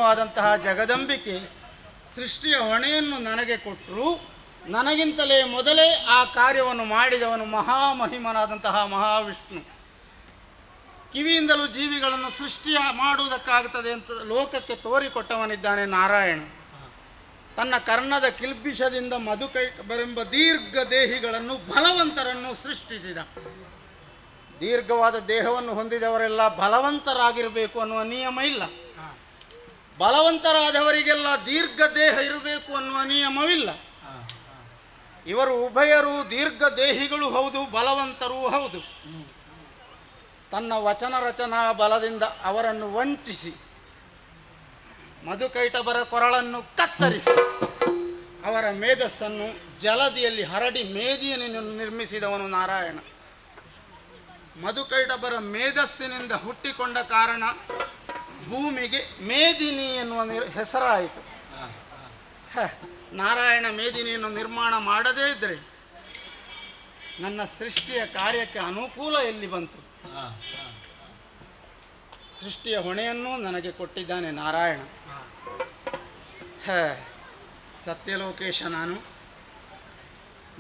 ಸ್ವರೂಪಿಣಿಯಾದಂತಹ ಜಗದಂಬಿಕೆ ಸೃಷ್ಟಿಯ ಹೊಣೆಯನ್ನು ನನಗೆ ಕೊಟ್ಟರು. ನನಗಿಂತಲೇ ಮೊದಲೇ ಆ ಕಾರ್ಯವನ್ನು ಮಾಡಿದವನು ಮಹಾಮಹಿಮನಾದಂತಹ ಮಹಾವಿಷ್ಣು. ಕಿವಿಯಿಂದಲೂ ಜೀವಿಗಳನ್ನು ಸೃಷ್ಟಿಯ ಮಾಡುವುದಕ್ಕಾಗುತ್ತದೆ ಅಂತ ಲೋಕಕ್ಕೆ ತೋರಿಕೊಟ್ಟವನಿದ್ದಾನೆ ನಾರಾಯಣ. ತನ್ನ ಕರ್ಣದ ಕಿಲ್ಬಿಷದಿಂದ ಮಧುಕೈಟಭರೆಂಬ ದೀರ್ಘ ದೇಹಿಗಳನ್ನು ಬಲವಂತರನ್ನು ಸೃಷ್ಟಿಸಿದ. ದೀರ್ಘವಾದ ದೇಹವನ್ನು ಹೊಂದಿದವರೆಲ್ಲ ಬಲವಂತರಾಗಿರಬೇಕು ಅನ್ನುವ ನಿಯಮ ಇಲ್ಲ. ಬಲವಂತರಾದವರಿಗೆಲ್ಲ ದೀರ್ಘ ದೇಹ ಇರಬೇಕು ಅನ್ನುವ ನಿಯಮವಿಲ್ಲ. ಇವರು ಉಭಯರು ದೀರ್ಘ ದೇಹಿಗಳು ಹೌದು, ಬಲವಂತರೂ ಹೌದು. ತನ್ನ ವಚನ ರಚನಾ ಬಲದಿಂದ ಅವರನ್ನು ವಂಚಿಸಿ ಮಧುಕೈಟಭರ ಕೊರಳನ್ನು ಕತ್ತರಿಸಿ ಅವರ ಮೇಧಸ್ಸನ್ನು ಜಲದಿಯಲ್ಲಿ ಹರಡಿ ಮೇದಿಯನ್ನು ನಿರ್ಮಿಸಿದವನು ನಾರಾಯಣ. ಮಧುಕೈಟಭರ ಮೇಧಸ್ಸಿನಿಂದ ಹುಟ್ಟಿಕೊಂಡ ಕಾರಣ ಭೂಮಿಗೆ ಮೇದಿನಿ ಎನ್ನುವ ಹೆಸರಾಯಿತು. ನಾರಾಯಣ ಮೇದಿನಿಯನ್ನು ನಿರ್ಮಾಣ ಮಾಡದೇ ಇದ್ದರೆ ನನ್ನ ಸೃಷ್ಟಿಯ ಕಾರ್ಯಕ್ಕೆ ಅನುಕೂಲ ಎಲ್ಲಿ ಬಂತು? ಸೃಷ್ಟಿಯ ಹೊಣೆಯನ್ನು ನನಗೆ ಕೊಟ್ಟಿದ್ದಾನೆ ನಾರಾಯಣ. ಸತ್ಯಲೋಕೇಶ, ನಾನು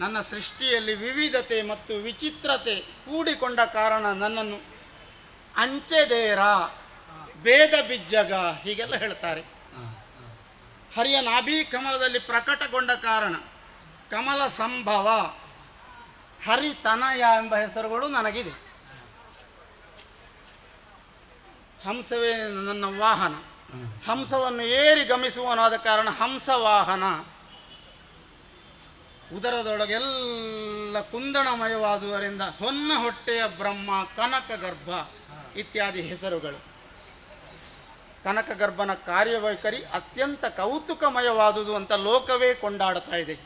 ನನ್ನ ಸೃಷ್ಟಿಯಲ್ಲಿ ವಿವಿಧತೆ ಮತ್ತು ವಿಚಿತ್ರತೆ ಕೂಡಿಕೊಂಡ ಕಾರಣ ನನ್ನನ್ನು ಅಂಚೆದೇರ, ಭೇದ ಬಿಜ್ಜಗ ಹೀಗೆಲ್ಲ ಹೇಳ್ತಾರೆ. ಹರಿಯ ನಾಭಿ ಕಮಲದಲ್ಲಿ ಪ್ರಕಟಗೊಂಡ ಕಾರಣ ಕಮಲ ಸಂಭವ, ಹರಿತನಯ ಎಂಬ ಹೆಸರುಗಳು ನನಗಿದೆ. ಹಂಸವೇ ನನ್ನ ವಾಹನ, ಹಂಸವನ್ನು ಏರಿ ಗಮಿಸುವನಾದ ಕಾರಣ ಹಂಸವಾಹನ. ಉದರದೊಳಗೆಲ್ಲ ಕುಂದಣಮಯವಾದುದರಿಂದ ಹೊನ್ನ ಹೊಟ್ಟೆಯ ಬ್ರಹ್ಮ, ಕನಕ ಗರ್ಭ ಇತ್ಯಾದಿ ಹೆಸರುಗಳು. ಕನಕಗರ್ಭನ ಕಾರ್ಯವೈಖರಿ ಅತ್ಯಂತ ಕೌತುಕಮಯವಾದುದು ಅಂತ ಲೋಕವೇ ಕೊಂಡಾಡ್ತಾ ಇದೆ.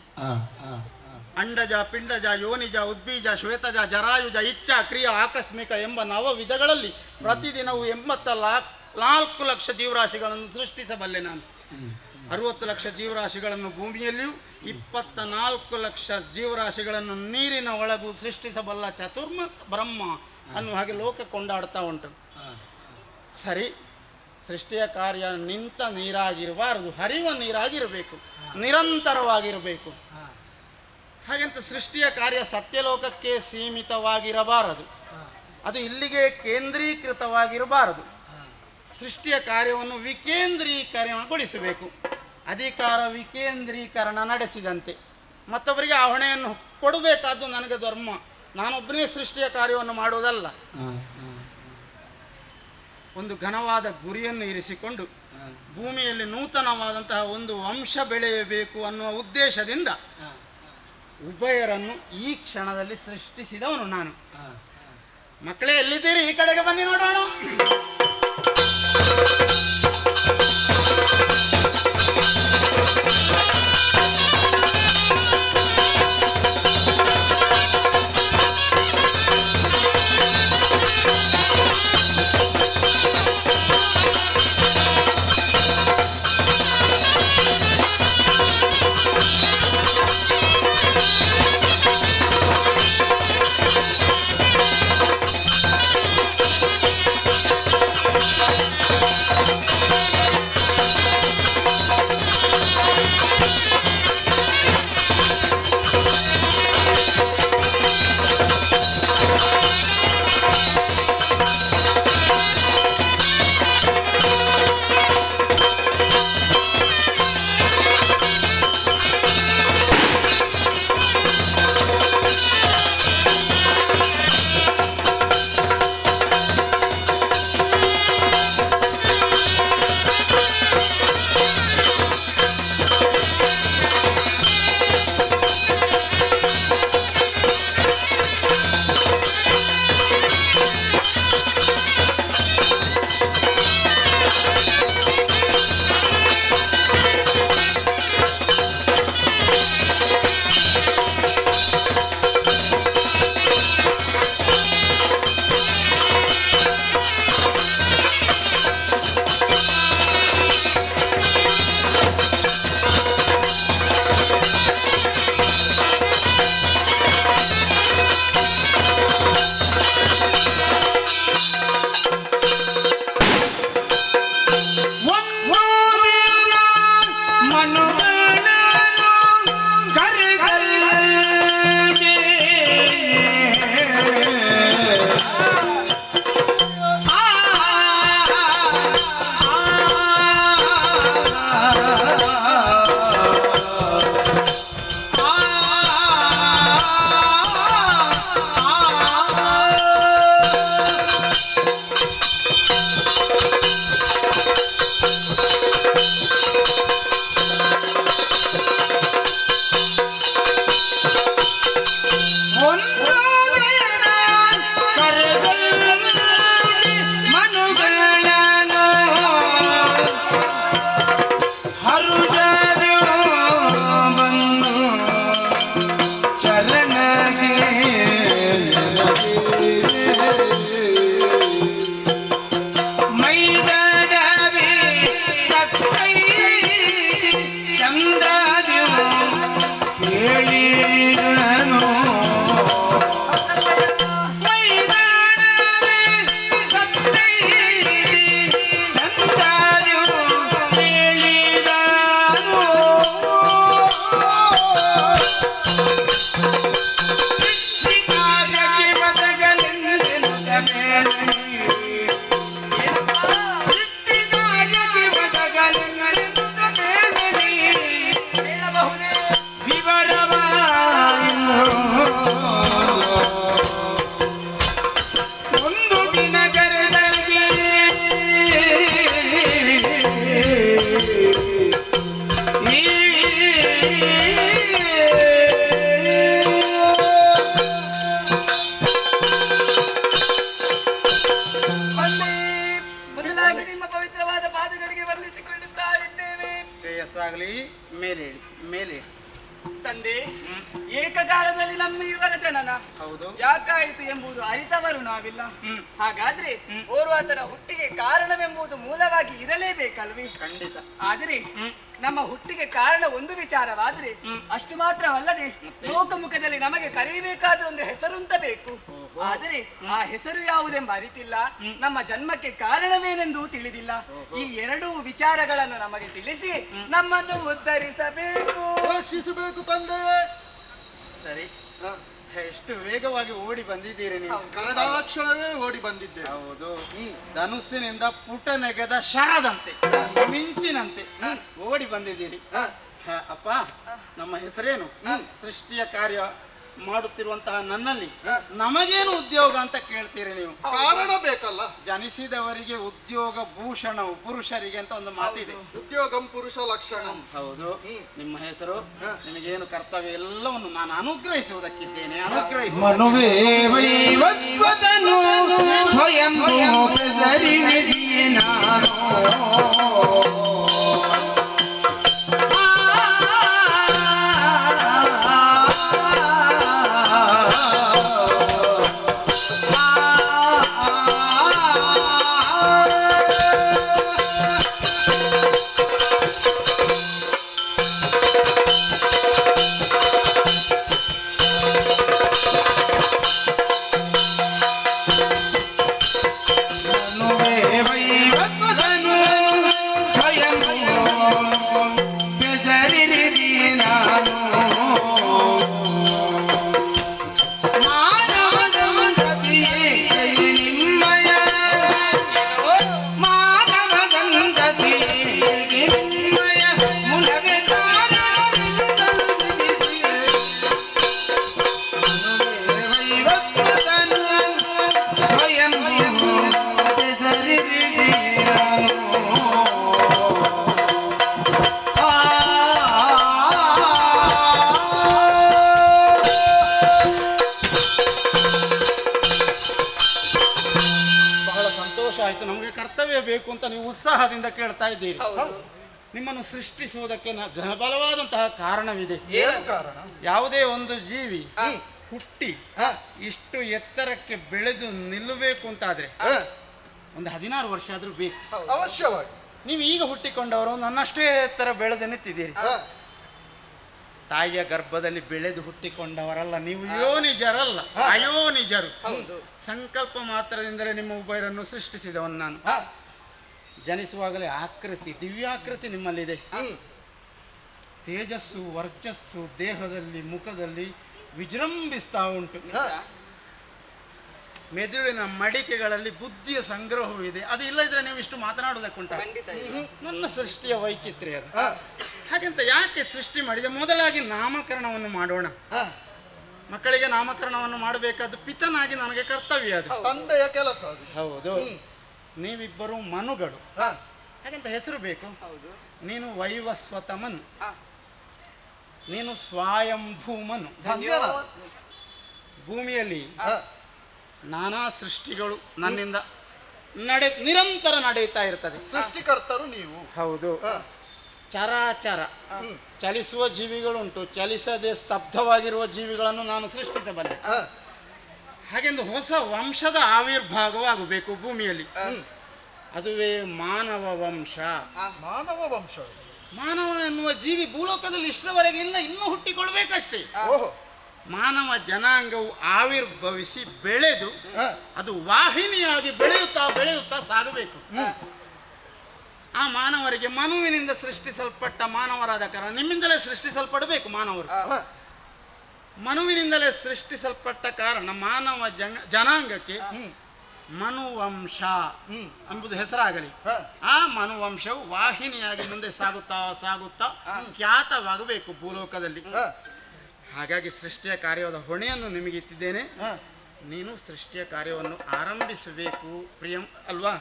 ಅಂಡಜ, ಪಿಂಡಜ, ಯೋನಿಜ, ಉದ್ಬೀಜ, ಶ್ವೇತಜ, ಜರಾಯುಜ, ಇಚ್ಛಾ, ಕ್ರಿಯಾ, ಆಕಸ್ಮಿಕ ಎಂಬ 9 ವಿಧಗಳಲ್ಲಿ ಪ್ರತಿದಿನವೂ 84 ಲಕ್ಷ ಜೀವರಾಶಿಗಳನ್ನು ಸೃಷ್ಟಿಸಬಲ್ಲೆ ನಾನು. 60 ಲಕ್ಷ ಜೀವರಾಶಿಗಳನ್ನು ಭೂಮಿಯಲ್ಲಿಯೂ 24 ಲಕ್ಷ ಜೀವರಾಶಿಗಳನ್ನು ನೀರಿನ ಒಳಗೂ ಸೃಷ್ಟಿಸಬಲ್ಲ ಚತುರ್ಮುಖ ಬ್ರಹ್ಮ ಅನ್ನುವ ಹಾಗೆ ಲೋಕ ಕೊಂಡಾಡ್ತಾ ಉಂಟು. ಸರಿ, ಸೃಷ್ಟಿಯ ಕಾರ್ಯ ನಿಂತ ನೀರಾಗಿರಬಾರದು, ಹರಿಯುವ ನೀರಾಗಿರಬೇಕು, ನಿರಂತರವಾಗಿರಬೇಕು. ಹಾಗಂತ ಸೃಷ್ಟಿಯ ಕಾರ್ಯ ಸತ್ಯಲೋಕಕ್ಕೆ ಸೀಮಿತವಾಗಿರಬಾರದು, ಅದು ಇಲ್ಲಿಗೆ ಕೇಂದ್ರೀಕೃತವಾಗಿರಬಾರದು. ಸೃಷ್ಟಿಯ ಕಾರ್ಯವನ್ನು ವಿಕೇಂದ್ರೀಕರಣಗೊಳಿಸಬೇಕು. ಅಧಿಕಾರ ವಿಕೇಂದ್ರೀಕರಣ ನಡೆಸಿದಂತೆ ಮತ್ತೊಬ್ಬರಿಗೆ ಆ ಹೊಣೆಯನ್ನು ಕೊಡಬೇಕಾದ್ದು ನನಗೆ ಧರ್ಮ. ನಾನೊಬ್ಬನೇ ಸೃಷ್ಟಿಯ ಕಾರ್ಯವನ್ನು ಮಾಡುವುದಲ್ಲ. ಒಂದು ಘನವಾದ ಗುರಿಯನ್ನು ಇರಿಸಿಕೊಂಡು ಭೂಮಿಯಲ್ಲಿ ನೂತನವಾದಂತಹ ಒಂದು ವಂಶ ಬೆಳೆಯಬೇಕು ಅನ್ನುವ ಉದ್ದೇಶದಿಂದ ಉಭಯರನ್ನು ಈ ಕ್ಷಣದಲ್ಲಿ ಸೃಷ್ಟಿಸಿದವನು ನಾನು. ಮಕ್ಕಳೇ, ಎಲ್ಲಿದ್ದೀರಿ? ಈ ಕಡೆಗೆ ಬನ್ನಿ ನೋಡೋಣ. ತಂದೆ, ಏಕಕಾಲದಲ್ಲಿ ನಮ್ಮ ಇವರ ಜನನ ಹೌದು ಯಾಕಾಯಿತು ಎಂಬುದು ಅರಿತವರು ನಾವಿಲ್ಲ. ಹಾಗಾದ್ರೆ ಓರ್ವಾತನ ಹುಟ್ಟಿಗೆ ಕಾರಣವೆಂಬುದು ಮೂಲವಾಗಿ ಇರಲೇಬೇಕಲ್ವಿ? ಖಂಡಿತ. ಆದರೆ ನಮ್ಮ ಹುಟ್ಟಿಗೆ ಕಾರಣ ಒಂದು ವಿಚಾರವಾದ್ರೆ ಅಷ್ಟು ಮಾತ್ರವಲ್ಲದೆ ಲೋಕಮುಖದಲ್ಲಿ ನಮಗೆ ಕರೆಯಬೇಕಾದ ಒಂದು ಹೆಸರುಂತ ಬೇಕು. ಆದರೆ ಆ ಹೆಸರು ಯಾವುದೆಂಬ ಅರಿತಿಲ್ಲ, ನಮ್ಮ ಜನ್ಮಕ್ಕೆ ಕಾರಣವೇನೆಂದು ತಿಳಿದಿಲ್ಲ. ಈ ಎರಡೂ ವಿಚಾರಗಳನ್ನು ನಮಗೆ ತಿಳಿಸಿ ನಮ್ಮನ್ನು ಉದ್ಧರಿಸಬೇಕು, ರಕ್ಷಿಸಬೇಕು ತಂದೆ. ಸರಿ, ಎಷ್ಟು ವೇಗವಾಗಿ ಓಡಿ ಬಂದಿದ್ದೀರಿ ನೀವು. ಕರೆದಾಕ್ಷಣವೇ ಓಡಿ ಬಂದಿದ್ದೆ. ಹೌದು, ಧನುಸ್ಸಿನಿಂದ ಪುಟ ನೆಗೆದ ಶರದಂತೆ ಮಿಂಚಿನಂತೆ ಓಡಿ ಬಂದಿದ್ದೀರಿ. ಅಪ್ಪ, ನಮ್ಮ ಹೆಸರೇನು? ಸೃಷ್ಟಿಯ ಕಾರ್ಯ ಮಾಡುತ್ತಿರುವಂತಹ ನನ್ನಲ್ಲಿ ನಮಗೇನು ಉದ್ಯೋಗ ಅಂತ ಕೇಳ್ತೀರಿ ನೀವು? ಕಾರಣ ಬೇಕಲ್ಲ. ಜನಿಸಿದವರಿಗೆ ಉದ್ಯೋಗ ಭೂಷಣವು, ಪುರುಷರಿಗೆ ಅಂತ ಒಂದು ಮಾತಿದೆ. ಉದ್ಯೋಗಂ ಪುರುಷ ಲಕ್ಷಣ. ಹೌದು. ನಿಮ್ಮ ಹೆಸರು, ನಿಮಗೇನು ಕರ್ತವ್ಯ ಎಲ್ಲವನ್ನು ನಾನು ಅನುಗ್ರಹಿಸುವುದಕ್ಕಿದ್ದೇನೆ. ಬೇಕು ಅಂತ ನೀವು ಉತ್ಸಾಹದಿಂದ ಕೇಳ್ತಾ ಇದ್ದೀರಿ. ನಿಮ್ಮನ್ನು ಸೃಷ್ಟಿಸುವುದಕ್ಕೆ ಬಲವಾದಂತಹ ಕಾರಣವಿದೆ. ಯಾವುದೇ ಒಂದು ಜೀವಿ ಹುಟ್ಟಿ ಇಷ್ಟು ಎತ್ತರಕ್ಕೆ ಬೆಳೆದು ನಿಲ್ಲಬೇಕು ಅಂತಾದ್ರೆ ಒಂದು 16 ವರ್ಷ ಆದ್ರೂ ಬೇಕು ಅವಶ್ಯವಾಗಿ. ನೀವು ಈಗ ಹುಟ್ಟಿಕೊಂಡವರು ನನ್ನಷ್ಟೇ ಎತ್ತರ ಬೆಳೆದು ನಿಂತಿದ್ದೀರಿ. ತಾಯಿಯ ಗರ್ಭದಲ್ಲಿ ಬೆಳೆದು ಹುಟ್ಟಿಕೊಂಡವರಲ್ಲ ನೀವು, ಯೋನಿಜರಲ್ಲ, ಅಯೋನಿಜರು. ಸಂಕಲ್ಪ ಮಾತ್ರದಿಂದಲೇ ನಿಮ್ಮ ಉಭಯರನ್ನು ಸೃಷ್ಟಿಸಿದವನು ನಾನು. ಜನಿಸುವಾಗಲೇ ಆಕೃತಿ, ದಿವ್ಯಾಕೃತಿ ನಿಮ್ಮಲ್ಲಿದೆ. ತೇಜಸ್ಸು ವರ್ಚಸ್ಸು ದೇಹದಲ್ಲಿ ಮುಖದಲ್ಲಿ ವಿಜೃಂಭಿಸ್ತಾ ಉಂಟು. ಮೆದುಳಿನ ಮಡಿಕೆಗಳಲ್ಲಿ ಬುದ್ಧಿಯ ಸಂಗ್ರಹವೂ ಇದೆ. ಅದು ಇಲ್ಲದಿದ್ರೆ ನೀವು ಇಷ್ಟು ಮಾತನಾಡುವುದಕ್ಕುಂಟ. ನನ್ನ ಸೃಷ್ಟಿಯ ವೈಚಿತ್ರ್ಯ ಅದು. ಹಾಗಂತ ಯಾಕೆ ಸೃಷ್ಟಿ ಮಾಡಿದೆ? ಮೊದಲಾಗಿ ನಾಮಕರಣವನ್ನು ಮಾಡೋಣ. ಮಕ್ಕಳಿಗೆ ನಾಮಕರಣವನ್ನು ಮಾಡಬೇಕಾದ ಪಿತನಾಗಿ ನನಗೆ ಕರ್ತವ್ಯ, ಅದು ತಂದೆಯ ಕೆಲಸ. ಹೌದು. ನೀವಿಬ್ಬರು ಮನುಗಳು, ಹಾಗಂತ ಹೆಸರು ಬೇಕು. ನೀನು ವೈವಸ್ವತಮನು, ನೀನು ಸ್ವಯಂಭೂಮನು. ಭೂಮಿಯಲ್ಲಿ ನಾನಾ ಸೃಷ್ಟಿಗಳು ನನ್ನಿಂದ ನಿರಂತರ ನಡೆಯುತ್ತಾ ಇರ್ತದೆ. ಸೃಷ್ಟಿಕರ್ತರು ನೀವು. ಹೌದು. ಚರಾಚರ ಚಲಿಸುವ ಜೀವಿಗಳುಂಟು, ಚಲಿಸದೆ ಸ್ತಬ್ಧವಾಗಿರುವ ಜೀವಿಗಳನ್ನು ನಾನು ಸೃಷ್ಟಿಸಬಲ್ಲೆ. ಹಾಗೆಂದು ಹೊಸ ವಂಶದ ಆವಿರ್ಭಾಗವಾಗಬೇಕು ಭೂಮಿಯಲ್ಲಿ. ಅದುವೇ ಮಾನವ ವಂಶ. ಮಾನವ ವಂಶ. ಮಾನವ ಎನ್ನುವ ಜೀವಿ ಭೂಲೋಕದಲ್ಲಿ ಇಷ್ಟರವರೆಗೆ ಇಲ್ಲ, ಇನ್ನೂ ಹುಟ್ಟಿಕೊಳ್ಬೇಕಷ್ಟೇ. ಮಾನವ ಜನಾಂಗವು ಆವಿರ್ಭವಿಸಿ ಬೆಳೆದು ಅದು ವಾಹಿನಿಯಾಗಿ ಬೆಳೆಯುತ್ತಾ ಬೆಳೆಯುತ್ತಾ ಸಾಗಬೇಕು. ಆ ಮಾನವರಿಗೆ ಮನುವಿನಿಂದ ಸೃಷ್ಟಿಸಲ್ಪಟ್ಟ ಮಾನವರಾದ ಕಾರಣ ನಿಮ್ಮಿಂದಲೇ ಸೃಷ್ಟಿಸಲ್ಪಡಬೇಕು ಮಾನವರು. ಮನುವಿನಿಂದಲೇ ಸೃಷ್ಟಿಸಲ್ಪಟ್ಟ ಕಾರಣ ಮಾನವ ಜನಾಂಗಕ್ಕೆ ಮನುವಂಶ ಎಂಬುದು ಹೆಸರಾಗಲಿ. ಆ ಮನುವಂಶವು ವಾಹಿನಿಯಾಗಿ ಮುಂದೆ ಸಾಗುತ್ತಾ ಸಾಗುತ್ತಾ ಖ್ಯಾತವಾಗಬೇಕು ಭೂಲೋಕದಲ್ಲಿ. ಹಾಗಾಗಿ ಸೃಷ್ಟಿಯ ಕಾರ್ಯವಾದ ಹೊಣೆಯನ್ನು ನಿಮಗಿತ್ತಿದ್ದೇನೆ. ನೀನು ಸೃಷ್ಟಿಯ ಕಾರ್ಯವನ್ನು ಆರಂಭಿಸಬೇಕು ಪ್ರಿಯಂ ಅಲ್ವಾ?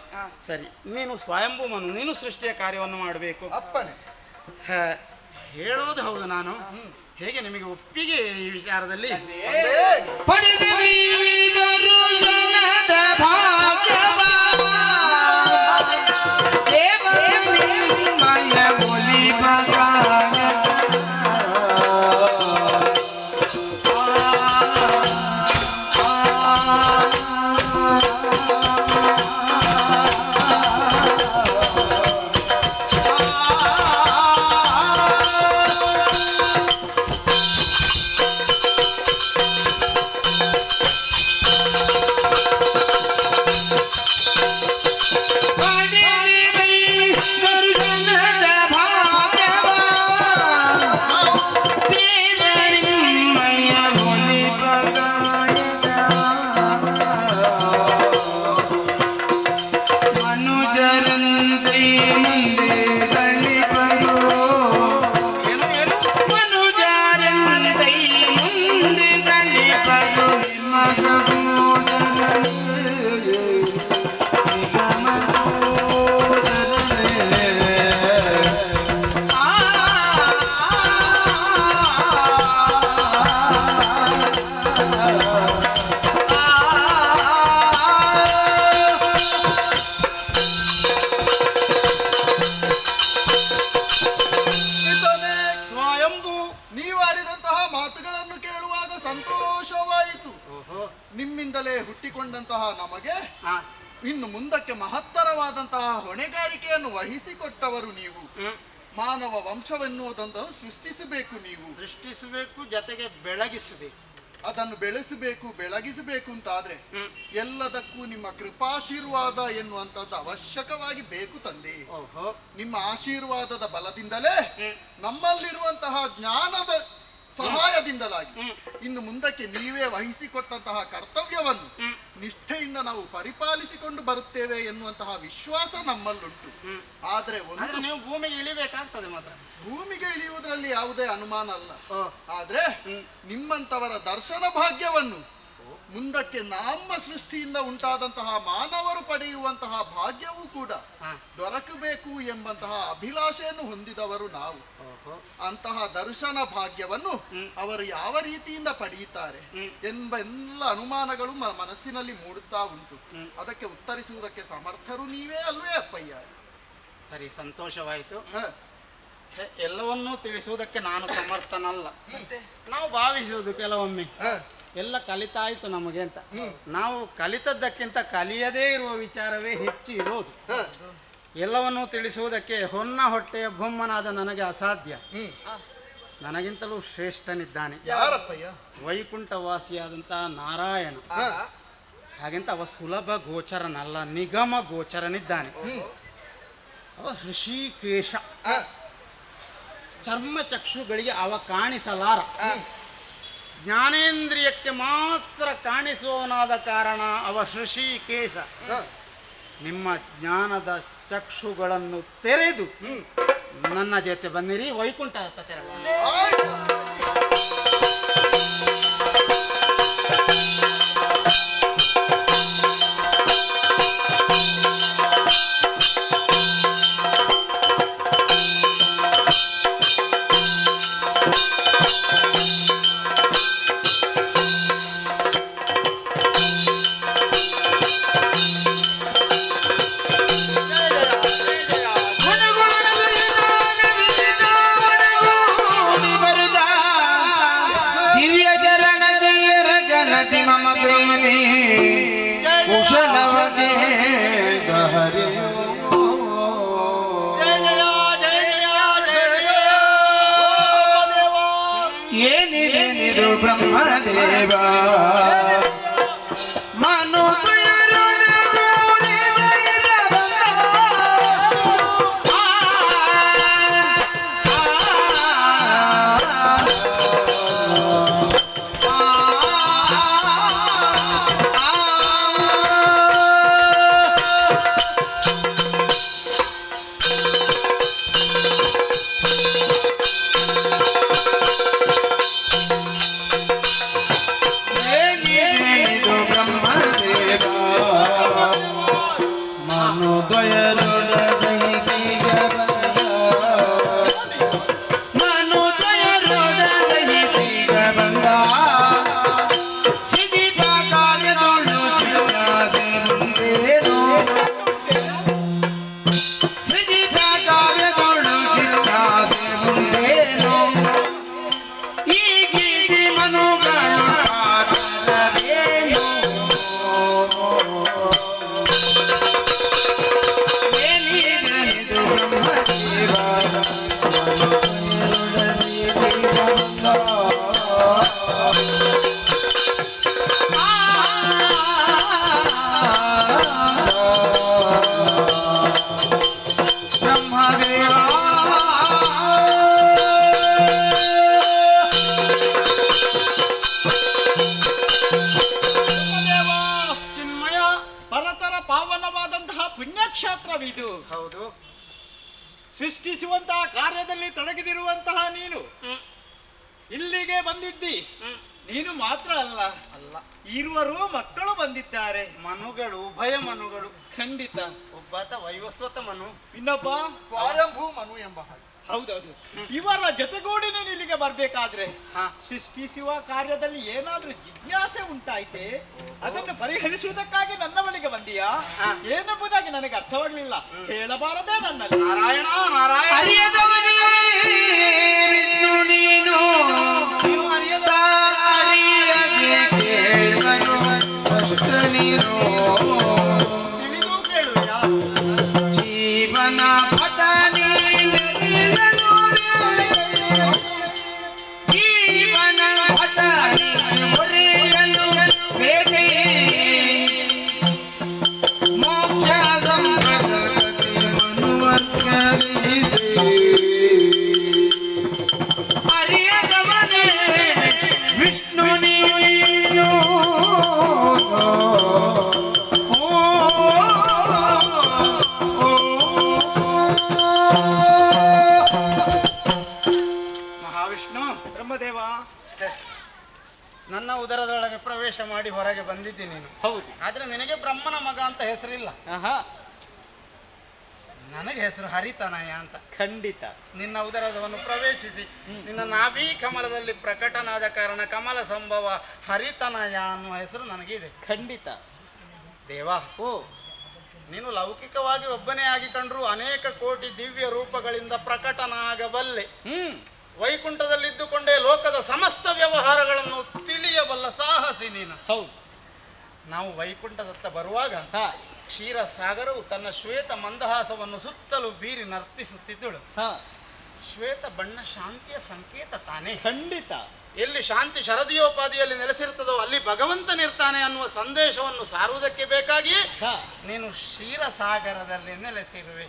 ಸರಿ, ನೀನು ಸ್ವಯಂಭೂಮನು, ನೀನು ಸೃಷ್ಟಿಯ ಕಾರ್ಯವನ್ನು ಮಾಡಬೇಕು. ಅಪ್ಪನೇ ಹೇಳೋದು ಹೌದು. ನಾನು ಹೇಗೆ ನಿಮಗೆ ಒಪ್ಪಿಗೆ ಈ ವಿಚಾರದಲ್ಲಿ? ಇಂತಹ ಮಾತುಗಳನ್ನು ಕೇಳುವಾಗ ಸಂತೋಷವಾಯಿತು. ಓಹೋ. ನಿಮ್ಮಿಂದಲೇ ಹುಟ್ಟಿಕೊಂಡಂತಹ ನಮಗೆ ಹಾ. ಇನ್ನು ಮುಂದಕ್ಕೆ ಮಹತ್ತರವಾದಂತಹ ಹೊಣೆಗಾರಿಕೆಯನ್ನು ವಹಿಸಿಕೊಟ್ಟವರು ನೀವು. ಮಾನವ ವಂಶವೆನ್ನುವುದನ್ನು ಸೃಷ್ಟಿಸಬೇಕು ನೀವು. ಸೃಷ್ಟಿಸಬೇಕು, ಜೊತೆಗೆ ಬೆಳಗಿಸಬೇಕು. ಅದನ್ನು ಬೆಳೆಸಬೇಕು, ಬೆಳಗಿಸಬೇಕು ಅಂತಾದ್ರೆ ಎಲ್ಲದಕ್ಕೂ ನಿಮ್ಮ ಕೃಪಾಶೀರ್ವಾದ ಎನ್ನುವಂಥದ್ದು ಅವಶ್ಯಕವಾಗಿ ಬೇಕು ತಂದೆ. ಓಹೋ. ನಿಮ್ಮ ಆಶೀರ್ವಾದದ ಬಲದಿಂದಲೇ ನಮ್ಮಲ್ಲಿರುವಂತಹ ಜ್ಞಾನದ ಸಹಾಯದಿಂದಲಾಗಿ ಇನ್ನು ಮುಂದಕ್ಕೆ ನೀವೇ ವಹಿಸಿಕೊಟ್ಟಂತಹ ಕರ್ತವ್ಯವನ್ನು ನಿಷ್ಠೆಯಿಂದ ನಾವು ಪರಿಪಾಲಿಸಿಕೊಂಡು ಬರುತ್ತೇವೆ ಎನ್ನುವಂತಹ ವಿಶ್ವಾಸ ನಮ್ಮಲ್ಲುಂಟು. ಆದ್ರೆ ಒಂದು ನೀವು ಭೂಮಿಗೆ ಇಳಿಬೇಕಾಗ್ತದೆ ಮಾತ್ರ. ಭೂಮಿಗೆ ಇಳಿಯುವುದರಲ್ಲಿ ಯಾವುದೇ ಅನುಮಾನ ಅಲ್ಲ. ಓ. ಆದ್ರೆ ನಿಮ್ಮಂತವರ ದರ್ಶನ ಭಾಗ್ಯವನ್ನು ಮುಂದಕ್ಕೆ ನಮ್ಮ ಸೃಷ್ಟಿಯಿಂದ ಉಂಟಾದಂತಹ ಮಾನವರು ಪಡೆಯುವಂತಹ ಭಾಗ್ಯವೂ ಕೂಡ ದೊರಕಬೇಕು ಎಂಬಂತಹ ಅಭಿಲಾಷೆಯನ್ನು ಹೊಂದಿದವರು ನಾವು. ಅಂತಹ ದರ್ಶನ ಭಾಗ್ಯವನ್ನು ಅವರು ಯಾವ ರೀತಿಯಿಂದ ಪಡೆಯುತ್ತಾರೆ ಎಂಬ ಎಲ್ಲ ಅನುಮಾನಗಳು ಮನಸ್ಸಿನಲ್ಲಿ ಮೂಡುತ್ತಾ ಉಂಟು. ಅದಕ್ಕೆ ಉತ್ತರಿಸುವುದಕ್ಕೆ ಸಮರ್ಥರು ನೀವೇ ಅಲ್ವೇ ಅಪ್ಪಯ್ಯ? ಸರಿ, ಸಂತೋಷವಾಯಿತು. ಎಲ್ಲವನ್ನೂ ತಿಳಿಸುವುದಕ್ಕೆ ನಾನು ಸಮರ್ಥನಲ್ಲ. ನಾವು ಭಾವಿಸುವುದು ಕೆಲವೊಮ್ಮೆ ಎಲ್ಲ ಕಲಿತಾಯ್ತು ನಮಗೆ ಅಂತ. ನಾವು ಕಲಿತದ್ದಕ್ಕಿಂತ ಕಲಿಯದೇ ಇರುವ ವಿಚಾರವೇ ಹೆಚ್ಚು ಇರೋದು. ಎಲ್ಲವನ್ನೂ ತಿಳಿಸುವುದಕ್ಕೆ ಹೊನ್ನ ಹೊಟ್ಟೆಯ ಬೊಮ್ಮನಾದ ನನಗೆ ಅಸಾಧ್ಯ. ನನಗಿಂತಲೂ ಶ್ರೇಷ್ಠನಿದ್ದಾನೆ. ಯಾರಪ್ಪಯ್ಯ? ವೈಕುಂಠವಾಸಿಯಾದಂತಹ ನಾರಾಯಣ. ಹಾಗೆಂತ ಅವ ಸುಲಭ ಗೋಚರನಲ್ಲ, ನಿಗಮ ಗೋಚರನಿದ್ದಾನೆ. ಅವ ಋಷಿಕೇಶ. ಚರ್ಮ ಚಕ್ಷುಗಳಿಗೆ ಅವ ಕಾಣಿಸಲಾರ, ಜ್ಞಾನೇಂದ್ರಿಯಕ್ಕೆ ಮಾತ್ರ ಕಾಣಿಸುವವನಾದ ಕಾರಣ ಅವ ಋಷಿಕೇಶ. ನಿಮ್ಮ ಜ್ಞಾನದ ಚಕ್ಷುಗಳನ್ನು ತೆರೆದು ನನ್ನ ಜೊತೆ ಬನ್ನಿರಿ, ವೈಕುಂಠ ಹತ್ತ ತೆರಳ. ಏನಿದು ಬ್ರಹ್ಮದೇವ ಮನು ಪುಣ್ಯಕ್ಷೇತ್ರವಿದು. ಹೌದು. ಸೃಷ್ಟಿಸುವಂತಹ ಕಾರ್ಯದಲ್ಲಿ ತೊಡಗಿದಿರುವಂತಹ ನೀನು ಇಲ್ಲಿಗೆ ಬಂದಿದ್ದಿ. ನೀನು ಮಾತ್ರ ಅಲ್ಲ, ಇರುವರು ಮಕ್ಕಳು ಬಂದಿದ್ದಾರೆ. ಮನುಗಳು, ಉಭಯ ಮನುಗಳು. ಖಂಡಿತ. ಒಬ್ಬಾತ ವೈವಸ್ವತ ಮನು, ಇನ್ನೊಬ್ಬ ಸ್ವಯಂಭೂ ಮನು ಎಂಬ ಹಾಗೆ. ಹೌದೌದು. ಇವರ ಜೊತೆಗೂಡಿ ನೀನು ಇಲ್ಲಿಗೆ ಬರ್ಬೇಕಾದ್ರೆ ಸೃಷ್ಟಿಸುವ ಕಾರ್ಯದಲ್ಲಿ ಏನಾದ್ರೂ ಜಿಜ್ಞಾಸೆ ಉಂಟಾಯ್ತೆ, ಅದನ್ನು ಪರಿಹರಿಸುವುದಕ್ಕಾಗಿ ನನ್ನ ಬಳಿಗೆ ಬಂದೀಯಾ ಏನೆಂಬುದಾಗಿ ನನಗೆ ಅರ್ಥವಾಗಲಿಲ್ಲ. ಹೇಳಬಾರದೇ ನನ್ನಲ್ಲಿ. ನಾರಾಯಣ ನಾರಾಯಣ. ನೀನು ನನ್ನ ಉದರದೊಳಗೆ ಪ್ರವೇಶ ಮಾಡಿ ಹೊರಗೆ ಬಂದಿದ್ದೀನಿ ನೀನು. ಹೌದು. ಆದ್ರೆ ನಿನಗೆ ಬ್ರಹ್ಮನ ಮಗ ಅಂತ ಹೆಸರಿಲ್ಲ. ಆಹಾ, ನನಗೆ ಹೆಸರು ಹರಿತನಯ ಅಂತ. ಖಂಡಿತ. ನಿನ್ನ ಉದರದವನ್ನು ಪ್ರವೇಶಿಸಿ ನಿನ್ನ ನಾಭಿ ಕಮಲದಲ್ಲಿ ಪ್ರಕಟನಾದ ಕಾರಣ ಕಮಲ ಸಂಭವ ಹರಿತನಯ ಅನ್ನುವ ಹೆಸರು ನನಗಿದೆ. ಖಂಡಿತ. ದೇವಾ, ಓ, ನೀನು ಲೌಕಿಕವಾಗಿ ಒಬ್ಬನೇ ಆಗಿ ಕಂಡ್ರು ಅನೇಕ ಕೋಟಿ ದಿವ್ಯ ರೂಪಗಳಿಂದ ಪ್ರಕಟನಾಗಬಲ್ಲೆ. ವೈಕುಂಠದಲ್ಲಿದ್ದುಕೊಂಡೇ ಲೋಕದ ಸಮಸ್ತ ವ್ಯವಹಾರಗಳನ್ನು ತಿಳಿಯಬಲ್ಲ ಸಾಹಸಿ ನೀನು. ಹೌದು. ನಾವು ವೈಕುಂಠದತ್ತ ಬರುವಾಗ ಕ್ಷೀರಸಾಗರವು ತನ್ನ ಶ್ವೇತ ಮಂದಹಾಸವನ್ನು ಸುತ್ತಲೂ ಬೀರಿ ನರ್ತಿಸುತ್ತಿದ್ದಳು. ಶ್ವೇತ ಬಣ್ಣ ಶಾಂತಿಯ ಸಂಕೇತ ತಾನೇ. ಖಂಡಿತ. ಎಲ್ಲಿ ಶಾಂತಿ ಶರದಿಯೋಪಾದಿಯಲ್ಲಿ ನೆಲೆಸಿರುತ್ತದೋ ಅಲ್ಲಿ ಭಗವಂತನಿರ್ತಾನೆ ಅನ್ನುವ ಸಂದೇಶವನ್ನು ಸಾರುವುದಕ್ಕೆ ಬೇಕಾಗಿ ನೀನು ಕ್ಷೀರಸಾಗರದಲ್ಲಿ ನೆಲೆಸಿರುವೆ.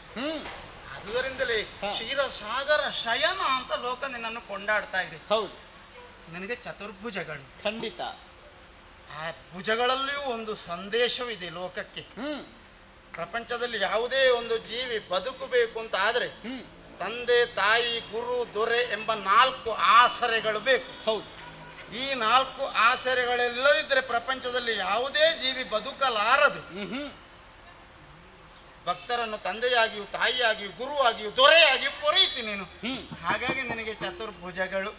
ಆದುದರಿಂದಲೇ ಕ್ಷೀರಸಾಗರ ಶಯನ ಅಂತ ಲೋಕ ನಿನ್ನನ್ನು ಕೊಂಡಾಡ್ತಾ ಇದೆ. ಹೌದು. ನಿನಗೆ ಚತುರ್ಭುಜಗಳು. ಖಂಡಿತ. ಆ ಭುಜಗಳಲ್ಲಿಯೂ ಒಂದು ಸಂದೇಶವಿದೆ ಲೋಕಕ್ಕೆ. ಪ್ರಪಂಚದಲ್ಲಿ ಯಾವುದೇ ಒಂದು ಜೀವಿ ಬದುಕಬೇಕು ಅಂತ ಆದ್ರೆ ತಂದೆ, ತಾಯಿ, ಗುರು, ದೊರೆ ಎಂಬ 4 ಆಸರೆಗಳು ಬೇಕು. ಹೌದು. ಈ 4 ಆಸರೆಗಳೆಲ್ಲದಿದ್ದರೆ ಪ್ರಪಂಚದಲ್ಲಿ ಯಾವುದೇ ಜೀವಿ ಬದುಕಲಾರದು. ಭಕ್ತರನ್ನು ತಂದೆಯಾಗಿಯೂ ತಾಯಿಯಾಗಿಯೂ ಗುರುವಾಗಿಯೂ ದೊರೆಯಾಗಿಯೂ ಪೊರೆಯಿತಿ ನೀನು. ಹಾಗಾಗಿ ನಿನಗೆ ಚತುರ್ಭುಜಗಳು.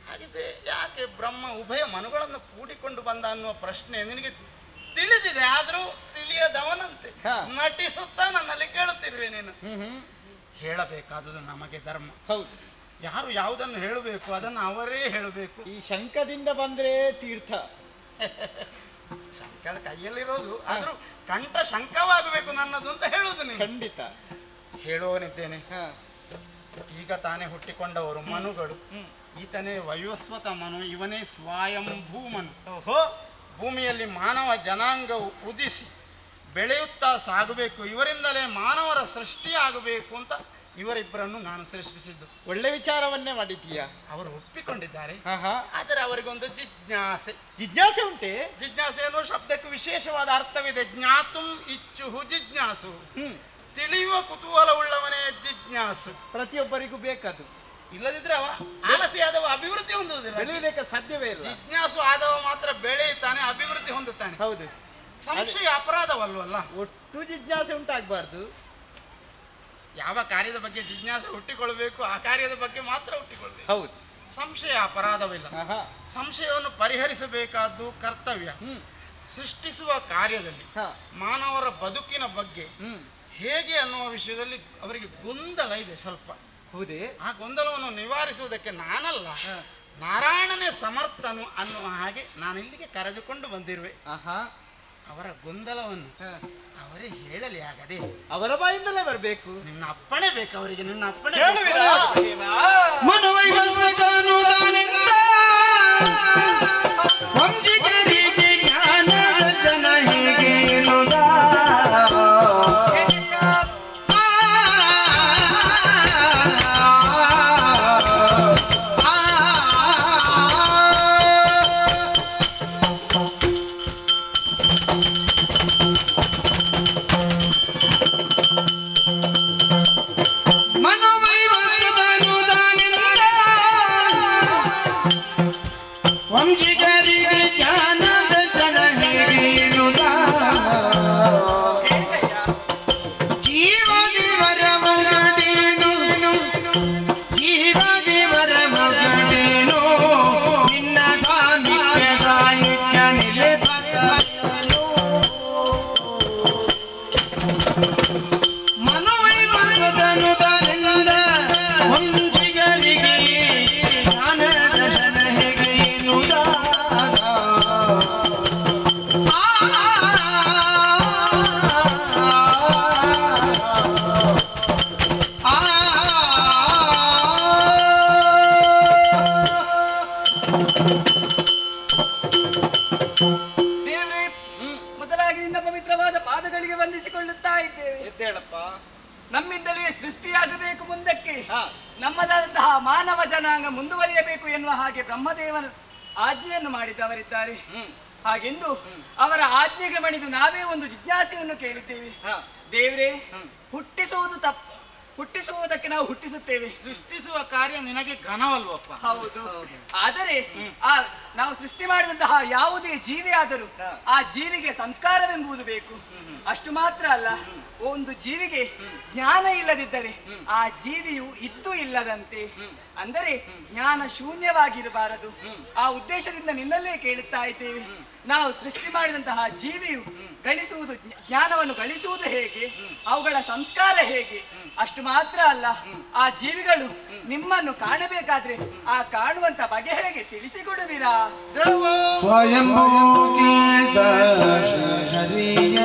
ಹಾಗಿದ್ರೆ ಯಾಕೆ ಬ್ರಹ್ಮ ಉಭಯ ಮನುಗಳನ್ನು ಕೂಡಿಕೊಂಡು ಬಂದ ಅನ್ನುವ ಪ್ರಶ್ನೆ ನಿನಗೆ ತಿಳಿದಿದೆ. ಆದರೂ ತಿಳಿಯದವನಂತೆ ನಟಿಸುತ್ತಾ ನನ್ನಲ್ಲಿ ಕೇಳುತ್ತಿರುವೆ ನೀನು. ಹೇಳಬೇಕಾದುದು ನಮಗೆ ಧರ್ಮ. ಹೌದು. ಯಾರು ಯಾವುದನ್ನು ಹೇಳಬೇಕು ಅದನ್ನು ಅವರೇ ಹೇಳಬೇಕು. ಈ ಶಂಕದಿಂದ ಬಂದ್ರೆ ತೀರ್ಥ. ಶಂಕದ ಕೈಯಲ್ಲಿರೋದು, ಆದ್ರೂ ಕಂಠ ಶಂಕವಾಗಬೇಕು ನನ್ನದು ಅಂತ ಹೇಳುವುದು ನೀನು. ಖಂಡಿತ ಹೇಳುವನಿದ್ದೇನೆ. ಈಗ ತಾನೇ ಹುಟ್ಟಿಕೊಂಡವರು ಮನುಗಳು. ಈತನೇ ವಯೋಸ್ವತ ಮನು, ಇವನೇ ಸ್ವಯಂಭೂ ಮನು. ಭೂಮಿಯಲ್ಲಿ ಮಾನವ ಜನಾಂಗವು ಉದಿಸಿ ಬೆಳೆಯುತ್ತಾ ಸಾಗಬೇಕು, ಇವರಿಂದಲೇ ಮಾನವರ ಸೃಷ್ಟಿಯಾಗಬೇಕು ಅಂತ ಇವರಿಬ್ಬರನ್ನು ನಾನು ಸೃಷ್ಟಿಸಿದ್ದು. ಒಳ್ಳೆ ವಿಚಾರವನ್ನೇ ಮಾಡಿದ್ದೀಯಾ. ಅವರು ಒಪ್ಪಿಕೊಂಡಿದ್ದಾರೆ. ಆದರೆ ಅವರಿಗೊಂದು ಜಿಜ್ಞಾಸೆ. ಜಿಜ್ಞಾಸೆ ಉಂಟೆ? ಜಿಜ್ಞಾಸೆ ಅನ್ನೋ ಶಬ್ದಕ್ಕೆ ವಿಶೇಷವಾದ ಅರ್ಥವಿದೆ. ಜ್ಞಾತುಂ ಇಚ್ಛುಹು ಜಿಜ್ಞಾಸು. ತಿಳಿಯುವ ಕುತೂಹಲವುಳ್ಳವನೇ ಜಿಜ್ಞಾಸು. ಪ್ರತಿಯೊಬ್ಬರಿಗೂ ಬೇಕದು. ಇಲ್ಲದಿದ್ರೆ ಅವ ಆಲಸಿ ಆದವ ಅಭಿವೃದ್ಧಿ ಹೊಂದುವುದಿಲ್ಲ. ಬೆಳೆಯಲಿಕ್ಕೆ ಸಾಧ್ಯವೇ ಇಲ್ಲ. ಜಿಜ್ಞಾಸು ಆದವ ಮಾತ್ರ ಬೆಳೆಯುತ್ತಾನೆ, ಅಭಿವೃದ್ಧಿ ಹೊಂದುತ್ತಾನೆ. ಹೌದು. ಸಂಶಯ ಅಪರಾಧವಲ್ವಲ್ಲ. ಒಟ್ಟು ಜಿಜ್ಞಾಸೆ ಉಂಟಾಗಬಾರ್ದು. ಯಾವ ಕಾರ್ಯದ ಬಗ್ಗೆ ಜಿಜ್ಞಾಸೆ ಹುಟ್ಟಿಕೊಳ್ಬೇಕು ಆ ಕಾರ್ಯದ ಬಗ್ಗೆ ಮಾತ್ರ ಹುಟ್ಟಿಕೊಳ್ಬೇಕು. ಹೌದು. ಸಂಶಯ ಅಪರಾಧವಿಲ್ಲ. ಸಂಶಯವನ್ನು ಪರಿಹರಿಸಬೇಕಾದ್ದು ಕರ್ತವ್ಯ. ಸೃಷ್ಟಿಸುವ ಕಾರ್ಯದಲ್ಲಿ ಮಾನವರ ಬದುಕಿನ ಬಗ್ಗೆ ಹೇಗೆ ಅನ್ನುವ ವಿಷಯದಲ್ಲಿ ಅವರಿಗೆ ಗೊಂದಲ ಇದೆ ಸ್ವಲ್ಪ. ಹೌದೇ? ಆ ಗೊಂದಲವನ್ನು ನಿವಾರಿಸುವುದಕ್ಕೆ ನಾನಲ್ಲ, ನಾರಾಯಣನೇ ಸಮರ್ಥನು ಅನ್ನುವ ಹಾಗೆ ನಾನು ಇಲ್ಲಿಗೆ ಕರೆದುಕೊಂಡು ಬಂದಿರುವೆ. ಅವರ ಗೊಂದಲವನ್ನು ಅವರೇ ಹೇಳಲಿ. ಆಗದೆ ಅವರ ಬಾಯಿಂದಲೇ ಬರಬೇಕು. ನಿನ್ನ ಅಪ್ಪಣೆ ಬೇಕು ಅವರಿಗೆ. ನಿನ್ನ ಅಪ್ಪಣೆ ನಮ್ಮಿಂದಲೇ ಸೃಷ್ಟಿಯಾಗಬೇಕು ಮುಂದಕ್ಕೆ, ನಮ್ಮದಾದಂತಹ ಮಾನವ ಜನಾಂಗ ಮುಂದುವರಿಯಬೇಕು ಎನ್ನುವ ಹಾಗೆ ಬ್ರಹ್ಮದೇವನ ಆಜ್ಞೆಯನ್ನು ಮಾಡಿದವರಿದ್ದಾರೆ. ಹಾಗೆಂದು ಅವರ ಆಜ್ಞೆಗೆ ಮಣಿದು ನಾವೇ ಒಂದು ಜಿಜ್ಞಾಸೆಯನ್ನು ಕೇಳಿದ್ದೇವೆ. ದೇವ್ರೇ, ಹುಟ್ಟಿಸುವುದು ತಪ್ಪು, ಹುಟ್ಟಿಸುವುದಕ್ಕೆ ನಾವು ಹುಟ್ಟಿಸುತ್ತೇವೆ. ಸೃಷ್ಟಿಸುವ ಕಾರ್ಯ ನಿನಗೆ ಘನವಲ್ವಪ್ಪ. ಹೌದು. ಆದರೆ ಆ ನಾವು ಸೃಷ್ಟಿ ಮಾಡಿದಂತಹ ಯಾವುದೇ ಜೀವಿ ಆದರೂ ಆ ಜೀವಿಗೆ ಸಂಸ್ಕಾರವೆಂಬುದು ಬೇಕು. ಅಷ್ಟು ಮಾತ್ರ ಅಲ್ಲ, ಒಂದು ಜೀವಿಗೆ ಜ್ಞಾನ ಇಲ್ಲದಿದ್ದರೆ ಆ ಜೀವಿಯು ಇದ್ದು ಇಲ್ಲದಂತೆ. ಅಂದರೆ ಜ್ಞಾನ ಶೂನ್ಯವಾಗಿರಬಾರದು. ಆ ಉದ್ದೇಶದಿಂದ ನಿನ್ನಲ್ಲೇ ಕೇಳುತ್ತಾ ಇದ್ದೇವೆ, ನಾವು ಸೃಷ್ಟಿ ಮಾಡಿದಂತಹ ಜೀವಿಯು ಗಳಿಸುವುದು ಜ್ಞಾನವನ್ನು ಗಳಿಸುವುದು ಹೇಗೆ, ಅವುಗಳ ಸಂಸ್ಕಾರ ಹೇಗೆ. ಅಷ್ಟು ಮಾತ್ರ ಅಲ್ಲ, ಆ ಜೀವಿಗಳು ನಿಮ್ಮನ್ನು ಕಾಣಬೇಕಾದ್ರೆ ಆ ಕಾಣುವಂತ ಬಗೆ ಹೇಗೆ ತಿಳಿಸಿಕೊಡುವಿರಾ? ಸ್ವಯಂಭೂ ಕೀರ್ತ ಶರೀಯ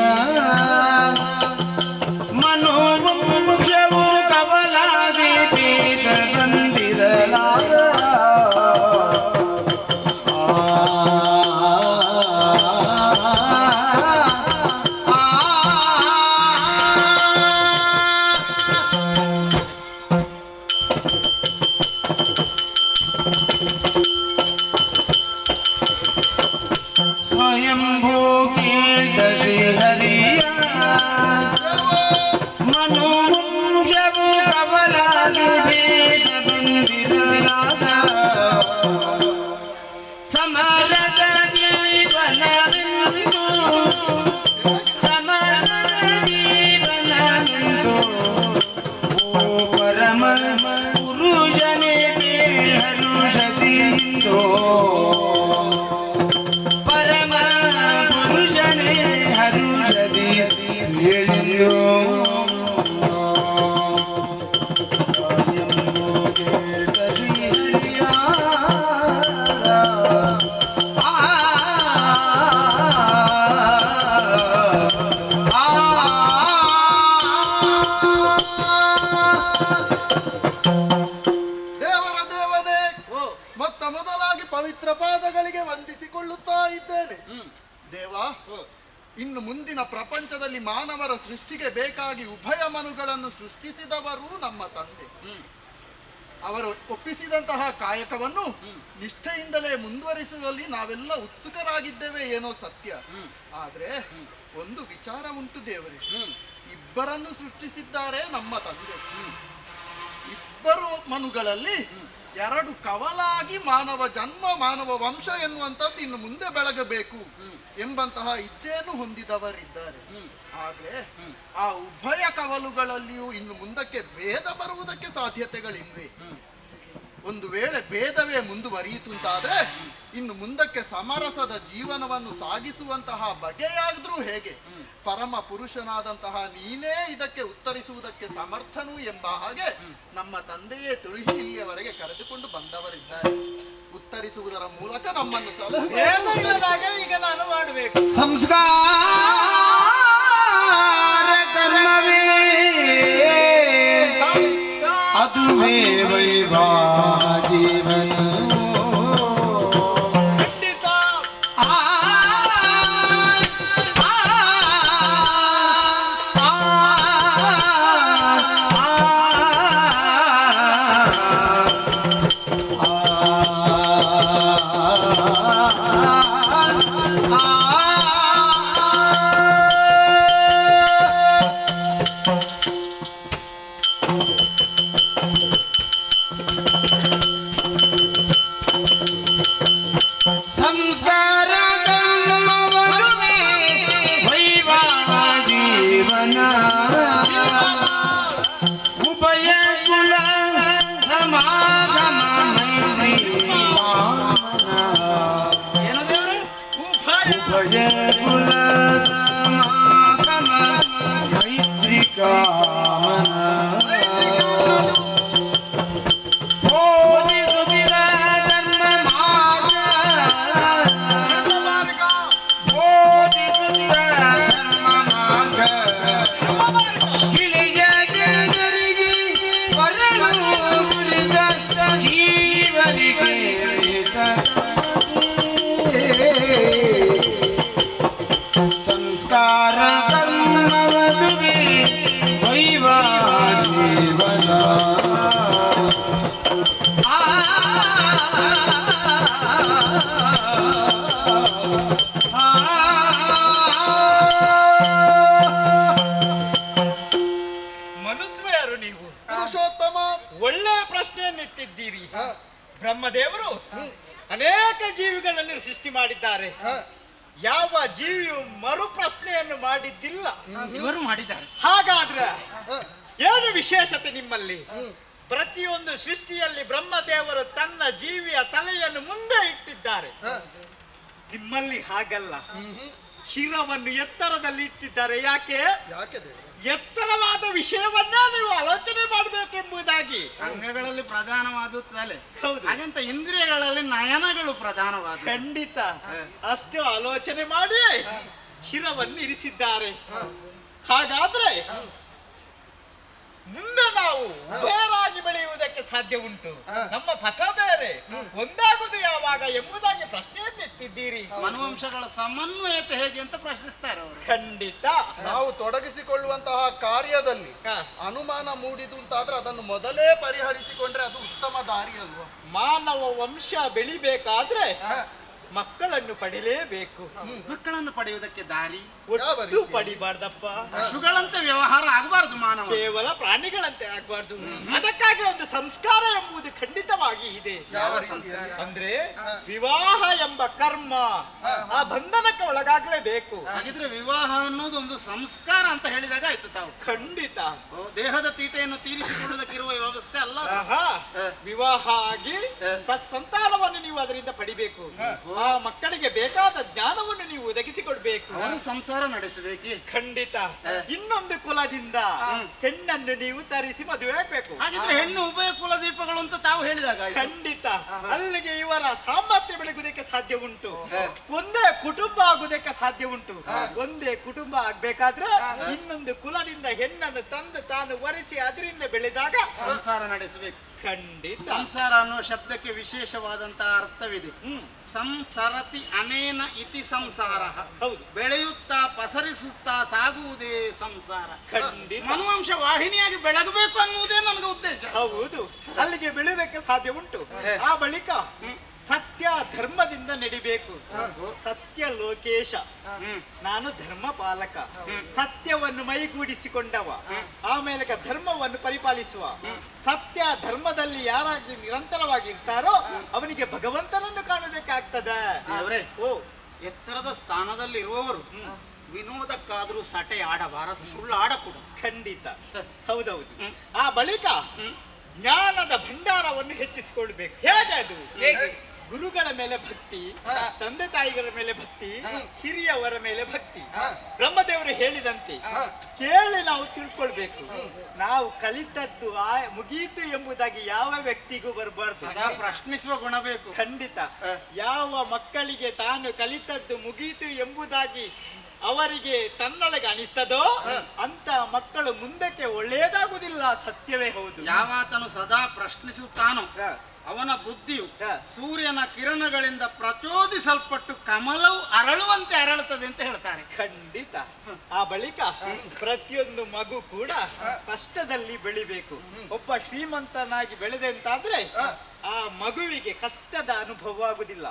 ಮನೋವಂಶವು ಕವಲಾಗಿ ಪೀಠ ಬಂದಿರಲಾಗ ಸ್ವಯಂಭೂ ಕೀರ್ತ ಶ್ರೀಹರಿಯ ಮನೋವಂಶವು ಕವಲಾಗಿ ಭೇದ ಬಂದಿರಲಾದ ಸಮರದ ಜೀವನವೆಂದು ಸಮರದ ಜೀವನವೆಂದು ಓ ಪರಮ ಪುರುಷನೇ ಹರುಷದಿಂದೋ ಪರಮ ಪುರುಷನೇ ಹರುಷದಿ ಹೇಳಿದ್ದು ದೇವರ ದೇವನೇ, ಮೊತ್ತ ಮೊದಲಾಗಿ ಪವಿತ್ರ ಪಾದಗಳಿಗೆ ವಂದಿಸಿಕೊಳ್ಳುತ್ತಾ ಇದ್ದೇನೆ. ದೇವ, ಇನ್ನು ಮುಂದಿನ ಪ್ರಪಂಚದಲ್ಲಿ ಮಾನವರ ಸೃಷ್ಟಿಗೆ ಬೇಕಾಗಿ ಉಭಯ ಮನುಗಳನ್ನು ಸೃಷ್ಟಿಸಿದವರು ನಮ್ಮ ತಂದೆ. ಅವರು ಒಪ್ಪಿಸಿದಂತಹ ಕಾಯಕವನ್ನು ನಿಷ್ಠೆಯಿಂದಲೇ ಮುಂದುವರಿಸುವಲ್ಲಿ ನಾವೆಲ್ಲ ಉತ್ಸುಕರಾಗಿದ್ದೇವೆ ಏನೋ ಸತ್ಯ. ಆದ್ರೆ ಒಂದು ವಿಚಾರ ಉಂಟು ದೇವರೇ, ಇಬ್ಬರನ್ನು ಸೃಷ್ಟಿಸಿದ್ದಾರೆ ನಮ್ಮ ತಂದೆ. ಇಬ್ಬರು ಮನುಗಳಲ್ಲಿ ಎರಡು ಕವಲಾಗಿ ಮಾನವ ಜನ್ಮ ಮಾನವ ವಂಶ ಎನ್ನುವಂಥದ್ದು ಇನ್ನು ಮುಂದೆ ಬೆಳಗಬೇಕು ಎಂಬಂತಹ ಇಚ್ಛೆಯನ್ನು ಹೊಂದಿದವರಿದ್ದಾರೆ. ಆದ್ರೆ ಆ ಉಭಯ ಕವಲುಗಳಲ್ಲಿಯೂ ಇನ್ನು ಮುಂದಕ್ಕೆ ಭೇದ ಬರುವುದಕ್ಕೆ ಸಾಧ್ಯತೆಗಳಿಲ್ವೇ? ಒಂದು ವೇಳೆ ಭೇದವೇ ಮುಂದುವರಿಯಿತು ಅಂತಾದ್ರೆ ಇನ್ನು ಮುಂದಕ್ಕೆ ಸಮರಸದ ಜೀವನವನ್ನು ಸಾಗಿಸುವಂತಹ ಬಗೆಯಾದ್ರೂ ಹೇಗೆ? ಪರಮ ಪುರುಷನಾದಂತಹ ನೀನೇ ಇದಕ್ಕೆ ಉತ್ತರಿಸುವುದಕ್ಕೆ ಸಮರ್ಥನು ಎಂಬ ಹಾಗೆ ನಮ್ಮ ತಂದೆಯೇ ತುಳುಹಿ ಇಲ್ಲಿಯವರೆಗೆ ಕರೆದುಕೊಂಡು ಬಂದವರಿದ್ದಾರೆ. ಉತ್ತರಿಸುವುದರ ಮೂಲಕ ನಮ್ಮನ್ನು ಏನಿಲ್ಲದಾಗ ಈಗ ನಾನು ಮಾಡಬೇಕು. ಸಂಸ್ಕಾರ ಕರ್ಮವೇ ಅದುವೇ ವೈಭವ ಜೀವನ ಖಂಡಿತ ಸಂಸ್ಕಾರ ಕರ್ಮವದುವೇ ವೈಭವ ಜೀವನ ಉಭಯ ಕುಲ ಸಮಾಗಮ ಮೈತ್ರಿ ಏನು ದೇವ್ರೆ? ಉಭಯ ಕುಲ ಸಮಾಗಮ ಮೈತ್ರಿ ಕಾಮನ ಬೋಧಿಸುತ್ತಿರ ಧರ್ಮ ಮಾರ್ಗ ಬೋಧಿಸುತ್ತಿರ ಧರ್ಮ ಮಾರ್ಗ ಗಿಳಿಯ ಜನರಿಗೆ ಬರಲು ಕುರಿತ ಜೀವನಿಗೆ ಸಂಸ್ಕಾರ ಕರ್ಮವದುವೇ ವೈಭವ ಅನೇಕ ಜೀವಿಗಳನ್ನು ಸೃಷ್ಟಿ ಮಾಡಿದ್ದಾರೆ. ಯಾವ ಜೀವಿಯು ಮರು ಪ್ರಶ್ನೆಯನ್ನು ಮಾಡಿದ್ದಿಲ್ಲ. ಇವರು ಮಾಡಿದ್ದಾರೆ. ಹಾಗಾದ್ರೆ ಏನು ವಿಶೇಷತೆ ನಿಮ್ಮಲ್ಲಿ? ಪ್ರತಿಯೊಂದು ಸೃಷ್ಟಿಯಲ್ಲಿ ಬ್ರಹ್ಮದೇವರು ತನ್ನ ಜೀವಿಯ ತಲೆಯನ್ನು ಮುಂದೆ ಇಟ್ಟಿದ್ದಾರೆ. ನಿಮ್ಮಲ್ಲಿ ಹಾಗಲ್ಲ, ಶಿರವನ್ನು ಎತ್ತರದಲ್ಲಿ ಇಟ್ಟಿದ್ದಾರೆ. ಯಾಕೆ? ಯಾಕೆ ದೇವ? ಎತ್ತರವಾದ ವಿಷಯವನ್ನ ನೀವು ಆಲೋಚನೆ ಮಾಡಬೇಕೆಂಬುದಾಗಿ. ಅಂಗಗಳಲ್ಲಿ ಪ್ರಧಾನವಾದ ತಲೆ, ಹೌದು. ಹಾಗಂತ ಇಂದ್ರಿಯಗಳಲ್ಲಿ ನಯನಗಳು ಪ್ರಧಾನವಾದ. ಖಂಡಿತ ಅಷ್ಟು ಆಲೋಚನೆ ಮಾಡಿ ಶಿರವನ್ನು ಇರಿಸಿದ್ದಾರೆ. ಹಾಗಾದ್ರೆ ಮುಂದೆ ನಾವು ಬೇರಾಗಿ ಬೆಳೆಯುವುದಕ್ಕೆ ಸಾಧ್ಯ ಉಂಟು. ನಮ್ಮ ಪಥ ಬೇರೆ, ಒಂದಾಗುವುದು ಯಾವಾಗ ಎಂಬುದಾಗಿ ಪ್ರಶ್ನೆಯನ್ನು ಎತ್ತಿದ್ದೀರಿ. ಮನುವಂಶಗಳ ಸಮನ್ವಯತೆ ಹೇಗೆ ಅಂತ ಪ್ರಶ್ನಿಸ್ತಾರೆ ಅವರು. ಖಂಡಿತ ನಾವು ತೊಡಗಿಸಿಕೊಳ್ಳುವಂತಹ ಕಾರ್ಯದಲ್ಲಿ ಹ. ಅನುಮಾನ ಮೂಡಿದು ಅಂತಾದ್ರೆ ಅದನ್ನು ಮೊದಲೇ ಪರಿಹರಿಸಿಕೊಂಡ್ರೆ ಅದು ಉತ್ತಮ ದಾರಿ ಅಲ್ವಾ? ಮಾನವ ವಂಶ ಬೆಳಿಬೇಕಾದ್ರೆ ಮಕ್ಕಳನ್ನು ಪಡಿಲೇಬೇಕು. ಮಕ್ಕಳನ್ನು ಪಡೆಯುವುದಕ್ಕೆ ದಾರಿ ಯಾವ ಒಟ್ಟು ರೀತಿ? ಪಡಿಬಾರ್ದಪ್ಪ. ಪಶುಗಳಂತೆ ವ್ಯವಹಾರ ಆಗಬಾರದು ಮಾನವ. ಕೇವಲ ಪ್ರಾಣಿಗಳಂತೆ ಆಗ್ಬಾರ್ದು. ಅದಕ್ಕಾಗಿ ಒಂದು ಸಂಸ್ಕಾರ ಎಂಬುದು ಖಂಡಿತವಾಗಿ ಇದೆ. ಯಾವ ರೀತಿಯಲ್ಲಿ? ಅಂದ್ರೆ ವಿವಾಹ ಎಂಬ ಕರ್ಮ ಆ ಬಂಧನಕ್ಕೆ ಒಳಗಾಗಲೇಬೇಕು. ಹಾಗಿದ್ರೆ ವಿವಾಹ ಅನ್ನೋದು ಒಂದು ಸಂಸ್ಕಾರ ಅಂತ ಹೇಳಿದಾಗ ಆಯ್ತು ತಾವು. ಖಂಡಿತ ದೇಹದ ತೀಟೆಯನ್ನು ತೀರಿಸಿಕೊಳ್ಳುವುದಕ್ಕಿರುವ ವ್ಯವಸ್ಥೆ ಅಲ್ಲ ಅದು. ಆಹಾ, ವಿವಾಹ ಆಗಿ ಸತ್ಸಂತಾನವನ್ನು ನೀವು ಅದರಿಂದ ಪಡಿಬೇಕು. ಆ ಮಕ್ಕಳಿಗೆ ಬೇಕಾದ ಜ್ಞಾನವನ್ನು ನೀವು ಒದಗಿಸಿಕೊಡ್ಬೇಕು. ಅವನು ಸಂಸಾರ ನಡೆಸಬೇಕಿ. ಖಂಡಿತ ಇನ್ನೊಂದು ಕುಲದಿಂದ ಹೆಣ್ಣನ್ನು ನೀವು ತರಿಸಿ ಮದುವೆ ಆಗ್ಬೇಕು. ಹಾಗಿದ್ರೆ ಹೆಣ್ಣು ಉಭಯ ಕುಲ ದೀಪಗಳು ಅಂತ ತಾವು ಹೇಳಿದಾಗ ಆಯ್ತು. ಖಂಡಿತ ಅಲ್ಲಿಗೆ ಇವರ ಸಾಮರ್ಥ್ಯ ಬೆಳಗುವುದಕ್ಕೆ ಸಾಧ್ಯ ಉಂಟು. ಒಂದೇ ಕುಟುಂಬ ಆಗುವುದಕ್ಕೆ ಸಾಧ್ಯ ಉಂಟು. ಒಂದೇ ಕುಟುಂಬ ಆಗ್ಬೇಕಾದ್ರೆ ಇನ್ನೊಂದು ಕುಲದಿಂದ ಹೆಣ್ಣನ್ನು ತಂದು ತಾನು ವರಿಸಿ ಅದರಿಂದ ಬೆಳೆದಾಗ ಸಂಸಾರ ನಡೆಸಬೇಕು. ಖಂಡಿತ ಸಂಸಾರ ಅನ್ನೋ ಶಬ್ದಕ್ಕೆ ವಿಶೇಷವಾದಂತಹ ಅರ್ಥವಿದೆ. ಸಂಸರತಿ ಅನೇನ ಇತಿ ಸಂಸಾರ. ಹೌದು. ಬೆಳೆಯುತ್ತಾ ಪಸರಿಸುತ್ತಾ ಸಾಗುವುದೇ ಸಂಸಾರ. ಖಂಡಿತ ಮನುವಂಶ ವಾಹಿನಿಯಾಗಿ ಬೆಳಗಬೇಕು ಅನ್ನುವುದೇ ನನಗೆ ಉದ್ದೇಶ. ಹೌದು, ಅಲ್ಲಿಗೆ ಬೆಳೆಯುವುದಕ್ಕೆ ಸಾಧ್ಯ ಉಂಟು. ಆ ಬಳಿಕ ಸತ್ಯ ಧರ್ಮದಿಂದ ನಡಿಬೇಕು. ಸತ್ಯ ಲೋಕೇಶ, ನಾನು ಧರ್ಮ ಪಾಲಕ. ಸತ್ಯವನ್ನು ಮೈಗೂಡಿಸಿಕೊಂಡವ, ಆಮೇಲೆ ಧರ್ಮವನ್ನು ಪರಿಪಾಲಿಸುವ. ಸತ್ಯ ಧರ್ಮದಲ್ಲಿ ಯಾರಾಗಿ ನಿರಂತರವಾಗಿ ಇರ್ತಾರೋ ಅವನಿಗೆ ಭಗವಂತನನ್ನು ಕಾಣೋದಕ್ಕೆ ಆಗ್ತದೆ. ದೇವರೇ, ಓ ಎತ್ತರದ ಸ್ಥಾನದಲ್ಲಿ ಇರುವವರು ವಿನೋದಕ್ಕಾದ್ರೂ ಸಟೆ ಆಡಬಾರದು, ಸುಳ್ಳು ಆಡಕೂಡದು. ಖಂಡಿತ ಹೌದೌದು. ಆ ಬಳಿಕ ಜ್ಞಾನದ ಭಂಡಾರವನ್ನು ಹೆಚ್ಚಿಸಿಕೊಳ್ಬೇಕು. ಹೇಗೆ ಅದು? ಹೇಗೆ? ಗುರುಗಳ ಮೇಲೆ ಭಕ್ತಿ, ತಂದೆ ತಾಯಿಗಳ ಮೇಲೆ ಭಕ್ತಿ, ಹಿರಿಯವರ ಮೇಲೆ ಭಕ್ತಿ. ಬ್ರಹ್ಮದೇವರು ಹೇಳಿದಂತೆ ಕೇಳಿ ನಾವು ತಿಳ್ಕೊಳ್ಬೇಕು. ನಾವು ಕಲಿತದ್ದು ಮುಗೀತು ಎಂಬುದಾಗಿ ಯಾವ ವ್ಯಕ್ತಿಗೂ ಬರಬಾರ್ದು. ಸದಾ ಪ್ರಶ್ನಿಸುವ ಗುಣ ಬೇಕು. ಖಂಡಿತ ಯಾವ ಮಕ್ಕಳಿಗೆ ತಾನು ಕಲಿತದ್ದು ಮುಗೀತು ಎಂಬುದಾಗಿ ಅವರಿಗೆ ತನ್ನೊಳಗೆ ಅನಿಸ್ತದೋ ಅಂತ ಮಕ್ಕಳು ಮುಂದಕ್ಕೆ ಒಳ್ಳೆಯದಾಗುವುದಿಲ್ಲ. ಸತ್ಯವೇ ಹೌದು. ಯಾವಾತನು ಸದಾ ಪ್ರಶ್ನಿಸುತ್ತಾನೋ ಅವನ ಬುದ್ಧಿಯು ಸೂರ್ಯನ ಕಿರಣಗಳಿಂದ ಪ್ರಚೋದಿಸಲ್ಪಟ್ಟು ಕಮಲವು ಅರಳುವಂತೆ ಅರಳುತ್ತದೆ ಅಂತ ಹೇಳ್ತಾರೆ. ಖಂಡಿತ ಆ ಬಳಿಕ ಪ್ರತಿಯೊಂದು ಮಗು ಕೂಡ ಕಷ್ಟದಲ್ಲಿ ಬೆಳಿಬೇಕು. ಒಬ್ಬ ಶ್ರೀಮಂತನಾಗಿ ಬೆಳೆದೆ ಅಂತಾದ್ರೆ ಆ ಮಗುವಿಗೆ ಕಷ್ಟದ ಅನುಭವ ಆಗುದಿಲ್ಲ.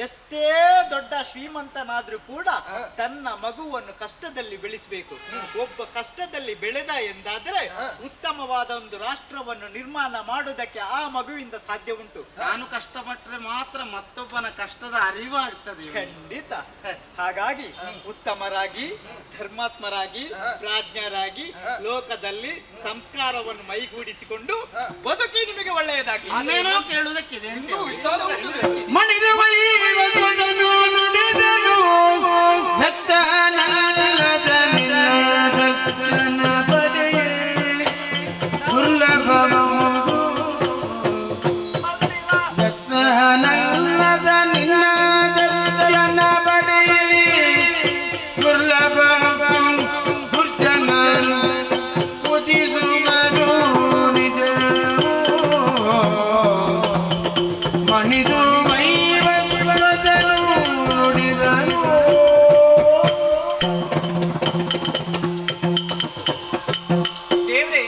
ಎಷ್ಟೇ ದೊಡ್ಡ ಶ್ರೀಮಂತನಾದ್ರೂ ಕೂಡ ತನ್ನ ಮಗುವನ್ನು ಕಷ್ಟದಲ್ಲಿ ಬೆಳೆಸಬೇಕು. ಒಬ್ಬ ಕಷ್ಟದಲ್ಲಿ ಬೆಳೆದ ಎಂದಾದ್ರೆ ಉತ್ತಮವಾದ ಒಂದು ರಾಷ್ಟ್ರವನ್ನು ನಿರ್ಮಾಣ ಮಾಡುವುದಕ್ಕೆ ಆ ಮಗುವಿಂದ ಸಾಧ್ಯ ಉಂಟು. ತಾನು ಕಷ್ಟಪಟ್ಟರೆ ಮಾತ್ರ ಮತ್ತೊಬ್ಬನ ಕಷ್ಟದ ಅರಿವಾಗ್ತದೆ. ಖಂಡಿತ ಹಾಗಾಗಿ ಉತ್ತಮರಾಗಿ, ಧರ್ಮಾತ್ಮರಾಗಿ, ಪ್ರಾಜ್ಞರಾಗಿ ಲೋಕದಲ್ಲಿ ಸಂಸ್ಕಾರವನ್ನು ಮೈಗೂಡಿಸಿಕೊಂಡು ಬದುಕಿ ನಿಮಗೆ ಒಳ್ಳೆಯದಾಗಿ. ಇನ್ನೇನೋ ಕೇಳುವುದಕ್ಕಿದೆ ಅಂತ ಇನ್ನೂ ವಿಚಾರ ಉಂಟು ದೇವ. ಮಣಿದು ವೈವಗುದನು ನುಡಿದನು ಸತ್ತನಲ್ಲದ ನಿನ್ನ ದತ್ತನ ಪದೆಯೇ ದುರ್ಲಭಮೌದು. ಹೌದು ದೇವ. ಸತ್ತನಲ್ಲದ ನಿನ್ನ ದತ್ತನ ಪದೆಯೇ ದುರ್ಲಭಮೌದು. ದುರ್ಜನರು ಉದಿಸುವರು ನಿಜವೋ. ಮಣಿದು ವೈವಗುದನು ನುಡಿದನು. ದೇವ್ರೆ,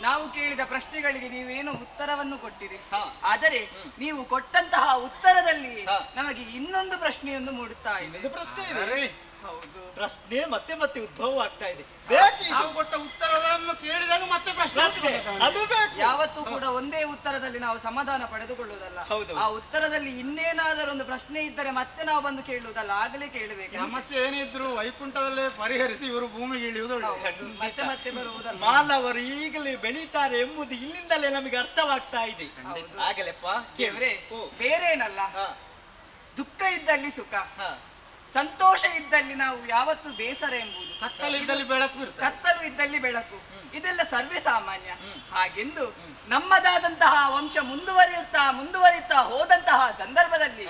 ನಾವು ಕೇಳಿದ ಪ್ರಶ್ನೆಗಳಿಗೆ ನೀವೇನು ಉತ್ತರವನ್ನು ಕೊಟ್ಟಿರಿ. ಆದರೆ ನೀವು ಕೊಟ್ಟಂತಹ ಉತ್ತರದಲ್ಲಿ ನಮಗೆ ಇನ್ನೊಂದು ಪ್ರಶ್ನೆಯೊಂದು ಮೂಡುತ್ತಾ ಇದೆ. ಇದು ಪ್ರಶ್ನೆ ಇದೆ. ಅರೆ, ಹೌದು. ಪ್ರಶ್ನೆ ಮತ್ತೆ ಮತ್ತೆ ಉದ್ಭವ ಆಗ್ತಾ ಇದೆ. ಬೇಕು ನಾವು ಕೊಟ್ಟ ಉತ್ತರವನ್ನು ಕೇಳಿದಾಗ ಮತ್ತೆ ಪ್ರಶ್ನೆ ಪ್ರಶ್ನೆ ಅದು ಬೇಕು. ಯಾವತ್ತೂ ಕೂಡ ಒಂದೇ ಉತ್ತರದಲ್ಲಿ ನಾವು ಸಮಾಧಾನ ಪಡೆದುಕೊಳ್ಳುವುದಲ್ಲ. ಹೌದು. ಆ ಉತ್ತರದಲ್ಲಿ ಇನ್ನೇನಾದರೂ ಒಂದು ಪ್ರಶ್ನೆ ಇದ್ದರೆ ಮತ್ತೆ ನಾವು ಬಂದು ಕೇಳುವುದಲ್ಲ, ಆಗಲೇ ಕೇಳಬೇಕು. ಸಮಸ್ಯೆ ಏನಿದ್ರು ವೈಕುಂಠದಲ್ಲೇ ಪರಿಹರಿಸಿ ಇವರು ಭೂಮಿಗೆ ಇಳಿಯುವುದು ಒಳ್ಳೆಯದು. ಮತ್ತೆ ಮತ್ತೆ ಬರುವುದಲ್ಲ. ಮಾನವರು ಈಗಲೇ ಬೆಳೀತಾರೆ ಎಂಬುದು ಇಲ್ಲಿಂದಲೇ ನಮಗೆ ಅರ್ಥವಾಗ್ತಾ ಇದೆ. ಆಗಲೆಪ್ಪ ದೇವ್ರೇ, ಓ. ಬೇರೇನಲ್ಲ, ಹಾ, ದುಃಖ ಇದ್ದಲ್ಲಿ ಸುಖ, ಹಾ. ಸಂತೋಷ ಇದ್ದಲ್ಲಿ ನಾವು ಯಾವತ್ತು ಬೇಸರ ಎಂಬುದು, ಕತ್ತಲಿದ್ದಲ್ಲಿ ಬೆಳಕು ಇರ್ತದೆ. ಕತ್ತಲು ಇದ್ದಲ್ಲಿ ಬೆಳಕು, ಇದೆಲ್ಲ ಸರ್ವೇ ಸಾಮಾನ್ಯ. ಹಾಗೆಂದು ನಮ್ಮದಾದಂತಹ ವಂಶ ಮುಂದುವರಿಯುತ್ತಾ ಹೋದಂತಹ ಸಂದರ್ಭದಲ್ಲಿ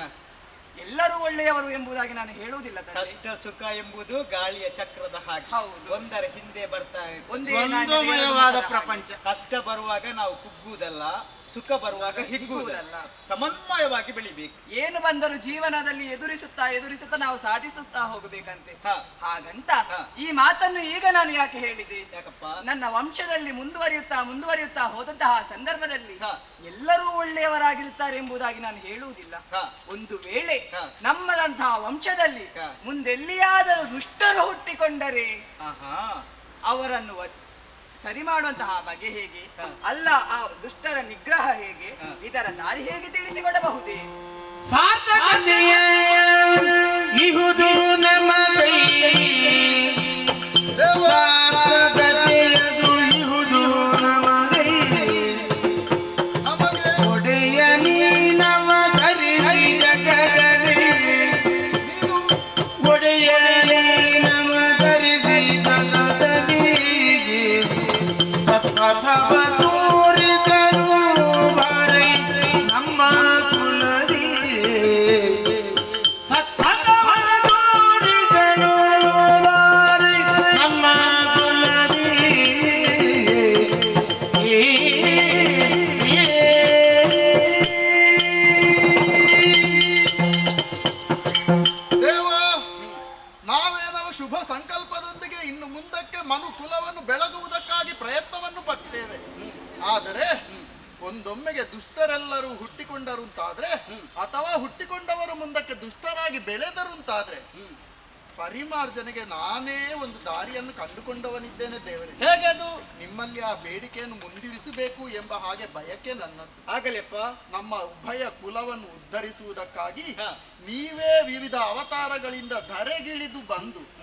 ಎಲ್ಲರೂ ಒಳ್ಳೆಯವರು ಎಂಬುದಾಗಿ ನಾನು ಹೇಳುವುದಿಲ್ಲ ತಂದೆ. ಕಷ್ಟ ಸುಖ ಎಂಬುದು ಗಾಳಿಯ ಚಕ್ರದ ಹಾಗೆ, ಹೌದು. ಒಂದರ ಹಿಂದೆ ಬರ್ತಾ ಇರ್ತದೆ. ಒಂದೇ ದ್ವಂದ್ವಮಯವಾದ ಪ್ರಪಂಚ. ಕಷ್ಟ ಬರುವಾಗ ನಾವು ಕುಗ್ಗುವುದಲ್ಲ, ಸುಖ ಬರುವಾಗ ಹಿಗ್ಗುವುದಲ್ಲ, ಸಮನ್ವಯವಾಗಿ ಬೆಳಿಬೇಕು. ಏನು ಬಂದರೂ ಜೀವನದಲ್ಲಿ ಎದುರಿಸುತ್ತಾ ನಾವು ಸಾಧಿಸುತ್ತಾ ಹೋಗಬೇಕಂತೆ. ಹಾ. ಹಾಗಂತ ಹಾ. ಈ ಮಾತನ್ನು ಈಗ ನಾನು ಯಾಕೆ ಹೇಳಿದೆ? ಯಾಕಪ್ಪ? ನನ್ನ ವಂಶದಲ್ಲಿ ಮುಂದುವರಿಯುತ್ತಾ ಹೋದಂತಹ ಸಂದರ್ಭದಲ್ಲಿ ಹಾ. ಎಲ್ಲರೂ ಒಳ್ಳೆಯವರಾಗಿರುತ್ತಾರೆ ಎಂಬುದಾಗಿ ನಾನು ಹೇಳುವುದಿಲ್ಲ. ಹಾ. ಒಂದು ವೇಳೆ ಹಾ. ನಮ್ಮದಂತಹ ವಂಶದಲ್ಲಿ ಹಾ. ಮುಂದೆಲ್ಲಿಯಾದರೂ ದುಷ್ಟರು ಹುಟ್ಟಿಕೊಂಡರೆ ಆಹಾ. ಅವರನ್ನು ಸರಿ ಮಾಡುವಂತಹ ಬಗೆ ಹೇಗೆ, ಹಾ. ಅಲ್ಲ ಆ ದುಷ್ಟರ ನಿಗ್ರಹ ಹೇಗೆ, ಇದರ ದಾರಿ ಹೇಗೆ ತಿಳಿಸಿಕೊಡಬಹುದೇ? ಸಾರ್ಥಕತೆಯ ಇಹುದು ನಮಗೈ ಸಾರ್ಥಕತೆಯದು ಇಹುದು ನಮಗೈ ನಮಗೆ ಒಡೆಯ ನೀನವ ಕರಿಸಿ ಜಗದಲ್ಲಿ ನೀನು ಒಡೆಯ ನೀನವ ಕರಿಸಿ ಜಗದಲ್ಲಿ ಸತ್ಪಥವ ತೋರಿಸಲು ಬಾರೈ ನಮ್ಮ ಕುಲದಿ ಸತ್ಪಥವ ತೋರಿಸಲು ಬಾರೈ ನಮ್ಮ ಕುಲದಿ ದೇವ, ನಾವೇನವ ಶುಭ ಸಂಕಲ್ಪದೊಂದಿಗೆ ಇನ್ನು ಮುಂದಕ್ಕೆ ಮನು ಕುಲವನ್ನು ಬೆಳಗುವುದಕ್ಕಾಗಿ ಪ್ರಯತ್ನವನ್ನು ಪಟ್ಟೇವೆ. ಆದರೆ ಒಂದೊಮ್ಮೆಗೆ ದುಷ್ಟರೆಲ್ಲರೂ ಹುಟ್ಟಿಕೊಂಡರುಂತಾದ್ರೆ, ಅಥವಾ ಹುಟ್ಟಿಕೊಂಡವರು ಮುಂದಕ್ಕೆ ದುಷ್ಟರಾಗಿ ಬೆಳೆದರುಂತಾದ್ರೆ, ಪರಿಮಾರ್ಜನೆಗೆ ನಾನೇ ಒಂದು ದಾರಿಯನ್ನು ಕಂಡುಕೊಂಡವನಿದ್ದೇನೆ ದೇವರೇ. ಹೇಗೆ ಅದು? ನಿಮ್ಮಲ್ಲಿ ಆ ಬೇಡಿಕೆಯನ್ನು ಮುಂದಿರಿಸಬೇಕು ಎಂಬ ಹಾಗೆ ಬಯಕೆ ನನ್ನದು. ಆಗಲೆಪ್ಪ. ನಮ್ಮ ಉಭಯ ಕುಲವನ್ನು ಉದ್ಧರಿಸುವುದಕ್ಕಾಗಿ ಹಾ. ನೀವೇ ವಿವಿಧ ಅವತಾರಗಳಿಂದ ಧರೆಗಿಳಿದು ಬಂದು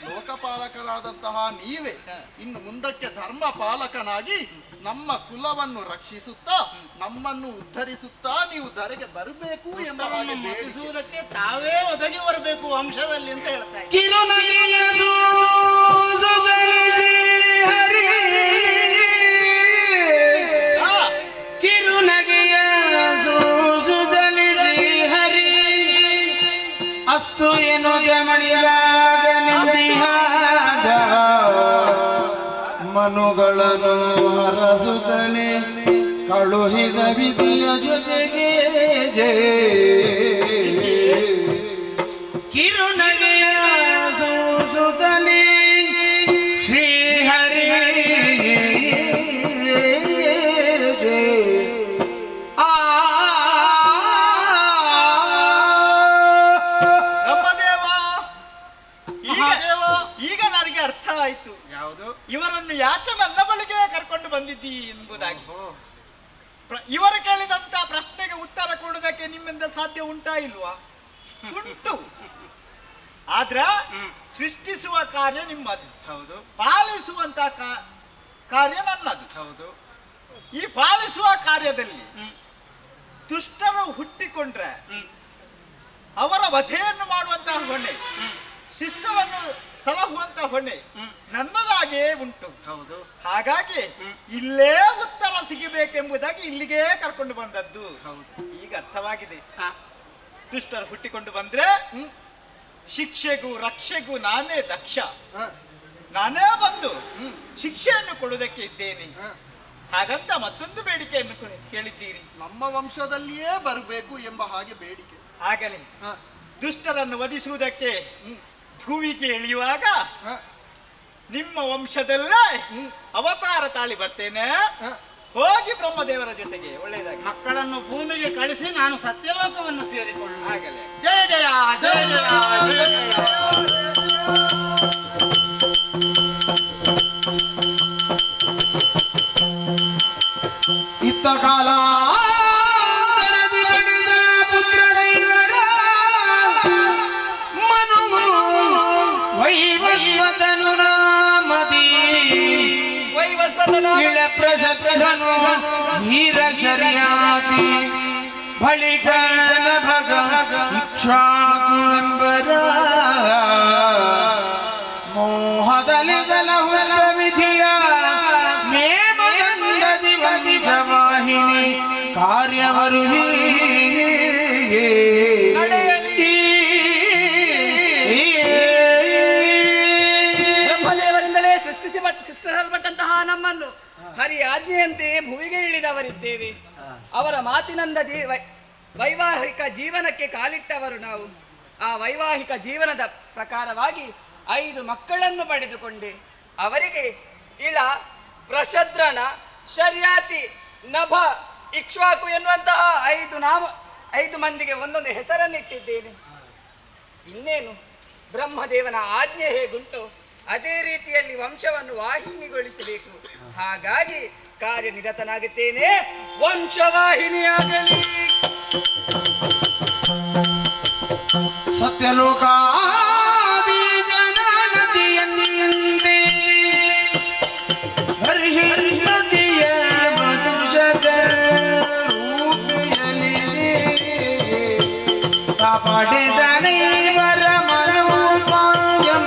ಲೋಕಪಾಲಕರಾದಂತಹ ನೀವೇ ಹಾ. ಇನ್ನು ಮುಂದಕ್ಕೆ ಧರ್ಮ ಪಾಲಕನಾಗಿ ನಮ್ಮ ಕುಲವನ್ನು ರಕ್ಷಿಸುತ್ತಾ ನಮ್ಮನ್ನು ಉದ್ಧರಿಸುತ್ತಾ ನೀವು ಧರೆಗೆ ಬರಬೇಕು ಎಂಬ ಹಾಗೆ ಬೇಡಿಕೆ. ಮತಿಸುವುದಕ್ಕೆ ತಾವೇ ಒದಗಿ ಬರಬೇಕು ವಂಶದಲ್ಲಿ ಅಂತ ಹೇಳ್ತಾ ಇದ್ದಾರೆ. ಕಿರುನಗೆಯ ಸೂಸುಗಳಿಸಿ ಹರಿ ಕಿರುನಗೆಯ ಸೂಸುಗಳಿಸಿ ಹರಿ ಅಸ್ತು ಏನು ಗಮಣಿಯಾಗ ನಿಸಿಹಾಗ ಮನುಗಳನ್ನು ಹರಸುತ್ತಲೇ ಕಳುಹಿದ ವಿಧಿಯ ಜೊತೆಗೆ ಕಿರುನಗೆಯ ಸೂಸುತ್ತಲೇ ಶ್ರೀಹರಿ ಬ್ರಹ್ಮದೇವ, ಮಹಾದೇವ. ಈಗ ನನಗೆ ಅರ್ಥ ಆಯ್ತು ಯಾವುದು? ಇವರನ್ನು ಯಾಕೆ ನನ್ನ ಬಳಿಗೆ ಕರ್ಕೊಂಡು ಬಂದಿದ್ದಿ ಎಂಬುದಾಗಿ. ಇವರು ಕೇಳಿದಂತ ಪ್ರಶ್ನೆಗೆ ಉತ್ತರ ಕೊಡುವುದಕ್ಕೆ ನಿಮ್ಮಿಂದ ಸಾಧ್ಯ ಉಂಟಾ ಇಲ್ವಾ? ಉಂಟು. ಆದ್ರ ಸೃಷ್ಟಿಸುವ ಕಾರ್ಯ ನಿಮ್ಮದು, ಹೌದು ಪಾಲಿಸುವಂತ ಕಾರ್ಯ ನನ್ನದು. ಹೌದು. ಈ ಪಾಲಿಸುವ ಕಾರ್ಯದಲ್ಲಿ ಹ್ಮ್. ದುಷ್ಟರು ಹುಟ್ಟಿಕೊಂಡ್ರೆ ಹ್ಮ್. ಅವರ ವಧೆಯನ್ನು ಮಾಡುವಂತಹ ಹೊಣೆ, ಶಿಷ್ಟರನ್ನು ಸಲಹುವಂತಹ ಹೊಣೆ ಹ್ಮ್. ನನ್ನದಾಗೇ ಉಂಟು. ಹೌದು. ಹಾಗಾಗಿ ಹ್ಮ್. ಇಲ್ಲೇ ಉತ್ತರ ಸಿಗಬೇಕೆಂಬುದಾಗಿ ಇಲ್ಲಿಗೆ ಕರ್ಕೊಂಡು ಬಂದದ್ದು. ಹೌದು. ಈಗ ಅರ್ಥವಾಗಿದೆ. ಹಾ. ದುಷ್ಟರು ಹುಟ್ಟಿಕೊಂಡು ಬಂದ್ರೆ ಶಿಕ್ಷೆಗೂ ರಕ್ಷೆಗೂ ನಾನೇ ದಕ್ಷ. ಹ, ನಾನೇ ಬಂದು ಶಿಕ್ಷೆಯನ್ನು ಕೊಡುವುದಕ್ಕೆ ಇದ್ದೇನೆ. ಹ. ಹಾಗಂತ ಮತ್ತೊಂದು ಬೇಡಿಕೆಯನ್ನು ಕೇಳಿದ್ದೀರಿ. ನಮ್ಮ ವಂಶದಲ್ಲಿಯೇ ಬರಬೇಕು ಎಂಬ ಹಾಗೆ ಬೇಡಿಕೆ. ಆಗಲೇ ಹ, ದುಷ್ಟರನ್ನು ವಧಿಸುವುದಕ್ಕೆ ಹ್ಮ್, ಭೂಮಿಗೆ ಇಳಿಯುವಾಗ ಹ, ನಿಮ್ಮ ವಂಶದಲ್ಲೇ ಹ್ಮ್, ಅವತಾರ ತಾಳಿ ಬರ್ತೇನೆ. ಹ. ಹೋಗಿ ಬ್ರಹ್ಮದೇವರ ಜೊತೆಗೆ ಒಳ್ಳೆಯದಾಗಿ. ಮಕ್ಕಳನ್ನು ಭೂಮಿಗೆ ಕಳಿಸಿ ನಾನು ಸತ್ಯಲೋಕವನ್ನು ಸೇರಿಕೊಳ್ಳು. ಆಗಲೇ ಜಯ ಜಯ ಜಯ ಜಯ ಜಯ ಜಯ. ಪ್ರಶಸ್ತ್ರನು ವೀರ ಶರ್ಯಾತಿ ಬಳಿಕ ನಭಗ ಇಕ್ಷಾಕುಂಬರ ಮೋಹದಲ್ಲಿ ಗಲಹುಲ ವಿಧಿಯ ನೇಮದಂದದಿ ವಂಶವಾಹಿನಿ ಕಾರ್ಯವರು ಬ್ರಹ್ಮದೇವರಿಂದಲೇ ಸೃಷ್ಟಿಸಲ್ಪಟ್ಟಂತಹ ನಮ್ಮನ್ನು ಹರಿ ಆಜ್ಞೆಯಂತೆ ಭುವಿಗೆ ಇಳಿದವರಿದ್ದೇವೆ. ಅವರ ಮಾತಿನಂದದಿ ವೈವಾಹಿಕ ಜೀವನಕ್ಕೆ ಕಾಲಿಟ್ಟವರು ನಾವು. ಆ ವೈವಾಹಿಕ ಜೀವನದ ಪ್ರಕಾರವಾಗಿ 5 ಮಕ್ಕಳನ್ನು ಪಡೆದುಕೊಂಡೆ. ಅವರಿಗೆ ಇಳ, ಪ್ರಶದ್ರಣ, ಶರ್ಯಾತಿ, ನಭ, ಇಕ್ಷ್ವಾಕು ಎನ್ನುವಂತಹ 5 ಮಂದಿಗೆ ಒಂದೊಂದು ಹೆಸರನ್ನಿಟ್ಟಿದ್ದೇನೆ. ಇನ್ನೇನು ಬ್ರಹ್ಮದೇವನ ಆಜ್ಞೆ ಹೇಗುಂಟು ಅದೇ ರೀತಿಯಲ್ಲಿ ವಂಶವನ್ನು ವಾಹಿನಿಗೊಳಿಸಬೇಕು. ಹಾಗಾಗಿ ಕಾರ್ಯನಿರತನಾಗುತ್ತೇನೆ. ವಂಶವಾಹಿನಿಯಾಗಲಿ. ಸತ್ಯಲೋಕಾದಿ ಜನನದಿಯಂತೆ ಹರಿಹರಿಯ ಮನುಜದ ರೂಪೆಯಲ್ಲಿ ಕಾಪಾಡಿದನೆಯವರ ಮನೋಪಾಯಂ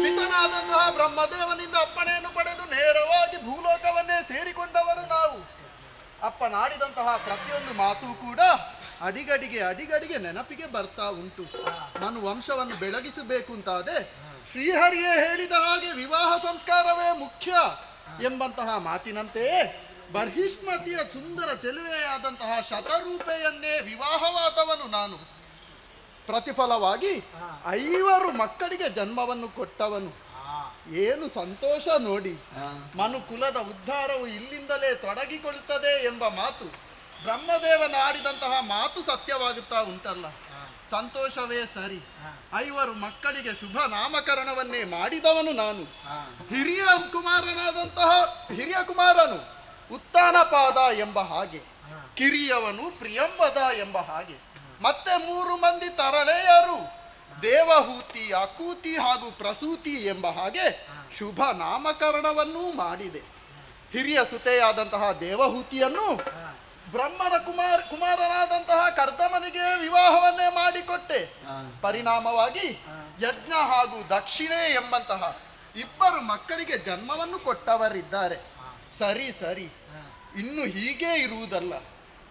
ಪಿತನಾದಂತಹ ಬ್ರಹ್ಮದೇವನಿಂದ ಅಪ್ಪಣೆಯನ್ನು ಪಡೆದು ನೇರವಾಗಿ ಭೂಲೋಕವನ್ನೇ ಸೇರಿಕೊಂಡವರು ನಾವು. ಅಪ್ಪನಾಡಿದಂತಹ ಪ್ರತಿಯೊಂದು ಮಾತು ಕೂಡ ಅಡಿಗಡಿಗೆ ನೆನಪಿಗೆ ಬರ್ತಾ ಉಂಟು. ನಾನು ವಂಶವನ್ನು ಬೆಳಗಿಸಬೇಕು ಅಂತಾದೆ ಶ್ರೀಹರಿಯೇ ಹೇಳಿದ ಹಾಗೆ ವಿವಾಹ ಸಂಸ್ಕಾರವೇ ಮುಖ್ಯ ಎಂಬಂತಹ ಮಾತಿನಂತೆಯೇ ಬರ್ಹಿಷ್ಮತಿಯ ಸುಂದರ ಚೆಲುವೆಯಾದಂತಹ ಶತರೂಪೆಯನ್ನೇ ವಿವಾಹವಾದವನು ನಾನು. ಪ್ರತಿಫಲವಾಗಿ 5 ಮಕ್ಕಳಿಗೆ ಜನ್ಮವನ್ನು ಕೊಟ್ಟವನು. ಏನು ಸಂತೋಷ ನೋಡಿ. ಮನುಕುಲದ ಉದ್ಧಾರವು ಇಲ್ಲಿಂದಲೇ ತೊಡಗಿಕೊಳ್ಳುತ್ತದೆ ಎಂಬ ಮಾತು ಬ್ರಹ್ಮದೇವನ ಆಡಿದಂತಹ ಮಾತು ಸತ್ಯವಾಗುತ್ತಾ ಉಂಟಲ್ಲ. ಸಂತೋಷವೇ ಸರಿ. 5 ಮಕ್ಕಳಿಗೆ ಶುಭ ನಾಮಕರಣವನ್ನೇ ಮಾಡಿದವನು ನಾನು. ಹಿರಿಯ ಕುಮಾರನು ಉತ್ತಾನಪಾದ ಎಂಬ ಹಾಗೆ, ಕಿರಿಯವನು ಪ್ರಿಯಂವದ ಎಂಬ ಹಾಗೆ, ಮತ್ತೆ 3 ಮಂದಿ ತರಳೆಯರು ದೇವಹೂತಿ, ಅಕೂತಿ ಹಾಗೂ ಪ್ರಸೂತಿ ಎಂಬ ಹಾಗೆ ಶುಭ ನಾಮಕರಣವನ್ನೂ ಮಾಡಿದೆ. ಹಿರಿಯ ಸುತೆಯಾದಂತಹ ದೇವಹೂತಿಯನ್ನು ಬ್ರಹ್ಮನ ಕುಮಾರನಾದಂತಹ ಕರ್ದಮನಿಗೆ ವಿವಾಹವನ್ನೇ ಮಾಡಿಕೊಟ್ಟೆ. ಪರಿಣಾಮವಾಗಿ ಯಜ್ಞ ಹಾಗೂ ದಕ್ಷಿಣೆ ಎಂಬಂತಹ 2 ಮಕ್ಕಳಿಗೆ ಜನ್ಮವನ್ನು ಕೊಟ್ಟವರಿದ್ದಾರೆ. ಸರಿ, ಇನ್ನು ಹೀಗೆ ಇರುವುದಲ್ಲ.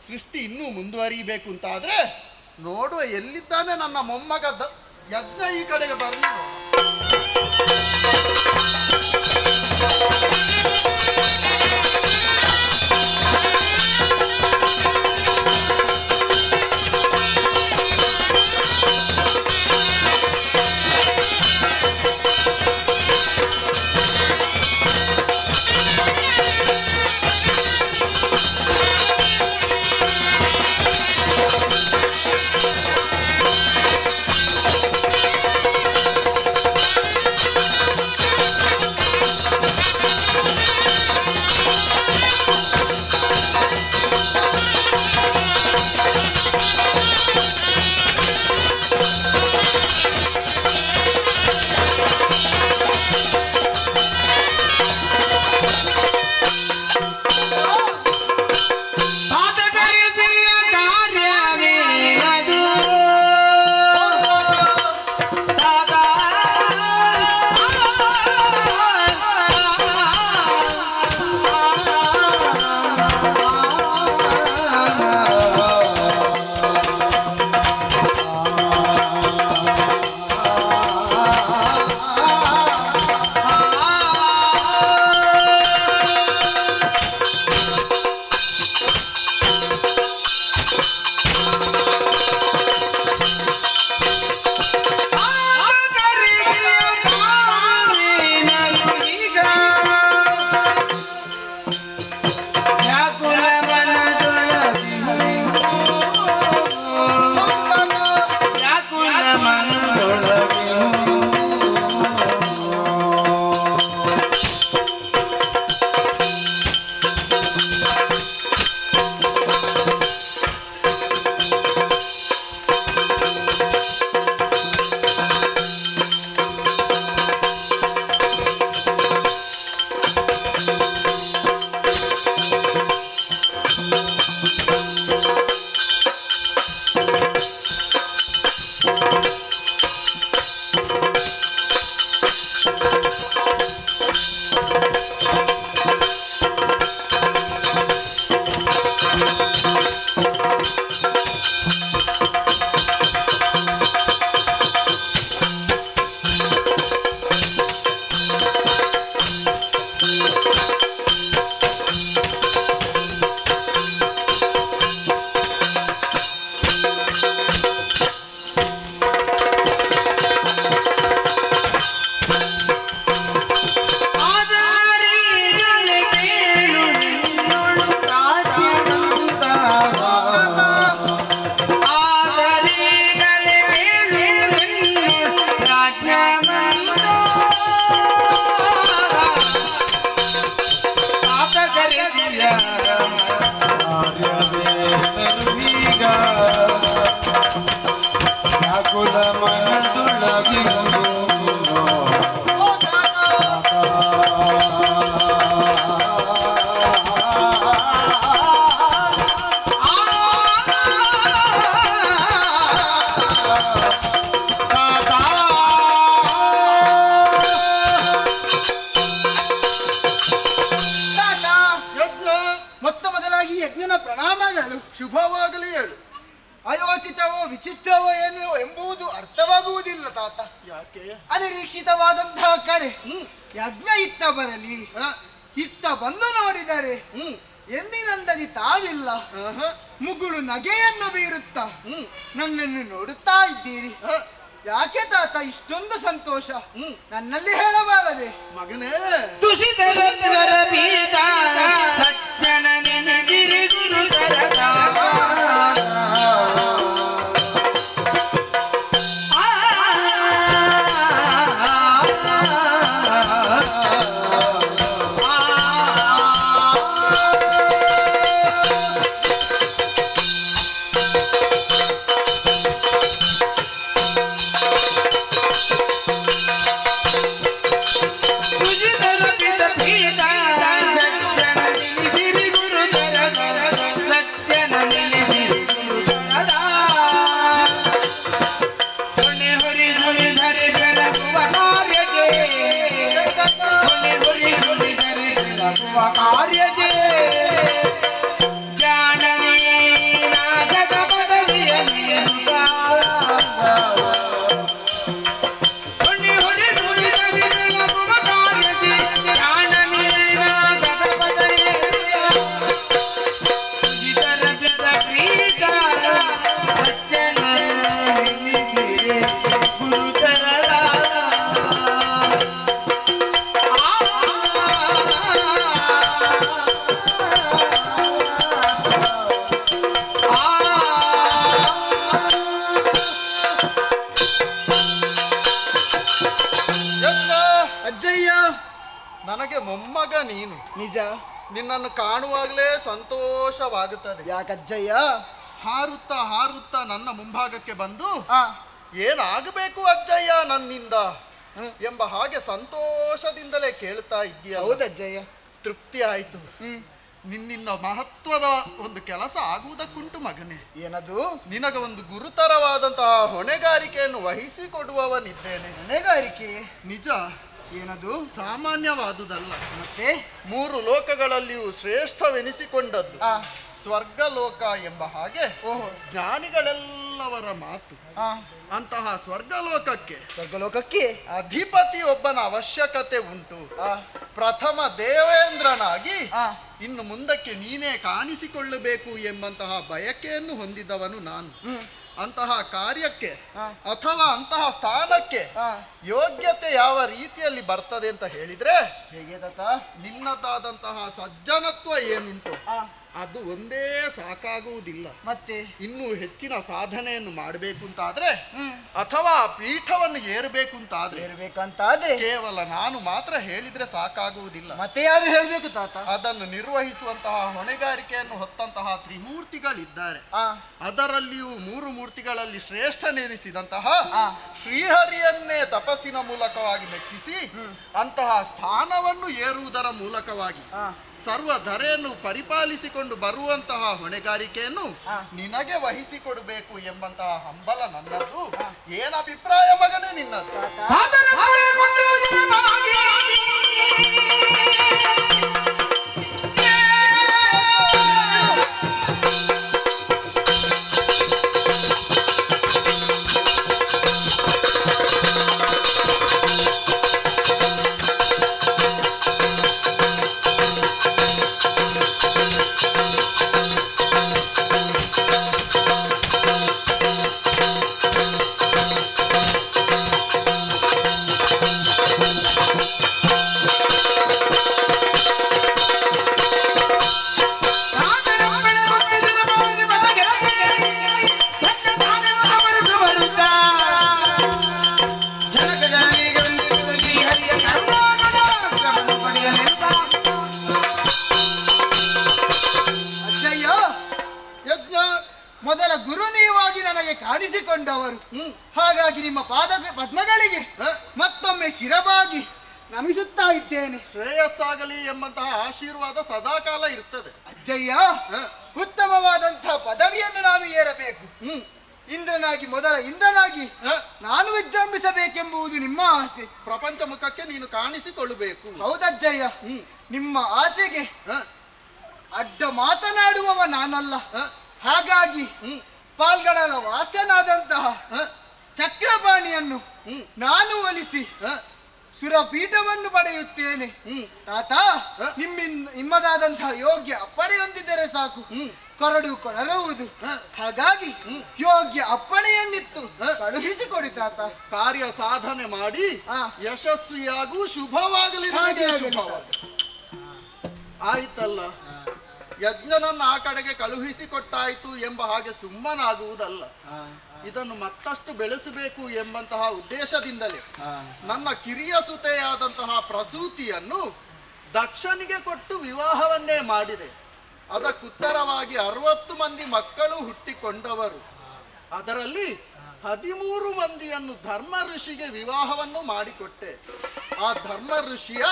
ಸೃಷ್ಟಿ ಇನ್ನೂ ಮುಂದುವರಿಬೇಕು ಅಂತಾದ್ರೆ ನೋಡುವ ಎಲ್ಲಿದ್ದಾನೆ ನನ್ನ ಮೊಮ್ಮಗ ಯಜ್ಞ ಈ ಕಡೆಗೆ ಬರಲಿ. ಅಜ್ಜಯ್ಯ? ಅನಿರೀಕ್ಷಿತವಾದಂತಹ ಕರೆ. ಯಜ್ಞ ಇತ್ತ ಬರಲಿ, ಇತ್ತ ಬಂದು ನೋಡಿದರೆ ಎಂದಿನಂದದಿ ತಾವಿಲ್ಲ. ಮುಗುಳು ನಗೆಯನ್ನು ಬೀರುತ್ತಾ ನನ್ನನ್ನು ನೋಡುತ್ತಾ ಇದ್ದೀರಿ. ಯಾಕೆ ತಾತ ಇಷ್ಟೊಂದು ಸಂತೋಷ ನನ್ನಲ್ಲಿ ಹೇಳಬಾರದೆ? ಮಗನೇ, ತುಷಿತರ ಬೀದ ಸಜ್ಜನ ನೆನೆದಿರಿ ಗುರುತರ ಕಾರ್ಯಕ್ಕೆ ಜಾಣನೇ ನಾಗದ ಬದಲಿಯಲ್ಲಿ ಅಜ್ಜಯ್ಯ, ನನಗೆ ಮೊಮ್ಮಗ ನೀನು. ನಿಜ. ನಿನ್ನನ್ನು ಕಾಣುವಾಗಲೇ ಸಂತೋಷವಾಗುತ್ತದೆ. ಯಾಕಜ್ಜಯ್ಯ? ಹಾರುತ್ತಾ ಹಾರುತ್ತಾ ನನ್ನ ಮುಂಭಾಗಕ್ಕೆ ಬಂದು ಆ, ಏನಾಗಬೇಕು ಅಜ್ಜಯ್ಯ ನನ್ನಿಂದ ಎಂಬ ಹಾಗೆ ಸಂತೋಷದಿಂದಲೇ ಕೇಳ್ತಾ ಇದ್ದೀಯ. ಹೌದಜ್ಜಯ್ಯ. ತೃಪ್ತಿ ಆಯ್ತು. ನಿನ್ನಿಂದ ಮಹತ್ವದ ಒಂದು ಕೆಲಸ ಆಗುವುದಕ್ಕುಂಟು ಮಗನೇ. ಏನದು? ನಿನಗೆ ಒಂದು ಗುರುತರವಾದಂತಹ ಹೊಣೆಗಾರಿಕೆಯನ್ನು ವಹಿಸಿಕೊಡುವವನಿದ್ದೇನೆ. ಹೊಣೆಗಾರಿಕೆ? ನಿಜ. ಏನದು? ಸಾಮಾನ್ಯವಾದುದಲ್ಲ. ಮತ್ತೆ? 3 ಲೋಕಗಳಲ್ಲಿಯೂ ಶ್ರೇಷ್ಠವೆನಿಸಿಕೊಂಡದ್ದು ಆ, ಸ್ವರ್ಗಲೋಕ ಎಂಬ ಹಾಗೆ ಓಹೋ. ಜ್ಞಾನಿಗಳೆಲ್ಲವರ ಮಾತು. ಆ, ಅಂತಹ ಸ್ವರ್ಗಲೋಕಕ್ಕೆ ಸ್ವರ್ಗಲೋಕಕ್ಕೆ ಅಧಿಪತಿ ಒಬ್ಬನ ಅವಶ್ಯಕತೆ ಉಂಟು. ಆ, ಪ್ರಥಮ ದೇವೇಂದ್ರನಾಗಿ ಆ, ಇನ್ನು ಮುಂದಕ್ಕೆ ನೀನೇ ಕಾಣಿಸಿಕೊಳ್ಳಬೇಕು ಎಂಬಂತಹ ಬಯಕೆಯನ್ನು ಹೊಂದಿದವನು ನಾನು. ಅಂತಹ ಕಾರ್ಯಕ್ಕೆ ಆ. ಅಥವಾ ಅಂತಹ ಸ್ಥಾನಕ್ಕೆ ಆ. ಯೋಗ್ಯತೆ ಯಾವ ರೀತಿಯಲ್ಲಿ ಬರ್ತದೆ ಅಂತ ಹೇಳಿದ್ರೆ, ಹೇಗೆ ತಾತ? ನಿನ್ನದಾದಂತಹ ಸಜ್ಜನತ್ವ ಏನುಂಟು ಆ, ಅದು ಒಂದೇ ಸಾಕಾಗುವುದಿಲ್ಲ. ಮತ್ತೆ? ಇನ್ನೂ ಹೆಚ್ಚಿನ ಸಾಧನೆಯನ್ನು ಮಾಡಬೇಕು ಅಂತಾದ್ರೆ ಅಥವಾ ಪೀಠವನ್ನು ಏರಬೇಕು ಅಂತಾದ್ರೆ ಇರ್ಬೇಕಂತಾದ್ರೆ ಕೇವಲ ನಾನು ಮಾತ್ರ ಹೇಳಿದ್ರೆ ಸಾಕಾಗುವುದಿಲ್ಲ. ಮತ್ತೆ ಯಾರು ಹೇಳ್ಬೇಕು ತಾತ? ಅದನ್ನು ನಿರ್ವಹಿಸುವಂತಹ ಹೊಣೆಗಾರಿಕೆಯನ್ನು ಹೊತ್ತಂತಹ ತ್ರಿಮೂರ್ತಿಗಳಿದ್ದಾರೆ. ಆ, ಅದರಲ್ಲಿಯೂ 3 ಮೂರ್ತಿಗಳಲ್ಲಿ ಶ್ರೇಷ್ಠನೆನಿಸಿದಂತಹ ಆ. ಶ್ರೀಹರಿಯನ್ನೇ ತಪಸ್ಸಿನ ಮೂಲಕವಾಗಿ ಮೆಚ್ಚಿಸಿ ಅಂತಹ ಸ್ಥಾನವನ್ನು ಏರುವುದರ ಮೂಲಕವಾಗಿ ಆ, ಸರ್ವ ಧರೆಯನ್ನು ಪರಿಪಾಲಿಸಿಕೊಂಡು ಬರುವಂತಹ ಹೊಣೆಗಾರಿಕೆಯನ್ನು ಆ. ನಿನಗೆ ವಹಿಸಿಕೊಡಬೇಕು ಎಂಬಂತಹ ಹಂಬಲ ನನ್ನದು. ಏನ ಅಭಿಪ್ರಾಯ ಮಗನೇ ನಿನ್ನದು? ಅಜ್ಜಯ್ಯ, ಯಜ್ಞ ಮೊದಲ ಗುರು ನೀವಾಗಿ ನನಗೆ ಕಾಣಿಸಿಕೊಂಡವರು. ಹಾಗಾಗಿ ನಿಮ್ಮ ಪದ್ಮಗಳಿಗೆ ಮತ್ತೊಮ್ಮೆ ಶಿರಬಾಗಿ ನಮಿಸುತ್ತಾ ಇದ್ದೇನೆ. ಶ್ರೇಯಸ್ಸಾಗಲಿ ಎಂಬಂತಹ ಆಶೀರ್ವಾದ ಸದಾಕಾಲ ಇರ್ತದೆ. ಅಜ್ಜಯ್ಯ, ಉತ್ತಮವಾದಂತಹ ಪದವಿಯನ್ನು ನಾನು ಏರಬೇಕು. ಮೊದಲ ಇಂದ್ರನಾಗಿ ನಾನು ವಿಜೃಂಭಿಸಬೇಕೆಂಬುದು ನಿಮ್ಮ ಆಸೆ. ಪ್ರಪಂಚ ಮುಖಕ್ಕೆ ನೀನು ಕಾಣಿಸಿಕೊಳ್ಳಬೇಕು. ಹೌದಜ್ಜಯ್ಯ, ನಿಮ್ಮ ಆಸೆಗೆ ಅಡ್ಡ ಮಾತನಾಡುವವ ನಾನಲ್ಲ. ಹಾಗಾಗಿ ಪಾಲ್ಗಡಲ ವಾಸ್ಯನಾದಂತಹ ಚಕ್ರಪಾಣಿಯನ್ನು ನಾನು ಒಲಿಸಿ ಸುರಪೀಠವನ್ನು ಪಡೆಯುತ್ತೇನೆ. ತಾತ, ನಿಮ್ಮದಾದಂತಹ ಯೋಗ್ಯ ಅಪ್ಪಣೆಯೊಂದಿದ್ದರೆ ಸಾಕು, ಕೊರಡು ಕೊರರುವುದು. ಹಾಗಾಗಿ ಯೋಗ್ಯ ಅಪ್ಪಣೆಯನ್ನಿತ್ತು ಕಳುಹಿಸಿಕೊಡಿ ತಾತ. ಕಾರ್ಯ ಸಾಧನೆ ಮಾಡಿ ಯಶಸ್ವಿಯಾಗೂ ಶುಭವಾಗಲಿ. ಆಯ್ತಲ್ಲ, ಯಜ್ಞನನ್ನು ಆ ಕಡೆಗೆ ಕಳುಹಿಸಿಕೊಟ್ಟಾಯ್ತು ಎಂಬ ಹಾಗೆ ಸುಮ್ಮನಾಗುವುದಲ್ಲ. ಇದನ್ನು ಮತ್ತಷ್ಟು ಬೆಳೆಸಬೇಕು ಎಂಬಂತಹ ಉದ್ದೇಶದಿಂದಲೇ ನನ್ನ ಕಿರಿಯ ಸುತೆಯಾದಂತಹ ಪ್ರಸೂತಿಯನ್ನು ದಕ್ಷನಿಗೆ ಕೊಟ್ಟು ವಿವಾಹವನ್ನೇ ಮಾಡಿದೆ. ಅದಕ್ಕುತ್ತರವಾಗಿ 60 ಮಂದಿ ಮಕ್ಕಳು ಹುಟ್ಟಿಕೊಂಡವರು. ಅದರಲ್ಲಿ 13 ಮಂದಿಯನ್ನು ಧರ್ಮ ಋಷಿಗೆ ವಿವಾಹವನ್ನು ಮಾಡಿಕೊಟ್ಟೆ. ಆ ಧರ್ಮ ಋಷಿಯ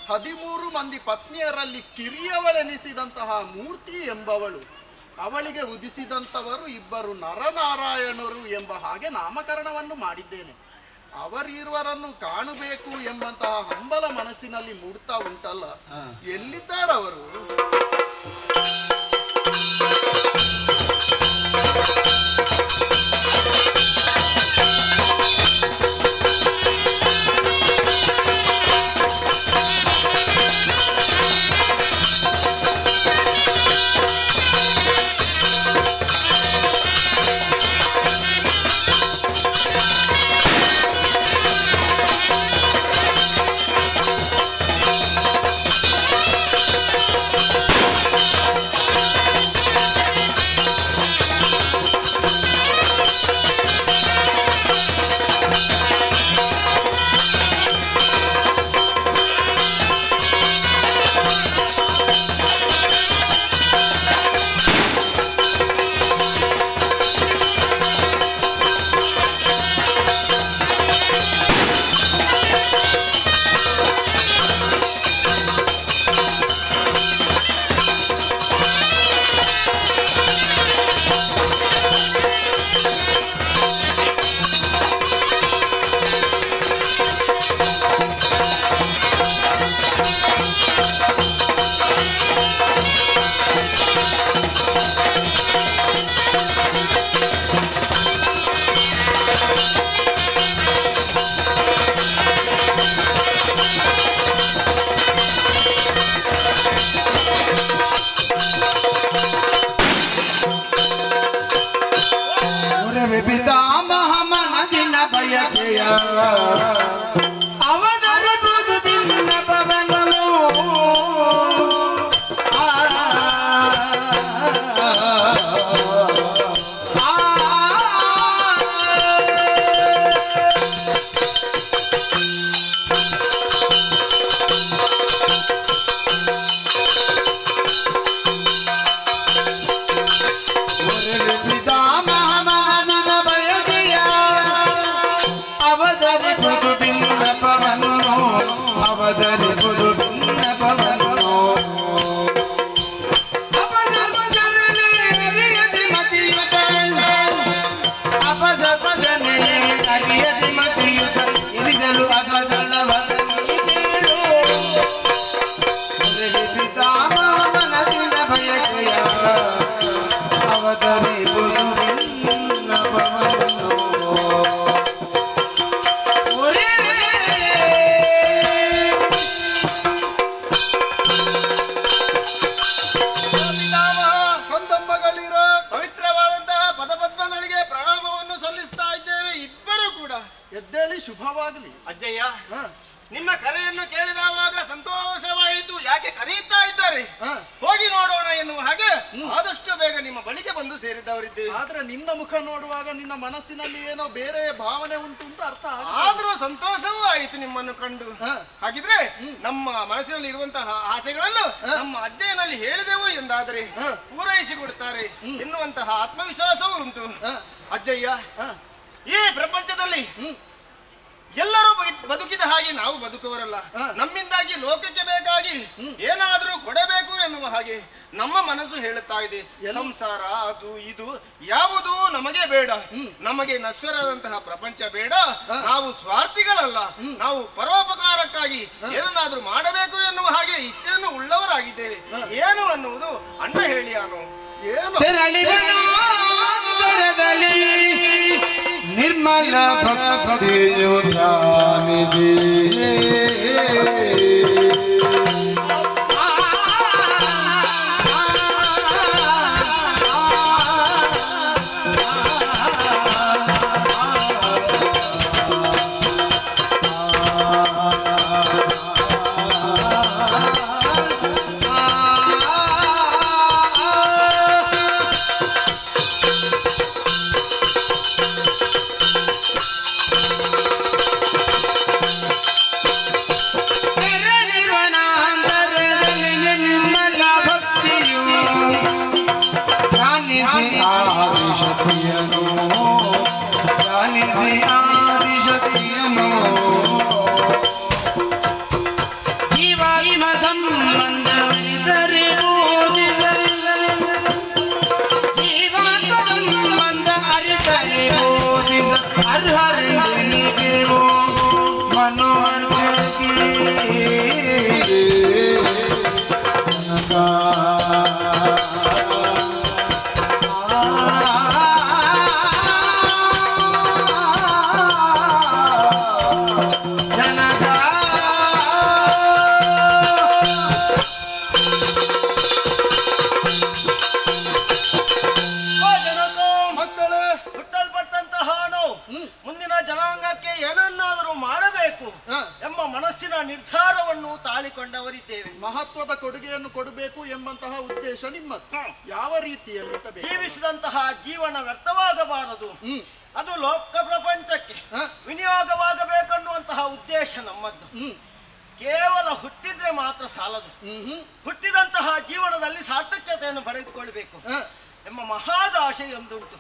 13 ಮಂದಿ ಪತ್ನಿಯರಲ್ಲಿ ಕಿರಿಯವಳೆನಿಸಿದಂತಹ ಮೂರ್ತಿ ಎಂಬವಳು, ಅವಳಿಗೆ ಉದಿಸಿದಂಥವರು 2 ನರನಾರಾಯಣರು ಎಂಬ ಹಾಗೆ ನಾಮಕರಣವನ್ನು ಮಾಡಿದ್ದೇನೆ. ಅವರಿರುವರನ್ನು ಕಾಣಬೇಕು ಎಂಬಂತಹ ಹಂಬಲ ಮನಸ್ಸಿನಲ್ಲಿ ಮೂಡ್ತಾ ಉಂಟಲ್ಲ, ಎಲ್ಲಿದ್ದಾರವರು? ಪಿತಾಮಹ ಮನದಿನ ಬಯಕೆಯ ಅವಧರಿಸುವುದು ಬಿನ್ನಪವನನು. ಎದ್ದೇಳಿ, ಶುಭವಾಗಲಿ. ಅಜ್ಜಯ್ಯ, ನಿಮ್ಮ ಕರೆಯನ್ನು ಕೇಳಿದವಾಗ ಸಂತೋಷವಾಯಿತು. ಯಾಕೆ ಕರೆಯುತ್ತಾ ಇದ್ದಾರೆ? ಹೋಗಿ ನೋಡೋಣ ಎನ್ನುವ ಹಾಗೆ ಆದಷ್ಟು ಬೇಗ ನಿಮ್ಮ ಬಳಿಗೆ ಬಂದು ಸೇರಿದವರಿದ್ದೇವೆ. ಆದ್ರೆ ನಿನ್ನ ಮುಖ ನೋಡುವಾಗ ನಿನ್ನ ಮನಸ್ಸಿನಲ್ಲಿ ಏನೋ ಬೇರೆ ಭಾವನೆ ಉಂಟು ಅಂತ ಅರ್ಥ. ಆದ್ರೂ ಸಂತೋಷವೂ ಆಯಿತು ನಿಮ್ಮನ್ನು ಕಂಡು. ಹಾಗಿದ್ರೆ ನಮ್ಮ ಮನಸ್ಸಿನಲ್ಲಿ ಇರುವಂತಹ ಆಸೆಗಳನ್ನು ನಮ್ಮ ಅಜ್ಜಯ್ಯನಲ್ಲಿ ಹೇಳಿದೆವು ಎಂದಾದರೆ ಪೂರೈಸಿಕೊಡ್ತಾರೆ ಎನ್ನುವಂತಹ ಆತ್ಮವಿಶ್ವಾಸವೂ ಉಂಟು. ಅಜ್ಜಯ್ಯ, ಈ ಪ್ರಪಂಚದಲ್ಲಿ ಎಲ್ಲರೂ ಬದುಕಿದ ಹಾಗೆ ನಾವು ಬದುಕುವರಲ್ಲ. ನಮ್ಮಿಂದಾಗಿ ಲೋಕಕ್ಕೆ ಬೇಕಾಗಿ ಏನಾದರೂ ಕೊಡಬೇಕು ಎನ್ನುವ ಹಾಗೆ ನಮ್ಮ ಮನಸ್ಸು ಹೇಳುತ್ತಾ ಇದೆ. ಸಂಸಾರ ಅದು ಇದು ಯಾವುದೂ ನಮಗೆ ಬೇಡ. ನಮಗೆ ನಶ್ವರದಂತಹ ಪ್ರಪಂಚ ಬೇಡ. ನಾವು ಸ್ವಾರ್ಥಿಗಳಲ್ಲ. ನಾವು ಪರೋಪಕಾರಕ್ಕಾಗಿ ಏನನ್ನಾದ್ರೂ ಮಾಡಬೇಕು ಎನ್ನುವ ಹಾಗೆ ಇಚ್ಛೆಯನ್ನು ಉಳ್ಳವರಾಗಿದ್ದೇವೆ. ಏನು ಅನ್ನುವುದು ಅಣ್ಣ ಹೇಳಿಯಾನು. ಏನು ಅಂತರದಲ್ಲಿ ನಿರ್ಮಲ ಭಕ್ತಿಯು ಧ್ಯಾನಿಸಿ ನಿರ್ಧಾರವನ್ನು ತಾಳಿಕೊಂಡವರಿದ್ದೇವೆ. ಮಹತ್ವದ ಕೊಡುಗೆಯನ್ನು ಕೊಡಬೇಕು ಎಂಬಂತಹ ಉದ್ದೇಶ ನಿಮ್ಮದು. ಯಾವ ರೀತಿಯಲ್ಲಿ ಜೀವಿಸಿದಂತಹ ಜೀವನ ವ್ಯರ್ಥವಾಗಬಾರದು, ಅದು ಲೋಕ ಪ್ರಪಂಚಕ್ಕೆ ವಿನಿಯೋಗವಾಗಬೇಕನ್ನುವಂತಹ ಉದ್ದೇಶ ನಮ್ಮದ್ದು. ಕೇವಲ ಹುಟ್ಟಿದ್ರೆ ಮಾತ್ರ ಸಾಲದು, ಹುಟ್ಟಿದಂತಹ ಜೀವನದಲ್ಲಿ ಸಾರ್ಥಕ್ಯತೆಯನ್ನು ಪಡೆದುಕೊಳ್ಬೇಕು ಎಂಬ ಮಹಾದಾಶೆಯೊಂದುಂಟು.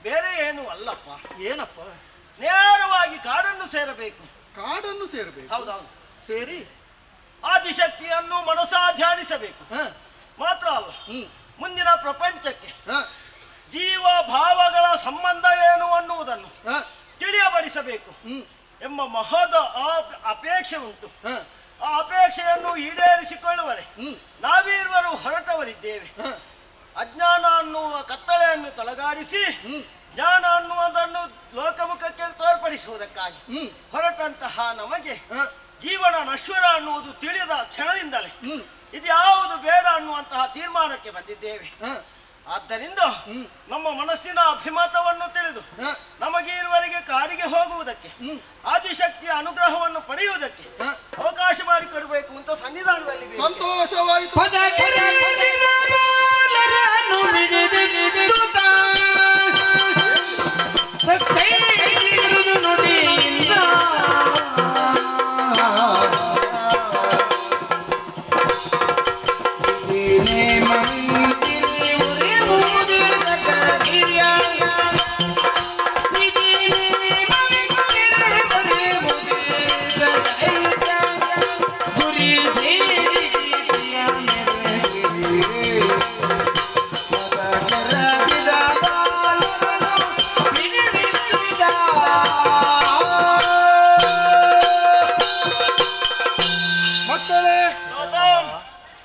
ಬೇರೆ ಏನು ಅಲ್ಲಪ್ಪ. ಏನಪ್ಪ? ನೇರವಾಗಿ ಕಾಡನ್ನು ಸೇರಬೇಕು. ಕಾಡನ್ನು ಸೇರಬೇಕು. ಹೌದೌದು. ಸೇರಿ ಆದಿಶಕ್ತಿಯನ್ನು ಮನಸಾ ಧ್ಯಾನಿಸಬೇಕು. ಮಾತ್ರ ಅಲ್ಲ, ಮುಂದಿನ ಪ್ರಪಂಚಕ್ಕೆ ಜೀವ ಭಾವಗಳ ಸಂಬಂಧ ಏನು ಅನ್ನುವುದನ್ನು ತಿಳಿಯಬಡಿಸಬೇಕು ಎಂಬ ಮಹದ ಅಪೇಕ್ಷೆ ಉಂಟು. ಆ ಅಪೇಕ್ಷೆಯನ್ನು ಈಡೇರಿಸಿಕೊಳ್ಳುವರೆ ನಾವೀರ್ವರು ಹೊರಟವರಿದ್ದೇವೆ. ಅಜ್ಞಾನ ಅನ್ನುವ ಕತ್ತಲೆಯನ್ನು ತೊಲಗಾಡಿಸಿ ಜ್ಞಾನ ಅನ್ನುವುದನ್ನು ಲೋಕಮುಖಕ್ಕೆ ತೋರ್ಪಡಿಸುವುದಕ್ಕಾಗಿ ಹೊರಟಂತಹ ನಮಗೆ ಜೀವನ ನಶ್ವರ ಅನ್ನುವುದು ತಿಳಿದ ಕ್ಷಣದಿಂದಲೇ ಇದ್ಯಾವುದು ಬೇಡ ಅನ್ನುವಂತಹ ತೀರ್ಮಾನಕ್ಕೆ ಬಂದಿದ್ದೇವೆ. ಆದ್ದರಿಂದ ನಮ್ಮ ಮನಸ್ಸಿನ ಅಭಿಮತವನ್ನು ತಿಳಿದು ನಮಗೆ ಇರುವರೆಗೆ ಕಾಡಿಗೆ ಹೋಗುವುದಕ್ಕೆ, ಆದಿಶಕ್ತಿಯ ಅನುಗ್ರಹವನ್ನು ಪಡೆಯುವುದಕ್ಕೆ ಅವಕಾಶ ಮಾಡಿಕೊಡಬೇಕು ಅಂತ ಸನ್ನಿಧಾನದಲ್ಲಿ ಸಂತೋಷವಾಯಿತು.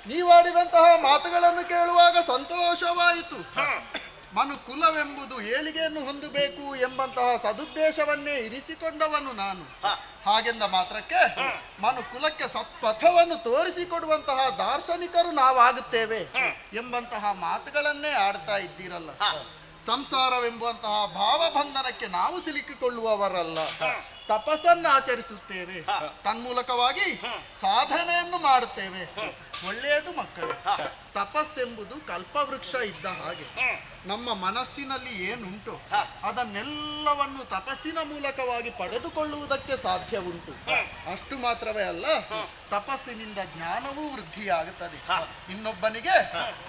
ನೀವಾಡಿದಂತಹ ಮಾತುಗಳನ್ನು ಕೇಳುವಾಗ ಸಂತೋಷವಾಯಿತು. ಮನುಕುಲವೆಂಬುದು ಏಳಿಗೆಯನ್ನು ಹೊಂದಬೇಕು ಎಂಬಂತಹ ಸದುದ್ದೇಶವನ್ನೇ ಇರಿಸಿಕೊಂಡವನು ನಾನು. ಹಾಗೆಂದ ಮಾತ್ರಕ್ಕೆ ಮನುಕುಲಕ್ಕೆ ಸತ್ಪಥವನ್ನು ತೋರಿಸಿಕೊಡುವಂತಹ ದಾರ್ಶನಿಕರು ನಾವಾಗುತ್ತೇವೆ ಎಂಬಂತಹ ಮಾತುಗಳನ್ನೇ ಆಡ್ತಾ ಇದ್ದೀರಲ್ಲ. ಸಂಸಾರವೆಂಬುವಂತಹ ಭಾವಬಂಧನಕ್ಕೆ ನಾವು ಸಿಲುಕಿಕೊಳ್ಳುವವರಲ್ಲ. ತಪಸ್ಸನ್ನು ಆಚರಿಸುತ್ತೇವೆ, ತನ್ಮೂಲಕವಾಗಿ ಸಾಧನೆಯನ್ನು ಮಾಡುತ್ತೇವೆ. ಒಳ್ಳೆಯದು ಮಕ್ಕಳೇ. ತಪಸ್ಸೆಂಬುದು ಕಲ್ಪವೃಕ್ಷ ಇದ್ದ ಹಾಗೆ. ನಮ್ಮ ಮನಸ್ಸಿನಲ್ಲಿ ಏನುಂಟು ಅದನ್ನೆಲ್ಲವನ್ನು ತಪಸ್ಸಿನ ಮೂಲಕವಾಗಿ ಪಡೆದುಕೊಳ್ಳುವುದಕ್ಕೆ ಸಾಧ್ಯ ಉಂಟು. ಅಷ್ಟು ಮಾತ್ರವೇ ಅಲ್ಲ, ತಪಸ್ಸಿನಿಂದ ಜ್ಞಾನವೂ ವೃದ್ಧಿಯಾಗುತ್ತದೆ. ಇನ್ನೊಬ್ಬನಿಗೆ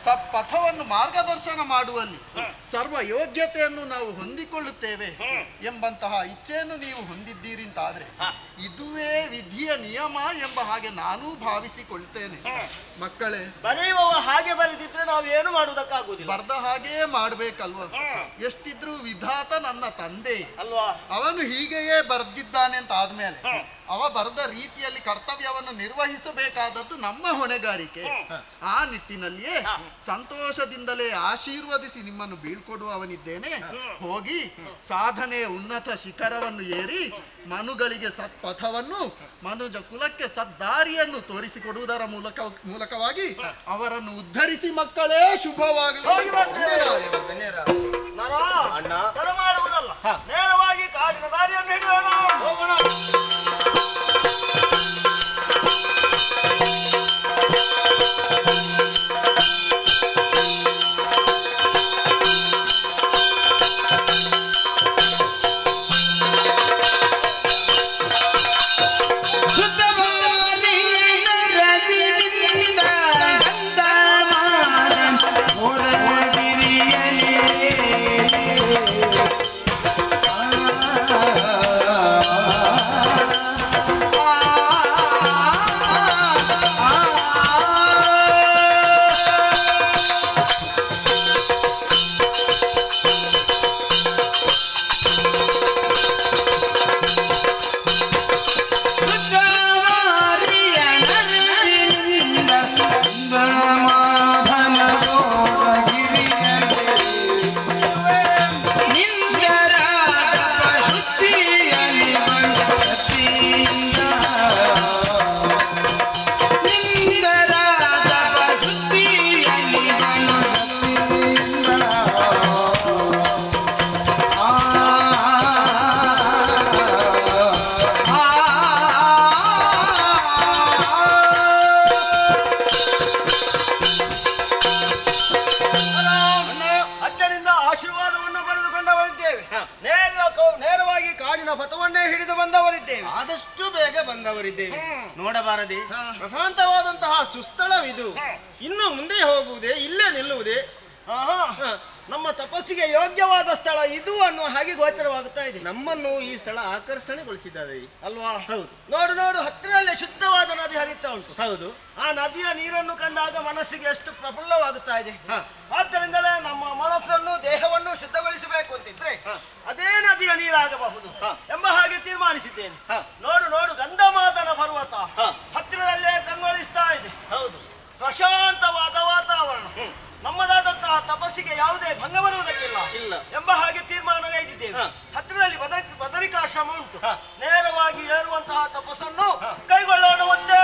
ಸತ್ಪಥವನ್ನು ಮಾರ್ಗದರ್ಶನ ಮಾಡುವಲ್ಲಿ ಸರ್ವ ಯೋಗ್ಯತೆಯನ್ನು ನಾವು ಹೊಂದಿಕೊಳ್ಳುತ್ತೇವೆ ಎಂಬಂತಹ ಇಚ್ಛೆಯನ್ನು ನೀವು ಹೊಂದಿದ್ದೀರಿಂತಾದ್ರೆ ಇದುವೇ ವಿಧಿಯ ನಿಯಮ ಎಂಬ ಹಾಗೆ ನಾನೂ ಭಾವಿಸಿಕೊಳ್ತೇನೆ. ಮಕ್ಕಳೇ, ಬರೆಯುವವ ಹಾಗೆ ಬರೆದಿದ್ರೆ ನಾವು ಏನು ಮಾಡುವುದಕ್ಕಾಗುವುದಿಲ್ಲ. ಬರ್ದ ಹಾಗೇ ಮಾಡ್ಬೇಕಲ್ವ? ಎಷ್ಟಿದ್ರು ವಿಧಾತ ನನ್ನ ತಂದೆ ಅಲ್ವಾ? ಅವನು ಹೀಗೆಯೇ ಬರ್ದಿದ್ದಾನೆ ಅಂತ ಆದ್ಮೇಲೆ ಅವ ಬರೆದ ರೀತಿಯಲ್ಲಿ ಕರ್ತವ್ಯವನ್ನು ನಿರ್ವಹಿಸಬೇಕಾದದ್ದು ನಮ್ಮ ಹೊಣೆಗಾರಿಕೆ. ಆ ನಿಟ್ಟಿನಲ್ಲಿಯೇ ಸಂತೋಷದಿಂದಲೇ ಆಶೀರ್ವದಿಸಿ ನಿಮ್ಮನ್ನು ಬೀಳ್ಕೊಡುವವನಿದ್ದೇನೆ. ಹೋಗಿ ಸಾಧನೆಯ ಉನ್ನತ ಶಿಖರವನ್ನು ಏರಿ ಮನುಗಳಿಗೆ ಸತ್ಪಥವನ್ನು, ಮನುಜ ಕುಲಕ್ಕೆ ಸದ್ದಾರಿಯನ್ನು ತೋರಿಸಿಕೊಡುವುದರ ಮೂಲಕವಾಗಿ ಅವರನ್ನು ಉದ್ಧರಿಸಿ ಮಕ್ಕಳೇ ಶುಭವಾಗಲಿ. ಅಣ್ಣ ತರ ಮಾಡುವುದಲ್ಲ, ನೇರವಾಗಿ ಕಾಡಿನ ದಾರಿಯನ್ನು ಹಿಡಿಯೋಣ, ಹೋಗೋಣ. ಪಥವನ್ನೇ ಹಿಡಿದು ಬಂದವರಿದ್ದೇವೆ. ಆದಷ್ಟು ಬೇಗ ಬಂದವರಿದ್ದೇವೆ. ನೋಡಬಾರದೆ, ಪ್ರಶಾಂತವಾದಂತಹ ಸುಸ್ಥಳವಿದು. ಇನ್ನು ಮುಂದೆ ಹೋಗುವುದೇ, ಇಲ್ಲೇ ನಿಲ್ಲುವುದೇ? ನಮ್ಮ ತಪಸ್ಸಿಗೆ ಯೋಗ್ಯವಾದ ಸ್ಥಳ ಇದು ಅನ್ನುವ ಹಾಗೆ ಗೋಚರವಾಗುತ್ತಾ ಇದೆ. ನಮ್ಮನ್ನು ಈ ಸ್ಥಳ ಆಕರ್ಷಣೆಗೊಳಿಸಿದ್ದಾರೆ ಅಲ್ವಾ? ಹೌದು. ನೋಡು ನೋಡು, ಹತ್ತಿರಲ್ಲೇ ಶುದ್ಧವಾದ ನದಿ ಹರಿತಾ ಉಂಟು. ಹೌದು. ಆ ನದಿಯ ನೀರನ್ನು ಕಂಡಾಗ ಮನಸ್ಸಿಗೆ ಎಷ್ಟು ಪ್ರಫುಲ್ಲವಾಗುತ್ತಾ ಇದೆ. ಆದ್ದರಿಂದಲೇ ನಮ್ಮ ಮನಸ್ಸನ್ನು ದೇಹವನ್ನು ಶುದ್ಧಗೊಳಿಸಬೇಕು ಅಂತಿದ್ರೆ ಅದೇ ನದಿಯ ನೀರಾಗಬಹುದು ಎಂಬ ಹಾಗೆ ತೀರ್ಮಾನಿಸಿದ್ದೇನೆ. ನೋಡು ನೋಡು, ಗಂಧಮಾದನ ಪರ್ವತ ಹತ್ತಿರದಲ್ಲೇ ಕಂಗೊಳಿಸ್ತಾ ಇದೆ. ಹೌದು. ಪ್ರಶಾಂತವಾದ ವಾತಾವರಣ. ನಮ್ಮದಾದಂತಹ ತಪಸ್ಸಿಗೆ ಯಾವುದೇ ಭಂಗ ಬರುವುದಕ್ಕಿಲ್ಲ ಇಲ್ಲ ಎಂಬ ಹಾಗೆ ತೀರ್ಮಾನಗೈದಿದ್ದೇವೆ. ಹತ್ತಿರದಲ್ಲಿ ಬದರಿಕಾಶ್ರಮ ಉಂಟು. ನೇರವಾಗಿ ಏರುವಂತಹ ತಪಸ್ಸನ್ನು ಕೈಗೊಳ್ಳೋಣ. ಒಂದೇ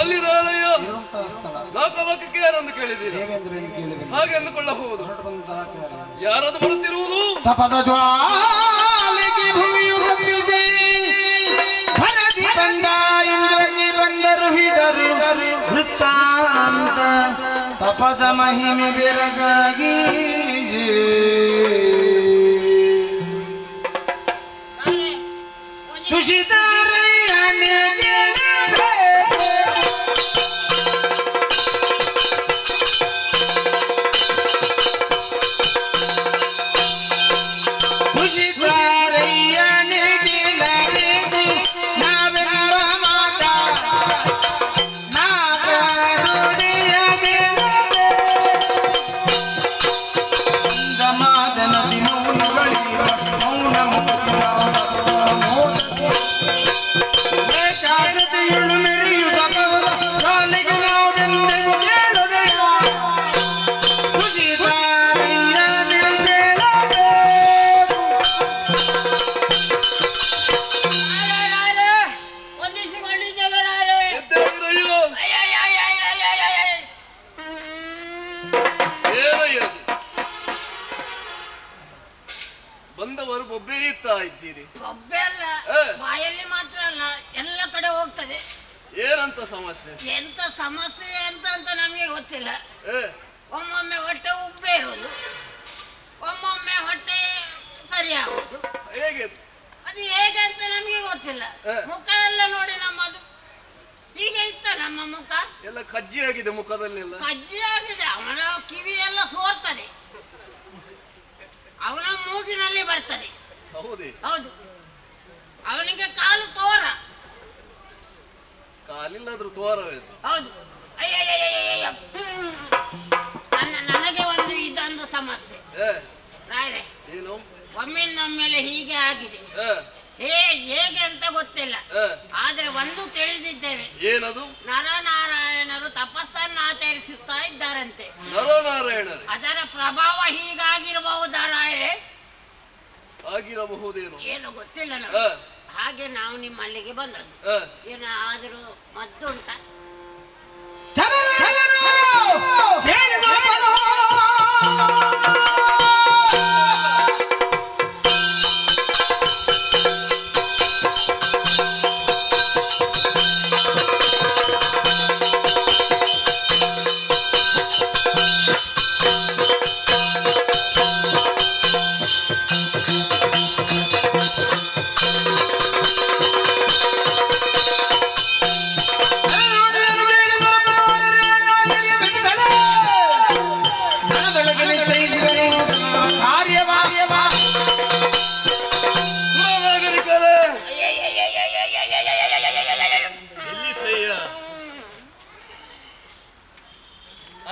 ಅಲ್ಲಿದಾರಯ್ಯ ಲೋಕಲೋಕಕ್ಕೆ ಯಾರನ್ನು ಕೇಳಿದ್ದೀರಿ? ಹಾಗೆ ಅಂದುಕೊಳ್ಳಬಹುದು. ಯಾರದು ಬರುತ್ತಿರುವುದು? ತಪದ ಜ್ವಾಲೆಗೆ ಭೂಮಿಯು ಹಬ್ಬಿದೆ, ಭರದಿ ಬಂದ ಇಂದ್ರನಿ ಬಂದರು ಹಿದರು ವೃತ್ತಾಂತ ತಪದ ಮಹಿಮೆ ಬೆರಗಾಗಿ ತುಷಿತಾರಯ್ಯನಿಗೆ ಮಾದನ ತೆಗಿತಾ ಇದ್ದೀರಿ? ಗೊಬ್ಬೆ ಅಲ್ಲ, ಏ. ಬಾಯಲ್ಲಿ ಮಾತ್ರ ಅಲ್ಲ, ಎಲ್ಲ ಕಡೆ ಹೋಗ್ತದೆ. ಏನಂತ ಸಮಸ್ಯೆ? ಎಂತ ಸಮಸ್ಯೆ ಅಂತ ನಮಗೆ ಗೊತ್ತಿಲ್ಲ. ಏ, ಒಮ್ಮೊಮ್ಮೆ ಹೊಟ್ಟೆ ಉಬ್ಬೆ ಇರೋದು, ಒಮ್ಮೊಮ್ಮೆ ಹೊಟ್ಟೆ ಸರಿಯಾಗುವುದು. ಹೇಗೆ? ಅದು ಹೇಗೆ ಅಂತ ನಮಗೆ ಗೊತ್ತಿಲ್ಲ. ಏ. ಮುಖ ಎಲ್ಲ ನೋಡಿ ನಮ್ಮದು ಹೀಗೆ ಇತ್ತ, ನಮ್ಮ ಮುಖ ಎಲ್ಲ ಕಜ್ಜಿಯಾಗಿದೆ ಮುಖದಲ್ಲೆಲ್ಲ. ಕಜ್ಜಿ ಆಗಿದೆ. ಅವನ ಕಿವಿ ಎಲ್ಲ ಸೋರ್ತದೆ, ಅವನ ಮೂಗಿನಲ್ಲಿ ಬರ್ತದೆ. ಹೌದೇ? ಹೌದು, ಅವನಿಗೆ ಕಾಲು ತೋರ. ಕಾಲಿಲ್ಲಾದ್ರೂ ತೋರವೇದು. ಹೌದು. ಅಯ್ಯಯ್ಯಯ್ಯಯ್ಯಯ್ಯ. ನನಗೆ ಇದೊಂದು ಸಮಸ್ಯೆ ಏ, ರಾಯರೇ. ಏನು? ಒಮ್ಮಿನೊಮ್ಮೆಲೆ ಹೀಗೆ ಆಗಿದೆ. ಏ, ಹೇಗೆ ಅಂತ ಗೊತ್ತಿಲ್ಲ. ಏ, ಆದ್ರೆ ಒಂದು ತಿಳಿದಿದ್ದೇವೆ, ಏನದು? ನರನಾರಾಯಣರು ತಪಸ್ಸನ್ನು ಆಚರಿಸುತ್ತಾ ಇದ್ದಾರಂತೆ. ನರನಾರಾಯಣರೇ? ಅದರ ಪ್ರಭಾವ ಹೀಗಾಗಿರಬಹುದಾ ರಾಯರೇ? ಆಗಿರಬಹುದೇನು? ಏನು ಗೊತ್ತಿಲ್ಲ ಏ, ನಮಗೆ. ಹಾಗೆ ನಾವು ನಿಮ್ಮಲ್ಲಿಗೆ ಬಂದದ್ದು. ಏ, ಏನಾದರೂ ಮದ್ದುಂಟ? ಸುರನಾಗರಿಕರೇ, ಎಲ್ಲಿ ಸಯ್ಯ?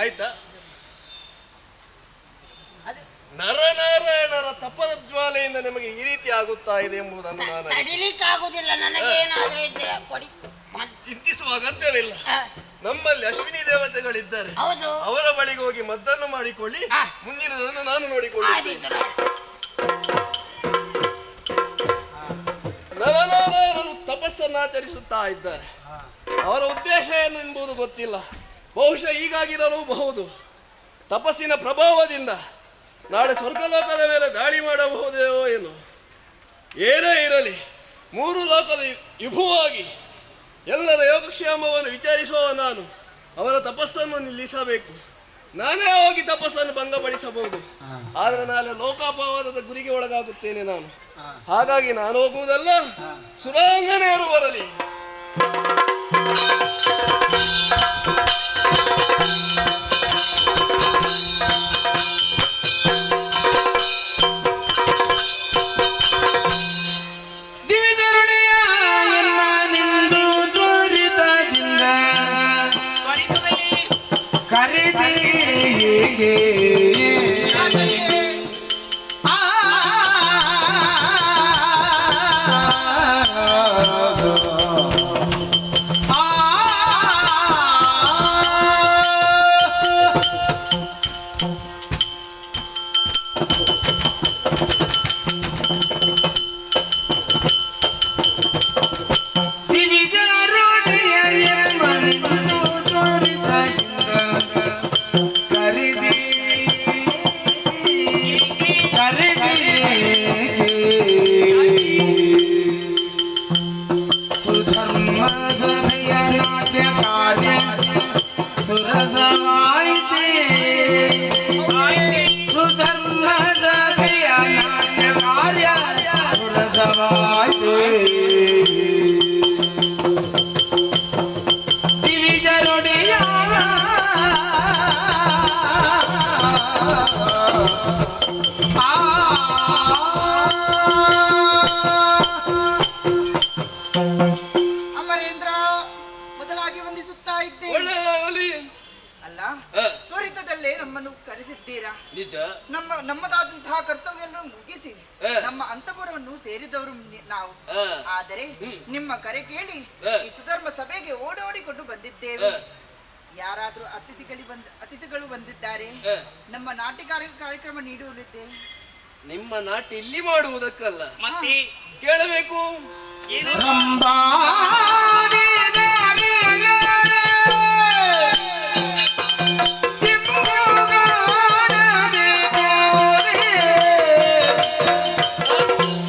ಆಯ್ತಾ? ಅದು ನರನಾರಾಯಣರ ತಪದ ಜ್ವಾಲೆಯಿಂದ ನಿಮಗೆ ಈ ರೀತಿ ಆಗುತ್ತಾ ಇದೆ ಎಂಬುದನ್ನು ನಾನು ತಡಿಲಿಕ್ಕಾಗುದಿಲ್ಲ. ನನಗೆ ಏನಾದರೂ ಇದ್ರೆ ಕೊಡಿ. ಚಿಂತಿಸುವ ಅಗತ್ಯವಿಲ್ಲ. ಆ, ನಮ್ಮಲ್ಲಿ ಅಶ್ವಿನಿ ದೇವತೆಗಳಿದ್ದಾರೆ, ಹೌದು. ಅವರ ಬಳಿಗೆ ಹೋಗಿ ಮದ್ದನ್ನು ಮಾಡಿಕೊಳ್ಳಿ. ಆ. ಮುಂದಿನದನ್ನು ನಾನು ನೋಡಿಕೊಳ್ಳುತ್ತೇನೆ. ಆದೀತು ರಾಯರೇ. ನರನಾರಾಯಣರು ತಪಸ್ಸನ್ನು ಆಚರಿಸುತ್ತಾ ಇದ್ದಾರೆ. ಅವರ ಉದ್ದೇಶ ಏನು ಎಂಬುದು ಗೊತ್ತಿಲ್ಲ. ಬಹುಶಃ ಹೀಗಾಗಿರಲೂಬಹುದು. ತಪಸ್ಸಿನ ಪ್ರಭಾವದಿಂದ ನಾಳೆ ಸ್ವರ್ಗಲೋಕದ ಮೇಲೆ ದಾಳಿ ಮಾಡಬಹುದೇನೋ ಏನು. ಏನೇ ಇರಲಿ, ಮೂರು ಲೋಕದ ವಿಭುವಾಗಿ ಎಲ್ಲರ ಯೋಗಕ್ಷೇಮವನ್ನು ವಿಚಾರಿಸುವ ನಾನು ಅವರ ತಪಸ್ಸನ್ನು ನಿಲ್ಲಿಸಬೇಕು. ನಾನೇ ಹೋಗಿ ತಪಸ್ಸನ್ನು ಭಂಗಪಡಿಸಬಹುದು, ಆದರೆ ನಾಳೆ ಲೋಕಾಪವಾದದ ಗುರಿಗೆ ಒಳಗಾಗುತ್ತೇನೆ ನಾನು. ಹಾಗಾಗಿ ನಾನು ಹೋಗುವುದಲ್ಲ, ಸುರಾಂಗನೆಯರು ಬರಲಿ. ಅಮರೇಂದ್ರ ಮೊದಲಾಗಿ ವಂದಿಸುತ್ತಾ ಇದ್ದೆ. ಒಳ್ಳೆಯದಾಗಲಿ. ಅಲ್ಲ, ಆ, ತ್ವರಿತದಲ್ಲೇ ನಮ್ಮನ್ನು ಕರೆಸಿದ್ದೀರಾ. ನಿಜ. ನಮ್ಮದಾದಂತಹ ಕರ್ತವ್ಯವನ್ನು ಮುಗಿಸಿ ಆ. ನಮ್ಮ ಅಂತಃಪುರವನ್ನು ಸೇರಿದವರು ನಾವು. ಆ, ಆದರೆ ನಿಮ್ಮ ಕರೆ ಕೇಳಿ ಆ. ಈ ಸುಧರ್ಮ ಸಭೆಗೆ ಓಡೋಡಿಕೊಂಡು ಬಂದಿದ್ದೇವೆ. ಆ. ಯಾರಾದ್ರೂ ಅತಿಥಿಗಳು ಬಂದಿದ್ದಾರೆ. ಆ. ನಮ್ಮ ನಾಟ್ಯ ಕಾರ್ಯಕ್ರಮ ನೀಡುವುದಿದೆ. ನಿಮ್ಮ ನಾಟ್ಯ ಇಲ್ಲಿ ಮಾಡುವುದಕ್ಕಲ್ಲ, ಮತ್ತೆ ಕೇಳಬೇಕು.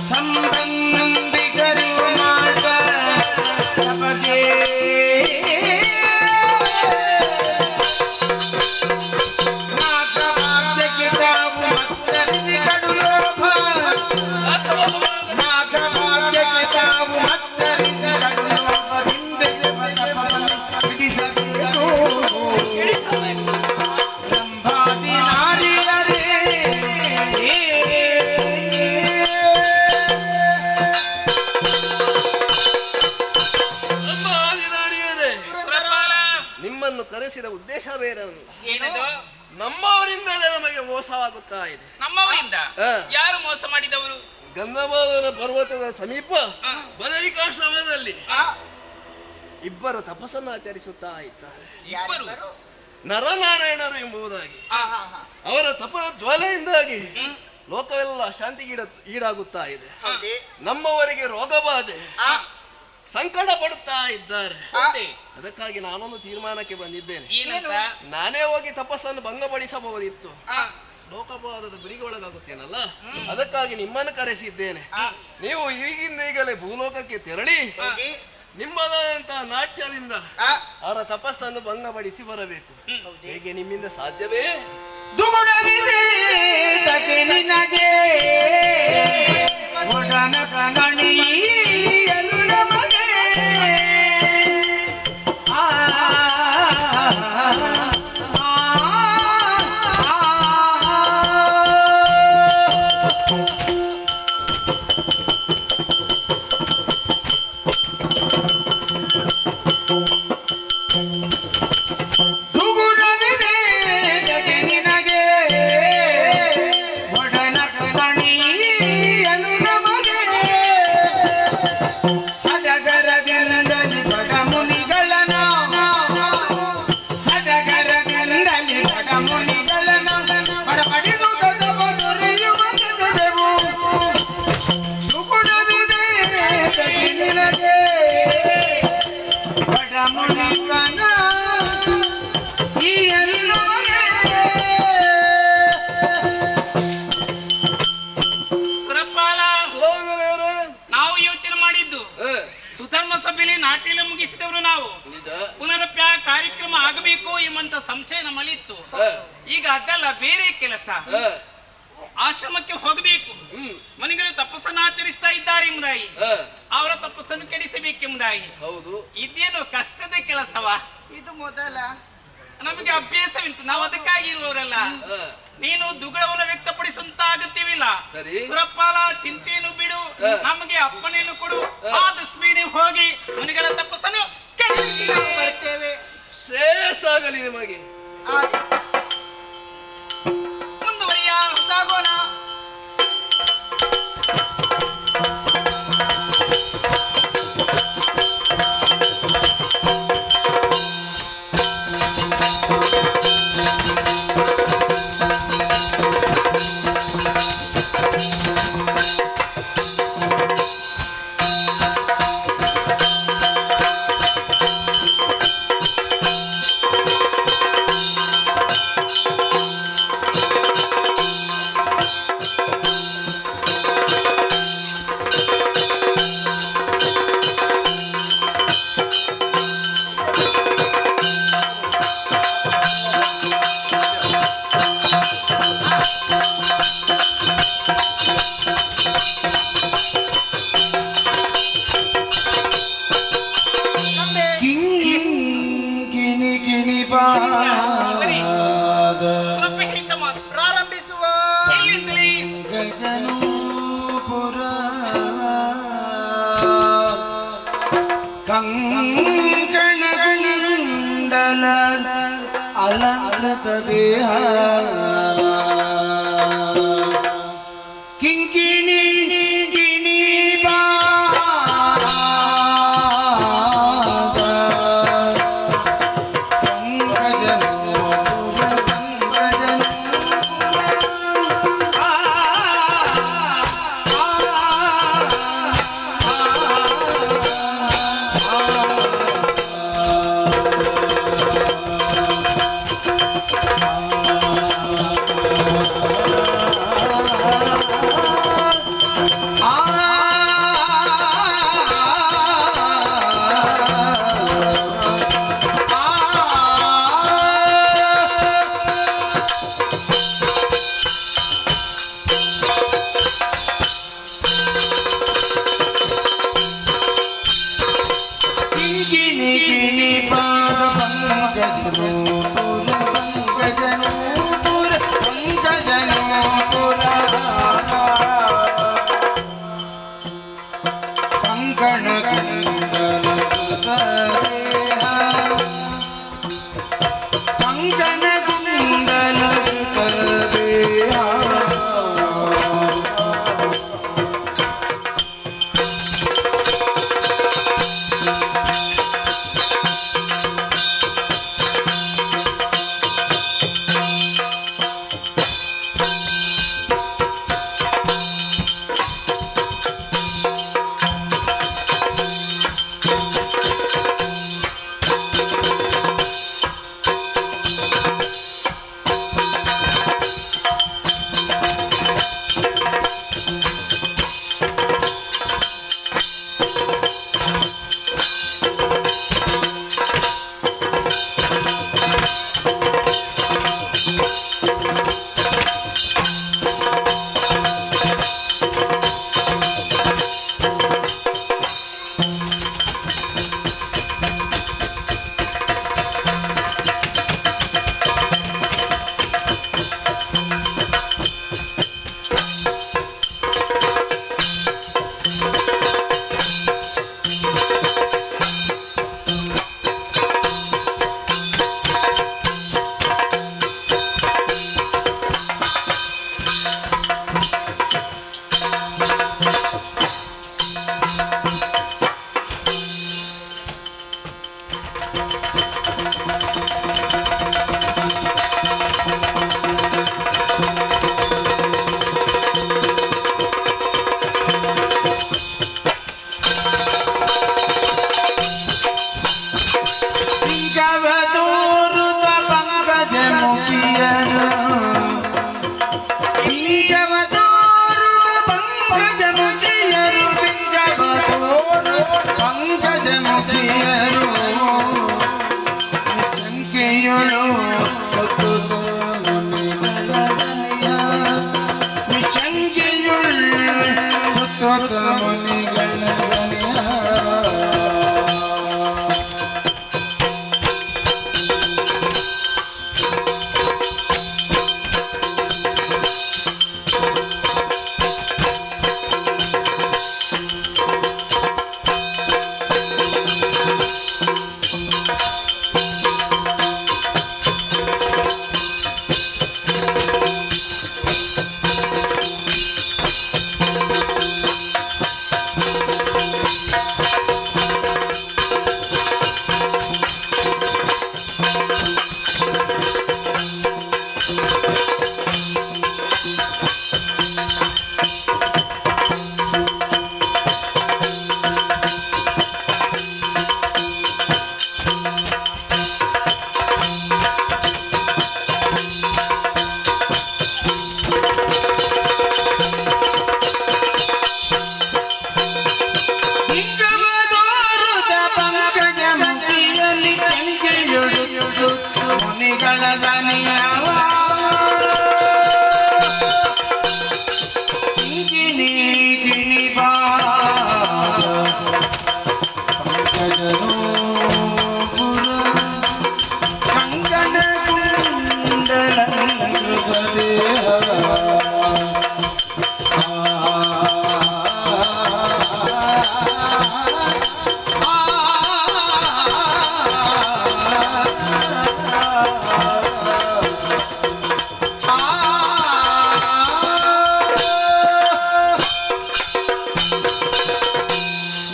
ಸಂ ನಿಮ್ಮನ್ನು ಕರೆಸಿದ ಉದ್ದೇಶ ಬೇರಲ್ಲ, ಏನದು? ನಮ್ಮವರಿಂದಲೇ ನಮಗೆ ಮೋಸವಾಗುತ್ತಾ ಇದೆ. ನಮ್ಮವರಿಂದ ಹ. ಯಾರು ಮೋಸ ಮಾಡಿದವರು? ಗಂಧಮಾದನ ಪರ್ವತದ ಸಮೀಪ ಬದರಿಕಾಶ್ರಮದಲ್ಲಿ ಇಬ್ಬರು ತಪಸ್ಸನ್ನು ಆಚರಿಸುತ್ತಾ ಇದ್ದಾರೆ. ಇಬ್ಬರು? ನರನಾರಾಯಣರು ಎಂಬುದಾಗಿ. ಅವರ ತಪದ ಜ್ವಾಲೆಯಿಂದಾಗಿ ಲೋಕವೆಲ್ಲ ಶಾಂತಿಗೀಡ ಈಡಾಗುತ್ತಾ ಇದೆ. ನಮ್ಮವರಿಗೆ ರೋಗಬಾಧೆ, ಸಂಕಟ ಪಡುತ್ತಾ ಇದ್ದಾರೆ. ಅದಕ್ಕಾಗಿ ನಾನೊಂದು ತೀರ್ಮಾನಕ್ಕೆ ಬಂದಿದ್ದೇನೆ. ಏನಂತ? ನಾನೇ ಹೋಗಿ ತಪಸ್ಸನ್ನು ಭಂಗಪಡಿಸಬಹುದಿತ್ತು, ಲೋಕಪಾದದ ಗುರಿಗೆ ಒಳಗಾಗುತ್ತೇನಲ್ಲ, ಅದಕ್ಕಾಗಿ ನಿಮ್ಮನ್ನು ಕರೆಸಿದ್ದೇನೆ. ನೀವು ಈಗಲೇ ಭೂಲೋಕಕ್ಕೆ ತೆರಳಿ ನಿಮ್ಮದಂತಹ ನಾಟ್ಯದಿಂದ ಅವರ ತಪಸ್ಸನ್ನು ಭಂಗಪಡಿಸಿ ಬರಬೇಕು. ಹೇಗೆ ನಿಮ್ಮಿಂದ ಸಾಧ್ಯವೇ? ದುಗುಡವಿದೆ ತಗೆ ನಿನಗೆ ಒಡನ ಕಣಿಯಲು ನಮಗೆ ಸುರಪಾಲ, ನಾವು ಯೋಚನೆ ಮಾಡಿದ್ದು ಸುಧರ್ಮ ಸಭೆಯಲ್ಲಿ ನಾಟ್ಯ ಮುಗಿಸಿದವರು ನಾವು. ನಿಜ. ಪುನರಪ್ಯ ಕಾರ್ಯಕ್ರಮ ಆಗಬೇಕು ಎಂಬಂತ ಸಂಶಯ ನಮ್ಮಲ್ಲಿತ್ತು. ಈಗ ಅದಲ್ಲ, ಬೇರೆ ಕೆಲಸ. ಆಶ್ರಮಕ್ಕೆ ಹೋಗಬೇಕು, ಮನೆಗಳು ತಪಸ್ಸನ್ನು ಆಚರಿಸ್ತಾ ಇದ್ದಾರೆ ಎಂಬುದಾಗಿ, ಅವರ ತಪಸ್ಸನ್ನು ಕೆಡಿಸಬೇಕೆಂಬುದಾಗಿ. ಹೌದು. ಇದೇನು ಕಷ್ಟದ ಕೆಲಸವಾ? ಇದು ಮೊದಲ ನಮಗೆ ಅಭ್ಯಾಸವಿಂಟು, ನಾವು ಅದಕ್ಕಾಗಿ ಇರುವವರಲ್ಲ. ನೀನು ದುಗುಡವನ್ನು ವ್ಯಕ್ತಪಡಿಸುವಂತ ಅಗತ್ಯವಿಲ್ಲ. ಸರಿ. ಸುರಪಾಲ, ಚಿಂತೆಯನ್ನು ಬಿಡು, ನಮಗೆ ಅಪ್ಪನೆಯನ್ನು ಕೊಡು. ಆದಷ್ಟು ಬೇಗ ಹೋಗಿ ಮನೆಗಳ ತಪಸ್ಸನ್ನು ಕೆಡಿಸಿ ನಾವು ಬರ್ತೇವೆ. ಶ್ರೇಯಸ್ಸಾಗಲಿ ನಿಮಗೆ. ಮುಂದುವರಿಯ ಸಾಗೋಣ. ಸ್ವಲ್ಪ ಹಿಡಿತ ಮಾತು. ಪ್ರಾರಂಭಿಸುವ. ಎಲ್ಲಿಂದಲೇ? ಗಜನೂಪುರ ಕಂಕಣಗಂಡಲ ಅಲಂಕೃತ ದೇಹ ಕಿಂಕಿಣಿ ಗಿಣಿ ಪಿಂಜವದೂರುತ ಪಂಕಜ ಮುಖಿಯರು ಪಿಂಜವದೂರುತ ಪಂಕಜ ಮುಖಿಯರು ಪಿಂಜವದೂರು ಪಂಕಜ ಮುಖಿಯರು ಸಂಖ್ಯೆಯಳು ಸತುತ ಮುನಿಗಳ ದನಿಯವ ಗಿಣಿ ಗಿಣಿ ಬಾ ಪಂಕಜನೋ ಪುರ ಕಂಗನ ಕುಂಡಲ ದೇಹ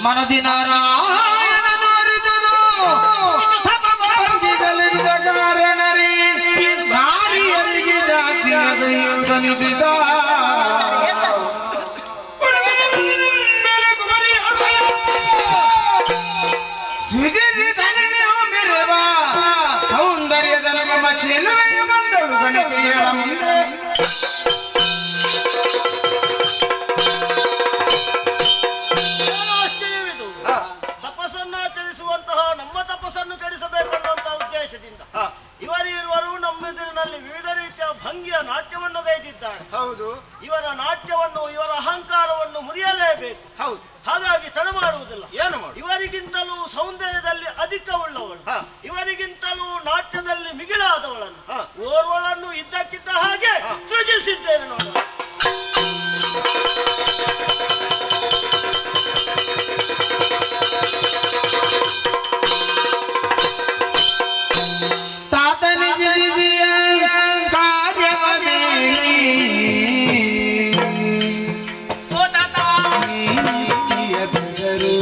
ಮನದಿ ನಾರಾಯಣನು ಅರಿತನು ತಪಭಂಗಿಗಳಿಂದ ಕಾರಣರೇ ನಾರಿಯರಿಗೆ ಜಾತಿಯಾದ ಯುದ್ಧನಿಸಿದ ಸೌಂದರ್ಯದ ನಮ್ಮ ಚೆಲುವೆಯ ಬಂದಳು ಗಣಿಕೆಯರ ಮುಂದೆ ನಮ್ಮ ತಪಸ್ಸನ್ನು ಕೆಡಿಸಬೇಕೆನ್ನುವಂತಹ ಉದ್ದೇಶದಿಂದ ಇವರಿರುವರು ನಮ್ಮೆದುರಿನಲ್ಲಿ ವಿವಿಧ ರೀತಿಯ ಭಂಗಿಯ ನಾಟ್ಯವನ್ನು ಗೈದಿದ್ದಾರೆ. ಹೌದು, ಇವರ ನಾಟ್ಯವನ್ನು ಇವರ ಅಹಂಕಾರವನ್ನು ಮುರಿಯಲೇಬೇಕು. ಹೌದು, ಹಾಗಾಗಿ ತಡ ಮಾಡುವುದಿಲ್ಲ. ಏನು ಮಾಡು? ಇವರಿಗಿಂತಲೂ ಸೌಂದರ್ಯದಲ್ಲಿ ಅಧಿಕ ಉಳ್ಳವಳು, ಇವರಿಗಿಂತಲೂ ನಾಟ್ಯದಲ್ಲಿ ಮಿಗಿಲಾದವಳನ್ನು ಓರ್ವಳನ್ನು ಇದ್ದಕ್ಕಿದ್ದ ಹಾಗೆ ಸೃಜಿಸಿದ್ದೇನೆ ನೋಡು. ತಾತನ ಜರಿಯ ಕಾರ್ಯವದೇನಿ ಓ ತಾತ ನೀತಿಯ ಬೆದರು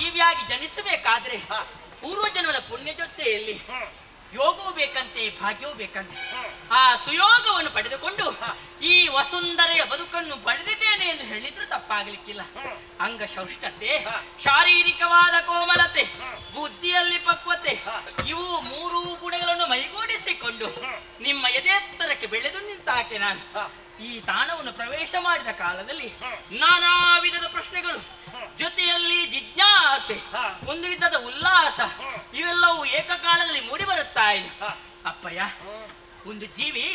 ಜೀವಿಯಾಗಿ ಜನಿಸಬೇಕಾದ್ರೆ ಪೂರ್ವಜನ್ಮದ ಪುಣ್ಯ ಜೊತೆಯಲ್ಲಿ ಯೋಗವೂ ಬೇಕಂತೆ, ಭಾಗ್ಯವೂ ಬೇಕಂತೆ. ಆ ಸುಯೋಗವನ್ನು ಪಡೆದುಕೊಂಡು ಈ ವಸುಂಧರೆಯ ಬದುಕನ್ನು ಪಡೆದಿದ್ದೇನೆ ಎಂದು ಹೇಳಿದ್ರು ತಪ್ಪಾಗಲಿಕ್ಕಿಲ್ಲ. ಅಂಗಶೌಷ್ಟತೆ, ಶಾರೀರಿಕವಾದ ಕೋಮಲತೆ, ಬುದ್ಧಿಯಲ್ಲಿ ಪಕ್ವತೆ, ಇವು ಮೂರೂ ಗುಣಗಳನ್ನು ಮೈಗೂಡಿಸಿಕೊಂಡು ನಿಮ್ಮ ಎದೆತ್ತರಕ್ಕೆ ಬೆಳೆದು ನಿಂತಾಕೆ ನಾನು. ಈ ತಾಣವನ್ನು ಪ್ರವೇಶ ಮಾಡಿದ ಕಾಲದಲ್ಲಿ ನಾನಾ ವಿಧದ ಪ್ರಶ್ನೆಗಳು, ಜೊತೆಯಲ್ಲಿ ಜಿಜ್ಞಾಸೆ, ಒಂದು ವಿಧದ ಉಲ್ಲಾಸ, ಇವೆಲ್ಲವೂ ಏಕಕಾಲದಲ್ಲಿ ಮೂಡಿ ಬರುತ್ತಾ ಇದೆ. ಅಪ್ಪಯ್ಯ, ಒಂದು ಜೀವಿ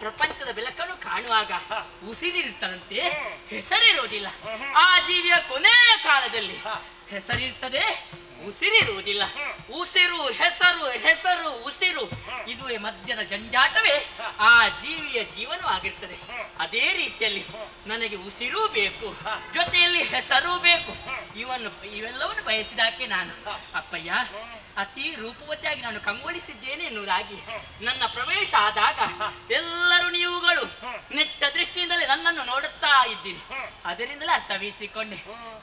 ಪ್ರಪಂಚದ ಬೆಳಕನ್ನು ಕಾಣುವಾಗ ಉಸಿರಿರುತ್ತದಂತೆ, ಹೆಸರಿರುವುದಿಲ್ಲ. ಆ ಜೀವಿಯ ಕೊನೆಯ ಕಾಲದಲ್ಲಿ ಹೆಸರಿರ್ತದೆ, ಉಸಿರಿರುವುದಿಲ್ಲ. ಉಸಿರು, ಹೆಸರು, ಹೆಸರು, ಉಸಿರು, ಇದುವೇ ಮಧ್ಯದ ಜಂಜಾಟವೇ ಆ ಜೀವಿಯ ಜೀವನವಾಗಿರ್ತದೆ. ಅದೇ ರೀತಿಯಲ್ಲಿ ನನಗೆ ಉಸಿರೂ ಬೇಕು, ಜೊತೆಯಲ್ಲಿ ಹೆಸರೂ ಬೇಕು. ಇವೆಲ್ಲವನ್ನು ಬಯಸಿದಾಕೆ ನಾನು. ಅಪ್ಪಯ್ಯ, ಅತಿ ರೂಪವತಿಯಾಗಿ ನಾನು ಕಂಗೊಳಿಸಿದ್ದೇನೆ ಎನ್ನುವುದಾಗಿ ನನ್ನ ಪ್ರವೇಶ ಆದಾಗ ಎಲ್ಲರೂ ನೀವುಗಳು ನೆಟ್ಟ ದೃಷ್ಟಿಯಿಂದಲೇ ನನ್ನನ್ನು ನೋಡುತ್ತಾ ಇದ್ದೀರಿ. ಅದರಿಂದಲೇ ಅರ್ಥವಿಸಿಕೊಂಡೆ.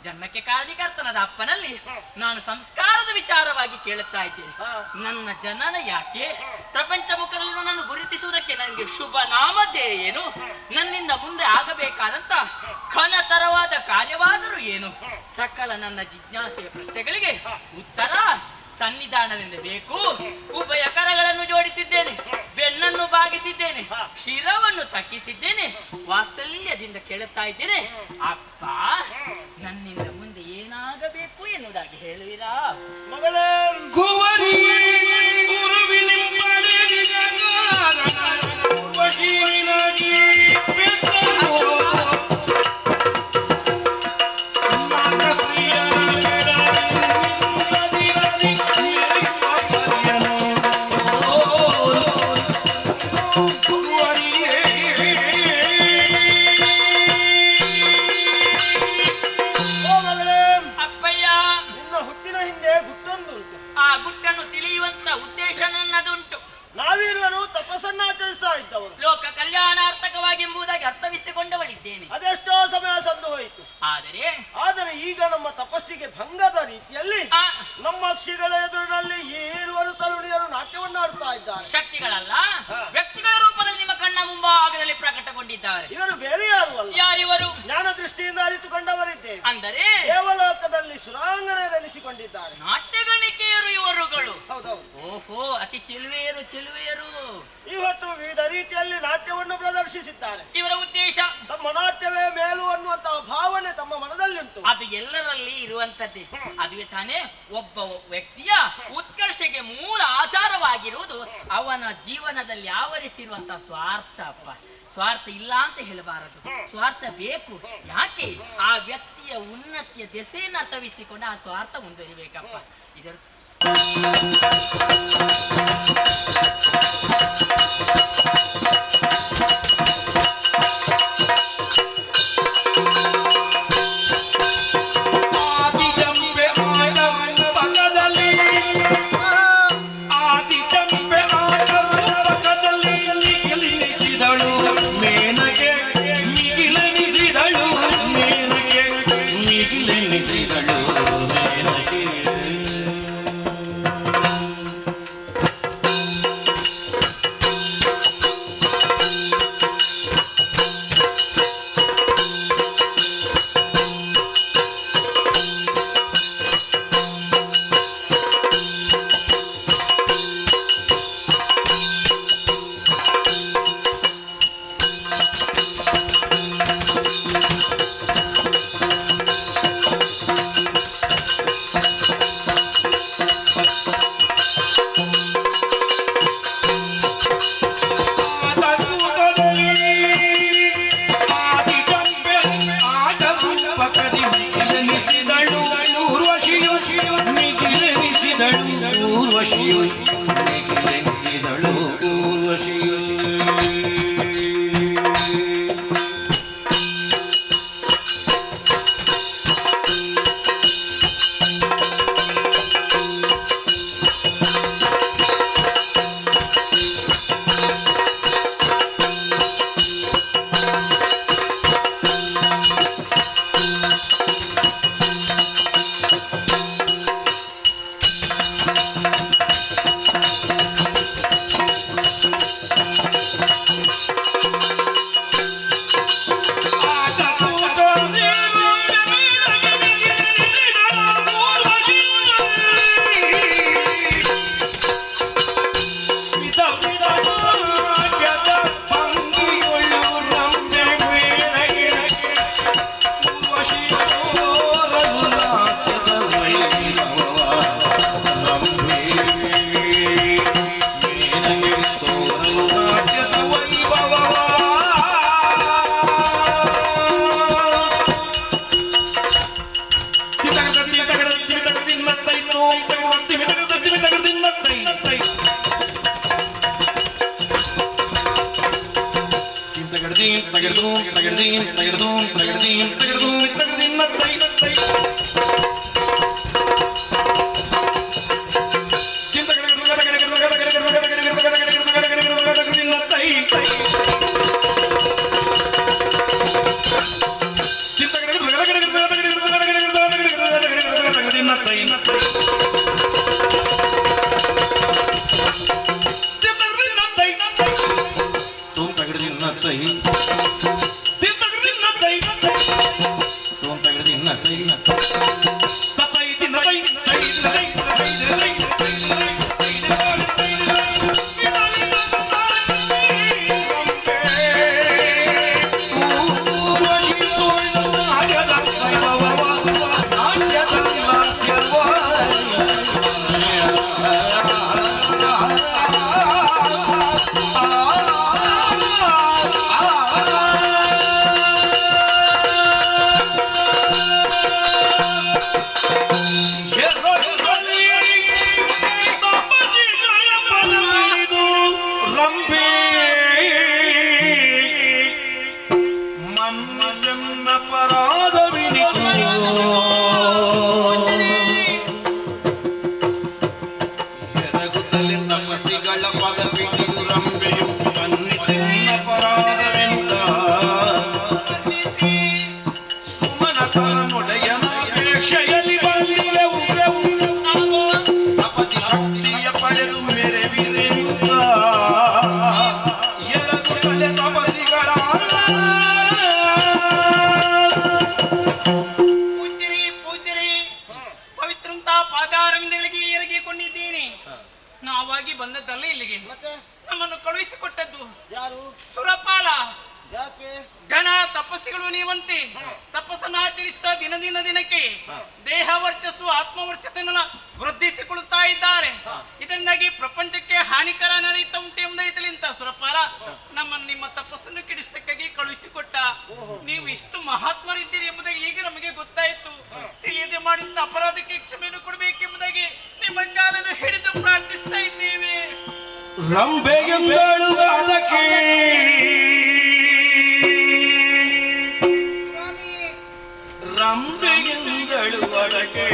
ಜನ್ಮಕ್ಕೆ ಕಾರಣೀಕರ್ತನಾದ ಅಪ್ಪನಲ್ಲಿ ನಾನು ಸಂಸ್ಕಾರದ ವಿಚಾರವಾಗಿ ಕೇಳುತ್ತಾ ಇದ್ದೇನೆ. ನನ್ನ ಜನನ ಯಾಕೆ? ಪ್ರಪಂಚ ಮುಖದಲ್ಲಿ ನನ್ನನ್ನು ಗುರುತಿಸುವುದಕ್ಕೆ ನನಗೆ ಶುಭ ನಾಮಧೇಯ ಏನು? ನನ್ನಿಂದ ಮುಂದೆ ಆಗಬೇಕಾದಂತ ಘನತರವಾದ ಕಾರ್ಯವಾದರೂ ಏನು? ಸಕಲ ನನ್ನ ಜಿಜ್ಞಾಸೆಯ ಪ್ರಶ್ನೆಗಳಿಗೆ ಉತ್ತರ ಸನ್ನಿಧಾನದಿಂದ ಬೇಕು. ಉಭಯ ಕರಗಳನ್ನು ಜೋಡಿಸಿದ್ದೇನೆ, ಬೆನ್ನನ್ನು ಬಾಗಿಸಿದ್ದೇನೆ, ಶಿರವನ್ನು ತಗ್ಗಿಸಿದ್ದೇನೆ, ವಾತ್ಸಲ್ಯದಿಂದ ಕೇಳುತ್ತಾ ಇದ್ದೇನೆ. ಅಪ್ಪ, ನನ್ನಿಂದ ಮುಂದೆ ಏನಾಗಬೇಕು ಎನ್ನುವುದಾಗಿ ಹೇಳುವಿರಾ? ಮಗಳೇ, ಗುಟ್ಟನ್ನು ತಿಳಿಯುವಂತ ಉದ್ದೇಶ ನನ್ನದುಂಟು. ನಾವಿರುವರು ತಪಸ್ಸನ್ನಾಚರಿಸ್ತಾ ಇದ್ದವರು, ಲೋಕ ಕಲ್ಯಾಣಾರ್ಥಕವಾಗಿ ಎಂಬುದಾಗಿ ಅರ್ಥವಿಸಿಕೊಂಡವಳಿದ್ದೇನೆ. ಅದೆಷ್ಟೋ ಸಮಯ ಸಂದು ಹೋಯಿತು. ಆದರೆ ಈಗ ನಮ್ಮ ತಪಸ್ಸಿಗೆ ಭಂಗದ ರೀತಿಯಲ್ಲಿ ನಮ್ಮ ಶ್ರೀಗಳ ಎದುರಿನಲ್ಲಿ ಏರುವರು ತರುಣಿಯರು ನಾಟ್ಯವನ್ನು ಆಡ್ತಾ ಇದ್ದಾರೆ. ಶಕ್ತಿಗಳಲ್ಲ, ವ್ಯಕ್ತಿಗಳ ರೂಪದಲ್ಲಿ ನಿಮ್ಮ ಕಣ್ಣ ಮುಂಭಾಗದಲ್ಲಿ ಪ್ರಕಟಗೊಂಡಿದ್ದಾರೆ. ಇವರು ಬೇರೆ ಯಾರು ಅಲ್ಲ. ಯಾರಿವರು? ಜ್ಞಾನ ದೃಷ್ಟಿಯಿಂದ ಅರಿತುಕೊಂಡವರಿದ್ದೇವೆ. ಅಂದರೆ ದೇವಲೋಕದಲ್ಲಿ ಸುರಾಂಗಣೆನಿಸಿಕೊಂಡಿದ್ದಾರೆ. ನಾಟ್ಯಗಣಿಕೆಯರು ಇವರುಗಳು. ಹೌದೌದು. ಓಹೋ, ಅತಿ ಚೆಲುವೆಯರು ಚೆಲುವೆಯರು. ಇವತ್ತು ವಿವಿಧ ರೀತಿಯಲ್ಲಿ ನಾಟ್ಯವನ್ನು ಪ್ರದರ್ಶಿಸಿದ್ದಾರೆ. ಇವರ ಉದ್ದೇಶ ತಮ್ಮ ನಾಟ್ಯವೇ ಮೇಲು ಅನ್ನುವಂತಹ ಭಾವನೆ ತಮ್ಮ ಮನದಲ್ಲಿ ಉಂಟು. ಅದು ಎಲ್ಲರಲ್ಲಿ ಇರುವಂತದ್ದೇ. ಅದುವೇ ತಾನೇ ಒಬ್ಬ ವ್ಯಕ್ತಿಯ ಉತ್ಕರ್ಷಕ್ಕೆ ಮೂಲ ಆಧಾರವಾಗಿರುವುದು ಅವನ ಜೀವನದಲ್ಲಿ ಆವರಿಸಿರುವಂತಹ ಸ್ವಾರ್ಥ. ಅಪ್ಪ, ಸ್ವಾರ್ಥ ಇಲ್ಲ ಅಂತ ಹೇಳಬಾರದು, ಸ್ವಾರ್ಥ ಬೇಕು. ಯಾಕೆ? ಆ ವ್ಯಕ್ತಿಯ ಉನ್ನತಿಯ ದೆಸೆಯನ್ನು ಅರ್ಥವಿಸಿಕೊಂಡು ಆ ಸ್ವಾರ್ಥ ಮುಂದುವರಿಬೇಕಪ್ಪ. ಇದರ ನಾವಾಗಿ ಬಂದದ್ದಲ್ಲ ಇಲ್ಲಿಗೆ, ನಮ್ಮನ್ನು ಕಳುಹಿಸಿಕೊಟ್ಟದ್ದು ಯಾರು? ಸುರಪಾಲ. ಯಾಕೆ? ಘನ ತಪಸ್ಸಿಗಳು ನೀವಂತೆ ತಪಸ್ಸನ್ನಾಚರಿಸ್ತಾ ದಿನಕ್ಕೆ ದೇಹ ವರ್ಚಸ್ಸು ಆತ್ಮ ವರ್ಚಸ್ಸನ್ನು ವೃದ್ಧಿಸಿಕೊಳ್ಳುತ್ತಾ ಇದ್ದಾರೆ. ಇದರಿಂದಾಗಿ ಪ್ರಪಂಚಕ್ಕೆ ಹಾನಿಕರ ನಡೆಯುತ್ತಾ ಉಂಟು ಎಂಬುದಾಯ್ತಲಿ ಅಂತ ಸುರಪಾಲ ನಮ್ಮನ್ನು ನಿಮ್ಮ ತಪಸ್ಸನ್ನು ಕೆಡಿಸತಕ್ಕಾಗಿ ಕಳುಹಿಸಿಕೊಟ್ಟ. ನೀವು ಇಷ್ಟು ಮಹಾತ್ಮರಿದ್ದೀರಿ ಎಂಬುದಾಗಿ ಈಗ ನಮಗೆ ಗೊತ್ತಾಯಿತು. ತಿಳಿಯದೆ ಮಾಡಿದ ಅಪರಾಧಕ್ಕೆ ಕ್ಷಮೆಯನ್ನು ಕೊಡಬೇಕೆಂಬುದಾಗಿ ನಿಮ್ಮ ಕಾಲನ್ನು ಹಿಡಿದು ಪ್ರಾರ್ಥಿಸ್ತಾ ಇದ್ದೇವೆ. ರಂಬೆಗೆಂದಳು ಅದಕ್ಕೆ ರಂಬೆಗೆಂದಳು ಅದಕ್ಕೆ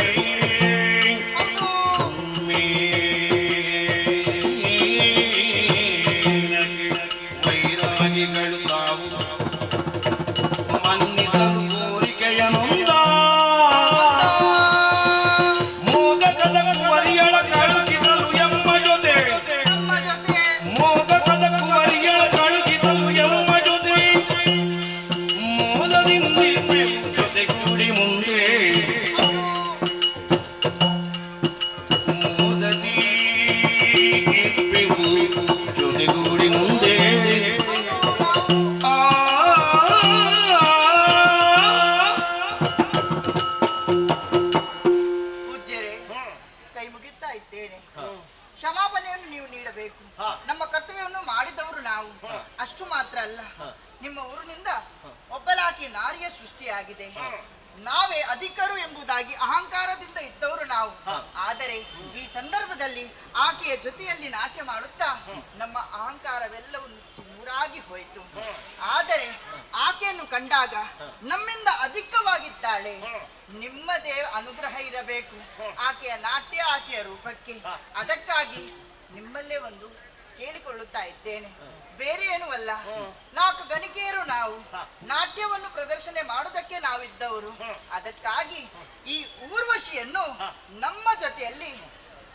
ವೈರಾಗಿಗಳು ತಾವು ಮನ್ನಿಸಲು ಕೋರಿಕೆಯ ನೊಂದ ಮೋಗಕದ ಕುವರಿಯಳ ಕಳುಹಿಸಲು ಎಂಬ ಜೊತೆ ಮೋಗಕದ ಕುವರಿಯಳ ಕಳುಹಿಸಲು ಎಂಬ ಜೊತೆ ಮೋದದಿಂದಿರ್ಬೆ ಜೊತೆಗೂಡಿ ಮುಂದೆ ಮೋದದಿ ಇರ್ಬೆವು ಜೊತೆಗೂಡಿ ಮುಂದೆ ಪೂಜ್ಯರೇ, ಕೈ ಮುಗಿತಾ ಇದ್ದೇನೆ. ಕ್ಷಮಾಪಣೆಯನ್ನು ನೀವು ನೀಡಬೇಕು. ನಮ್ಮ ಕರ್ತವ್ಯವನ್ನು ಮಾಡಿದವರು ನಾವು. ಅಷ್ಟು ಮಾತ್ರ ಅಲ್ಲ, ನಿಮ್ಮ ಊರಿನಿಂದ ಒಬ್ಬಲಾಕಿ ನಾರಿಯ ಸೃಷ್ಟಿಯಾಗಿದೆ. ನಾವೇ ಅಧಿಕರು ಎಂಬುದಾಗಿ ಅಹಂಕಾರದಿಂದ ಇದ್ದವರು ನಾವು. ಆದರೆ ಈ ಸಂದರ್ಭದಲ್ಲಿ ಆಕೆಯ ಜೊತೆಯಲ್ಲಿ ನಾಟ್ಯ ಮಾಡುತ್ತಾ ನಮ್ಮ ಅಹಂಕಾರವೆಲ್ಲವೂ ಚೂರಾಗಿ ಹೋಯಿತು. ಆದರೆ ಆಕೆಯನ್ನು ಕಂಡಾಗ ನಮ್ಮಿಂದ ಅಧಿಕವಾಗಿದ್ದಾಳೆ. ನಿಮ್ಮದೇ ಅನುಗ್ರಹ ಇರಬೇಕು ಆಕೆಯ ನಾಟ್ಯ, ಆಕೆಯ ರೂಪಕ್ಕೆ. ಅದಕ್ಕಾಗಿ ನಿಮ್ಮಲ್ಲೇ ಒಂದು ಕೇಳಿಕೊಳ್ಳುತ್ತಾ ಇದ್ದೇನೆ, ಬೇರೆ ಏನೂ ಅಲ್ಲ. 4 ಗಣಿಕೆಯರು ನಾವು. ನಾಟ್ಯವನ್ನು ಪ್ರದರ್ಶನ ಮಾಡುವುದಕ್ಕೆ ನಾವಿದ್ದವರು. ಅದಕ್ಕಾಗಿ ಈ ಊರ್ವಶಿಯನ್ನು ನಮ್ಮ ಜೊತೆಯಲ್ಲಿ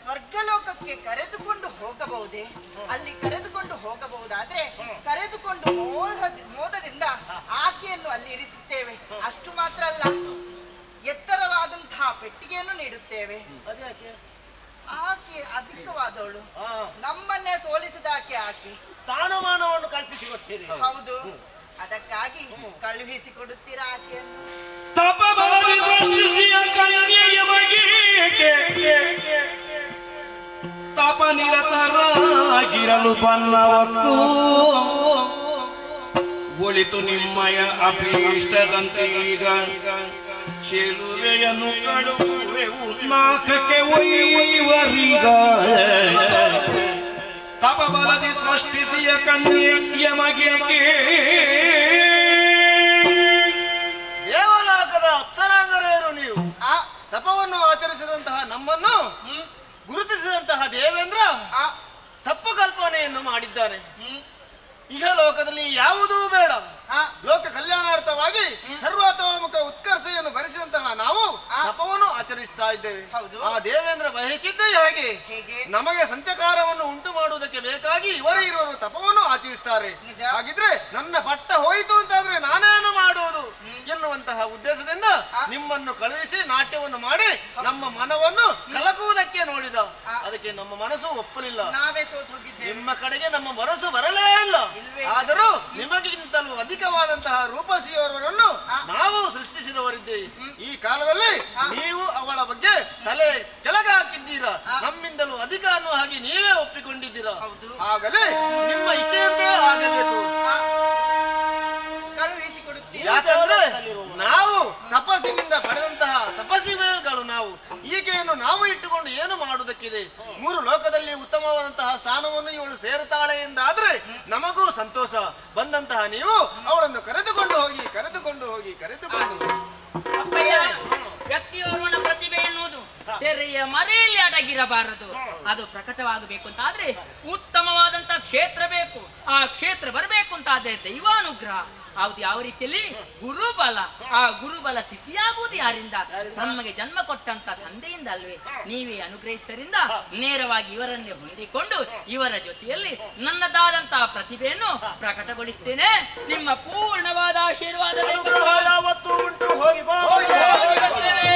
ಸ್ವರ್ಗಲೋಕಕ್ಕೆ ಕರೆದುಕೊಂಡು ಹೋಗಬಹುದೇ? ಅಲ್ಲಿ ಕರೆದುಕೊಂಡು ಹೋಗಬಹುದಾದ್ರೆ ಕರೆದುಕೊಂಡು ಮೋದದಿಂದ ಆಕೆಯನ್ನು ಅಲ್ಲಿ ಇರಿಸುತ್ತೇವೆ. ಅಷ್ಟು ಮಾತ್ರ ಅಲ್ಲ, ಎತ್ತರವಾದಂತಹ ಪೆಟ್ಟಿಗೆಯನ್ನು ನೀಡುತ್ತೇವೆ. ಆಕೆ ಅಧಿಕವಾದವಳು, ನಮ್ಮನ್ನೇ ಸೋಲಿಸಿದ ಆಕೆ ಸ್ಥಾನಮಾನವನ್ನು ಕಲ್ಪಿಸಿಕೊಡ್ತೀರಿ. ಹೌದು, ಅದಕ್ಕಾಗಿ ಕಳುಹಿಸಿ ಕೊಡುತ್ತೀರಾ ಆಕೆಯನ್ನು? ತಪಬಲದಿ ಸೃಷ್ಟಿಸಿಯ ಕನ್ಯೆಯ ಬಗೆಗೆ ತಪನಿರತರಾಗಿರಲು ಬನ್ನವಕ್ಕೂ ಒಳಿತು ನಿಮ್ಮಯ ಅಭೀಷ್ಟದಂತೆ ಈಗ ಚೆಲುವೆಯನ್ನು ಕಳುವೆವು 4ಕ್ಕೆ ಒಯ್ಯುವರೀಗ. ತಪಬಲದಿ ಸೃಷ್ಟಿಸಿಯ ಕನ್ಯೆಯ ಬಗೆಗೆ ತಪವನ್ನು ಆಚರಿಸಿದಂತಹ ನಮ್ಮನ್ನು ಗುರುತಿಸಿದಂತಹ ದೇವೇಂದ್ರ ತಪ್ಪು ಕಲ್ಪನೆಯನ್ನು ಮಾಡಿದ್ದಾನೆ. ಇಹಲೋಕದಲ್ಲಿ ಯಾವುದೂ ಬೇಡ, ಲೋಕ ಕಲ್ಯಾಣಾರ್ಥವಾಗಿ ಸರ್ವತೋಮುಖ ಉತ್ಕರ್ಷೆಯನ್ನು ಭರಿಸಿದಂತಹ ನಾವು ತಪವನ್ನು ಆಚರಿಸ್ತಾ ಇದ್ದೇವೆ. ಆ ದೇವೇಂದ್ರ ಬಯಸಿದ್ದು ಹೇಗೆ? ನಮಗೆ ಸಂಚಕಾರವನ್ನು ಉಂಟು ಮಾಡುವುದಕ್ಕೆ ಬೇಕಾಗಿ ಇವರು ತಪವನ್ನು ಆಚರಿಸ್ತಾರೆ. ಹಾಗಿದ್ರೆ ನನ್ನ ಪಟ್ಟ ಹೋಯಿತು ಅಂತಾದ್ರೆ ನಾನೇನು ಮಾಡುವುದು ಎನ್ನುವಂತಹ ಉದ್ದೇಶದಿಂದ ನಿಮ್ಮನ್ನು ಕಳುಹಿಸಿ ನಾಟ್ಯವನ್ನು ಮಾಡಿ ನಮ್ಮ ಮನವನ್ನು ಕಲಕುವುದಕ್ಕೆ ನೋಡಿದ. ಅದಕ್ಕೆ ನಮ್ಮ ಮನಸ್ಸು ಒಪ್ಪಲಿಲ್ಲ. ನಿಮ್ಮ ಕಡೆಗೆ ನಮ್ಮ ಮನಸ್ಸು ಬರಲೇ ಇಲ್ಲ. ಆದರೂ ನಿಮಗಿಂತಲೂ ಅಧಿಕವಾದಂತಹ ರೂಪಸಿಯವರನ್ನು ನಾವು ಸೃಷ್ಟಿಸಿದವರಿದ್ದೇವೆ. ಈ ಕಾಲದಲ್ಲಿ ನೀವು ಅವಳ ಬಗ್ಗೆ ತಲೆ ಕೆಳಗೆ ಹಾಕಿದ್ದೀರಾ, ನಮ್ಮಿಂದಲೂ ಅಧಿಕ ಅನ್ನೋ ಹಾಗೆ ನೀವೇ ಒಪ್ಪಿಕೊಂಡಿದ್ದೀರಾ. ಆಗಲೇ ನಿಮ್ಮ ಇಚ್ಛೆಯಂತೆ ಆಗಬೇಕು. ಯಾಕಂದ್ರೆ ನಾವು ತಪಸ್ಸಿನಿಂದ ಪಡೆದಂತಹ ತಪಸ್ಸಿಗಳು ನಾವು ಈಕೆಯನ್ನು ನಾವು ಇಟ್ಟುಕೊಂಡು ಏನು ಮಾಡುವುದಕ್ಕಿದೆ? 3 ಲೋಕದಲ್ಲಿ ಉತ್ತಮವಾದಂತಹ ಸ್ಥಾನವನ್ನು ಇವಳು ಸೇರುತ್ತಾಳೆ ಎಂದಾದ್ರೆ ನಮಗೂ ಸಂತೋಷ. ಬಂದಂತಹ ನೀವು ಅವಳನ್ನು ಕರೆದುಕೊಂಡು ಹೋಗಿ ಅಪ್ಪಯ್ಯ, ವ್ಯಕ್ತಿಯೋರ್ವನ ಪ್ರತಿಭೆ ಎನ್ನುವುದು ತೆರೆಯ ಮರೆಯಲ್ಲಿ ಅಡಗಿರಬಾರದು. ಅದು ಪ್ರಕಟವಾಗಬೇಕು ಅಂತಾದ್ರೆ ಉತ್ತಮವಾದಂತಹ ಕ್ಷೇತ್ರ ಬೇಕು. ಆ ಕ್ಷೇತ್ರ ಬರಬೇಕು ಅಂತಾದ್ರೆ ದೈವಾನುಗ್ರಹ. ಹೌದು, ಯಾವ ರೀತಿಯಲ್ಲಿ ಗುರುಬಲ. ಆ ಗುರುಬಲ ಸಿದ್ಧಿಯಾಗುವುದು ಯಾರಿಂದ? ನಮಗೆ ಜನ್ಮ ಕೊಟ್ಟಂತ ತಂದೆಯಿಂದ ಅಲ್ವೇ? ನೀವೇ ಅನುಗ್ರಹಿಸರಿಂದ ನೇರವಾಗಿ ಇವರನ್ನೇ ಹೊಂದಿಕೊಂಡು ಇವರ ಜೊತೆಯಲ್ಲಿ ನನ್ನದಾದಂತಹ ಪ್ರತಿಭೆಯನ್ನು ಪ್ರಕಟಗೊಳಿಸ್ತೇನೆ. ನಿಮ್ಮ ಪೂರ್ಣವಾದ ಆಶೀರ್ವಾದ ಯಾವತ್ತೂ ಉಂಟು. ಹೋಗಿ ಬಾ. ಬರ್ತೇನೆ.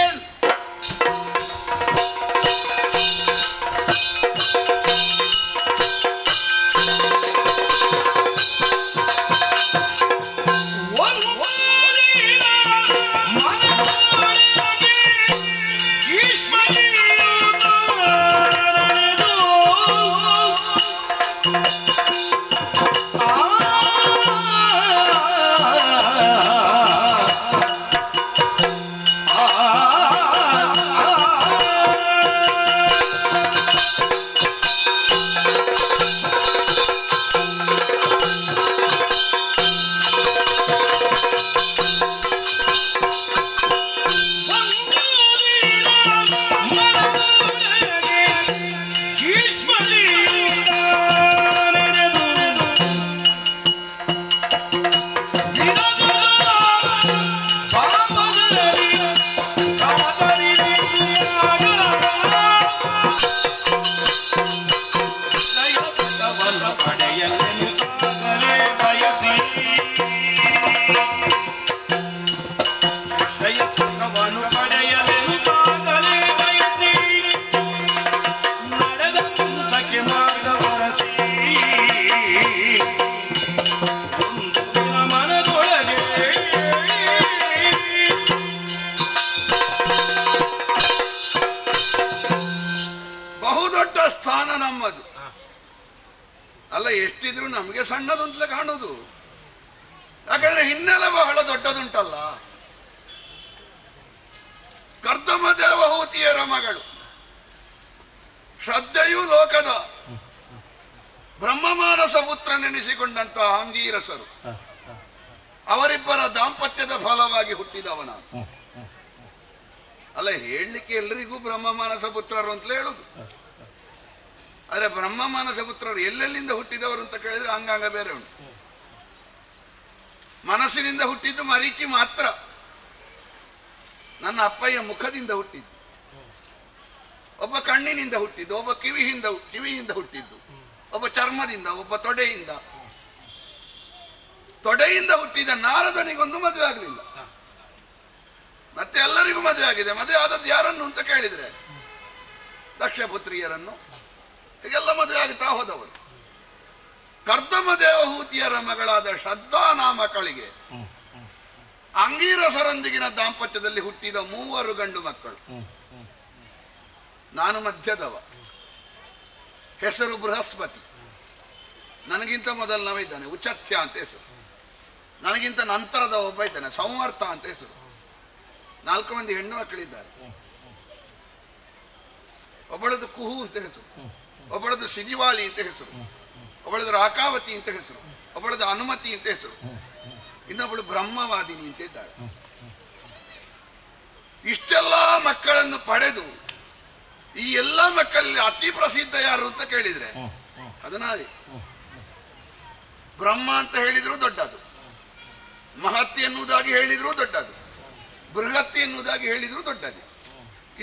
ಅಲ್ಲ, ಎಷ್ಟಿದ್ರು ನಮಗೆ ಸಣ್ಣದಂತಲೇ ಕಾಣೋದು. ಯಾಕಂದ್ರೆ ಹಿನ್ನೆಲೆ ಬಹಳ ದೊಡ್ಡದುಂಟಲ್ಲ. ಕರ್ದಮ ದೇವಹೂತಿಯರ ಮಗಳು, ಶ್ರದ್ಧೆಯೂ ಲೋಕದ ಬ್ರಹ್ಮಮಾನಸ ಪುತ್ರನೆನಿಸಿಕೊಂಡಂತಹ ಅಂಗೀರಸರು, ಅವರಿಬ್ಬರ ದಾಂಪತ್ಯದ ಫಲವಾಗಿ ಹುಟ್ಟಿದವನ. ಅಲ್ಲ, ಹೇಳಲಿಕ್ಕೆ ಎಲ್ರಿಗೂ ಬ್ರಹ್ಮಮಾನಸ ಪುತ್ರರು ಅಂತಲೇ ಹೇಳುದು. ಆದರೆ ಬ್ರಹ್ಮಮಾನಸ ಪುತ್ರರು ಎಲ್ಲೆಲ್ಲಿಂದ ಹುಟ್ಟಿದವರು ಅಂತ ಕೇಳಿದ್ರೆ ಅಂಗಾಂಗ ಬೇರೆ ಉಂಟು. ಮನಸ್ಸಿನಿಂದ ಹುಟ್ಟಿದ್ದು ಮರೀಚಿ ಮಾತ್ರ. ನನ್ನ ಅಪ್ಪಯ್ಯ ಮುಖದಿಂದ ಹುಟ್ಟಿದ್ದು, ಒಬ್ಬ ಕಣ್ಣಿನಿಂದ ಹುಟ್ಟಿದ್ದು, ಒಬ್ಬ ಕಿವಿಯಿಂದ ಹುಟ್ಟಿದ್ದು, ಒಬ್ಬ ಚರ್ಮದಿಂದ, ಒಬ್ಬ ತೊಡೆಯಿಂದ ಹುಟ್ಟಿದ ನಾರದನಿಗೊಂದು ಮದುವೆ ಆಗಲಿಲ್ಲ. ಮತ್ತೆ ಎಲ್ಲರಿಗೂ ಮದುವೆ ಆಗಿದೆ. ಮದುವೆ ಆದದ್ದು ಯಾರನ್ನು ಅಂತ ಕೇಳಿದ್ರೆ ದಕ್ಷಪುತ್ರಿಯರನ್ನು. ಹೀಗೆಲ್ಲ ಮದುವೆ ಆಗುತ್ತಾ ಹೋದವರು. ಕರ್ದಮ ದೇವಹೂತಿಯರ ಮಗಳಾದ ಶ್ರದ್ಧಾ ನಾಮಕಳಿಗೆ ಅಂಗೀರಸರೊಂದಿಗಿನ ದಾಂಪತ್ಯದಲ್ಲಿ ಹುಟ್ಟಿದ 3 ಗಂಡು ಮಕ್ಕಳು. ನಾನು ಮಧ್ಯದವ. ಹೆಸರು ಬೃಹಸ್ಪತಿ. ನನಗಿಂತ ಮೊದಲನವ ಇದ್ದಾನೆ, ಉಚತ್ಯ ಅಂತ ಹೆಸರು. ನನಗಿಂತ ನಂತರದ ಒಬ್ಬ ಇದ್ದಾನೆ, ಸಂವರ್ತ ಅಂತ ಹೆಸರು. 4 ಮಂದಿ ಹೆಣ್ಣು ಮಕ್ಕಳಿದ್ದಾರೆ. ಒಬ್ಬಳದು ಕುಹು ಅಂತ ಹೆಸರು, ಒಬ್ಬಳದು ಸಿರಿವಾಳಿ ಅಂತ ಹೆಸರು, ಒಬ್ಬಳದು ರಾಕಾವತಿ ಅಂತ ಹೆಸರು, ಒಬ್ಬಳದು ಅನುಮತಿ ಅಂತ ಹೆಸರು, ಇನ್ನೊಬ್ಬಳು ಬ್ರಹ್ಮವಾದಿನಿ ಅಂತ ಇದ್ದಾಳೆ. ಇಷ್ಟೆಲ್ಲ ಮಕ್ಕಳನ್ನು ಪಡೆದು ಈ ಎಲ್ಲ ಮಕ್ಕಳಲ್ಲಿ ಅತಿ ಪ್ರಸಿದ್ಧ ಯಾರು ಅಂತ ಕೇಳಿದ್ರೆ ಅದು ನಾವೇ. ಬ್ರಹ್ಮ ಅಂತ ಹೇಳಿದ್ರು ದೊಡ್ಡದು, ಮಹತ್ತಿ ಎನ್ನುವುದಾಗಿ ಹೇಳಿದ್ರು ದೊಡ್ಡದು, ಬೃಹತ್ತಿ ಎನ್ನುವುದಾಗಿ ಹೇಳಿದ್ರು ದೊಡ್ಡದು.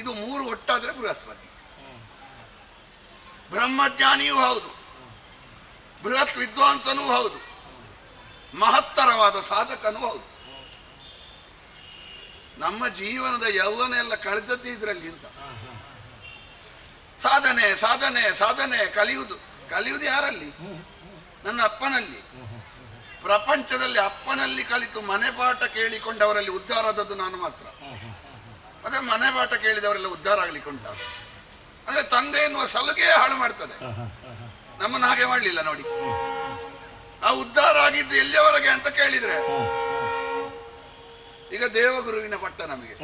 ಇದು ಮೂರು ಒಟ್ಟಾದ್ರೆ ಬೃಹಸ್ಪತಿ. ಬ್ರಹ್ಮಜ್ಞಾನಿಯೂ ಹೌದು, ಬೃಹತ್ ವಿದ್ವಾಂಸನೂ ಹೌದು, ಮಹತ್ತರವಾದ ಸಾಧಕನೂ ಹೌದು. ನಮ್ಮ ಜೀವನದ ಯೌವನ ಎಲ್ಲ ಕಳೆದದ್ದು ಇದರಲ್ಲಿ ಅಂತ. ಸಾಧನೆ ಸಾಧನೆ ಸಾಧನೆ ಕಲಿಯುವುದು ಯಾರಲ್ಲಿ? ನನ್ನ ಅಪ್ಪನಲ್ಲಿ. ಪ್ರಪಂಚದಲ್ಲಿ ಅಪ್ಪನಲ್ಲಿ ಕಲಿತು ಮನೆ ಪಾಠ ಕೇಳಿಕೊಂಡವರಲ್ಲಿ ಉದ್ಧಾರ ಆದದ್ದು ನಾನು ಮಾತ್ರ. ಅದೇ ಮನೆ ಪಾಠ ಕೇಳಿದವರೆಲ್ಲ ಉದ್ಧಾರ ಆಗ್ಲಿಕ್ಕೆ ಉಂಟ. ಅಂದ್ರೆ ತಂದೆ ಎನ್ನುವ ಸಲುಗೆ ಹಾಳು ಮಾಡ್ತದೆ, ನಮ್ಮನ್ನು ಹಾಗೆ ಮಾಡಲಿಲ್ಲ ನೋಡಿ. ಆ ಉದ್ಧಾರ ಆಗಿದ್ದು ಎಲ್ಲಿಯವರೆಗೆ ಅಂತ ಕೇಳಿದ್ರೆ ಈಗ ದೇವಗುರುವಿನ ಪಟ್ಟ ನಮಗೆ.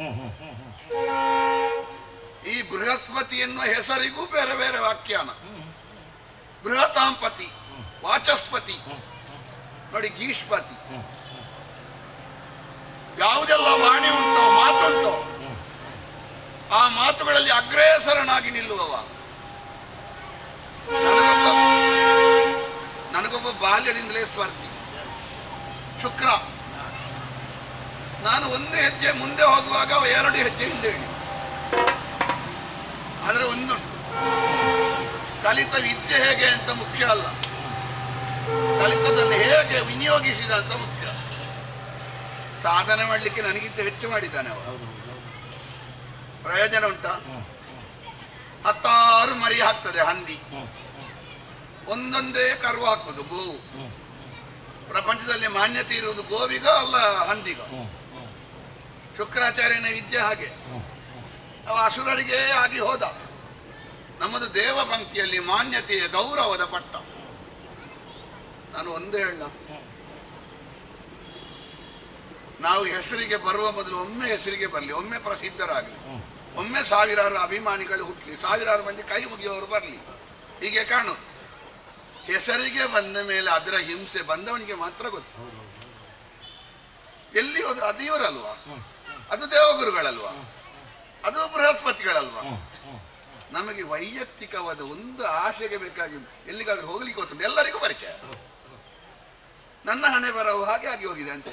ಈ ಬೃಹಸ್ಪತಿ ಎನ್ನುವ ಹೆಸರಿಗೂ ಬೇರೆ ಬೇರೆ ವ್ಯಾಖ್ಯಾನ. ಬೃಹತಾಂಪತಿ, ವಾಚಸ್ಪತಿ, ನೋಡಿ ಗೀಷ್ಪತಿ. ಯಾವುದೆಲ್ಲ ವಾಣಿ ಉಂಟೋ ಮಾತುಂಟೋ ಆ ಮಾತುಗಳಲ್ಲಿ ಅಗ್ರೇಸರನಾಗಿ ನಿಲ್ಲುವವ. ನನಗೊಬ್ಬ ಬಾಲ್ಯದಿಂದಲೇ ಸ್ಪರ್ಧಿ ಶುಕ್ರ. ನಾನು ಒಂದು ಹೆಜ್ಜೆ ಮುಂದೆ ಹೋಗುವಾಗ ಅವ 2 ಹೆಜ್ಜೆ ಹಿಂದೆ ಇಳಿ. ಆದರೆ ಒಂದುಂಟು, ಕಲಿತ ವಿದ್ಯೆ ಹೇಗೆ ಅಂತ ಮುಖ್ಯ ಅಲ್ಲ, ಕಲಿತದನ್ನು ಹೇಗೆ ವಿನಿಯೋಗಿಸಿದ ಅಂತ ಮುಖ್ಯ. ಸಾಧನೆ ಮಾಡಲಿಕ್ಕೆ ನನಗಿಂತ ಹೆಚ್ಚು ಮಾಡಿದ್ದಾನೆ ಅವ. ಪ್ರಯೋಜನ ಉಂಟಾ? 10 ಮರಿ ಹಾಕ್ತದೆ ಹಂದಿ, ಒಂದೊಂದೇ ಕರು ಹಾಕುದು ಗೋವು. ಪ್ರಪಂಚದಲ್ಲಿ ಮಾನ್ಯತೆ ಇರುವುದು ಗೋವಿಗ ಅಲ್ಲ ಹಂದಿಗ. ಶುಕ್ರಾಚಾರ್ಯನ ವಿದ್ಯೆ ಹಾಗೆ, ಅವ ಅಸುರರಿಗೆ ಆಗಿ ಹೋದ. ನಮ್ಮದು ದೇವ ಪಂಕ್ತಿಯಲ್ಲಿ ಮಾನ್ಯತೆಯ ಗೌರವದ ಪಟ್ಟ. ನಾನು ಒಂದೇ ಹೇಳ, ನಾವು ಹೆಸರಿಗೆ ಬರುವ ಮೊದಲು ಒಮ್ಮೆ ಹೆಸರಿಗೆ ಬರಲಿ, ಒಮ್ಮೆ ಪ್ರಸಿದ್ಧರಾಗಲಿ, ಒಮ್ಮೆ 1000 ಅಭಿಮಾನಿಗಳು ಹುಟ್ಟಲಿ, 1000 ಮಂದಿ ಕೈ ಮುಗಿಯೋರು ಬರಲಿ. ಹೀಗೆ ಕಾಣುದು. ಹೆಸರಿಗೆ ಬಂದ ಮೇಲೆ ಅದರ ಹಿಂಸೆ ಬಂದವನಿಗೆ ಮಾತ್ರ ಗೊತ್ತು. ಎಲ್ಲಿ ಹೋದ್ರೆ ಅದು ಇವರಲ್ವಾ, ಅದು ದೇವಗುರುಗಳಲ್ವಾ, ಅದು ಬೃಹಸ್ಪತಿಗಳಲ್ವಾ. ನಮಗೆ ವೈಯಕ್ತಿಕವಾದ ಒಂದು ಆಶೆಗೆ ಬೇಕಾಗಿ ಎಲ್ಲಿಗಾದ್ರೂ ಹೋಗ್ಲಿಕ್ಕೆ ಗೊತ್ತುಂಟು, ಎಲ್ಲರಿಗೂ ಪರಿಚಯ. ನನ್ನ ಹಣೆ ಬರವು ಹಾಗೆ ಆಗಿ ಹೋಗಿದೆ ಅಂತ.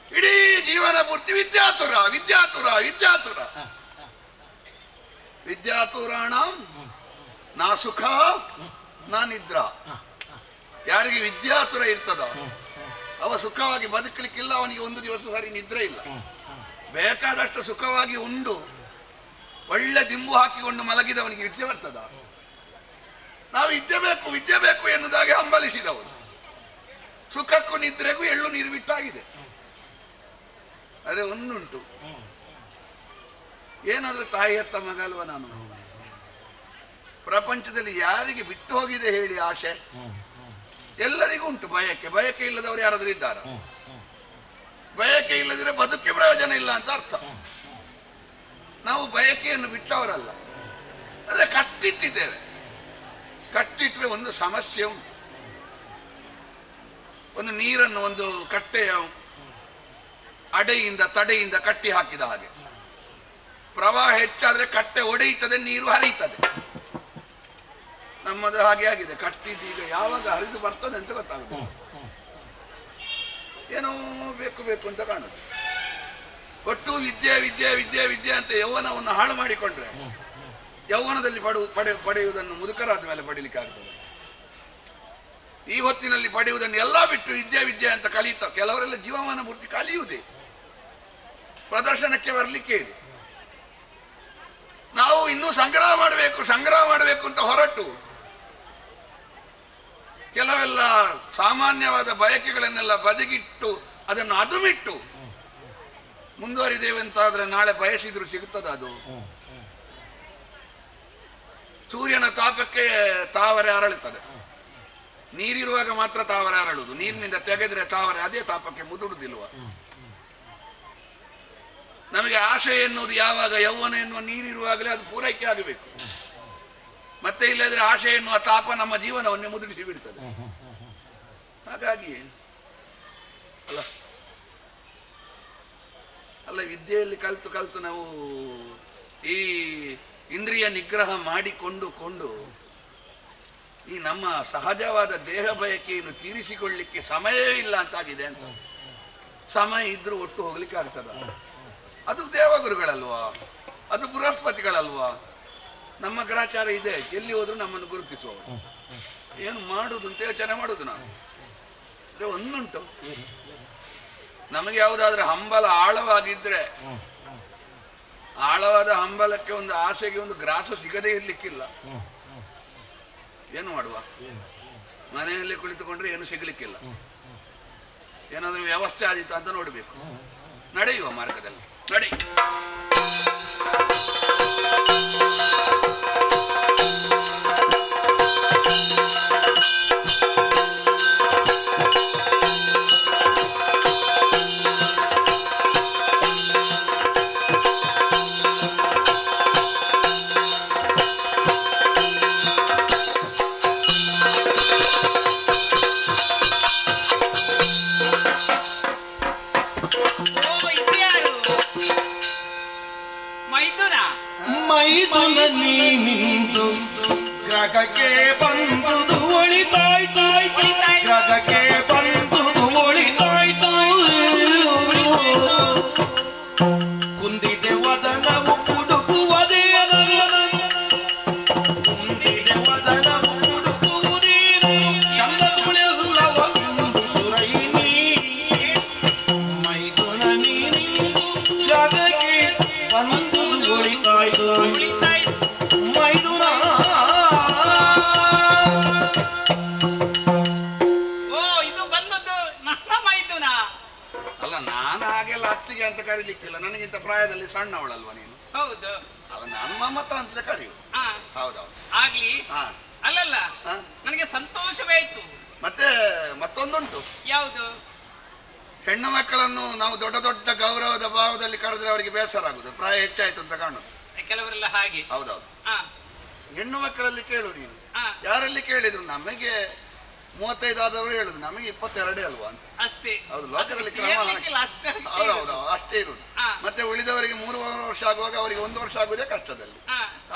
ಇಡೀ ಜೀವನ ಪೂರ್ತಿ ವಿದ್ಯಾತುರ ವಿದ್ಯಾತುರ ವಿದ್ಯಾತುರ. ವಿದ್ಯಾತುರಾಣ ನಾ ಸುಖ ನಾ ನಿದ್ರಾ. ಯಾರಿಗೆ ವಿದ್ಯಾತುರ ಇರ್ತದ ಅವ ಸುಖವಾಗಿ ಬದುಕಲಿಕ್ಕಿಲ್ಲ, ಅವನಿಗೆ ಒಂದು ದಿವಸ ಸರಿ ನಿದ್ರೆ ಇಲ್ಲ. ಬೇಕಾದಷ್ಟು ಸುಖವಾಗಿ ಉಂಡು ಒಳ್ಳೆ ದಿಂಬು ಹಾಕಿಕೊಂಡು ಮಲಗಿದವನಿಗೆ ವಿದ್ಯೆ ಬರ್ತದ? ನಾವು ವಿದ್ಯೆ ಬೇಕು ಎನ್ನುವುದಾಗಿ ಹಂಬಲಿಸಿದವರು. ಸುಖಕ್ಕೂ ನಿದ್ರೆಗೂ ಎಳ್ಳು ನೀರು ಬಿಟ್ಟಾಗಿದೆ. ಅದೇ ಒಂದುಂಟು, ಏನಾದ್ರೂ ತಾಯಿ ಹೆತ್ತ ಮಗ ಅಲ್ವ ನಾನು. ಪ್ರಪಂಚದಲ್ಲಿ ಯಾರಿಗೆ ಬಿಟ್ಟು ಹೋಗಿದೆ ಹೇಳಿ ಆಶೆ? ಎಲ್ಲರಿಗೂ ಉಂಟು ಬಯಕೆ. ಬಯಕೆ ಇಲ್ಲದವರು ಯಾರಾದ್ರೂ ಇದ್ದಾರ? ಬಯಕೆ ಇಲ್ಲದಿದ್ರೆ ಬದುಕಿ ಪ್ರಯೋಜನ ಇಲ್ಲ ಅಂತ ಅರ್ಥ. ನಾವು ಬಯಕೆಯನ್ನು ಬಿಟ್ಟವರಲ್ಲ, ಆದರೆ ಕಟ್ಟಿಟ್ಟಿದ್ದೇವೆ. ಕಟ್ಟಿಟ್ರೆ ಒಂದು ಸಮಸ್ಯೆ ಉಂಟು. ಒಂದು ನೀರನ್ನು ಒಂದು ಕಟ್ಟೆಯ ಅಡೆಯಿಂದ ತಡೆಯಿಂದ ಕಟ್ಟಿ ಹಾಕಿದ ಹಾಗೆ, ಪ್ರವಾಹ ಹೆಚ್ಚಾದ್ರೆ ಕಟ್ಟೆ ಒಡೆಯುತ್ತದೆ, ನೀರು ಹರಿಯುತ್ತದೆ. ನಮ್ಮದು ಹಾಗೆ ಆಗಿದೆ. ಕಟ್ಟಿದ್ದು ಈಗ ಯಾವಾಗ ಹರಿದು ಬರ್ತದೆ ಅಂತ ಗೊತ್ತಾಗುತ್ತೆ. ಏನೋ ಬೇಕು ಅಂತ ಕಾಣುದು. ಒಟ್ಟು ವಿದ್ಯೆ ಅಂತ ಯೌವನವನ್ನು ಹಾಳು ಮಾಡಿಕೊಂಡ್ರೆ ಯೌವನದಲ್ಲಿ ಪಡೆಯುವುದನ್ನು ಮುದುಕರಾದ ಮೇಲೆ ಪಡೀಲಿಕ್ಕೆ ಆಗ್ತದೆ. ಈ ಹೊತ್ತಿನಲ್ಲಿ ಪಡೆಯುವುದನ್ನು ಎಲ್ಲ ಬಿಟ್ಟು ವಿದ್ಯೆ ಅಂತ ಕಲಿತ ಕೆಲವರೆಲ್ಲ ಜೀವಮಾನ ಪೂರ್ತಿ ಕಲಿಯುವುದೇ, ಪ್ರದರ್ಶನಕ್ಕೆ ಬರಲಿಕ್ಕೆ ಇದೆ. ನಾವು ಇನ್ನೂ ಸಂಗ್ರಹ ಮಾಡಬೇಕು ಅಂತ ಹೊರಟು ಕೆಲವೆಲ್ಲ ಸಾಮಾನ್ಯವಾದ ಬಯಕೆಗಳನ್ನೆಲ್ಲ ಬದಿಗಿಟ್ಟು ಅದನ್ನು ಅದುಮಿಟ್ಟು ಮುಂದುವರಿದೇವೆ ಅಂತಾದ್ರೆ ನಾಳೆ ಬಯಸಿದ್ರು ಸಿಗುತ್ತದೆ ಅದು? ಸೂರ್ಯನ ತಾಪಕ್ಕೆ ತಾವರೆ ಅರಳುತ್ತದೆ. ನೀರಿರುವಾಗ ಮಾತ್ರ ತಾವರೆ ಅರಳುವುದು, ನೀರಿನಿಂದ ತೆಗೆದ್ರೆ ತಾವರೆ ಅದೇ ತಾಪಕ್ಕೆ ಮುದುಡುದಿಲ್ವ? ನಮಗೆ ಆಶೆ ಎನ್ನುವುದು ಯಾವಾಗ ಯೌವನ ಎನ್ನುವ ನೀರಿರುವಾಗಲೇ ಅದು ಪೂರೈಕೆ ಆಗಬೇಕು. ಮತ್ತೆ ಇಲ್ಲದ್ರೆ ಆಶೆ ಎನ್ನುವ ತಾಪ ನಮ್ಮ ಜೀವನವನ್ನೇ ಮುದುಡಿಸಿ ಬಿಡ್ತದೆ. ಹಾಗಾಗಿ ಅಲ್ಲ ಅಲ್ಲ, ವಿದ್ಯೆಯಲ್ಲಿ ಕಲ್ತು ಕಲ್ತು ನಾವು ಈ ಇಂದ್ರಿಯ ನಿಗ್ರಹ ಮಾಡಿಕೊಂಡು ಈ ನಮ್ಮ ಸಹಜವಾದ ದೇಹ ಬಯಕೆಯನ್ನು ತೀರಿಸಿಕೊಳ್ಳಿಕ್ಕೆ ಸಮಯವೇ ಇಲ್ಲ ಅಂತಾಗಿದೆ ಅಂತ. ಸಮಯ ಇದ್ರೂ ಒಟ್ಟು ಹೋಗ್ಲಿಕ್ಕೆ ಆಗ್ತದ? ಅದು ದೇವಗುರುಗಳಲ್ವಾ, ಅದು ಬೃಹಸ್ಪತಿಗಳಲ್ವಾ? ನಮ್ಮ ಗ್ರಹಚಾರ ಇದೆ, ಎಲ್ಲಿ ಹೋದ್ರು ನಮ್ಮನ್ನು ಗುರುತಿಸುವ. ಏನು ಮಾಡುದು ಅಂತ ಯೋಚನೆ ಮಾಡುದು ನಾವು. ಅಂದ್ರೆ ಒಂದುಂಟು, ನಮಗೆ ಯಾವುದಾದ್ರೂ ಹಂಬಲ ಆಳವಾಗಿದ್ರೆ, ಆಳವಾದ ಹಂಬಲಕ್ಕೆ ಒಂದು ಆಸೆಗೆ ಒಂದು ಗ್ರಾಸ ಸಿಗದೇ ಇರ್ಲಿಕ್ಕಿಲ್ಲ. ಏನು ಮಾಡುವ? ಮನೆಯಲ್ಲಿ ಕುಳಿತುಕೊಂಡ್ರೆ ಏನು ಸಿಗ್ಲಿಕ್ಕಿಲ್ಲ. ಏನಾದ್ರೂ ವ್ಯವಸ್ಥೆ ಆದೀತು ಅಂತ ನೋಡ್ಬೇಕು. ನಡೆಯುವ ಮಾರ್ಗದಲ್ಲಿ ನಡೆ. ಮೈದುನ ನೀನಿಂದು ಗ್ರಹಕ್ಕೆ ಬಂದುದು ಒಳಿತಾಯ್ತು, ಗ್ರಹಕ್ಕೆ ಬಂದುದು ಒಳಿತಾಯ್ತು. ಕುಂದಿದೆ ವದನವು ಕುಡುಕುವುದೇನು, ಕುಂದಿದೆ ವದನವು ಕುಡುಕುವುದೇನು, ಚಂದಗಳೆಲ್ಲವೊಂದು ಸುರೈನಿ. ಮೈದುನ ನೀನಿಂದು ಗ್ರಹಕ್ಕೆ ಬಂದುದು ಒಳಿತಾಯ್ತು, ಮೈದುನ. ಓ, ಇದು ಬಂದದ್ದು ನನ್ನ ಮೈದುನ. ಅಲ್ಲ, ನಾನು ಹಾಗೆಲ್ಲ ಅತ್ತಿಗೆ ಅಂತ ಕರೀಲಿಕ್ಕಿಲ್ಲ, ನನಗಿಂತ ಪ್ರಾಯದಲ್ಲಿ ಸಣ್ಣವಳಲ್ವಾ ನೀನು? ಹೌದು. ಅಲ್ಲ, ನಾನು ಮಮತ ಅಂತ ಕರೆಯು. ಹೌದೌದು, ಆಗ್ಲಿ. ಅಲ್ಲಲ್ಲ, ನನಗೆ ಸಂತೋಷವೇ ಆಯ್ತು. ಮತ್ತೆ ಮತ್ತೊಂದುಂಟು. ಯಾವುದು? ಹೆಣ್ಣು ಮಕ್ಕಳನ್ನು ನಾವು ದೊಡ್ಡ ದೊಡ್ಡ ಗೌರವದ ಭಾವದಲ್ಲಿ ಕರೆದ್ರೆ ಅವರಿಗೆ ಬೇಸರ ಆಗುದು, ಪ್ರಾಯ ಹೆಚ್ಚಾಯ್ತು ಅಂತ ಕಾಣುದು. ಕೆಲವರೆಲ್ಲ ಹಾಗೆ. ಹೌದೌದು. ಹೆಣ್ಣು ಮಕ್ಕಳಲ್ಲಿ ಕೇಳು ನೀನು, ಯಾರಲ್ಲಿ ಕೇಳಿದ್ರು ನಮಗೆ 35 ಆದವರು ಹೇಳುದು, ನಮಗೆ 22 ಅಲ್ವಾ ಅಂತ. ಅಷ್ಟೇ. ಹೌದು, ಲೋಕದಲ್ಲಿ ಕ್ರಮ. ಹೌದೌದು, ಅಷ್ಟೇ ಇರುದು. ಮತ್ತೆ ಉಳಿದವರಿಗೆ 3 ವರ್ಷ ಆಗುವಾಗ ಅವರಿಗೆ 1 ವರ್ಷ ಆಗುವುದೇ ಕಷ್ಟದಲ್ಲಿ.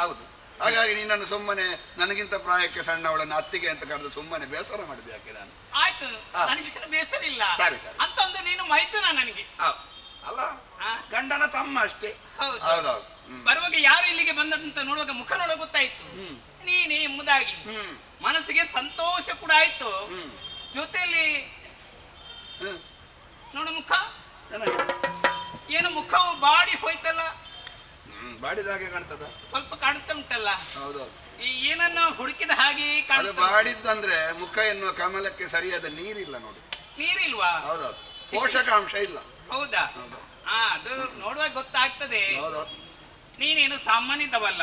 ಹೌದು. ಹಾಗಾಗಿ ನೀನನ್ನು ಸುಮ್ಮನೆ ನನಗಿಂತ ಪ್ರಾಯಕ್ಕೆ ಸಣ್ಣವಳನ್ನು ಅತ್ತಿಗೆ ಅಂತ ಕರೆದು ಸುಮ್ಮನೆ ಬೇಸರ ಮಾಡಿದೆ ಯಾಕೆ ನಾನು? ಆಯ್ತು, ನನಗೇನು ಬೇಸರ ಇಲ್ಲ. ಸರಿ ಸರಿ. ಅಂತಂದು ನೀನು ಮೈದುನ ನನಗೆ. ಅಲ್ಲ, ಗಂಡನ ತಮ್ಮ ಅಷ್ಟೇ. ಹೌದೌದು. ಬರುವಾಗ ಯಾರು ಇಲ್ಲಿಗೆ ಬಂದಂತ ನೋಡುವಾಗ ಮುಖ ನೋಡ ಗೊತ್ತಾಯ್ತು ನೀನೇ ಎಂಬುದಾಗಿ. ಮನಸ್ಸಿಗೆ ಸಂತೋಷ ಕೂಡ ಆಯ್ತು. ಜೊತೆಯಲ್ಲಿ ನೋಡು ಮುಖ, ಏನು ಮುಖವು ಬಾಡಿ ಹೋಯ್ತಲ್ಲ? ಬಾಡಿದಾಗೆ ಕಾಣ್ತದ? ಸ್ವಲ್ಪ ಕಾಣ್ತಾ ಉಂಟಲ್ಲ? ಹೌದೌದು. ಏನನ್ನು ಹುಡುಕಿದ ಹಾಗೆ ಅದು ಬಾಡಿದ್ದಂದ್ರೆ ಮುಖ ಎನ್ನುವ ಕಮಲಕ್ಕೆ ಸರಿಯಾದ ನೀರಿಲ್ಲ ನೋಡಿ. ನೀರಿಲ್ವಾ? ಹೌದೌದು, ಪೋಷಕಾಂಶ ಇಲ್ಲ. ಹೌದಾ? ಅದು ನೋಡುವಾಗ ಗೊತ್ತಾಗ್ತದೆ. ಹೌದೌದು. ನೀನೇನು ಸಾಮಾನ್ಯದವಲ್ಲ.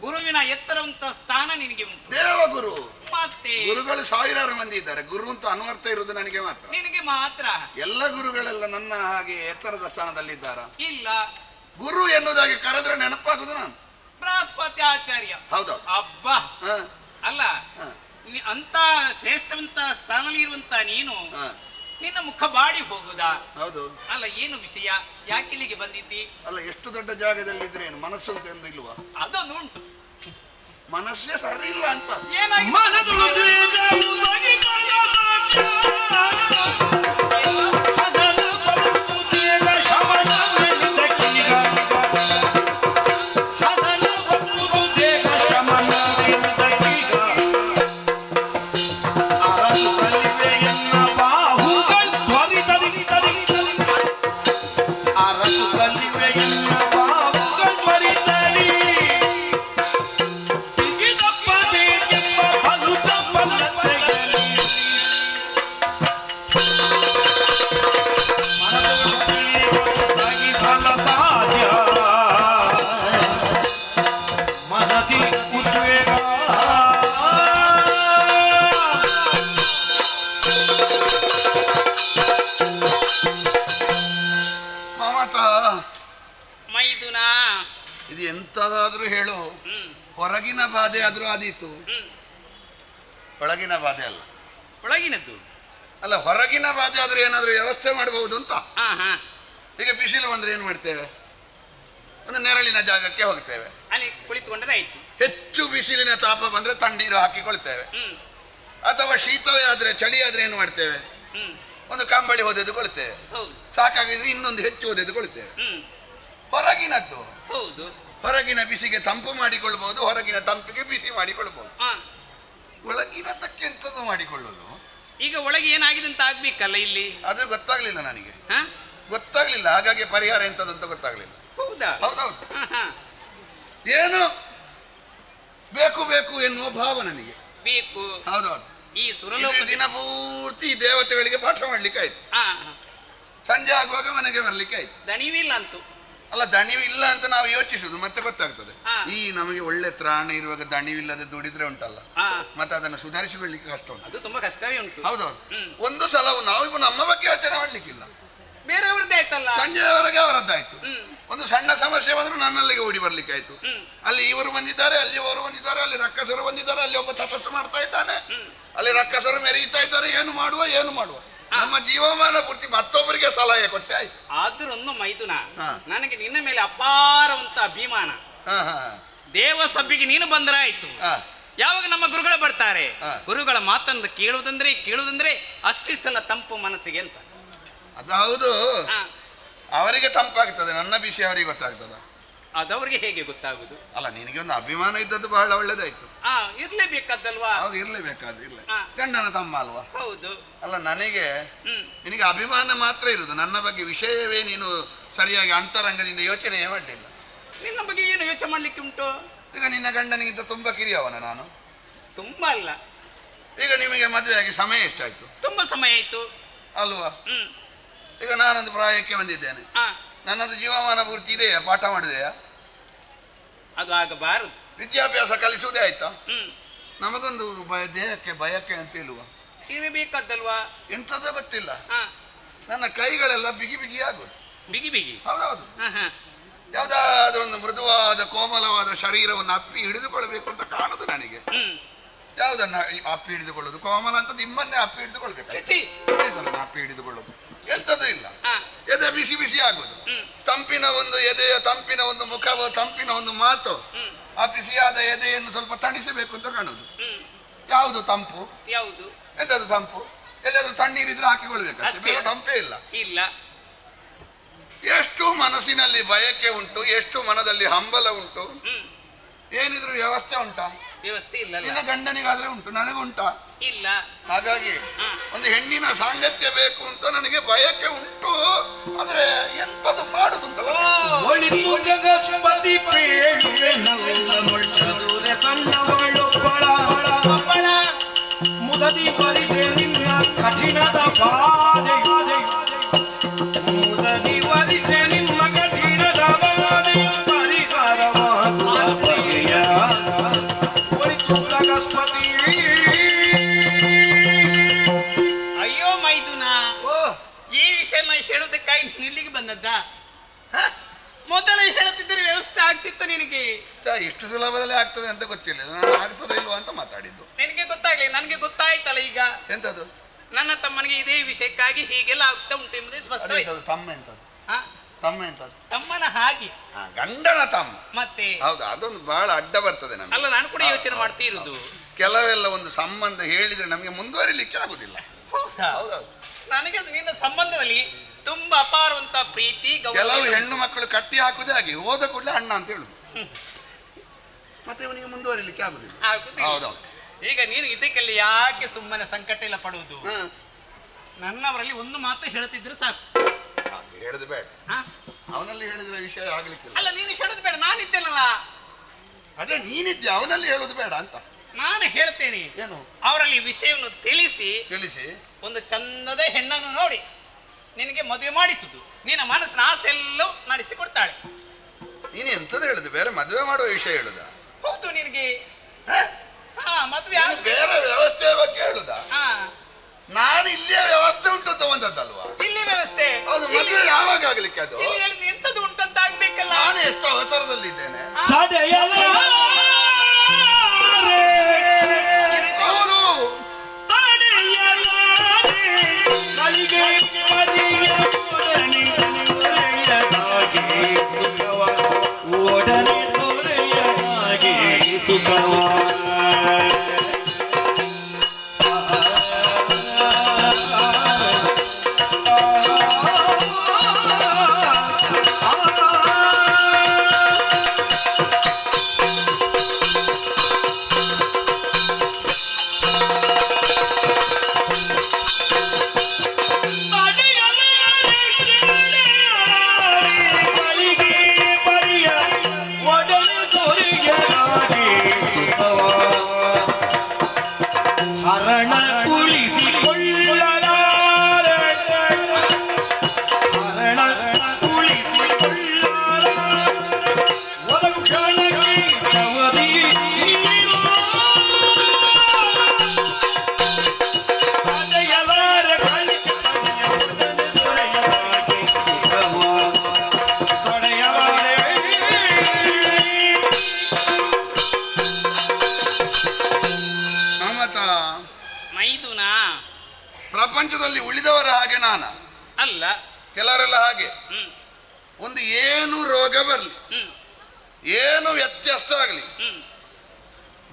ಗುರುವಿನ ಎತ್ತರವಂತ ಸ್ಥಾನ ನಿನಗೆ ಉಂಟು. ದೇವಗುರು. ಮತ್ತೆ ಗುರುಗಳು 1000 ಮಂದಿ ಇದ್ದಾರೆ, ಗುರು ಅಂತ ಅನ್ವರ್ಥ ಇರುವುದು ನನಗೆ ಮಾತ್ರ. ನಿನಗೆ ಮಾತ್ರ? ಎಲ್ಲ ಗುರುಗಳೆಲ್ಲ ನನ್ನ ಹಾಗೆ ಎತ್ತರದ ಸ್ಥಾನದಲ್ಲಿ ಇದ್ದಾರಾ? ಇಲ್ಲ. ಗುರು ಎನ್ನುವುದಾಗಿ ಕರೆದ್ರೆ ನೆನಪಾಗುದು ನಾನು ಬೃಹಸ್ಪತಿ ಆಚಾರ್ಯ. ಹೌದೌದು. ಅಬ್ಬಾ, ಅಲ್ಲ ಅಂತ ಶ್ರೇಷ್ಠವಂತ ಸ್ಥಾನದಲ್ಲಿ ಇರುವಂತ ನೀನು ನಿನ್ನ ಮುಖ ಬಾಡಿ ಹೋಗುದಾ? ಹೌದು. ಅಲ್ಲ, ಏನು ವಿಷಯ? ಯಾಕೆ ಇಲ್ಲಿಗೆ ಬಂದಿದ್ದಿ? ಅಲ್ಲ, ಎಷ್ಟು ದೊಡ್ಡ ಜಾಗದಲ್ಲಿ ಇದ್ರೆ ಏನು ಮನಸ್ಸು ಅಂತ ಎಂದು ಇಲ್ವಾ? ಅದೊಂದು ಉಂಟು, ಮನಸ್ಸೇ ಸರಿ ಇಲ್ಲ ಅಂತ. ಏನಾಗಿದೆ? ಮೈದುನ, ಇದು ಎಂತದಾದ್ರೂ ಹೇಳು, ಹೊರಗಿನ ಬಾಧೆ ಆದ್ರೂ ಆದೀತು, ಒಳಗಿನ ಬಾಧೆ ಅಲ್ಲ. ಒಳಗಿನದ್ದು ಅಲ್ಲ, ಹೊರಗಿನ ಬಾಧೆ ಆದ್ರೂ ಏನಾದ್ರೂ ವ್ಯವಸ್ಥೆ ಮಾಡಬಹುದು ಅಂತ. ಈಗ ಬಿಸಿಲು ಬಂದ್ರೆ ಏನು ಮಾಡ್ತೇವೆ? ಒಂದು ನೆರಳಿನ ಜಾಗಕ್ಕೆ ಹೋಗ್ತೇವೆ, ಅಲ್ಲಿ ಕುಳಿತುಕೊಂಡ್ರೆ ಆಯ್ತು. ಹೆಚ್ಚು ಬಿಸಿಲಿನ ತಾಪ ಬಂದ್ರೆ ತಣ್ಣೀರು ಹಾಕಿಕೊಳ್ತೇವೆ. ಅಥವಾ ಶೀತವೇ ಆದ್ರೆ ಚಳಿ ಆದ್ರೆ ಏನು ಮಾಡ್ತೇವೆ? ಒಂದು ಕಂಬಳಿ ಹೊದೆದುಕೊಳ್ತೇವೆ. ಸಾಕಾಗಿದ್ರೆ ಇನ್ನೊಂದು ಹೆಚ್ಚು ಹೊದೆದುಕೊಳ್ತೇವೆ. ಹೊರಗಿನದ್ದು ಹೌದು, ಹೊರಗಿನ ಬಿಸಿಗೆ ತಂಪು ಮಾಡಿಕೊಳ್ಬಹುದು, ಹೊರಗಿನ ತಂಪಿಗೆ ಬಿಸಿ ಮಾಡಿಕೊಳ್ಬಹುದು. ಒಳಗಿನ ತಕ್ಕೆಂತದ್ದು ಮಾಡಿಕೊಳ್ಳೋದು. ಈಗ ಒಳಗೆ ಏನಾಗಿದೆ ಅಂತ ಆಗ್ಬೇಕಲ್ಲ ಇಲ್ಲಿ. ಅದು ಗೊತ್ತಾಗ್ಲಿಲ್ಲ ನನಗೆ, ಗೊತ್ತಾಗ್ಲಿಲ್ಲ. ಹಾಗಾಗಿ ಪರಿಹಾರ ಎಂತದಂತ ಗೊತ್ತಾಗ್ಲಿಲ್ಲ. ಹೌದಾ? ಹೌದೌದು. ಏನು ಬೇಕು ಬೇಕು ಎನ್ನುವ ಭಾವ ನನಗೆ ಬೇಕು. ಹೌದೌದು. ಈ ಸುರಲೋಕ ದಿನ ಪೂರ್ತಿ ದೇವತೆಗಳಿಗೆ ಪಾಠ ಮಾಡ್ಲಿಕ್ಕೆ ಆಯ್ತು, ಸಂಜೆ ಆಗುವಾಗ ಮನೆಗೆ ಬರ್ಲಿಕ್ಕೆ ಆಯ್ತು. ದಣಿವಿಲ್ಲ ಅಂತೂ. ಅಲ್ಲ, ದಣಿವಿಲ್ಲ ಅಂತ ನಾವು ಯೋಚಿಸುದು, ಮತ್ತೆ ಗೊತ್ತಾಗ್ತದೆ ಈ ನಮಗೆ ಒಳ್ಳೆ ತ್ರಾಣ ಇರುವಾಗ ದಣಿವಿಲ್ಲದೆ ದುಡಿದ್ರೆ ಉಂಟಲ್ಲ, ಮತ್ತೆ ಅದನ್ನು ಸುಧಾರಿಸಿಕೊಳ್ಳಿಕ್ಕೆ ಕಷ್ಟ ಉಂಟು. ಅದು ತುಂಬಾ ಕಷ್ಟವೇ ಉಂಟು. ಹೌದೌದು. ಒಂದು ಸಲವು ನಾವು ನಮ್ಮ ಬಗ್ಗೆ ಯೋಚನೆ ಮಾಡ್ಲಿಕ್ಕಿಲ್ಲ, ಬೇರೆಯವ್ರದ್ದೇ ಆಯ್ತಲ್ಲ, ಸಂಜೆಯವರೆಗೆ ಅವರದ್ದಾಯ್ತು. ಒಂದು ಸಣ್ಣ ಸಮಸ್ಯೆ ಬಂದ್ರೆ ನನ್ನಲ್ಲಿಗೆ ಓಡಿ ಬರ್ಲಿಕ್ಕೆ ಆಯ್ತು. ಅಲ್ಲಿ ಇವರು ಬಂದಿದ್ದಾರೆ, ಅಲ್ಲಿ ಅವರು ಬಂದಿದ್ದಾರೆ, ಅಲ್ಲಿ ರಕ್ಕಸರು ಬಂದಿದ್ದಾರೆ, ಅಲ್ಲಿ ಒಬ್ಬ ತಪಸ್ಸು ಮಾಡ್ತಾ ಇದ್ದಾನೆ, ಅಲ್ಲಿ ರಕ್ಕಸರು ಮೆರೀತಾ ಇದ್ದಾರೆ. ಏನು ಮಾಡುವ ನಮ್ಮ ಜೀವಮಾನ ಪೂರ್ತಿ ಮತ್ತೊಬ್ಬರಿಗೆ ಸಲಹೆ ಕೊಟ್ಟೆ ಆಯ್ತು. ಆದ್ರೂ ಒಂದು ಮೈದುನ, ನನಗೆ ನಿನ್ನ ಮೇಲೆ ಅಪಾರವಂತ ಅಭಿಮಾನ. ದೇವ ಸಭೆಗೆ ನೀನು ಬಂದ್ರೆ ಆಯ್ತು. ಯಾವಾಗ ನಮ್ಮ ಗುರುಗಳು ಬರ್ತಾರೆ, ಗುರುಗಳ ಮಾತನ್ನು ಕೇಳುವುದಂದ್ರೆ ಅಷ್ಟಿಷ್ಟಲ್ಲ ತಂಪು ಮನಸ್ಸಿಗೆ ಅಂತ. ಅದು ಹೌದು, ಅವರಿಗೆ ತಂಪಾಗ್ತದೆ, ನನ್ನ ಬಿಸಿ ಅವರಿಗೆ ಗೊತ್ತಾಗ್ತದ. ಅದವರಿಗೆ ಹೇಗೆ ಗೊತ್ತಾಗುದು? ಅಲ್ಲ, ನಿನಗೆ ಒಂದು ಅಭಿಮಾನ ಇದ್ದದ್ದು ಬಹಳ ಒಳ್ಳೇದಾಯ್ತು. ಇರ್ಲೇಬೇಕಾದ್ದಲ್ವಾ? ಹೌದು, ಇರ್ಲೇಬೇಕಾದ ಇಲ್ಲ, ಗಂಡನ ತಮ್ಮ ಅಲ್ವಾ? ಹೌದು. ಅಲ್ಲ, ನನಗೆ ನಿನಗೆ ಅಭಿಮಾನ ಮಾತ್ರ ಇರುದು, ನನ್ನ ಬಗ್ಗೆ ವಿಷಯವೇ ನೀನು ಸರಿಯಾಗಿ ಅಂತರಂಗದಿಂದ ಯೋಚನೆ ಮಾಡಲಿಲ್ಲ. ನಿನ್ನ ಬಗ್ಗೆ ಏನು ಯೋಚನೆ ಮಾಡ್ಲಿಕ್ಕೆ ಉಂಟು? ಈಗ ನಿನ್ನ ಗಂಡನಿಗಿಂತ ತುಂಬಾ ಕಿರಿಯವನ ನಾನು. ತುಂಬಾ ಅಲ್ಲ. ಈಗ ನಿಮಗೆ ಮದುವೆಯಾಗಿ ಸಮಯ ಎಷ್ಟಾಯ್ತು? ತುಂಬಾ ಸಮಯ ಆಯ್ತು ಅಲ್ವಾ? ಈಗ ನಾನೊಂದು ಪ್ರಾಯಕ್ಕೆ ಬಂದಿದ್ದೇನೆ, ನನ್ನದು ಜೀವಮಾನ ಪೂರ್ತಿ ಇದೆಯಾ ಪಾಠ ಮಾಡಿದೆಯಾ? ಅದು ಆಗಬಾರದು. ವಿದ್ಯಾಭ್ಯಾಸ ಕಲಿಸುವುದೇ ಆಯ್ತಾ? ನಮಗೊಂದು ದೇಹಕ್ಕೆ ಭಯಕ್ಕೆ ಅಂತ ಇಲ್ವಾ? ಇರಬೇಕಾದ್ದಲ್ವಾ? ಎಂಥದ್ದು ಗೊತ್ತಿಲ್ಲ, ನನ್ನ ಕೈಗಳೆಲ್ಲ ಬಿಗಿ ಬಿಗಿ ಆಗೋದು. ಬಿಗಿ ಬಿಗಿ? ಹೌದೌದು. ಯಾವ್ದಾದ್ರೂ ಒಂದು ಮೃದುವಾದ ಕೋಮಲವಾದ ಶರೀರವನ್ನು ಅಪ್ಪಿ ಹಿಡಿದುಕೊಳ್ಬೇಕು ಅಂತ ಕಾಣುದು ನನಗೆ. ಯಾವ್ದನ್ನ ಅಪ್ಪಿ ಹಿಡಿದುಕೊಳ್ಳೋದು? ಕೋಮಲ ಅಂತ ನಿಮ್ಮನ್ನೇ ಅಪ್ಪಿ ಹಿಡಿದುಕೊಳ್ಬೇಕು. ಅಪ್ಪಿ ಹಿಡಿದುಕೊಳ್ಳೋದು ಎಂಥದ್ದು ಇಲ್ಲ. ಎದೆ ಬಿಸಿ ಬಿಸಿ ಆಗುದು, ತಂಪಿನ ಒಂದು ಎದೆಯ ತಂಪಿನ ಒಂದು ಮುಖವ ತಂಪಿನ ಒಂದು ಮಾತು ಆ ಬಿಸಿಯಾದ ಎದೆಯನ್ನು ಸ್ವಲ್ಪ ತಣಿಸಬೇಕು ಅಂತ ಕಾಣುದು. ಯಾವುದು ತಂಪು? ಯಾವುದು? ಎಂತದ್ದು ತಂಪು? ಎಲ್ಲಾದ್ರೂ ತಣ್ಣೀರಿದ್ರೆ ಹಾಕಿಕೊಳ್ಬೇಕು, ಬೇರೆ ತಂಪೇ ಇಲ್ಲ. ಇಲ್ಲ. ಎಷ್ಟು ಮನಸ್ಸಿನಲ್ಲಿ ಬಯಕೆ ಉಂಟು, ಎಷ್ಟು ಮನದಲ್ಲಿ ಹಂಬಲ ಉಂಟು. ಏನಿದ್ರು ವ್ಯವಸ್ಥೆ ಉಂಟಾ? ವ್ಯವಸ್ಥೆ ಇಲ್ಲ. ನಿನ್ನ ಗಂಡನಿಗಾದ್ರೆ ಉಂಟು, ನನಗುಂಟಾ? ಇಲ್ಲ. ಹಾಗಾಗಿ ಒಂದು ಹೆಣ್ಣಿನ ಸಾಂಗತ್ಯ ಬೇಕು ಅಂತ ನನಗೆ ಬಯಕೆ ಉಂಟು, ಆದ್ರೆ ಎಂತದು ಮಾಡುದು ಅಂತ ಒಳಿತು ಜಗಸ್ಪತಿ ಸಣ್ಣವಳೊಬ್ಬಳ ಮುದದಿ ವರಿಸೆ ನಿನ್ನ ಕಠಿಣದ ಬಾಧೆ, ಮುದದಿ ವರಿಸೆ ನಿಮ್ಮ ಕಠಿಣದ ಬಾಧೆಯ ಪರಿಹಾರವಾಗುವ ಒಳಿತು ಜಗಸ್ಪತಿ. ಅಯ್ಯೋ ಮೈದುನ, ಈ ವಿಷಯ ಹೇಳೋದಕ್ಕಾಗಿ ಇಲ್ಲಿಗೆ ಬಂದದ್ದ? ಮೊದಲೇ ಹೇಳುತ್ತಿದ್ದರೆ ವ್ಯವಸ್ಥೆ ಆಗ್ತಿತ್ತು ನಿನಗೆ. ಇಷ್ಟು ಸುಲಭದಲ್ಲಿ ಆಗ್ತದೆ ಅಂತ ಗೊತ್ತಿಲ್ಲ, ನಾನು ಆಗ್ತದೆ ಇಲ್ವಾ ಅಂತ ಮಾತಾಡಿದ್ದು. ನಿನಗೆ ಗೊತ್ತಾಗ್ಲಿಲ್ಲ, ನನಗೆ ಗೊತ್ತಾಯ್ತಲ್ಲ ಈಗ. ಎಂತದು? ನನ್ನ ತಮ್ಮನಿಗೆ ಇದೇ ವಿಷಯಕ್ಕಾಗಿ ಹೀಗೆಲ್ಲ ಆಗ್ತಾ ಉಂಟು ಎಂಬುದೇ ಸ್ಪಷ್ಟ. ತಮ್ಮ ಎಂತದ್ದು? ತಮ್ಮ ಎಂತದ್ದು? ತಮ್ಮನ ಹಾಗೆ, ಗಂಡನ ತಮ್ಮ. ಮತ್ತೆ ಹೌದು, ಅದೊಂದು ಬಹಳ ಅಡ್ಡ ಬರ್ತದೆ ನಮ್ಗೆ. ಅಲ್ಲ, ನಾನು ಕೂಡ ಯೋಚನೆ ಮಾಡ್ತಾ ಇರುದು. ಕೆಲವೆಲ್ಲ ಒಂದು ಸಂಬಂಧ ಹೇಳಿದ್ರೆ ನಮಗೆ ಮುಂದುವರಿಲಿಕ್ಕೆ ಆಗುದಿಲ್ಲ. ಹೌದೌದು. ನನಗೆ ನಿನ್ನ ಸಂಬಂಧದಲ್ಲಿ ತುಂಬಾ ಅಪಾರವಂತ ಪ್ರೀತಿ ಕೆಲವು ಹೆಣ್ಣು ಮಕ್ಕಳು ಕಟ್ಟಿ ಹಾಕುದೇ ಆಗಿ ಹೋದ ಕೂಡಲೇ ಅಣ್ಣ ಅಂತ ಹೇಳುದು, ಮತ್ತೆ ಇವನಿಗೆ ಮುಂದುವರಿಲಿಕ್ಕೆ ಆಗುದಿಲ್ಲ. ಹೌದೌದು. ಈಗ ನೀನು ಇದಕ್ಕೆಲ್ಲ ಯಾಕೆ ಸುಮ್ಮನೆ ಸಂಕಟ ಎಲ್ಲ ಪಡುವುದು? ನನ್ನವರಲ್ಲಿ ಒಂದು ಮಾತು ಹೇಳ್ತಿದ್ರು ಸಾಕು. ಹೇಳದು ಬೇಡ, ಅವನಲ್ಲಿ ಹೇಳಿದ್ರೆ ವಿಷಯ ಆಗ್ಲಿಕ್ಕೆ. ಅಲ್ಲ, ನೀನು ಹೇಳುದು ಬೇಡ, ನಾನಿದ್ದೇನಲ್ಲ. ಅದೇ ನೀನಿದ್ದೆ, ಅವನಲ್ಲಿ ಹೇಳುದು ಬೇಡ ಅಂತ ನಾನು ಹೇಳ್ತೇನೆ. ಏನು? ಅವರಲ್ಲಿ ವಿಷಯವನ್ನು ತಿಳಿಸಿ ಒಂದು ಚಂದದ ಹೆಣ್ಣನ್ನು ನೋಡಿ ನಿನಗೆ ಮದುವೆ ಮಾಡಿಸುದು. ನಿನ್ನ ಮನಸ್ಸಿನ ಆಸೆಲ್ಲೂ ನಡೆಸಿಕೊಡ್ತಾಳೆ. ನೀನು ಎಂತದ್ದು ಹೇಳುದು? ಬೇರೆ ಮದುವೆ ಮಾಡುವ ವಿಷಯ ಹೇಳುದ? ಹೌದು, ನಿನಗೆ ಮದುವೆ ಬೇರೆ ವ್ಯವಸ್ಥೆಯ ಬಗ್ಗೆ ಹೇಳುದ? ನಾನು ಇಲ್ಲಿಯ ವ್ಯವಸ್ಥೆ ಉಂಟು ಅಂತ ಬಂದದ್ದಲ್ವಾ? ಇಲ್ಲಿ ವ್ಯವಸ್ಥೆ. ಹೌದು, ಮದುವೆ ಯಾವಾಗ ಆಗ್ಲಿಕ್ಕೆ? ಅದು ಎಂತದ್ದು ಉಂಟಂತ ಆಗ್ಬೇಕಲ್ಲ. ನಾನು ಎಷ್ಟು ಅವಸರದಲ್ಲಿದ್ದೇನೆ. ಹೌದು, ಸುಖವಾ ಹರಣ ಉಳಿಸಿಕೊಳ್ಳಲಾರೆ ಹರಣ ಉಳಿಸಿಕೊಳ್ಳಲಾರೆ ಒಲವು ಕ್ಷಣಕ್ಕೆ ಕವರಿ ಪಡೆಯಲಾರೆ ಕಲಿಕೆ ತೊರೆಯಲಾರೆ ಸುಖವ ತೊರೆಯಲಾರೆ ಮಮತಾ ಮೈದುನ ಪ್ರಪಂಚದಲ್ಲಿ ಉಳಿದವರ ಹಾಗೆ ನಾನ ಅಲ್ಲ. ಕೆಲವರೆಲ್ಲ ಹಾಗೆ ಹ್ಮ್ ಒಂದು ಏನು ರೋಗ ಬರಲಿ ಹ್ಮ್ ಏನು ವ್ಯತ್ಯಾಸ ಆಗಲಿ ಹ್ಮ್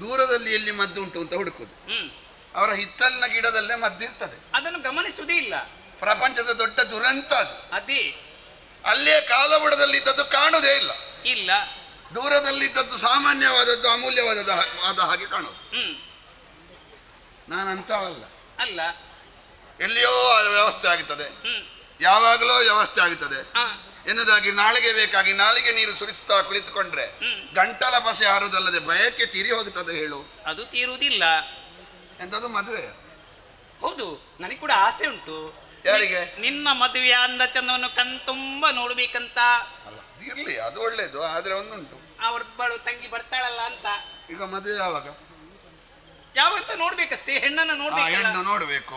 ದೂರದಲ್ಲಿ ಎಲ್ಲಿ ಮದ್ದು ಉಂಟು ಅಂತ ಹುಡುಕುದು. ಹ್ಮ್ ಅವರ ಹಿತ್ತಲಿನ ಗಿಡದಲ್ಲೇ ಮದ್ದಿರ್ತದೆ. ಅದನ್ನು ಗಮನಿಸುವುದೇ ಇಲ್ಲ. ಪ್ರಪಂಚದ ದೊಡ್ಡ ದುರಂತ ಅದು. ಅದೇ ಅಲ್ಲೇ ಕಾಲಬುಡದಲ್ಲಿ ಇದ್ದದ್ದು ಕಾಣುವುದೇ ಇಲ್ಲ. ಇಲ್ಲ. ದೂರದಲ್ಲಿದ್ದದ್ದು ಸಾಮಾನ್ಯವಾದದ್ದು ಅಮೂಲ್ಯವಾದದ್ದು ಆದ ಹಾಗೆ ಕಾಣುವುದು. ಹ್ಮ್ ನಾನಂತವಲ್ಲ. ಅಲ್ಲ. ಎಲ್ಲಿಯೋ ವ್ಯವಸ್ಥೆ ಆಗುತ್ತದೆ, ಹ್ಮ್ ಯಾವಾಗಲೂ ವ್ಯವಸ್ಥೆ ಆಗುತ್ತದೆ ಹಾ ಎನ್ನುವುದಾಗಿ ನಾಳೆಗೆ ಬೇಕಾಗಿ ನಾಳೆಗೆ ನೀರು ಸುರಿಸ್ತಾ ಕುಳಿತುಕೊಂಡ್ರೆ ಗಂಟಲ ಪಸೆ ಹಾರುವುದಲ್ಲದೆ ಭಯಕ್ಕೆ ತೀರಿ ಹೋಗುತ್ತದೆ. ಹೇಳು, ಅದು ತೀರುವುದಿಲ್ಲ. ಎಂತದು ಮದುವೆ? ಹೌದು, ನನಗೆ ಕೂಡ ಆಸೆ ಉಂಟು. ಯಾರಿಗೆ? ನಿನ್ನ ಮದುವೆಯ ಅಂದ ಚಂದವನ್ನು ಕಣ್ತುಂಬ ನೋಡ್ಬೇಕಂತ. ಅಲ್ಲ, ಇರ್ಲಿ, ಅದು ಒಳ್ಳೇದು. ಆದ್ರೆ ಒಂದುಂಟು, ಅವ್ರ ಬಳು ತಂಗಿ ಬರ್ತಾಳಲ್ಲ ಅಂತ. ಈಗ ಮದುವೆ ಯಾವಾಗ? ಯಾವತ್ತ ನೋಡ್ಬೇಕಷ್ಟೇ, ಹೆಣ್ಣನ್ನ ಆ ನೋಡ್ಬೇಕು. ಹೆಣ್ಣು ನೋಡಬೇಕು,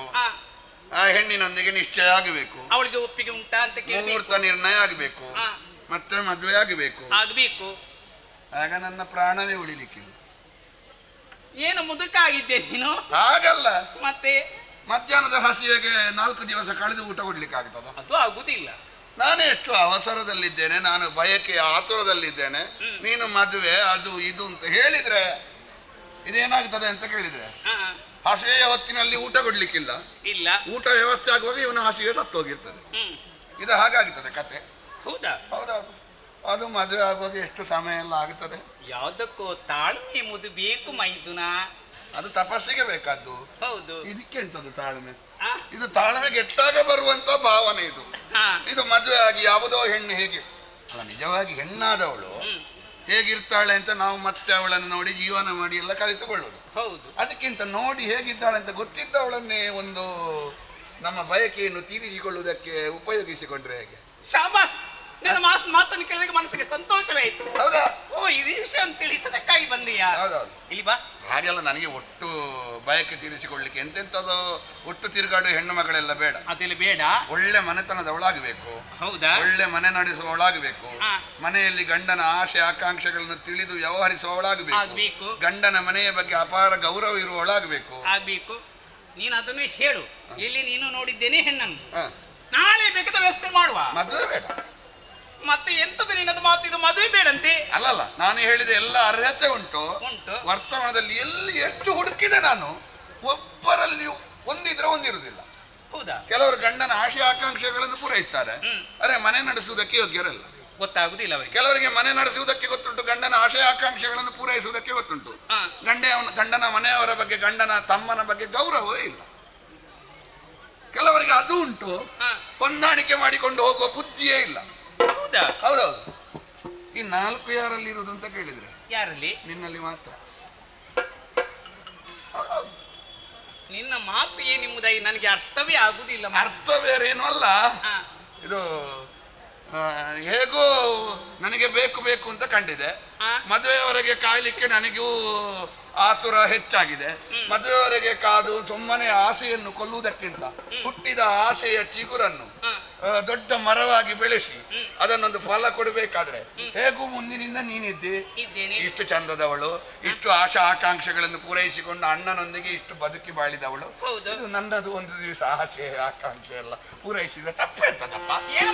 ಆ ಹೆಣ್ಣಿನೊಂದಿಗೆ ನಿಶ್ಚಯ ಆಗಬೇಕು, ಅವಳಿಗೆ ಒಪ್ಪಿಗೆ ಉಂಟಾ ಅಂತ ಮುಹೂರ್ತ ನಿರ್ಣಯ ಆಗಬೇಕು, ಮತ್ತೆ ಮದುವೆ ಆಗಬೇಕು. ಆಗ್ಬೇಕು. ಆಗ ನನ್ನ ಪ್ರಾಣವೇ ಉಳಿಲಿಕ್ಕಿಲ್ಲ. ಏನು ಮುದುಕ ಆಗಿದ್ದೆ ನೀನು? ಹಾಗಲ್ಲ, ಮತ್ತೆ ಮಧ್ಯಾಹ್ನದ ಹಸಿವೆಗೆ 4 ದಿವಸ ಕಳೆದು ಊಟ ಕೊಡ್ಲಿಕ್ಕೆ ಆಗ್ತದ? ಅದು ಆಗುದಿಲ್ಲ. ನಾನು ಎಷ್ಟು ಅವಸರದಲ್ಲಿದ್ದೇನೆ, ನಾನು ಬಯಕೆ ಆತುರದಲ್ಲಿದ್ದೇನೆ. ನೀನು ಮದುವೆ ಅದು ಇದು ಅಂತ ಹೇಳಿದ್ರೆ ಇದೇನಾಗ್ತದೆ ಅಂತ ಕೇಳಿದ್ರೆ, ಹಸಿವೆಯ ಹೊತ್ತಿನಲ್ಲಿ ಊಟ ಕೊಡ್ಲಿಕ್ಕಿಲ್ಲ, ಇಲ್ಲ ಊಟ ವ್ಯವಸ್ಥೆ ಆಗುವಾಗ ಇವನ ಹಸಿವೆ ಸತ್ತೋಗಿರ್ತದೆ. ಇದು ಹಾಗಾಗ್ತದೆ ಕತೆ. ಹೌದಾ? ಹೌದೌದು. ಅದು ಮದುವೆ ಆಗುವಾಗ ಎಷ್ಟು ಸಮಯ ಎಲ್ಲ ಆಗುತ್ತದೆ. ಯಾವ್ದಕ್ಕೋ ತಾಳ್ಮೆ ಮುದು ಬೇಕು ಮೈದುನ. ಅದು ತಪಸ್ಸಿಗೆ ಬೇಕಾದ್ದು. ಹೌದು. ಇದಕ್ಕೆ ಎಂತದ್ದು ತಾಳ್ಮೆ? ಇದು ತಾಳ್ಮೆಗೆ ಎಟ್ಟಾಗ ಬರುವಂತ ಭಾವನೆ ಇದು. ಇದು ಮದುವೆ ಆಗಿ ಯಾವುದೋ ಹೆಣ್ಣು ಹೇಗೆ ಅಲ್ಲ, ನಿಜವಾಗಿ ಹೆಣ್ಣಾದವಳು ಹೇಗಿರ್ತಾಳೆ ಅಂತ ನಾವು ಮತ್ತೆ ಅವಳನ್ನು ನೋಡಿ ಜೀವನ ಮಾಡಿ ಎಲ್ಲ ಕಲಿತುಕೊಳ್ಳುವುದು. ಹೌದು. ಅದಕ್ಕಿಂತ ನೋಡಿ ಹೇಗಿದ್ದಾಳೆ ಅಂತ ಗೊತ್ತಿದ್ದವಳನ್ನೇ ಒಂದು ನಮ್ಮ ಬಯಕೆಯನ್ನು ತೀರಿಸಿಕೊಳ್ಳುವುದಕ್ಕೆ ಉಪಯೋಗಿಸಿಕೊಂಡ್ರೆ ಹೇಗೆ? ಶಾಬಾಸ್, ನನ್ನ ಮಾತನ್ನು ಕೇಳಿದಾಗ ಮನಸ್ಸಿಗೆ ಸಂತೋಷವೇ ಆಯ್ತು. ಹೌದಾ? ಓ, ಇದು ವಿಷಯ ತಿಳಿಸದಕ್ಕಾಗಿ ಬಂದೀಯಾ? ಹೌದೌದು. ಇಲ್ಲಿ ಬಾ. ಹಾಗೆಲ್ಲ ನನಗೆ ಒಟ್ಟು ಬಯಕೆ ತೀರಿಸಿಕೊಳ್ಳಿಕ್ಕೆ ಎಂತೆಂಥದ್ದು ಒಟ್ಟು ತಿರುಗಾಡುವ ಹೆಣ್ಣು ಮಗಳೆಲ್ಲ ಬೇಡ. ಅದೆಲ್ಲ ಬೇಡ. ಒಳ್ಳೆ ಮನೆತನದವಳಾಗಬೇಕು. ಹೌದಾ? ಒಳ್ಳೆ ಮನೆ ನಡೆಸುವವಳಾಗಬೇಕು. ಮನೆಯಲ್ಲಿ ಗಂಡನ ಆಸೆ ಆಕಾಂಕ್ಷೆಗಳನ್ನು ತಿಳಿದು ವ್ಯವಹರಿಸುವವಳಾಗಬೇಕು. ಗಂಡನ ಮನೆಯ ಬಗ್ಗೆ ಅಪಾರ ಗೌರವ ಇರುವವಳಾಗಬೇಕು. ಆಗ್ಬೇಕು. ನೀನು ಅದನ್ನು ಹೇಳು. ಇಲ್ಲಿ ನೀನು ನೋಡಿದ್ದೇನೆ ಹೆಣ್ಣನ್ನು. ನಾಳೆ ಬೇಕಾದ ವ್ಯವಸ್ಥೆ ಮಾಡುವ. ಮದುವೆ ಬೇಡ. ಮತ್ತೆ ಎಂತದ್ದು ನಿನ್ನದು ಮಾತು? ಇದು ಮದುವೆ ಬೇಡಂತೆ? ಅಲ್ಲಲ್ಲ, ನಾನು ಹೇಳಿದ ಎಲ್ಲ ಅರ್ಹತೆ ಉಂಟು. ಉಂಟು. ವರ್ತಮಾನದಲ್ಲಿ ಎಲ್ಲಿ ಎಷ್ಟು ಹುಡುಕಿದೆ ನಾನು, ಒಬ್ಬರಲ್ಲಿ ಒಂದಿದ್ರೆ ಒಂದಿರುವುದಿಲ್ಲ. ಹೌದಾ? ಕೆಲವರು ಗಂಡನ ಆಶೆ ಆಕಾಂಕ್ಷೆಗಳನ್ನು ಪೂರೈಸ್ತಾರೆ, ಅರೆ ಮನೆ ನಡೆಸುವುದಕ್ಕೆ ಯೋಗ್ಯರಲ್ಲ. ಗೊತ್ತಾಗುದಿಲ್ಲ ಅವರಿಗೆ. ಕೆಲವರಿಗೆ ಮನೆ ನಡೆಸುವುದಕ್ಕೆ ಗೊತ್ತುಂಟು, ಗಂಡನ ಆಶಯ ಆಕಾಂಕ್ಷೆಗಳನ್ನು ಪೂರೈಸುವುದಕ್ಕೆ ಗೊತ್ತುಂಟು. ಗಂಡನ ಮನೆಯವರ ಬಗ್ಗೆ, ಗಂಡನ ತಮ್ಮನ ಬಗ್ಗೆ ಗೌರವವೇ ಇಲ್ಲ. ಕೆಲವರಿಗೆ ಅದು ಉಂಟು, ಹೊಂದಾಣಿಕೆ ಮಾಡಿಕೊಂಡು ಹೋಗುವ ಬುದ್ಧಿಯೇ ಇಲ್ಲ. ಹೌದಾ? ಹೌದೌದು. ಈ 4 ಯಾರಲ್ಲಿ ಇರುವುದು ಅಂತ ಕೇಳಿದ್ರೆ ಯಾರಲ್ಲಿ? ನಿನ್ನಲ್ಲಿ ಮಾತ್ರ. ನಿನ್ನ ಮಾತು ಏನೆಂಬುದಾಗಿ ನನಗೆ ಅರ್ಥವೇ ಆಗುದಿಲ್ಲ. ಅರ್ಥ ಬೇರೇನು ಅಲ್ಲ, ಇದು ಹೇಗೋ ನನಗೆ ಬೇಕು ಬೇಕು ಅಂತ ಕಂಡಿದೆ. ಮದುವೆಯವರೆಗೆ ಕಾಯ್ಲಿಕ್ಕೆ ನನಗೂ ಆತುರ ಹೆಚ್ಚಾಗಿದೆ. ಮದುವೆಯವರೆಗೆ ಕಾದು ಸುಮ್ಮನೆ ಆಸೆಯನ್ನು ಕೊಲ್ಲುವುದಕ್ಕಿಂತ ಹುಟ್ಟಿದ ಆಸೆಯ ಚಿಗುರನ್ನು ದೊಡ್ಡ ಮರವಾಗಿ ಬೆಳೆಸಿ ಅದನ್ನೊಂದು ಫಲ ಕೊಡಬೇಕಾದ್ರೆ ಹೇಗೂ ಮುಂದಿನಿಂದ ನೀನಿದ್ದೆ. ಇಷ್ಟು ಚಂದದವಳು, ಇಷ್ಟು ಆಶಾ ಆಕಾಂಕ್ಷೆಗಳನ್ನು ಪೂರೈಸಿಕೊಂಡು ಅಣ್ಣನೊಂದಿಗೆ ಇಷ್ಟು ಬದುಕಿ ಬಾಳಿದವಳು. ಇದು ನನ್ನದು ಒಂದು ದಿವಸ ಆಸೆ ಆಕಾಂಕ್ಷೆ ಎಲ್ಲ ಪೂರೈಸಿದ್ರೆ ತಪ್ಪೇರ್ತದಪ್ಪ. ಏನು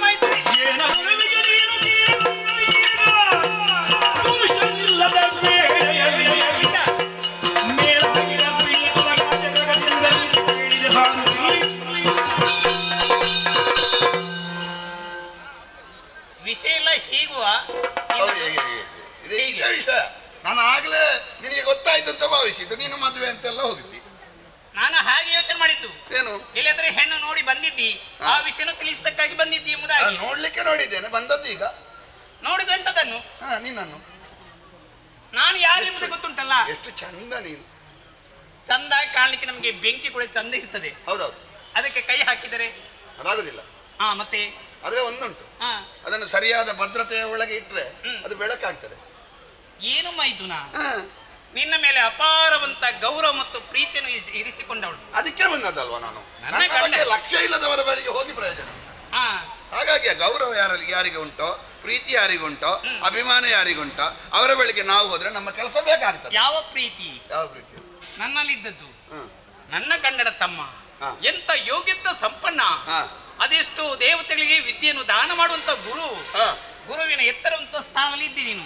ಭಾವಿಸಿದ್ದು ನೀನು ಮದುವೆ ಅಂತೆಲ್ಲ ಹೋಗ್ತಿ. ನಾನು ಹಾಗೆ ಯೋಚನೆ ಮಾಡಿದ್ದು. ಏನು ಇಲ್ಲದ್ರೆ ಹೆಣ್ಣು ನೋಡಿ ಬಂದಿದ್ದಿ, ಆ ವಿಷಯನ ತಿಳಿಸತಕ್ಕಾಗಿ ಬಂದಿದ್ದಿ ಎಂಬುದಾಗಿ. ನೋಡ್ಲಿಕ್ಕೆ ನೋಡಿದ್ದೇನೆ, ಬಂದದ್ದು ಈಗ. ನೋಡಿದ ಎಂತದನ್ನು? ನಿನ್ನನ್ನು ನಾನು ಯಾರು ಎಂಬುದು ಗೊತ್ತುಂಟಲ್ಲ. ಎಷ್ಟು ಚಂದ ನೀನು, ಚಂದ ಕಾಣಲಿಕ್ಕೆ ನಮ್ಗೆ ಬೆಂಕಿ ಕೂಡ ಚಂದ ಇರ್ತದೆ. ಹೌದೌದು. ಅದಕ್ಕೆ ಕೈ ಹಾಕಿದರೆ ಅದಾಗುದಿಲ್ಲ. ಮತ್ತೆ ಆದ್ರೆ ಒಂದುಂಟು, ಅದನ್ನು ಸರಿಯಾದ ಭದ್ರತೆಯ ಒಳಗೆ ಇಟ್ರೆ ಅದು ಬೆಳಕಾಗ್ತದೆ. ಏನು ಮೈದುನ, ನಿನ್ನ ಮೇಲೆ ಅಪಾರವಂತ ಗೌರವ ಮತ್ತು ಪ್ರೀತಿಯನ್ನು ಇರಿಸಿಕೊಂಡವಳು. ಅದಕ್ಕೆ ಬಂದದ್ದಲ್ವಾ ನಾನು. ನನ್ನ ಗಂಡ ಲಕ್ಷ್ಯ ಇಲ್ಲದವರ ಬಳಿಗೆ ಹೋಗಿ ಪ್ರಯೋಜನ. ಹಾಗಾಗಿ ಗೌರವ ಯಾರಿಗೆ ಉಂಟೋ, ಪ್ರೀತಿ ಯಾರಿಗುಂಟೋ, ಅಭಿಮಾನ ಯಾರಿಗುಂಟೋ ಅವರ ಬಳಿಗೆ ನಾವು ಹೋದ್ರೆ ನಮ್ಮ ಕೆಲಸ ಬೇಕಾಗ್ತದೆ. ಯಾವ ಪ್ರೀತಿ? ಯಾವ ಪ್ರೀತಿ? ನನ್ನಲ್ಲಿದ್ದದ್ದು ನನ್ನ ಗಂಡನ ತಮ್ಮ ಎಂತ ಯೋಗ್ಯತ ಸಂಪನ್ನ, ಅದೆಷ್ಟು ದೇವತೆಗಳಿಗೆ ವಿದ್ಯೆಯನ್ನು ದಾನ ಮಾಡುವಂತ ಗುರು, ಗುರುವಿನ ಎತ್ತರವಂತ ಸ್ಥಾನದಲ್ಲಿ ಇದ್ದಿ ನೀನು.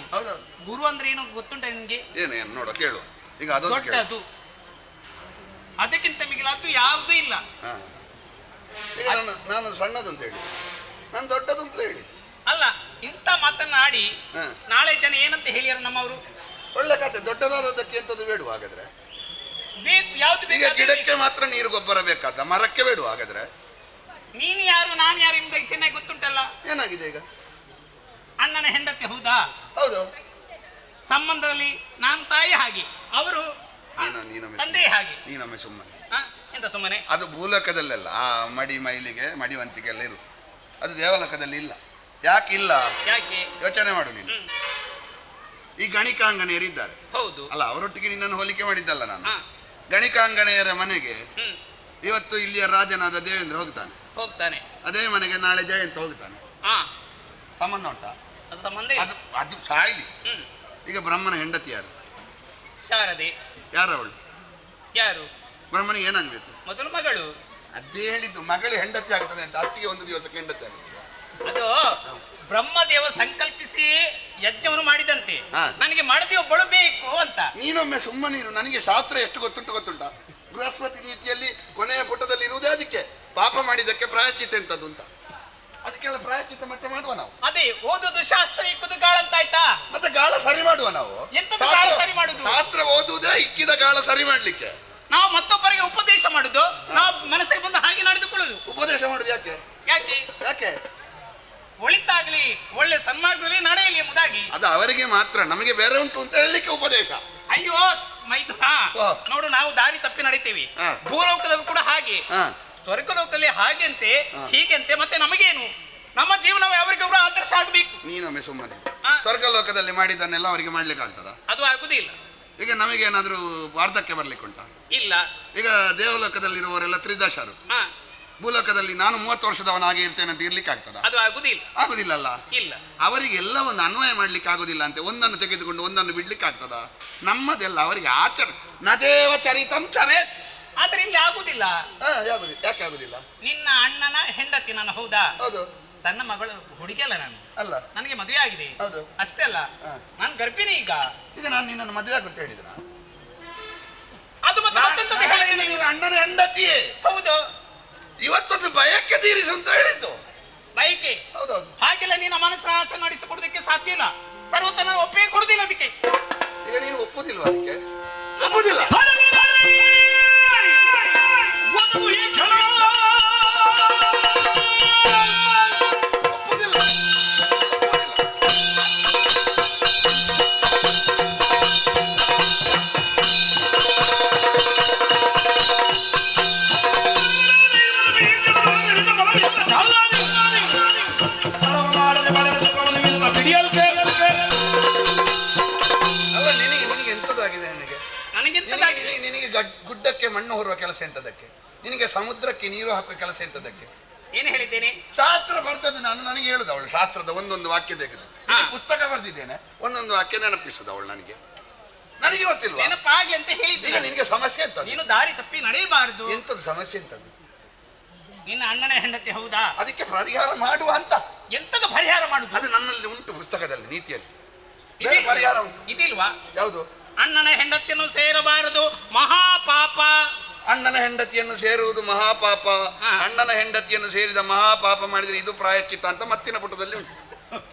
ಗುರು ಅಂದ್ರೆ ಏನು ಗೊತ್ತುಂಟ ನಿನ್ಗೆ? ಏನು ನೋಡ ಕೇಳು ಈಗ. ದೊಡ್ಡದು, ಅದಕ್ಕಿಂತ ಮಿಗಿಲಾದ್ದು ಯಾವುದೂ ಇಲ್ಲ. ಈಗ ನಾನು ಸಣ್ಣದು ಅಂತ ಹೇಳಿ, ನಾನು ದೊಡ್ಡದು ಅಂತ ಹೇಳಿ ಅಲ್ಲ. ಇಂಥ ಮಾತನ್ನ ಆಡಿ ನಾಳೆ ಜನ ಏನಂತ ಹೇಳಿಯಾರ ನಮ್ಮವರು? ಒಳ್ಳೆ ಕತೆ. ದೊಡ್ಡದಾದದ್ದಕ್ಕೆ ಎಂತದ್ದು ಬೇಡುವ ಹಾಗಾದ್ರೆ? ಬೇಕು, ಯಾವ್ದು ಈಗ ಗಿಡಕ್ಕೆ ಮಾತ್ರ ನೀರು ಗೊಬ್ಬರ ಬೇಕಾದ, ಮರಕ್ಕೆ ಬೇಡುವ ಹಾಗಾದ್ರೆ? ನೀನು ಯಾರು ನಾನು ಯಾರು ಎಂಬುದಾಗಿ ಚೆನ್ನಾಗಿ ಗೊತ್ತುಂಟಲ್ಲ. ಏನಾಗಿದೆ ಈಗ? ಅಣ್ಣನ ಹೆಂಡತಿ. ಹೌದಾ? ಹೌದು. ಸಂಬಂಧದಲ್ಲಿ ನಾನು ತಾಯಿ ಹಾಗೆ, ಅವರು ತಂದೆ ಹಾಗೆ. ನೀನೊಮ್ಮೆ ಸುಮ್ಮನೆ. ಎಂತ ಸುಮ್ಮನೆ? ಅದು ಭೂಲೋಕದಲ್ಲೆಲ್ಲ ಆ ಮಡಿ ಮೈಲಿಗೆ ಮಡಿವಂತಿಗೆಲ್ಲ ಇರು, ಅದು ದೇವಲೋಕದಲ್ಲಿ ಇಲ್ಲ. ಯಾಕೆ ಇಲ್ಲ? ಯಾಕೆ ಯೋಚನೆ ಮಾಡು ನೀನು. ಈ ಗಣಿಕಾಂಗನೆಯರಿದ್ದಾರೆ, ಹೌದು ಅಲ್ಲ, ಅವರೊಟ್ಟಿಗೆ ನಿನ್ನನ್ನು ಹೋಲಿಕೆ ಮಾಡಿದ್ದಲ್ಲ ನಾನು. ಗಣಿಕಾಂಗನೆಯರ ಮನೆಗೆ ಇವತ್ತು ಇಲ್ಲಿಯ ರಾಜನಾದ ದೇವೇಂದ್ರ ಹೋಗ್ತಾನೆ, ಅದೇ ಮನೆಗೆ ನಾಳೆ ಜಯಂತ ಹೋಗ್ತಾನೆ. ಸಂಬಂಧ ಉಂಟಾ? ಅದು ಸಂಬಂಧ ಅದು ಸಾಯ್ಲಿ. ಈಗ ಬ್ರಹ್ಮನ ಹೆಂಡತಿ ಯಾರು? ಶಾರದೆ. ಯಾರವಳು? ಯಾರು? ಬ್ರಹ್ಮನಿಗೆ ಏನಾಗಬೇಕು? ಮೊದಲು ಮಗಳು. ಅದೇ ಹೇಳಿದ್ದು, ಮಗಳು ಹೆಂಡತಿ ಆಗ್ತದೆ ಅಂತ. ಅತ್ತಿಗೆ ಒಂದು ದಿವಸಕ್ಕೆ ಹೆಂಡತಿ ಆಗುತ್ತೆ. ಅದು ಬ್ರಹ್ಮದೇವ ಸಂಕಲ್ಪಿಸಿ ಯಜ್ಞವನ್ನು ಮಾಡಿದಂತೆ ನನಗೆ ಮಾಡದೆ ಒಬ್ಬಳು ಬೇಕು ಅಂತ. ನೀನೊಮ್ಮೆ ಸುಮ್ಮನಿರು. ನನಗೆ ಶಾಸ್ತ್ರ ಎಷ್ಟು ಗೊತ್ತುಂಟಾ? ಬೃಹಸ್ಪತಿ ರೀತಿಯಲ್ಲಿ ಕೊನೆಯ ಪುಟದಲ್ಲಿ ಇರುವುದೇ ಅದಕ್ಕೆ, ಪಾಪ ಮಾಡಿದ್ದಕ್ಕೆ ಪ್ರಾಯಶ್ಚಿತ್ತ ಎಂತದ್ದು ಅಂತ. ಅದಕ್ಕೆಲ್ಲ ಪ್ರಾಯಶ್ಚಿತ್ತ ಮತ್ತೆ ಮಾಡುವ ನಾವು. ಅದೇ ಓದುದು ಶಾಸ್ತ್ರ, ಇಕ್ಕುದು ಗಾಳ ಅಂತ ಆಯ್ತಾ? ಮತ್ತೆ ಗಾಳ ಸರಿ ಮಾಡುವ ನಾವು. ಎಂತದ್ದು ಗಾಳ ಸರಿ ಮಾಡುದು? ಶಾಸ್ತ್ರ ಓದುವುದೇ ಇಕ್ಕಿದ ಗಾಳ ಸರಿ ಮಾಡ್ಲಿಕ್ಕೆ. ನಾವು ಮತ್ತೊಬ್ಬರಿಗೆ ಉಪದೇಶ ಮಾಡುದು, ನಾವು ಮನಸ್ಸಿಗೆ ಬಂದ ಹಾಗೆ ನಡೆದುಕೊಳ್ಳುದು. ಉಪದೇಶ ಮಾಡುದು ಯಾಕೆ? ಯಾಕೆ ಯಾಕೆ? ಒಳಿತಾಗ್ಲಿ, ಒಳ್ಳೆ ಸನ್ಮಾರ್ಗದಲ್ಲಿ ನಡೆಯಲಿ ಎಂಬುದಾಗಿ. ಅದು ಅವರಿಗೆ ಮಾತ್ರ, ನಮಗೆ ಬೇರೆ ಉಂಟು ಅಂತ ಹೇಳಲಿಕ್ಕೆ ಉಪದೇಶ. ಅಯ್ಯೋ ಮೈದುನ, ನೋಡು, ನಾವು ದಾರಿ ತಪ್ಪಿ ನಡೀತೀವಿ. ಭೂಲೋಕದವರು ಕೂಡ ಹಾಗೆ, ಸ್ವರ್ಗಲೋಕದಲ್ಲಿ ಹಾಗೆಂತೆ ಹೀಗೆಂತೆ. ಮತ್ತೆ ನಮಗೇನು? ನಮ್ಮ ಜೀವನವೇ ಅವರಿಗೆ ಅವರು ಆದರ್ಶ ಆಗಬೇಕು. ನೀನೊಮ್ಮೆ ಸುಮ್ಮನೆ. ಸ್ವರ್ಗಲೋಕದಲ್ಲಿ ಮಾಡಿದ್ದನ್ನೆಲ್ಲ ಅವರಿಗೆ ಮಾಡ್ಲಿಕ್ಕೆ ಆಗ್ತದ? ಅದು ಆಗುದಿಲ್ಲ. ಈಗ ನಮಗೇನಾದ್ರೂ ವಾರ್ಧಕ್ಯ ಬರ್ಲಿಕ್ಕೆ ಉಂಟಾ? ಇಲ್ಲ. ಈಗ ದೇವಲೋಕದಲ್ಲಿರುವವರೆಲ್ಲ ತ್ರಿದಶರು, ಭೂಲೋಕದಲ್ಲಿ ನಾನು 30 ವರ್ಷದವನಾಗಿ ಇರ್ತೇನೆ ಅಂತ ಇರ್ಲಿಕ್ಕೆ ಆಗ್ತದ? ಅದು ಆಗುದಿಲ್ಲ. ಆಗುದಿಲ್ಲಲ್ಲ. ಇಲ್ಲ. ಅವರಿಗೆ ಎಲ್ಲವನ್ನು ಅನ್ವಯ ಮಾಡ್ಲಿಕ್ಕೆ ಆಗುದಿಲ್ಲ ಅಂತೆ. ಒಂದನ್ನು ತೆಗೆದುಕೊಂಡು ಒಂದನ್ನು ಬಿಡ್ಲಿಕ್ಕೆ ಆಗ್ತದ? ನಮ್ಮದೆಲ್ಲ ಅವರಿಗೆ ಆಚರಣೆ. ನದೇವ ಚರಿತಂ ಚರೇತ್. ಆದ್ರೆ ಇಲ್ಲಿ ಆಗುದಿಲ್ಲ. ಯಾಕೆ ಆಗುದಿಲ್ಲ? ನಿನ್ನ ಅಣ್ಣನ ಹೆಂಡತಿ ನಾನು. ಹೌದಾ? ಹೌದು. ಸಣ್ಣ ಮಗಳು ಹುಡುಗಿ ಅಲ್ಲ ನಾನು. ಅಲ್ಲ, ನನಗೆ ಮದುವೆ ಆಗಿದೆ. ಹೌದು. ಅಷ್ಟೇ ಅಲ್ಲ, ನಾನು ಗರ್ಭಿಣಿ ಈಗ. ನಾನು ನಿನ್ನನ್ನು ಮದುವೆ ಆಗುತ್ತ ಹೇಳಿದ್ರ? ಅದು ಮತ್ತೆ ಅಣ್ಣನ ಹೆಂಡತಿಯೇ. ಹೌದು. ಇವತ್ತೊಂದು ಬಯಕೆ ತೀರಿಸು ಅಂತ ಹೇಳಿದ್ದು. ಬಯಕೆ? ಹೌದೌದು. ಹಾಗೆಲ್ಲ ನಿನ್ನ ಮನಸ್ಸನ್ನ ಆಸೆ ಮಾಡಿಸಿಕೊಡೋದಕ್ಕೆ ಸಾಧ್ಯ ಇಲ್ಲ. ಸರ್ವತ ನಾನು ಒಪ್ಪಿಗೆ ಕೊಡುದಿಲ್ಲ ಅದಕ್ಕೆ. ಈಗ ನೀನು ಒಪ್ಪುದಿಲ್ವಾ ಅದಕ್ಕೆ? ಒಪ್ಪುದಿಲ್ಲ. ನಿನಗೆ ಗುಡ್ಡಕ್ಕೆ ಮಣ್ಣು ಹೊರುವ ಕೆಲಸ ಎಂತದಕ್ಕೆ? ನಿನಗೆ ಸಮುದ್ರಕ್ಕೆ ನೀರು ಹಾಕುವ ಕೆಲಸ ಎಂತದಕ್ಕೆ? ಏನು ಹೇಳಿದ್ದೇನೆ? ಶಾಸ್ತ್ರ ಬರ್ತದೆ. ನನಗೆ ಹೇಳುದು ಅವಳು ಶಾಸ್ತ್ರದ ಒಂದೊಂದು ವಾಕ್ಯ ತೆಗೆದು ಪುಸ್ತಕ ಬರೆದಿದ್ದೇನೆ, ಒಂದೊಂದು ವಾಕ್ಯ ನೆನಪಿಸುದು ಅವಳು ನನಗೆ ಗೊತ್ತಿಲ್ವಾ? ನೆನಪಾಗಿ ಅಂತ ಹೇಳಿದ್ದೆ. ಈಗ ನಿನಗೆ ಸಮಸ್ಯೆ ಎಂತ? ನೀನು ದಾರಿ ತಪ್ಪಿ ನಡೆಯಬಾರದು. ಎಂತದ್ದು ಸಮಸ್ಯೆ ಎಂತದ್ದು? ನಿನ್ನ ಅಣ್ಣನ ಹೆಂಡತಿ. ಹೌದಾ? ಅದಕ್ಕೆ ಪರಿಹಾರ ಮಾಡುವ ಅಂತ. ಎಂತದ್ದು ಪರಿಹಾರ ಮಾಡುದು? ಅದು ನನ್ನಲ್ಲಿ ಉಂಟು, ಪುಸ್ತಕದಲ್ಲಿ, ನೀತಿಯಲ್ಲಿ ಪರಿಹಾರ ಉಂಟು. ಇದಿಲ್ವಾ? ಯಾವುದು? ಅಣ್ಣನ ಹೆಂಡತಿಯನ್ನು ಸೇರಬಾರದು, ಮಹಾಪಾಪ. ಅಣ್ಣನ ಹೆಂಡತಿಯನ್ನು ಸೇರುವುದು ಮಹಾಪಾಪ. ಅಣ್ಣನ ಹೆಂಡತಿಯನ್ನು ಸೇರಿದ ಮಹಾಪಾಪ ಮಾಡಿದ್ರೆ ಇದು ಪ್ರಾಯಶ್ಚಿತ್ತ ಅಂತ ಮತ್ತಿನ ಪುಟದಲ್ಲಿ ಉಂಟು.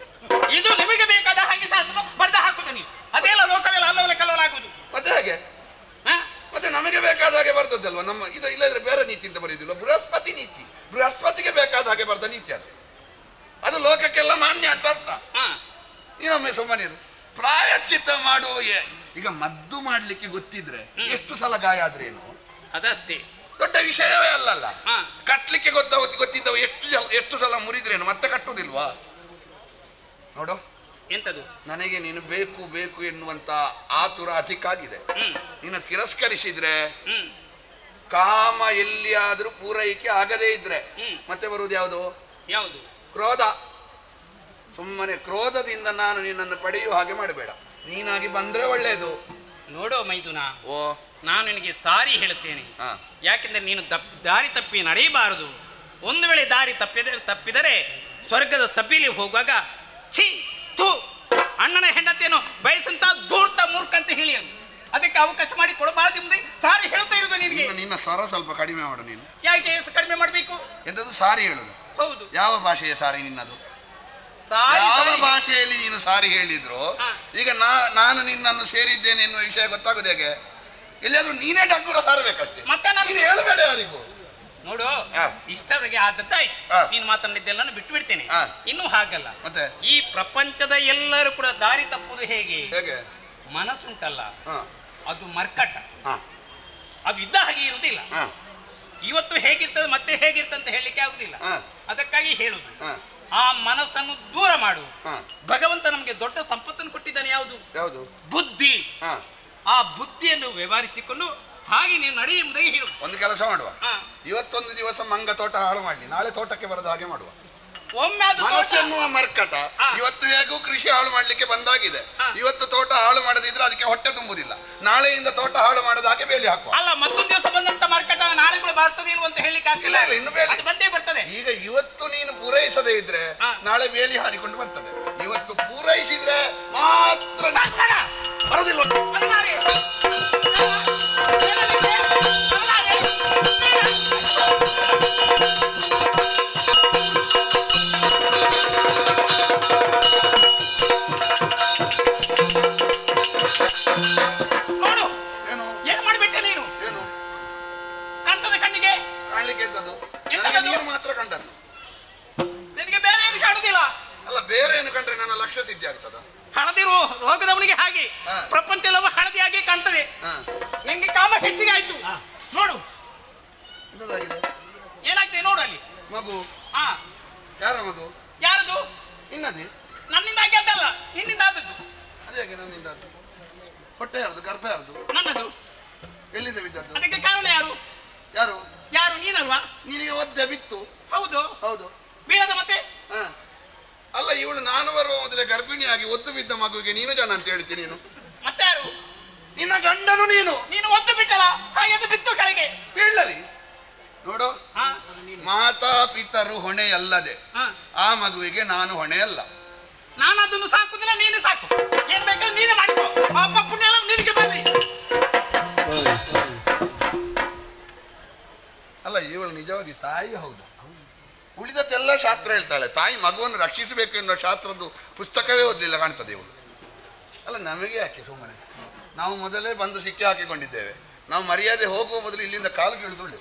ಇದು ನಿಮಗೆ ಬೇಕಾದ ಹಾಗೆ ಶಾಸ್ತ್ರ ಬರೆದ ಹಾಕುದು ನೀವು. ಅದೆಲ್ಲ ಲೋಕವೆಲ್ಲ ಅಲ್ಲೋಲ ಕಲ್ಲೋಲಾಗುದು. ಮತ್ತೆ ಹಾಗೆ ಹಾಗೆ ಬರ್ತದಲ್ವ ನಮ್ಮ ಇದು. ಇಲ್ಲದ್ರೆ ಬೇರೆ ನೀತಿ ಅಂತ ಬರೆಯುದಿಲ್ಲ, ಬೃಹಸ್ಪತಿ ನೀತಿ, ಬೃಹಸ್ಪತಿಗೆ ಬೇಕಾದ ಹಾಗೆ ಬರ್ದ ನೀತಿ ಅದು. ಅದು ಲೋಕಕ್ಕೆಲ್ಲ ಮಾನ್ಯ ಅಂತ ಅರ್ಥ. ನೀನೊಮ್ಮೆ ಸುಮ್ಮನಿರು. ಪ್ರಾಯಶ್ಚಿತ್ತ ಮಾಡುವ ಈಗ ಮದ್ದು ಮಾಡ್ಲಿಕ್ಕೆ ಗೊತ್ತಿದ್ರೆ ಎಷ್ಟು ಸಲ ಗಾಯ ಆದ್ರೇನು ಅದಷ್ಟೇ ದೊಡ್ಡ ವಿಷಯವೇ ಅಲ್ಲಲ್ಲ. ಕಟ್ಲಿಕ್ಕೆ ಗೊತ್ತಿದ್ದವ ಎಷ್ಟು ಸಲ ಮುರಿದ್ರೇನು ಮತ್ತೆ ಕಟ್ಟುದಿಲ್ವಾ? ನೋಡು ಎಂತದು, ನನಗೆ ನೀನು ಬೇಕು ಬೇಕು ಎನ್ನುವಂತ ಆತುರ ಅಧಿಕಾಗಿದೆ. ನೀನು ತಿರಸ್ಕರಿಸಿದ್ರೆ, ಕಾಮ ಎಲ್ಲಿಯಾದ್ರೂ ಪೂರೈಕೆ ಆಗದೇ ಇದ್ರೆ ಮತ್ತೆ ಬರುವುದು ಯಾವುದು? ಯಾವುದು? ಕ್ರೋಧ. ಸುಮ್ಮನೆ ಕ್ರೋಧದಿಂದ ನಾನು ನಿನ್ನನ್ನು ಪಡೆಯುವ ಹಾಗೆ ಮಾಡಬೇಡ. ನೀನಾಗಿ ಬಂದ್ರೆ ಒಳ್ಳೆಯದು. ನೋಡೋ ಮೈದುನ, ಓ ನಾನು ನಿನಗೆ ಸಾರಿ ಹೇಳುತ್ತೇನೆ. ಯಾಕೆಂದ್ರೆ ನೀನು ದಾರಿ ತಪ್ಪಿ ನಡೆಯಬಾರದು. ಒಂದು ವೇಳೆ ದಾರಿ ತಪ್ಪಿದರೆ ಸ್ವರ್ಗದ ಸಭೆಯಲ್ಲಿ ಹೋಗುವಾಗ ಛೀ ಥೂ ಅಣ್ಣನ ಹೆಂಡತಿಯನ್ನು ಬಯಸಂತ ಧೂರ್ತ ಮೂರ್ಖ ಅಂತ ಹೇಳಿ ಅದಕ್ಕೆ ಅವಕಾಶ ಮಾಡಿ ಕೊಡಬಾರದು ಮುಂದೆ ಸಾರಿ ಹೇಳ್ತಾ ಇರೋದು ನಿನಗೆ. ನಿನ್ನ ಸ್ವರ ಸ್ವಲ್ಪ ಕಡಿಮೆ ಮಾಡು ನೀನು. ಯಾಕೆ ಕಡಿಮೆ ಮಾಡಬೇಕು? ಎಂತದ್ದು ಸಾರಿ ಹೇಳುದು? ಹೌದು. ಯಾವ ಭಾಷೆಯ ಸಾರಿ ನಿನ್ನದು? ಸಾರಿ ಯಾವ ಭಾಷೆಯಲ್ಲಿ ನೀನು ಸಾರಿ ಹೇಳಿದ್ರು ಈಗ ನಾನು ನಿನ್ನನ್ನು ಸೇರಿದ್ದೇನೆ ಎನ್ನುವ ವಿಷಯ ಗೊತ್ತಾಗೋದು ಹೇಗೆ? ಎಲ್ಲಿಯಾದ್ರೂ ನೀನೇ ಡಂಗುರ ಸಾರಬೇಕಷ್ಟೇ, ಮತ್ತೆ ನಾನು ಹೇಳಬೇಡ ಯಾರಿಗೂ. ನೋಡು, ಇಷ್ಟವರೆಗೆ ಆದದ್ದಾಯ್ತು. ನೀನು ಮಾತನಾಡಿದ್ದೆಲ್ಲ ಬಿಟ್ಟು ಬಿಡ್ತೇನೆ. ಇನ್ನೂ ಹಾಗಲ್ಲ, ಮತ್ತೆ ಈ ಪ್ರಪಂಚದ ಎಲ್ಲರೂ ಕೂಡ ದಾರಿ ತಪ್ಪುದು ಹೇಗೆ? ಮನಸ್ಸುಂಟಲ್ಲ, ಅದು ಮರ್ಕಟ. ಅದು ಇದ್ದ ಹಾಗೆ ಇರುವುದಿಲ್ಲ. ಇವತ್ತು ಹೇಗಿರ್ತದೆ ಮತ್ತೆ ಹೇಗಿರ್ತದೆ ಅಂತ ಹೇಳಲಿಕ್ಕೆ ಆಗುದಿಲ್ಲ. ಅದಕ್ಕಾಗಿ ಹೇಳುದು, ಆ ಮನಸ್ಸನ್ನು ದೂರ ಮಾಡು. ಭಗವಂತ ನಮಗೆ ದೊಡ್ಡ ಸಂಪತ್ತನ್ನು ಕೊಟ್ಟಿದ್ದಾನೆ. ಯಾವುದು? ಬುದ್ಧಿ. ಆ ಬುದ್ಧಿಯನ್ನು ವ್ಯವಹರಿಸಿಕೊಂಡು ಹಾಗೆ ನೀವು ನಡಿ ಎಂಬುದಾಗಿ ಹೇಳು. ಒಂದು ಕೆಲಸ ಮಾಡುವ, ಇವತ್ತೊಂದು ದಿವಸ ಮಂಗ ತೋಟ ಹಾಳು ಮಾಡಿ ನಾಳೆ ತೋಟಕ್ಕೆ ಬರದ ಹಾಗೆ ಮಾಡುವ. ಒಮ್ಮೆ ಅದು ಮನಸ್ಸೆನ್ನುವ ಮರ್ಕಟ ಇವತ್ತು ಹೇಗೂ ಕೃಷಿ ಹಾಳು ಮಾಡ್ಲಿಕ್ಕೆ ಬಂದಾಗಿದೆ. ಇವತ್ತು ತೋಟ ಹಾಳು ಮಾಡದಿದ್ರೆ ಅದಕ್ಕೆ ಹೊಟ್ಟೆ ತುಂಬುದಿಲ್ಲ. ನಾಳೆಯಿಂದ ತೋಟ ಹಾಳು ಮಾಡದ ಹಾಗೆ ಬೇಲಿ ಹಾಕುವ. ಅಲ್ಲ, ಮತ್ತೊಂದು ದಿವಸ ಬಂದಂತ ಮರ್ಕಟ ನಾಳೆ ಕೂಡ ಬರ್ತದೆ ಇಲ್ವ ಅಂತ ಹೇಳಿಕ್ಕೆ ಇಲ್ಲ, ಇನ್ನು ಬೇಲಿ ಬಂದೇ ಬರ್ತದೆ. ಈಗ ಇವತ್ತು ನೀನು ಪೂರೈಸದೇ ಇದ್ರೆ ನಾಳೆ ಬೇಲಿ ಹಾರಿಕೊಂಡು ಬರ್ತದೆ. ಇವತ್ತು ಪೂರೈಸಿದ್ರೆ ಮಾತ್ರ ಬರೋದಿಲ್ಲ. ನೋಡು, ಏನು ಮಾಡಿಬಿಟ್ಟೆ ನೀನು? ಏನು ಕಾಣ್ತದೆ ಕಣ್ಣಿಗೆ? ಕಾಣ್ಲಿಕ್ಕೆ ಎಂತದ್ದು? ನೀನು ಮಾತ್ರ ಕಂಡದ್ದು, ನಿನಗೆ ಬೇರೆ ಏನು ಕಾಣುದಿಲ್ಲ. ಅಲ್ಲ, ಬೇರೆ ಏನು ಕಂಡ್ರೆ ನನ್ನ ಲಕ್ಷ್ಯ ಸಿದ್ಧಿ ಆಗ್ತದ? ಹಳದಿರು ರೋಗದವನಿಗೆ ಹಾಗೆ ಪ್ರಪಂಚ ಎಲ್ಲವೂ ಹಳದಿಯಾಗಿ ಕಾಣ್ತದೆ. ನಿನ್ಗೆ ಕಾಮ ಹೆಚ್ಚಿಗೆ ಆಯ್ತು. ನೋಡು ಏನಾಗ್ತದೆ ನೋಡು. ಅಲ್ಲಿ ಮಗು. ಯಾರ ಮಗು? ಯಾರದು? ನಿನ್ನದೇ. ನನ್ನಿಂದ ಆಗಿ ಅದಲ್ಲ, ನಿನ್ನಿಂದ ಆದದ್ದು. ಅದೇ ನನ್ನಿಂದ ಆದ್ದು. ಹೊಟ್ಟೆ ಯಾರ್ದು? ಗರ್ಭ ಯಾರ್ದು? ನನ್ನದು. ಎಲ್ಲಿಂದ ಬಿದ್ದದ್ದು? ಅದಕ್ಕೆ ಕಾರಣ ಯಾರು? ಯಾರು? ಯಾರು? ನೀನಲ್ವಾ? ನಿನಗೆ ಒದ್ದೆ ಬಿತ್ತು. ಹೌದು. ಹೌದು. ಬೀಳದ ಮತ್ತೆ? ಅಲ್ಲ, ಇವಳು ನಾನು ಬರುವ ಮೊದಲೇ ಗರ್ಭಿಣಿಯಾಗಿ ಒದ್ದು ಬಿದ್ದ ಮಗುವಿಗೆ ನೀನು ಜನ ಅಂತ ಹೇಳ್ತೀನಿ. ನೀನು ಮತ್ತೆ ಯಾರು? ನಿನ್ನ ಗಂಡನು. ನೀನು ಒದ್ದು ಬಿಟ್ಟಲ್ಲ, ಹಾಗೆ ಬಿತ್ತು ಕೆಳಗೆ. ಬೀಳಲಿ. ನೋಡು, ಮಾತಾ ಪಿತರು ಹೊಣೆಯಲ್ಲದೆ ಆ ಮಗುವಿಗೆ ನಾನು ಹೊಣೆಯಲ್ಲ. ನಾನು ಅದನ್ನು ಸಾಕುದಿಲ್ಲ, ನೀನು ಸಾಕು. ಏನ್ ಬೇಕಾದ್ರೆ ನೀನೇ ಮಾಡಿಕೋ. ಪಾಪ ಪುಣ್ಯ ಎಲ್ಲ ನಿನಗೆ ಬರಲಿ. ಅಲ್ಲ, ಇವಳು ನಿಜವಾಗಿ ತಾಯಿ ಹೌದು. ಉಳಿದದ್ದೆಲ್ಲ ಶಾಸ್ತ್ರ ಹೇಳ್ತಾಳೆ. ತಾಯಿ ಮಗುವನ್ನು ರಕ್ಷಿಸಬೇಕು ಎನ್ನುವ ಶಾಸ್ತ್ರದ್ದು ಪುಸ್ತಕವೇ ಓದಲಿಲ್ಲ ಕಾಣ್ತದೆ ಇವಳು. ಅಲ್ಲ, ನಮಗೆ ಯಾಕೆ ಸುಮ್ಮನೆ? ನಾವು ಮೊದಲೇ ಬಂದು ಸಿಕ್ಕಿ ಹಾಕಿಕೊಂಡಿದ್ದೇವೆ. ನಾವು ಮರ್ಯಾದೆ ಹೋಗುವ ಮೊದಲು ಇಲ್ಲಿಂದ ಕಾಲು ಕೀಳುದು.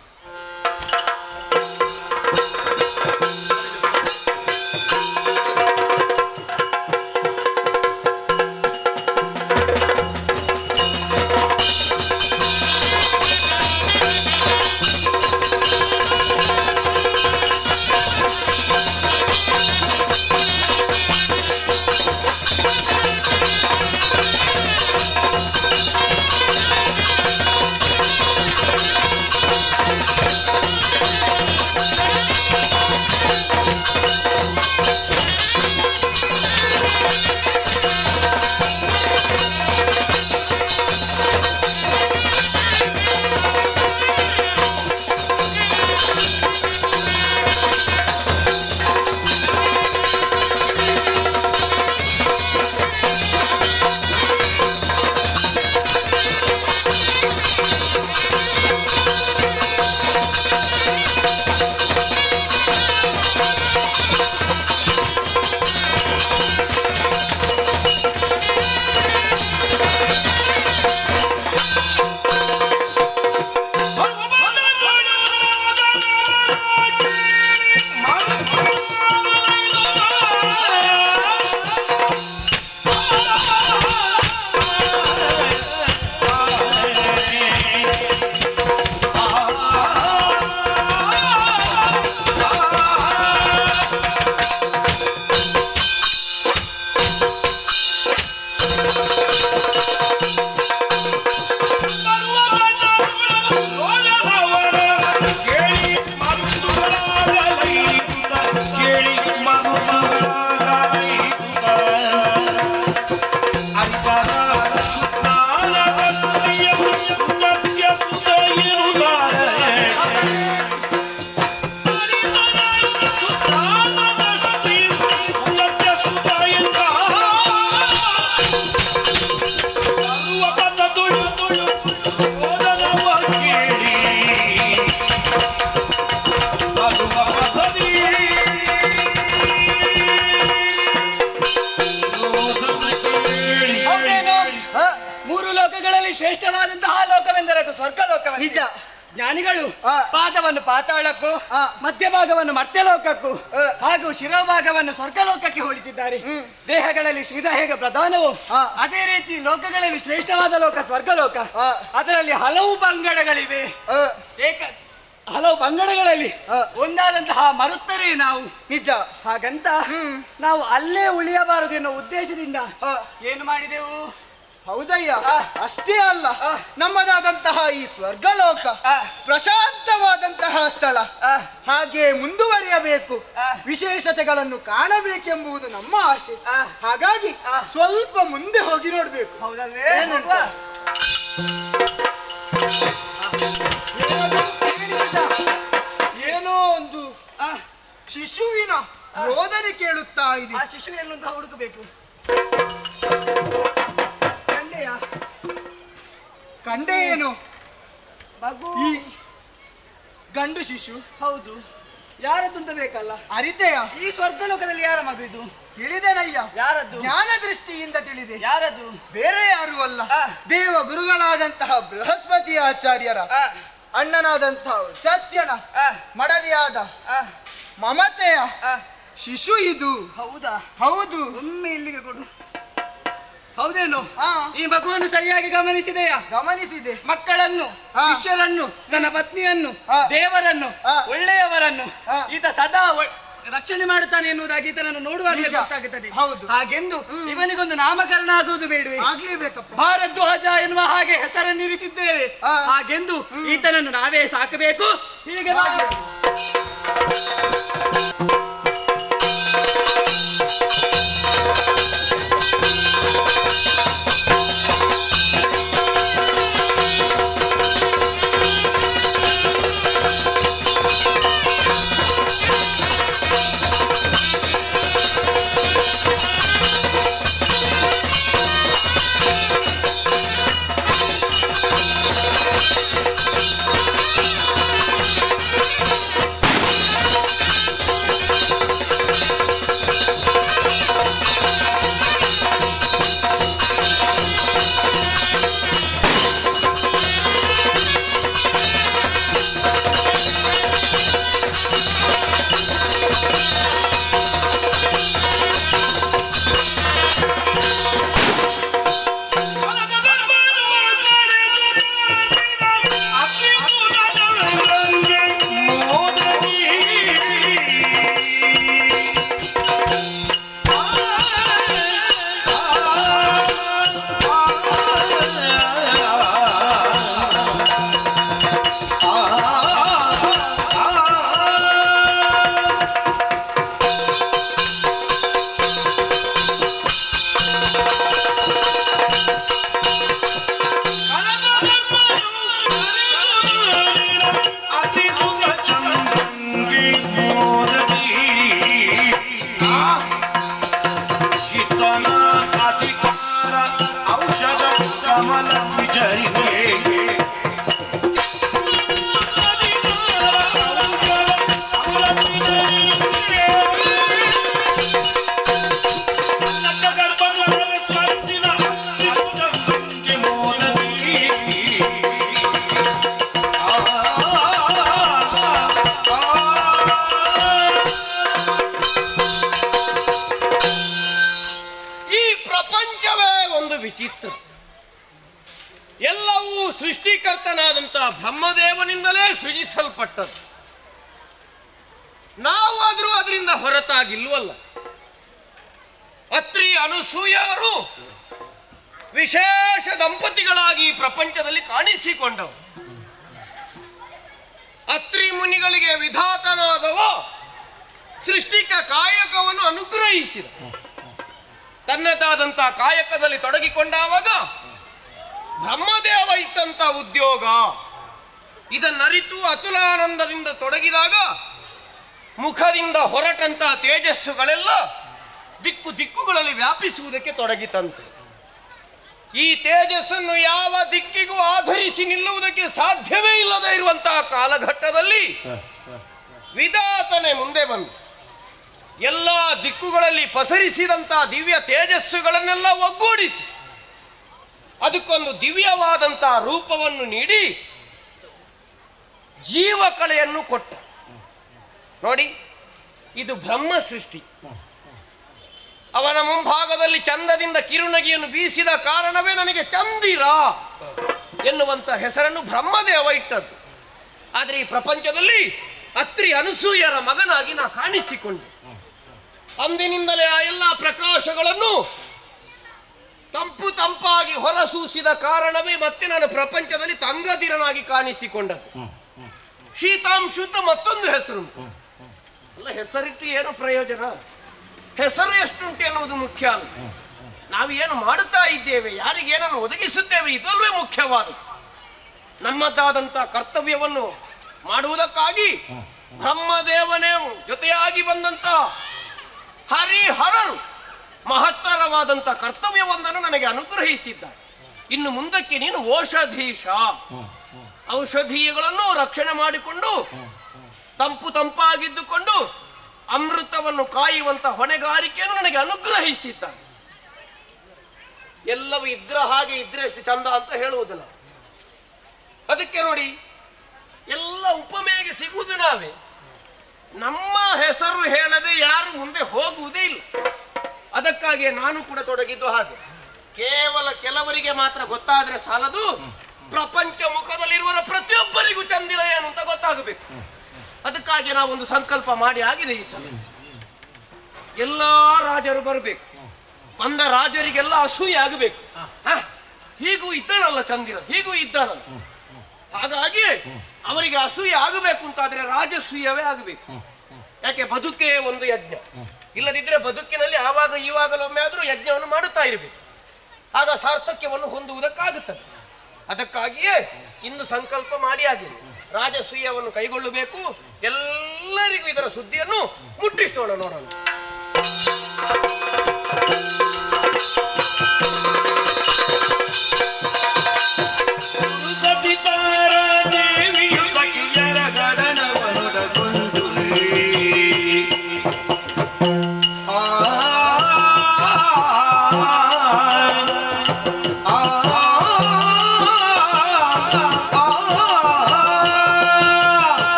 ಶ್ರೇಷ್ಠವಾದಂತಹ ಲೋಕವೆಂದರೆ ಅದು ಸ್ವರ್ಗ ಲೋಕ. ನಿಜ. ಜ್ಞಾನಿಗಳು ಆ. ಪಾದವನ್ನು ಪಾತಾಳಕ್ಕೂ ಆ. ಮಧ್ಯಭಾಗವನ್ನು ಮರ್ತ್ಯಲೋಕಕ್ಕೂ ಹಾಗೂ ಶಿರೋಭಾಗವನ್ನು ಸ್ವರ್ಗಲೋಕಕ್ಕೆ ಹೋಲಿಸಿದ್ದಾರೆ. ದೇಹಗಳಲ್ಲಿ ಶ್ರೀದೇಹ ಪ್ರಧಾನವು ಆ. ಅದೇ ರೀತಿ ಲೋಕಗಳಲ್ಲಿ ಶ್ರೇಷ್ಠವಾದ ಲೋಕ ಸ್ವರ್ಗಲೋಕ. ಆ. ಅದರಲ್ಲಿ ಹಲವು ಪಂಗಡಗಳಿವೆ. ಹಲವು ಪಂಗಡಗಳಲ್ಲಿ ಒಂದಾದಂತಹ ಮರುತ್ತರೇ ನಾವು. ನಿಜ. ಹಾಗಂತ ನಾವು ಅಲ್ಲೇ ಉಳಿಯಬಾರದು ಎನ್ನುವ ಉದ್ದೇಶದಿಂದ ಏನು ಮಾಡಿದೆವು? ಹೌದಯ್ಯ. ಅಷ್ಟೇ ಅಲ್ಲ, ನಮ್ಮದಾದಂತಹ ಈ ಸ್ವರ್ಗಲೋಕ ಪ್ರಶಾಂತವಾದಂತಹ ಸ್ಥಳ, ಹಾಗೆ ಮುಂದುವರಿಯಬೇಕು, ವಿಶೇಷತೆಗಳನ್ನು ಕಾಣಬೇಕೆಂಬುದು ನಮ್ಮ ಆಸೆ. ಹಾಗಾಗಿ ಸ್ವಲ್ಪ ಮುಂದೆ ಹೋಗಿ ನೋಡ್ಬೇಕು. ಹೌದಲ್ವೇ? ಏನೋ ಒಂದು ಶಿಶುವಿನ ರೋದನೆ ಕೇಳುತ್ತಾ ಇದೆ. ಆ ಶಿಶು ಏನು ಅಂತ ಹುಡುಕಬೇಕು. ಕಂಡೆ ಏನು? ಮಗು. ಈ ಗಂಡು ಶಿಶು. ಹೌದು. ಯಾರದ್ದು ಅಂತ ಬೇಕಲ್ಲ. ಅರಿತೆಯ? ಈ ಸ್ವರ್ಗಲೋಕದಲ್ಲಿ ಯಾರ ಮಗು ಇದು? ತಿಳಿದೇನಯ್ಯ. ಯಾರದ್ದು? ಜ್ಞಾನ ದೃಷ್ಟಿಯಿಂದ ತಿಳಿದೆ. ಯಾರದ್ದು? ಬೇರೆ ಯಾರು ಅಲ್ಲ, ದೇವ ಗುರುಗಳಾದಂತಹ ಬೃಹಸ್ಪತಿ ಆಚಾರ್ಯರ ಅಣ್ಣನಾದಂತಹ ಸತ್ಯನ ಮಡದಿಯಾದ ಮಮತೆಯ ಶಿಶು ಇದು. ಹೌದಾ? ಹೌದು. ಒಮ್ಮೆ ಇಲ್ಲಿಗೆ ಕೊಡು. ಹೌದೇನು? ಈ ಮಗುವನ್ನು ಸರಿಯಾಗಿ ಗಮನಿಸಿದೆಯಾ? ಗಮನಿಸಿದೆ. ಮಕ್ಕಳನ್ನು, ಶಿಷ್ಯರನ್ನು, ತನ್ನ ಪತ್ನಿಯನ್ನು, ದೇವರನ್ನು, ಒಳ್ಳೆಯವರನ್ನು ಈತ ಸದಾ ರಕ್ಷಣೆ ಮಾಡುತ್ತಾನೆ ಎನ್ನುವುದಾಗಿ ಈತನನ್ನು ನೋಡುವಾಗ ಗೊತ್ತಾಗುತ್ತದೆ. ಹೌದು. ಹಾಗೆಂದು ಇವನಿಗೊಂದು ನಾಮಕರಣ ಆಗುವುದು ಬೇಡವೇ? ಆಗ್ಲೇಬೇಕಪ್ಪ. ಭಾರದ್ವಾಜ ಎನ್ನುವ ಹಾಗೆ ಹೆಸರನ್ನಿರಿಸಿದ್ದೇವೆ. ಹಾಗೆಂದು ಈತನನ್ನು ನಾವೇ ಸಾಕಬೇಕು. ಹೀಗೆ ವಿಚಿತ್ರ. ಎಲ್ಲವೂ ಸೃಷ್ಟಿಕರ್ತನಾದಂತಹ ಬ್ರಹ್ಮದೇವನಿಂದಲೇ ಸೃಜಿಸಲ್ಪಟ್ಟದ್ದು. ನಾವಾದರೂ ಅದರಿಂದ ಹೊರತಾಗಿಲ್ವಲ್ಲ. ಅತ್ರಿ ಅನಸೂಯರು ವಿಶೇಷ ದಂಪತಿಗಳಾಗಿ ಪ್ರಪಂಚದಲ್ಲಿ ಕಾಣಿಸಿಕೊಂಡವು. ಅತ್ರಿ ಮುನಿಗಳಿಗೆ ವಿಧಾತನಾದವ ಸೃಷ್ಟಿಕ ಕಾಯಕವನ್ನು ಅನುಗ್ರಹಿಸಿದ. ತನ್ನದಾದಂತಹ ಕಾಯಕದಲ್ಲಿ ತೊಡಗಿಕೊಂಡಾಗ ಬ್ರಹ್ಮದೇವ ಇತ್ತಂತ ಉದ್ಯೋಗ ಇದನ್ನರಿತು ಅತುಲಾನಂದದಿಂದ ತೊಡಗಿದಾಗ ಮುಖದಿಂದ ಹೊರಟಂತಹ ತೇಜಸ್ಸುಗಳೆಲ್ಲ ದಿಕ್ಕು ದಿಕ್ಕುಗಳಲ್ಲಿ ವ್ಯಾಪಿಸುವುದಕ್ಕೆ ತೊಡಗಿತಂತೆ. ಈ ತೇಜಸ್ಸನ್ನು ಯಾವ ದಿಕ್ಕಿಗೂ ಆಧರಿಸಿ ನಿಲ್ಲುವುದಕ್ಕೆ ಸಾಧ್ಯವೇ ಇಲ್ಲದೆ ಇರುವಂತಹ ಕಾಲಘಟ್ಟದಲ್ಲಿ ವಿಧಾತನೆ ಮುಂದೆ ಬಂದು ಎಲ್ಲ ದಿಕ್ಕುಗಳಲ್ಲಿ ಪಸರಿಸಿದಂತಹ ದಿವ್ಯ ತೇಜಸ್ಸುಗಳನ್ನೆಲ್ಲ ಒಗ್ಗೂಡಿಸಿ ಅದಕ್ಕೊಂದು ದಿವ್ಯವಾದಂಥ ರೂಪವನ್ನು ನೀಡಿ ಜೀವಕಲೆಯನ್ನು ಕೊಟ್ಟ. ನೋಡಿ, ಇದು ಬ್ರಹ್ಮ ಸೃಷ್ಟಿ. ಅವನ ಮುಂಭಾಗದಲ್ಲಿ ಚಂದದಿಂದ ಕಿರುನಗೆಯನ್ನು ಬೀಸಿದ ಕಾರಣವೇ ನನಗೆ ಚಂದಿರ ಎನ್ನುವಂಥ ಹೆಸರನ್ನು ಬ್ರಹ್ಮದೇವ ಇಟ್ಟದ್ದು. ಆದರೆ ಈ ಪ್ರಪಂಚದಲ್ಲಿ ಅತ್ರಿ ಅನಸೂಯರ ಮಗನಾಗಿ ನಾ ಕಾಣಿಸಿಕೊಂಡೆ. ಅಂದಿನಿಂದಲೇ ಆ ಎಲ್ಲ ಪ್ರಕಾಶಗಳನ್ನು ತಂಪಾಗಿ ಹೊರಸೂಸಿದ ಕಾರಣವೇ ಮತ್ತೆ ನಾನು ಪ್ರಪಂಚದಲ್ಲಿ ತಂಗದಿರನಾಗಿ ಕಾಣಿಸಿಕೊಂಡದ್ದು. ಶೀತಾಂಶುತ ಮತ್ತೊಂದು ಹೆಸರು ಅಲ್ಲ. ಹೆಸರಿಟ್ಟು ಏನು ಪ್ರಯೋಜನ? ಹೆಸರು ಎಷ್ಟುಂಟು ಎನ್ನುವುದು ಮುಖ್ಯ ಅಲ್ಲ. ನಾವು ಏನು ಮಾಡುತ್ತಾ ಇದ್ದೇವೆ, ಯಾರಿಗೇನನ್ನು ಒದಗಿಸುತ್ತೇವೆ, ಇದಲ್ವೇ ಮುಖ್ಯವಾದ. ನಮ್ಮದಾದಂಥ ಕರ್ತವ್ಯವನ್ನು ಮಾಡುವುದಕ್ಕಾಗಿ ಬ್ರಹ್ಮದೇವನೇ ಜೊತೆಯಾಗಿ ಬಂದಂತ ಹರಿಹರರು ಮಹತ್ತರವಾದಂಥ ಕರ್ತವ್ಯವೊಂದನ್ನು ನನಗೆ ಅನುಗ್ರಹಿಸಿದ್ದಾರೆ. ಇನ್ನು ಮುಂದಕ್ಕೆ ನೀನು ಓಷಧೀಶ, ಔಷಧೀಯಗಳನ್ನು ರಕ್ಷಣೆ ಮಾಡಿಕೊಂಡು ತಂಪಾಗಿದ್ದುಕೊಂಡು ಅಮೃತವನ್ನು ಕಾಯುವಂತ ಹೊಣೆಗಾರಿಕೆಯನ್ನು ನನಗೆ ಅನುಗ್ರಹಿಸಿದ್ದಾರೆ. ಎಲ್ಲವೂ ಇದ್ರ ಹಾಗೆ ಇದ್ರೆ ಎಷ್ಟು ಚಂದ ಅಂತ ಹೇಳುವುದಿಲ್ಲ. ಅದಕ್ಕೆ ನೋಡಿ, ಎಲ್ಲ ಉಪಮೆಗೆ ಸಿಗುವುದು ನಾವೇ. ನಮ್ಮ ಹೆಸರು ಹೇಳದೆ ಯಾರು ಮುಂದೆ ಹೋಗುವುದೇ ಇಲ್ಲ. ಅದಕ್ಕಾಗಿ ನಾನು ಕೂಡ ತೊಡಗಿದ್ದು ಹಾಗೆ. ಕೇವಲ ಕೆಲವರಿಗೆ ಮಾತ್ರ ಗೊತ್ತಾದ್ರೆ ಸಾಲದು, ಪ್ರಪಂಚ ಮುಖದಲ್ಲಿರುವ ಪ್ರತಿಯೊಬ್ಬರಿಗೂ ಚಂದಿರ ಏನು ಅಂತ ಗೊತ್ತಾಗಬೇಕು. ಅದಕ್ಕಾಗಿ ನಾವೊಂದು ಸಂಕಲ್ಪ ಮಾಡಿ ಆಗಿದೆ. ಈ ಸಲ ಎಲ್ಲಾ ರಾಜರು ಬರಬೇಕು. ಬಂದ ರಾಜರಿಗೆಲ್ಲ ಅಸೂಯೆ ಆಗಬೇಕು. ಹೀಗೂ ಇದ್ದಾನಲ್ಲ ಚಂದಿರ, ಹೀಗೂ ಇದ್ದಾನಲ್ಲ. ಹಾಗಾಗಿ ಅವರಿಗೆ ಅಸೂಯೆ ಆಗಬೇಕು ಅಂತಾದ್ರೆ ರಾಜಸೂಯವೇ ಆಗಬೇಕು. ಯಾಕೆ? ಬದುಕೇ ಒಂದು ಯಜ್ಞ. ಇಲ್ಲದಿದ್ರೆ ಬದುಕಿನಲ್ಲಿ ಆವಾಗ ಈವಾಗಲೊಮ್ಮೆ ಆದ್ರೂ ಯಜ್ಞವನ್ನು ಮಾಡುತ್ತಾ ಇರಬೇಕು. ಆಗ ಸಾರ್ಥಕ್ಯವನ್ನು ಹೊಂದುವುದಕ್ಕಾಗುತ್ತದೆ. ಅದಕ್ಕಾಗಿಯೇ ಇಂದು ಸಂಕಲ್ಪ ಮಾಡಿ ಆಗಿದೆ. ರಾಜಸೂಯವನ್ನು ಕೈಗೊಳ್ಳಬೇಕು. ಎಲ್ಲರಿಗೂ ಇದರ ಸುದ್ದಿಯನ್ನು ಮುಟ್ಟಿಸೋಣ, ನೋಡೋಣ.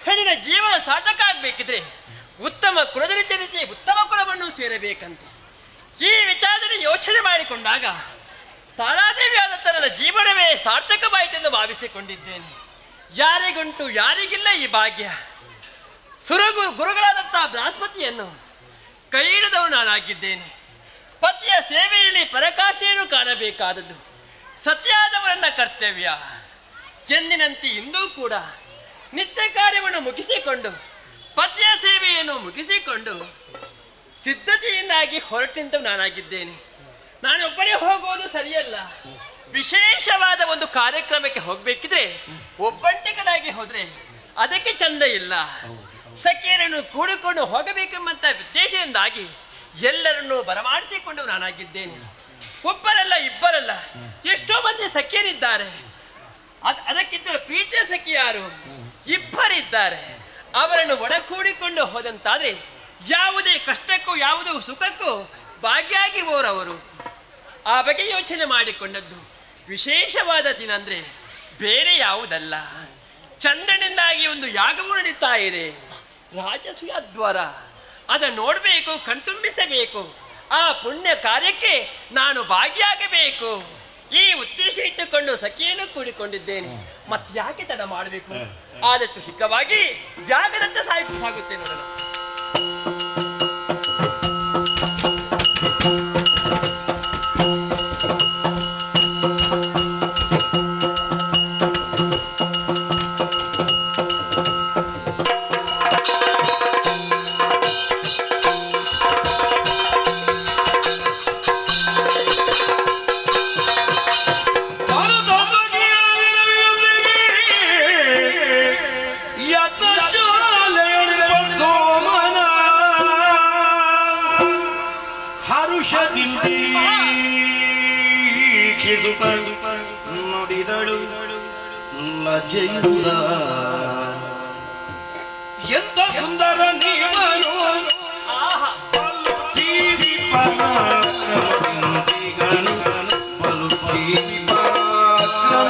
ಹೆಣ್ಣಿನ ಜೀವನ ಸಾರ್ಥಕ ಆಗ್ಬೇಕಿದ್ರೆ ಉತ್ತಮ ಕುಲದಲ್ಲಿ ಜನಿಸಿ ಉತ್ತಮ ಕುಲವನ್ನು ಸೇರಬೇಕಂತೆ. ಈ ವಿಚಾರದಲ್ಲಿ ಯೋಚನೆ ಮಾಡಿಕೊಂಡಾಗ ತಾರಾದೇವಿಯಾದ ತನ್ನ ಜೀವನವೇ ಸಾರ್ಥಕವಾಯಿತೆಂದು ಭಾವಿಸಿಕೊಂಡಿದ್ದೇನೆ. ಯಾರಿಗುಂಟು ಯಾರಿಗಿಲ್ಲ ಈ ಭಾಗ್ಯ. ಗುರುಗಳಾದಂತಹ ಬೃಹಸ್ಪತಿಯನ್ನು ಕೈ ಹಿಡಿದವನು ನಾನಾಗಿದ್ದೇನೆ. ಪತಿಯ ಸೇವೆಯಲ್ಲಿ ಪರಕಾಷ್ಠೆಯನ್ನು ಕಾಣಬೇಕಾದದ್ದು ಸತ್ಯಾದವರನ್ನ ಕರ್ತವ್ಯ. ಎಂದಿನಂತೆ ಇಂದೂ ಕೂಡ ನಿತ್ಯ ಕಾರ್ಯವನ್ನು ಮುಗಿಸಿಕೊಂಡು ಪತಿಯ ಸೇವೆಯನ್ನು ಮುಗಿಸಿಕೊಂಡು ಸಿದ್ಧತೆಯಿಂದಾಗಿ ಹೊರಟಿಂತ ನಾನಾಗಿದ್ದೇನೆ. ನಾನು ಒಬ್ಬನೇ ಹೋಗುವುದು ಸರಿಯಲ್ಲ. ವಿಶೇಷವಾದ ಒಂದು ಕಾರ್ಯಕ್ರಮಕ್ಕೆ ಹೋಗ್ಬೇಕಿದ್ರೆ ಒಬ್ಬಂಟಿಗನಾಗಿ ಹೋದ್ರೆ ಅದಕ್ಕೆ ಚಂದ ಇಲ್ಲ. ಸಖಿಯರನ್ನು ಕೂಡಿಕೊಂಡು ಹೋಗಬೇಕೆಂಬಂತ ಉದ್ದೇಶದಿಂದಾಗಿ ಎಲ್ಲರನ್ನೂ ಬರಮಾಡಿಸಿಕೊಂಡು ನಾನಾಗಿದ್ದೇನೆ. ಒಬ್ಬರಲ್ಲ ಇಬ್ಬರಲ್ಲ, ಎಷ್ಟೋ ಮಂದಿ ಸಖಿಯರಿದ್ದಾರೆ. ಅದಕ್ಕಿಂತ ಪ್ರೀತಿಯ ಸಖಿಯಾರು ಇಬ್ಬರಿದ್ದಾರೆ. ಅವರನ್ನು ಒಡಗೂಡಿಕೊಂಡು ಹೋದಂತಾದ್ರೆ ಯಾವುದೇ ಕಷ್ಟಕ್ಕೂ ಯಾವುದೋ ಸುಖಕ್ಕೂ ಭಾಗಿಯಾಗಿರುವವರು. ಆ ಬಗ್ಗೆ ಯೋಚನೆ ಮಾಡಿಕೊಂಡದ್ದು. ವಿಶೇಷವಾದ ದಿನ ಅಂದ್ರೆ ಬೇರೆ ಯಾವುದಲ್ಲ, ಚಂದ್ರನಿಂದಾಗಿ ಒಂದು ಯಾಗವು ನಡೀತಾ ಇದೆ, ರಾಜಸೂಯ ದ್ವಾರ. ಅದನ್ನು ನೋಡಬೇಕು, ಕಣ್ತುಂಬಿಸಬೇಕು. ಆ ಪುಣ್ಯ ಕಾರ್ಯಕ್ಕೆ ನಾನು ಭಾಗಿಯಾಗಬೇಕು ಈ ಉದ್ದೇಶ ಇಟ್ಟುಕೊಂಡು ಸಖಿಯನ್ನು ಕೂಡಿಕೊಂಡಿದ್ದೇನೆ. ಮತ್ತೆ ಯಾಕೆ ತಡ ಮಾಡಬೇಕು? ಆದಷ್ಟು ಶೀಘ್ರವಾಗಿ ಯಾಗದಂತೆ ಸಾಗುತ್ತೇನೆ ನೋಡೋಣ. ನುಡಿದಳು ಲಜ್ಜೆಯಿಂದ ಎಂತ ಸುಂದರ ನೀವನು ಬಲುತ್ತೀವಿ ಪರಾಕ್ರಮದಿಂದಿಗನು ಬಲುತ್ತೀವಿ ಪರಾಕ್ರಮದಿಂದಿಗನು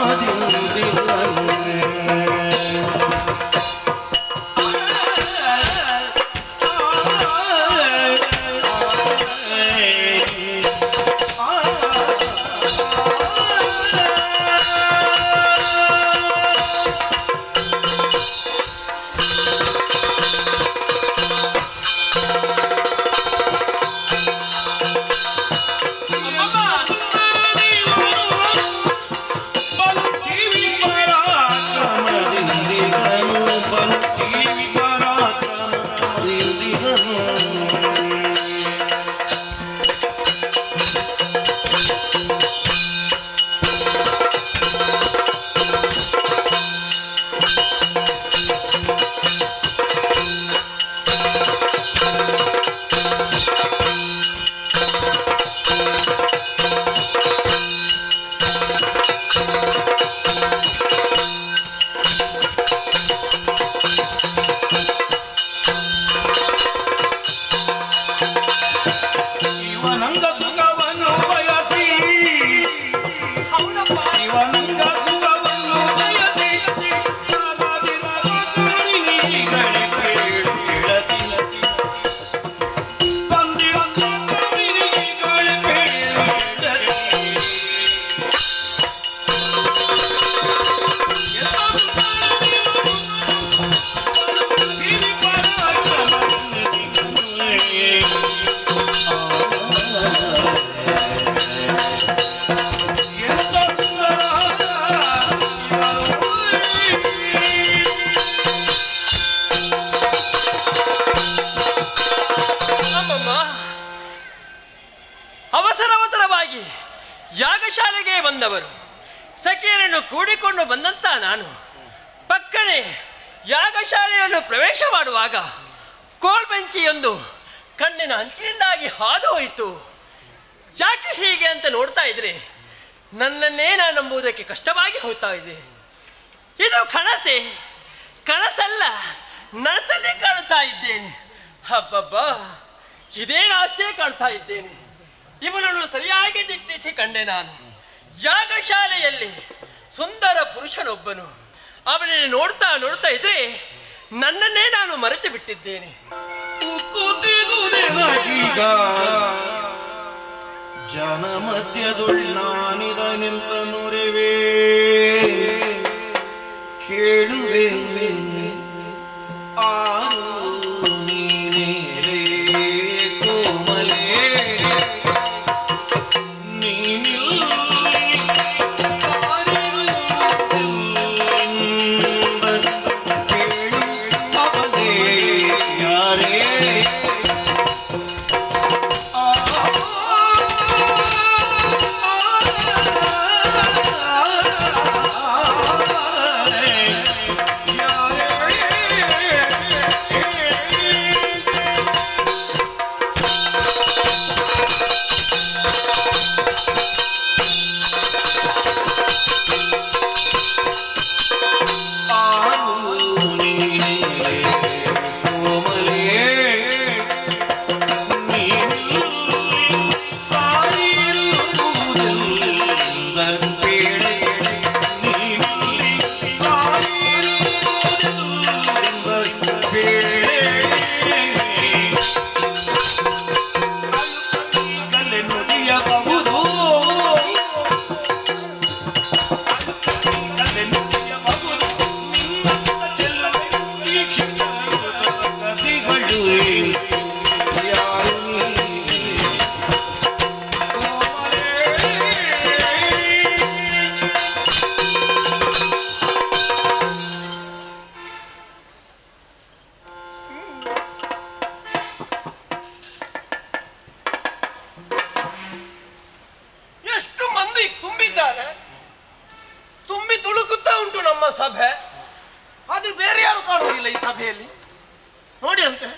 ಅವಸರವಸರವಾಗಿ ಯಾಗಶಾಲೆಗೆ ಬಂದವರು ಸಖಿಯರನ್ನು ಕೂಡಿಕೊಂಡು ಬಂದಂತ ನಾನು ಪಕ್ಕನೆ ಯಾಗಶಾಲೆಯನ್ನು ಪ್ರವೇಶ ಮಾಡುವಾಗ ಕೋಲ್ಬೆಂಚಿಯೊಂದು ಕಣ್ಣಿನ ಅಂಚಿನಿಂದಾಗಿ ಹಾದು ಹೋಯಿತು. ಯಾಕೆ ಹೀಗೆ ಅಂತ ನೋಡ್ತಾ ಇದ್ರೆ ನನ್ನನ್ನೇ ನಾನು ನಂಬುವುದಕ್ಕೆ ಕಷ್ಟವಾಗಿ ಹೋಗ್ತಾ ಇದೆ. ಇದು ಕನಸಲ್ಲ, ನನತಲ್ಲೇ ಕಾಣುತ್ತಾ ಇದ್ದೇನೆ. ಹಬ್ಬಬ್ಬ, ಇದೇನು ಆಶ್ಚರ್ಯ ಕಾಣ್ತಾ ಇದ್ದೇನೆ. ಇವನನ್ನು ಸರಿಯಾಗಿ ದಿಟ್ಟಿಸಿ ಕಂಡೆ ನಾನು. ಯಾಗಶಾಲೆಯಲ್ಲಿ ಸುಂದರ ಪುರುಷನೊಬ್ಬನು. ಅವನನ್ನು ನೋಡ್ತಾ ಇದ್ರೆ ನನ್ನನ್ನೇ ನಾನು ಮರೆತು ಬಿಟ್ಟಿದ್ದೇನೆ. ಜನ ಮಧ್ಯದುಳ್ಳಾನಿದ ನಿಂತ ನುರೆವೇ ಕೇಳುವೆ ಆರು ನೀನೇ ಕೋಮಲೆ Yeah. ಸಭೆ ಆದ್ರೆ ಬೇರೆ ಯಾರು ಕಾಣುವುದಿಲ್ಲ ಈ ಸಭೆಯಲ್ಲಿ. ನೋಡಿ ಅಂತೆ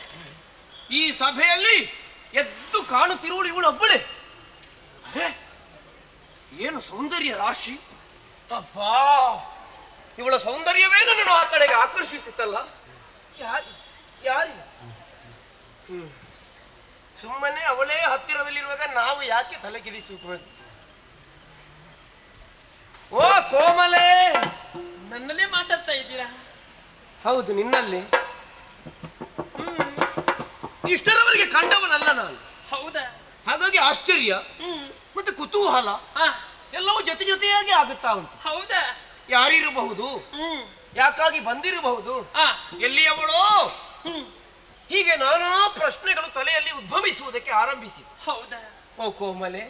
ಈ ಸಭೆಯಲ್ಲಿ ಎದ್ದು ಕಾಣುತ್ತಿರುವಳು ಇವಳು ಒಬ್ಬಳೆ. ಅರೆ ಏನು ಸೌಂದರ್ಯ ರಾಶಿ! ಅಬ್ಬಾ, ಇವಳ ಸೌಂದರ್ಯವೇ ನನ್ನನ್ನು ಆ ಕಡೆಗೆ ಆಕರ್ಷಿಸಿತಲ್ಲ. ಯಾರು ಸುಮ್ಮನೆ ಅವಳೇ ಹತ್ತಿರದಲ್ಲಿರುವಾಗ ನಾವು ಯಾಕೆ ತಲೆಗಿಡಿಸುವುದು? ಓ ಕೋಮಲೆ, ನನ್ನಲ್ಲೇ ಮಾತಾಡ್ತಾ ಇದ್ದೀರಾ? ಹೌದು, ನಿನ್ನಲ್ಲಿ. ಇಷ್ಟರವರೆಗೆ ಕಂಡವನಲ್ಲ ನಾನು. ಹೌದಾ? ಹಾಗಾಗಿ ಆಶ್ಚರ್ಯ ಮತ್ತೆ ಕುತೂಹಲ ಎಲ್ಲವೂ ಜೊತೆ ಜೊತೆಯಾಗಿ ಆಗುತ್ತಾ ಉಂಟು. ಹೌದಾ? ಯಾರಿರಬಹುದು, ಯಾಕಾಗಿ ಬಂದಿರಬಹುದು, ಎಲ್ಲಿಯವಳೋ, ಹೀಗೆ ನಾನಾ ಪ್ರಶ್ನೆಗಳು ತಲೆಯಲ್ಲಿ ಉದ್ಭವಿಸುವುದಕ್ಕೆ ಆರಂಭಿಸಿ. ಹೌದಾ? ಓ ಕೋಮಲೆ,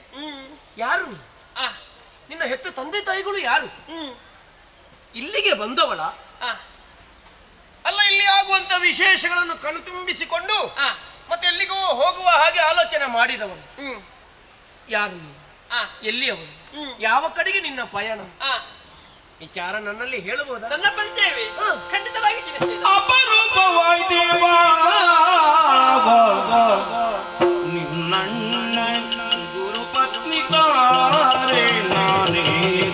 ಯಾರು ನಿನ್ನ ಹೆತ್ತ ತಂದೆ ತಾಯಿಗಳು? ಯಾರು ಇಲ್ಲಿಗೆ ಬಂದವಳ? ಅಲ್ಲ, ಇಲ್ಲಿ ಆಗುವಂತ ವಿಶೇಷಗಳನ್ನು ಕಣ್ತುಂಬಿಸಿಕೊಂಡು ಮತ್ತೆ ಎಲ್ಲಿಗೋ ಹೋಗುವ ಹಾಗೆ ಆಲೋಚನೆ ಮಾಡಿದವನು ಯಾರು? ಎಲ್ಲಿಯವನು? ಯಾವ ಕಡೆಗೆ ನಿನ್ನ ಪಯಣ? ವಿಚಾರ ನನ್ನಲ್ಲಿ ಹೇಳಬಹುದಾ? ನನ್ನ ಪರಿಚಯವೇ ಖಂಡಿತವಾಗಿ ತಿಳಿಸ್ತೇನೆ. ಅಪರೂಪವಾಯ್ತೇವಾ ನಿನ್ನಣ್ಣ ಗುರುಪತ್ನಿ ತಾರೆ ನಾನೇ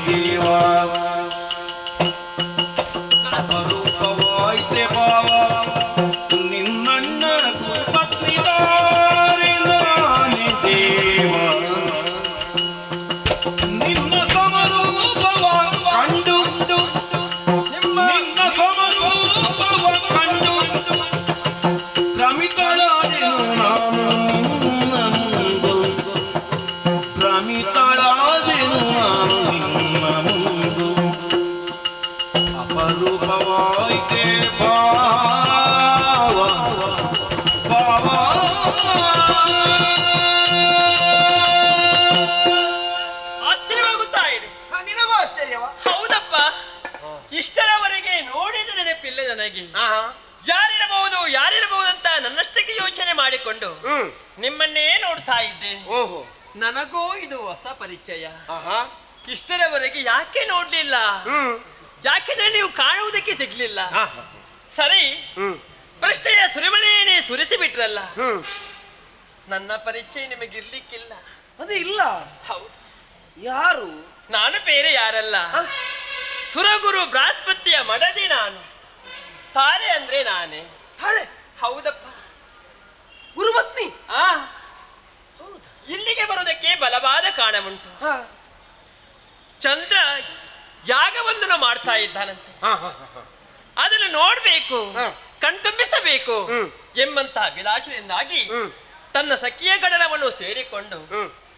ದೇವಾ. ಅಪರೂಪವಾಯ್ತೆ ಬಾವ ನಿನ್ನಣ್ಣ ಗುರುಪತ್ನಿ ತಾರೆ ನಾನೇ ದೇವಾ. ನಿನ್ನ ಸಮರೂಪವ ಕಂಡು ನಿನ್ನ ಸಮರೂಪವ ಕಂಡು ಭ್ರಮಿತಳಾದೆನು ನಾನು ನಿನ್ನ ಮುಂದು. ಭ್ರಮಿತಳಾದೆನು ನಾನು ನಿನ್ನ ಮುಂದು. ಅಪರೂಪವಾಯಿತೆ ಭಾವ ಭಾವ. ಆಶ್ಚರ್ಯವಾಗುತ್ತಾ ಇದೆ. ನಿನಗೂ ಆಶ್ಚರ್ಯವಾ? ಹೌದಪ್ಪ, ಇಷ್ಟರವರೆಗೆ ನೋಡಿದ ನೆನಪಿಲ್ಲ ನನಗೆ. ಯಾರಿರಬಹುದು ಅಂತ ನನ್ನಷ್ಟಕ್ಕೆ ಯೋಚನೆ ಮಾಡಿಕೊಂಡು ನಿಮ್ಮನ್ನೇ ನೋಡ್ತಾ ಇದ್ದೇನೆ. ಓಹೋ, ನನಗೂ ಇದು ಹೊಸ ಪರಿಚಯ. ಇಷ್ಟರವರೆಗೆ ಯಾಕೆ ನೋಡ್ಲಿಲ್ಲ? ಯಾಕೆಂದ್ರೆ ನೀವು ಕಾಣುವುದಕ್ಕೆ ಸಿಗ್ಲಿಲ್ಲ. ಸರಿ, ಪ್ರಶ್ನೆಯ ಸುರಿಮಳೆಯನ್ನೇ ಸುರಿಸಿ ಬಿಟ್ರಲ್ಲ. ನನ್ನ ಪರಿಚಯ ನಿಮಗಿರ್ಲಿಕ್ಕಿಲ್ಲ. ಅದು ಇಲ್ಲ. ಹೌದು. ಯಾರು? ನಾನು ಬೇರೆ ಯಾರಲ್ಲ, ಸುರಗುರು ಬೃಹಸ್ಪತಿಯ ಮಡದಿ ನಾನು. ತಾರೆ ಅಂದ್ರೆ ನಾನೇ. ತಾರೆ? ಹೌದಪ್ಪ. ಗುರುಪತ್ನಿ? ಇಲ್ಲಿಗೆ ಬರೋದಕ್ಕೆ ಬಲವಾದ ಕಾರಣವುಂಟು. ಚಂದ್ರ ಯಾಗವೊಂದನ್ನು ಮಾಡ್ತಾ ಇದ್ದಾನಂತೆ. ಅದನ್ನು ನೋಡ್ಬೇಕು, ಕಣ್ತುಂಬಿಸಬೇಕು ಎಂಬಂತ ಅಭಿಲಾಷದಿಂದಾಗಿ ತನ್ನ ಸಖಿಯ ಗಡಲವನ್ನು ಸೇರಿಕೊಂಡು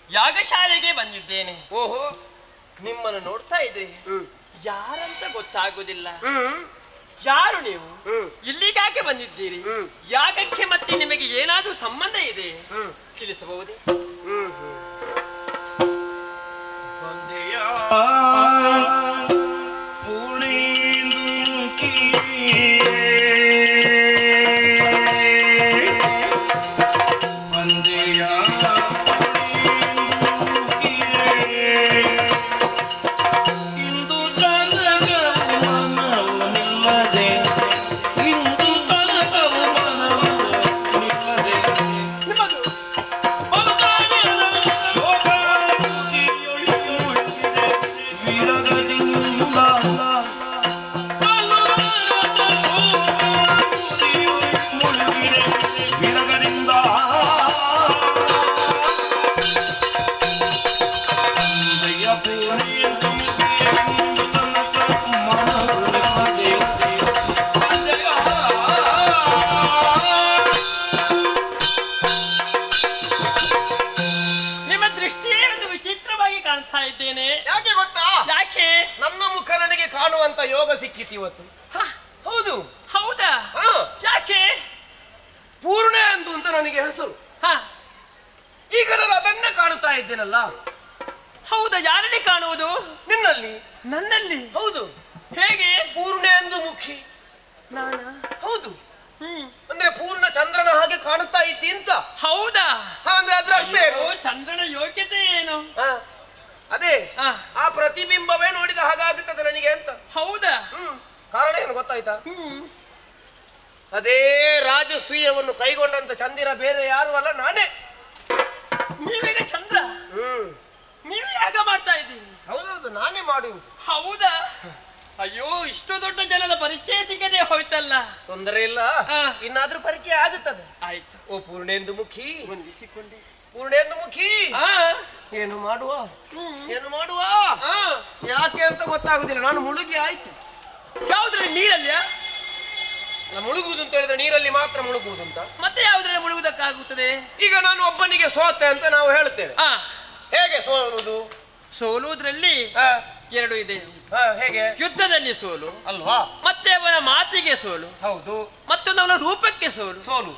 ಯಾಗಶಾಲೆಗೆ ಬಂದಿದ್ದೇನೆ. ಓಹೋ, ನಿಮ್ಮನ್ನು ನೋಡ್ತಾ ಇದ್ರಿ ಯಾರಂತ ಗೊತ್ತಾಗುವುದಿಲ್ಲ. ಯಾರು ನೀವು? ಇಲ್ಲಿಗಾಕೆ ಬಂದಿದ್ದೀರಿ? ಯಾಗಕ್ಕೆ ಮತ್ತೆ ನಿಮಗೆ ಏನಾದ್ರೂ ಸಂಬಂಧ ಇದೆ? ತಿಳಿಸಬಹುದೇ? ಕಾಣುವಂತ ಯೋಗ ಸಿಕ್ಕಿತ್ತು ಇವತ್ತು. ಹೌದು. ಹೌದಾ? ಯಾಕೆ? ಪೂರ್ಣೆ ಅಂದು ಅಂತ ನನಗೆ ಹೆಸರು. ಈಗ ನಾನು ಅದನ್ನೇ ಕಾಣುತ್ತಾ ಇದ್ದೇನಲ್ಲ. ಹೌದಾ? ಯಾರಲ್ಲಿ ಕಾಣುವುದು? ನಿನ್ನಲ್ಲಿ. ನನ್ನಲ್ಲಿ? ಹೌದು. ಹೇಗೆ? ಪೂರ್ಣೆ ಅಂದು ಮುಖಿ. ನಾನ? ಹೌದು. ಅಂದ್ರೆ ಪೂರ್ಣ ಚಂದ್ರನ ಹಾಗೆ ಕಾಣುತ್ತಾ ಇದ್ದಿ ಅಂತ. ಹೌದಾ? ಅಂದ್ರೆ ಅದ್ರ ಅರ್ಥ ಏನು? ಚಂದ್ರನ ಯೋಗ್ಯತೆ ಏನು? ಅದೇ ಆ ಪ್ರತಿಬಿಂಬವೇ ನೋಡಿದ ಹಾಗಾಗುತ್ತದೆ ನನಗೆ ಅಂತ. ಹೌದಾ? ಕಾರಣ ಏನು ಗೊತ್ತಾಯ್ತಾ? ಅದೇ ರಾಜಸೂಯವನ್ನು ಕೈಗೊಂಡಂತ ಚಂದಿರ ಬೇರೆ ಯಾರು ಅಲ್ಲ, ನಾನೇ. ನೀವೀಗ ಚಂದ್ರ ನೀವೇ ಯಾಗ ಮಾಡ್ತಾ ಇದ್ದೀರಿ? ಹೌದೌದು, ನಾನೇ ಮಾಡುವುದು. ಹೌದಾ? ಅಯ್ಯೋ, ಇಷ್ಟು ದೊಡ್ಡ ಜನದ ಪರಿಚಯ ಸಿಗದೆ ಹೋಯ್ತಲ್ಲ. ತೊಂದರೆ ಇಲ್ಲ, ಇನ್ನಾದ್ರೂ ಪರಿಚಯ ಆಗುತ್ತದೆ. ಆಯ್ತು. ಓ ಪೂರ್ಣೇಂದು ಮುಖಿ, ವಂದಿಸಿಕೊಂಡೆ. ಪೂರ್ಣೇಂದು ಮುಖಿ, ಏನು ಮಾಡುವ ಏನು ಮಾಡುವ ಯಾಕೆ ಅಂತ ಗೊತ್ತಾಗುದಿಲ್ಲ. ನಾನು ಮುಳುಗಿ ಆಯ್ತು. ಯಾವ್ದ್ರಲ್ಲಿ? ನೀರಲ್ಲಿಯಾ? ಮುಳುಗುವುದು ಅಂತ ಹೇಳಿದ್ರೆ ನೀರಲ್ಲಿ ಮಾತ್ರ ಮುಳುಗುವುದಂತ. ಮತ್ತೆ ಯಾವ್ದ್ರಲ್ಲಿ ಮುಳುಗುವುದಕ್ಕಾಗುತ್ತದೆ? ಈಗ ನಾನು ಒಬ್ಬನಿಗೆ ಸೋತೆ ಅಂತ ನಾವು ಹೇಳ್ತೇವೆ. ಹೇಗೆ ಸೋಲುವುದು? ಸೋಲುವುದ್ರಲ್ಲಿ ಎರಡು ಇದೆ. ಹೇಗೆ? ಯುದ್ಧದಲ್ಲಿ ಸೋಲು ಅಲ್ವಾ? ಮತ್ತೆ ಅವನ ಮಾತಿಗೆ ಸೋಲು. ಹೌದು. ಮತ್ತೊಂದು ಅವನ ರೂಪಕ್ಕೆ ಸೋಲು.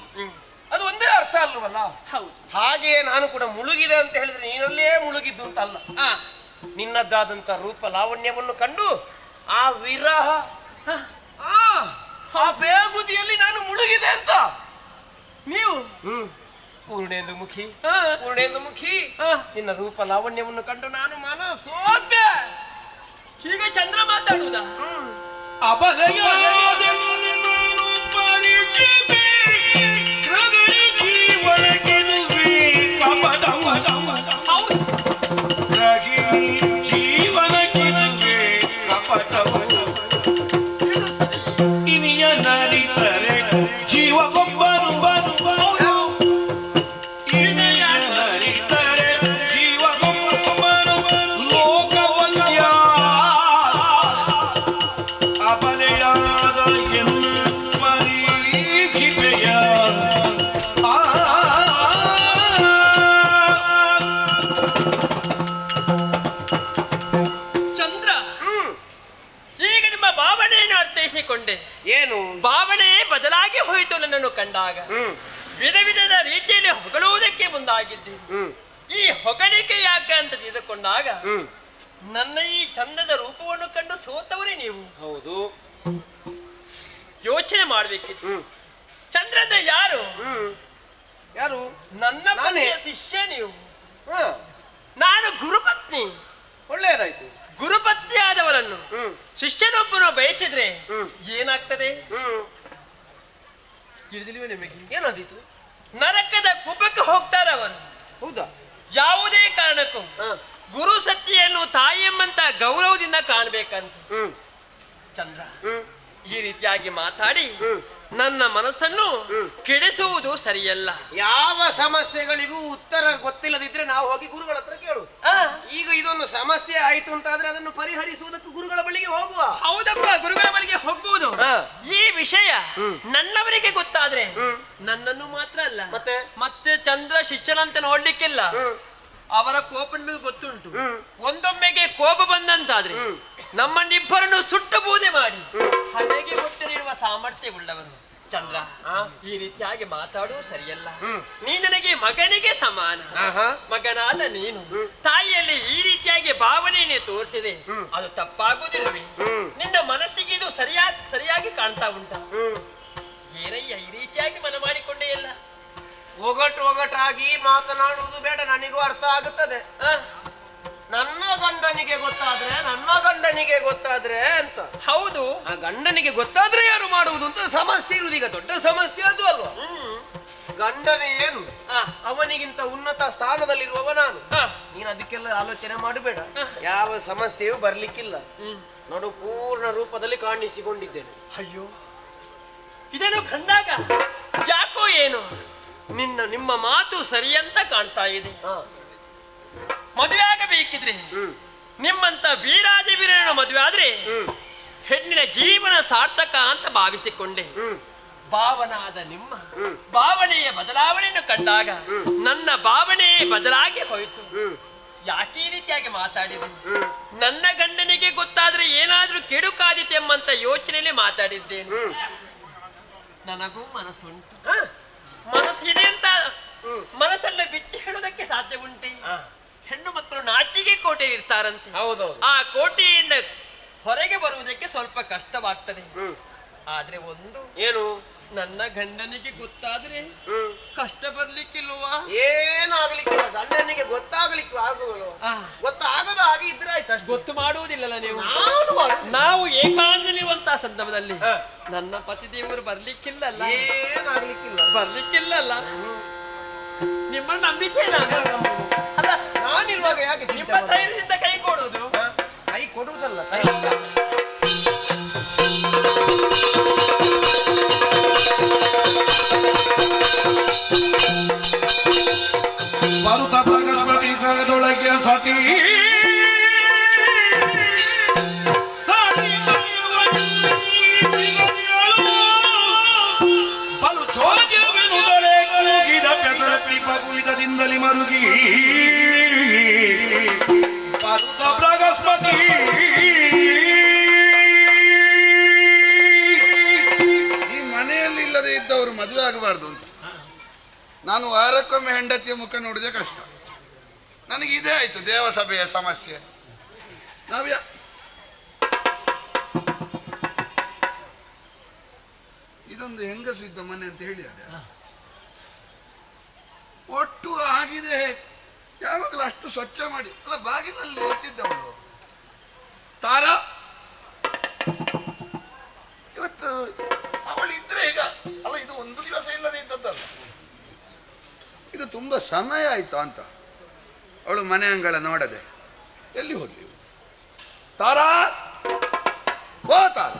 ಅದು ಒಂದೇ ಅರ್ಥ ಅಲ್ವಲ್ಲ? ಹೌದು. ಹಾಗೆಯೇ ನಾನು ಕೂಡ ಮುಳುಗಿದೆ ಅಂತ ಹೇಳಿದ್ರೆ ನೀನಲ್ಲೇ ಮುಳುಗಿದ್ದು ಅಂತಲ್ಲ. ನಿನ್ನದ್ದಾದಂತ ರೂಪ ಲಾವಣ್ಯವನ್ನು ಕಂಡು ಆ ವಿರಹ, ಆ ಬೇಗುದಿಯಲ್ಲಿ ನಾನು ಮುಳುಗಿದೆ ಅಂತ. ನೀವು ಪೂರ್ಣೇಂದು ಮುಖಿ, ಪೂರ್ಣೇಂದು ಮುಖಿ, ನಿನ್ನ ರೂಪ ಲಾವಣ್ಯವನ್ನು ಕಂಡು ನಾನು ಮನಸೋತೆ. ಹೀಗೆ ಚಂದ್ರ ಮಾತಾಡುವುದಾ? ಇನಿಯ ನರಿತರೆ ಜೀವ ಗೊಬ್ಬರು ಇನಿಯ ನರಿತರೆ ಜೀವ ಗೊಬ್ಬರು ಲೋಕವಂದ್ಯ ಅಬಲೆಯಾದ ಪರೀಕ್ಷಿಪೆಯ ಚಂದ್ರ, ಈಗ ನಿಮ್ಮ ಭಾವನೆಯನ್ನು ಅರ್ಥೈಸಿಕೊಂಡೆ. ಏನು ಭಾವನೆ ಬದಲಾಗಿ ಹೋಯಿತು ನನ್ನನ್ನು ಕಂಡಾಗ. ವಿಧ ವಿಧದ ರೀತಿಯಲ್ಲಿ ಹೊಗಳುವುದಕ್ಕೆ ಮುಂದಾಗಿದ್ದೀನಿ. ಈ ಹೊಗಳಿಕೆ ಯಾಕೆ ಅಂತ ತಿಳಿದುಕೊಂಡಾಗ ನನ್ನ ಈ ಚಂದದ ರೂಪವನ್ನು ಕಂಡು ಸೋತವರೇ ನೀವು. ಹೌದು. ಯೋಚನೆ ಮಾಡ್ಬೇಕಿತ್ತು. ಚಂದ್ರನ ಯಾರು? ಯಾರು? ನನ್ನ ಮನೆಯ ಶಿಷ್ಯ ನೀವು. ನಾನು ಗುರುಪತ್ನಿ. ಒಳ್ಳೆಯದಾಯ್ತು. ಗುರುಪತ್ನಿಯಾದವರನ್ನು ಶಿಷ್ಯನೊಬ್ಬನು ಬಯಸಿದ್ರೆ ಏನಾಗ್ತದೆ ತಿಳಿದಿಲ್ವೇ ನಿಮಗೆ? ಏನಾದೀತು? ನರಕದ ಕೂಪಕ್ಕೆ ಹೋಗ್ತಾರೆ ಅವರು. ಹೌದಾ? ಯಾವುದೇ ಕಾರಣಕ್ಕೂ ಗುರು ಸತ್ಯೆಯನ್ನು ತಾಯಿಯೆಂಬಂತ ಗೌರವದಿಂದ ಕಾಣಬೇಕಂತ. ಚಂದ್ರ ಈ ರೀತಿಯಾಗಿ ಮಾತಾಡಿ ನನ್ನ ಮನಸ್ಸನ್ನು ಕೆಡಿಸುವುದು ಸರಿಯಲ್ಲ. ಯಾವ ಸಮಸ್ಯೆಗಳಿಗೂ ಉತ್ತರ ಗೊತ್ತಿಲ್ಲದಿದ್ರೆ ನಾವು ಹೋಗಿ ಗುರುಗಳ ಹತ್ರ ಕೇಳು. ಈಗ ಇದೊಂದು ಸಮಸ್ಯೆ ಆಯ್ತು ಅಂತಾದ್ರೆ ಅದನ್ನು ಪರಿಹರಿಸುವುದಕ್ಕೆ ಗುರುಗಳ ಬಳಿಗೆ ಹೋಗುವ. ಹೌದಪ್ಪ, ಗುರುಗಳ ಬಳಿಗೆ ಹೋಗ್ಬಹುದು. ಈ ವಿಷಯ ನನ್ನವರಿಗೆ ಗೊತ್ತಾದ್ರೆ ನನ್ನನ್ನು ಮಾತ್ರ ಅಲ್ಲ, ಮತ್ತೆ ಚಂದ್ರ ಶಿಷ್ಯನಂತ ನೋಡ್ಲಿಕ್ಕಿಲ್ಲ. ಅವರ ಕೋಪ ನಿಮಗೆ ಗೊತ್ತುಂಟು. ಒಂದೊಮ್ಮೆಗೆ ಕೋಪ ಬಂದಂತಾದ್ರೆ ನಮ್ಮನ್ನಿಬ್ಬರನ್ನು ಸುಟ್ಟು ಬೂದೆ ಮಾಡಿ ಹಣೆಗೆ ಒಟ್ಟನಿರುವ ಸಾಮರ್ಥ್ಯವುಳ್ಳವನು ಚಂದ್ರ. ಈ ರೀತಿಯಾಗಿ ಮಾತಾಡುವುದು ಸರಿಯಲ್ಲ. ನೀ ನನಗೆ ಮಗನಿಗೆ ಸಮಾನ. ಮಗನಾದ ನೀನು ತಾಯಿಯಲ್ಲಿ ಈ ರೀತಿಯಾಗಿ ಭಾವನೆಯನ್ನೇ ತೋರಿಸಿದೆ, ಅದು ತಪ್ಪಾಗುವುದಿಲ್ಲವೇ? ನಿನ್ನ ಮನಸ್ಸಿಗೆ ಇದು ಸರಿಯಾಗಿ ಕಾಣ್ತಾ ಉಂಟ? ಏನಯ್ಯ ಈ ರೀತಿಯಾಗಿ ಮನ ಮಾಡಿಕೊಂಡೇ ಇಲ್ಲ? ಒಗಟಾಗಿ ಮಾತನಾಡುವುದು ಬೇಡ, ನನಗೂ ಅರ್ಥ ಆಗುತ್ತದೆ. ನನ್ನ ಗಂಡನಿಗೆ ಗೊತ್ತಾದ್ರೆ ಅಂತ. ಹೌದು, ಆ ಗಂಡನಿಗೆ ಗೊತ್ತಾದ್ರೆ ಯಾರು ಮಾಡುವುದು ಅಂತ ಸಮಸ್ಯೆ ಇರುವುದು. ಈಗ ದೊಡ್ಡ ಸಮಸ್ಯೆ ಅದು ಅಲ್ವಾ? ಗಂಡನೇ ಏನು, ಅವನಿಗಿಂತ ಉನ್ನತ ಸ್ಥಾನದಲ್ಲಿರುವವ ನಾನು. ನೀನು ಅದಕ್ಕೆಲ್ಲ ಆಲೋಚನೆ ಮಾಡಬೇಡ. ಯಾವ ಸಮಸ್ಯೆಯೂ ಬರ್ಲಿಕ್ಕಿಲ್ಲ. ನೋಡು, ಪೂರ್ಣ ರೂಪದಲ್ಲಿ ಕಾಣಿಸಿಕೊಂಡಿದ್ದೇನೆ. ಅಯ್ಯೋ, ಇದನ್ನು ಕಂಡಾಗ ಯಾಕೋ ಏನು ನಿಮ್ಮ ಮಾತು ಸರಿಯಂತ ಕಾಣ್ತಾ ಇದೆ. ಮದುವೆ ಆಗಬೇಕಿದ್ರೆ ನಿಮ್ಮಂತ ವೀರಾದಿವೀರನ ಮದುವೆ ಆದ್ರೆ ಹೆಣ್ಣಿನ ಜೀವನ ಸಾರ್ಥಕ ಅಂತ ಭಾವಿಸಿಕೊಂಡೆ. ಭಾವನಾದ ನಿಮ್ಮ ಭಾವನೆಯ ಬದಲಾವಣೆಯನ್ನು ಕಂಡಾಗ ನನ್ನ ಭಾವನೆ ಬದಲಾಗಿ ಹೋಯಿತು. ಯಾಕೆ ಈ ರೀತಿಯಾಗಿ ಮಾತಾಡಿದೆ? ನನ್ನ ಗಂಡನಿಗೆ ಗೊತ್ತಾದ್ರೆ ಏನಾದ್ರೂ ಕೆಡುಕಾದೀತೆಂಬಂತ ಯೋಚನೆಯಲ್ಲಿ ಮಾತಾಡಿದ್ದೇನೆ. ನನಗೂ ಮನಸ್ಸುಂಟು, ಮನಸ್ಸಿದೆ ಅಂತ ಮನಸ್ಸನ್ನ ಬಿಚ್ಚಿ ಹೇಳುವುದಕ್ಕೆ ಸಾಧ್ಯ ಉಂಟೆ? ಹೆಣ್ಣು ಮಕ್ಕಳು ನಾಚಿಗೆ ಕೋಟೆ ಇರ್ತಾರಂತೆ. ಆ ಕೋಟೆಯಿಂದ ಹೊರಗೆ ಬರುವುದಕ್ಕೆ ಸ್ವಲ್ಪ ಕಷ್ಟವಾಗ್ತದೆ. ಆದ್ರೆ ಒಂದು ಏನು, ನನ್ನ ಗಂಡನಿಗೆ ಗೊತ್ತಾದ್ರೆ ಕಷ್ಟ ಬರ್ಲಿಕ್ಕಿಲ್ವಾ? ಏನಾಗ್ಲಿಕ್ಕಿಲ್ಲ, ಗಂಡನಿಗೆ ಗೊತ್ತಾಗ್ಲಿಕ್ಕೆ ಆಗುವಳು. ಗೊತ್ತಾಗದ ಹಾಗೆ ಇದ್ರೆ ಆಯ್ತು ಅಷ್ಟು. ಗೊತ್ತು ಮಾಡುವುದಿಲ್ಲಲ್ಲ ನೀವು? ನಾನು ಮಾಡುದು. ನಾವು ಏಕಾಂತನಿರುವಂತಹ ಸಂದರ್ಭದಲ್ಲಿ ನನ್ನ ಪತಿದೇವರು ಬರ್ಲಿಕ್ಕಿಲ್ಲಲ್ಲ. ಏನಾಗ್ಲಿಕ್ಕಿಲ್ಲ, ಬರ್ಲಿಕ್ಕಿಲ್ಲಲ್ಲ. ನಿಮ್ಮ ನಂಬಿಕೆ ಅಲ್ಲ, ನಾನಿರುವಾಗ ಯಾಕೆ ನಿಮ್ಮ ಧೈರ್ಯದಿಂದ ಕೈ ಕೊಡುವುದು? ಕೈ ಕೊಡುವುದಲ್ಲ, ಬರುತ್ತ ಪ್ರಗಸ್ಪತಿ ಗ್ರಹದೊಳಗೆ ಸತಿ ಬಲು ಚೋದ್ಯವೆನುದಳೆ ಕೂಗಿದ ಪೆಸರ ಪೀಪಕುವಿದದಿಂದಲಿ ಮರುಗಿ ಬರುತ್ತ ಪ್ರಗಸ್ಪತಿ ಈ ಮನೆಯಲ್ಲಿ ಇಲ್ಲದೆ ಇದ್ದವರು ಮದುವೆ ಆಗಬಾರ್ದು ಅಂತ ನಾನು ವಾರಕ್ಕೊಮ್ಮೆ ಹೆಂಡತಿಯ ಮುಖ ನೋಡಿದೆ ಕಷ್ಟ. ನನಗೆ ಇದೇ ಆಯ್ತು ದೇವಸಭೆಯ ಸಮಸ್ಯೆ. ಇದೊಂದು ಹೆಂಗಸಿದ್ದ ಮನೆ ಅಂತ ಹೇಳಿ ಅದೇ ಒಟ್ಟು ಆಗಿದೆ. ಯಾವಾಗಲೂ ಅಷ್ಟು ಸ್ವಚ್ಛ ಮಾಡಿ ಅಲ್ಲ, ಬಾಗಿಲಲ್ಲಿ ಇರ್ತಿದ್ದವಳು ತಾರ. ಇವತ್ತು ಅವಳಿದ್ರೆ ಈಗ ಅಲ್ಲ, ಇದು ಒಂದು ದಿವಸ ಇಲ್ಲದೆ ಇದ್ದದ್ದಲ್ಲ, ಇದು ತುಂಬ ಸಮಯ ಆಯ್ತು ಅಂತ ಅವಳು ಮನೆ ಅಂಗಳ ನೋಡದೆ ಎಲ್ಲಿ ಹೋದ್ಲಿ? ತಾರಾ, ಓ ತಾರ.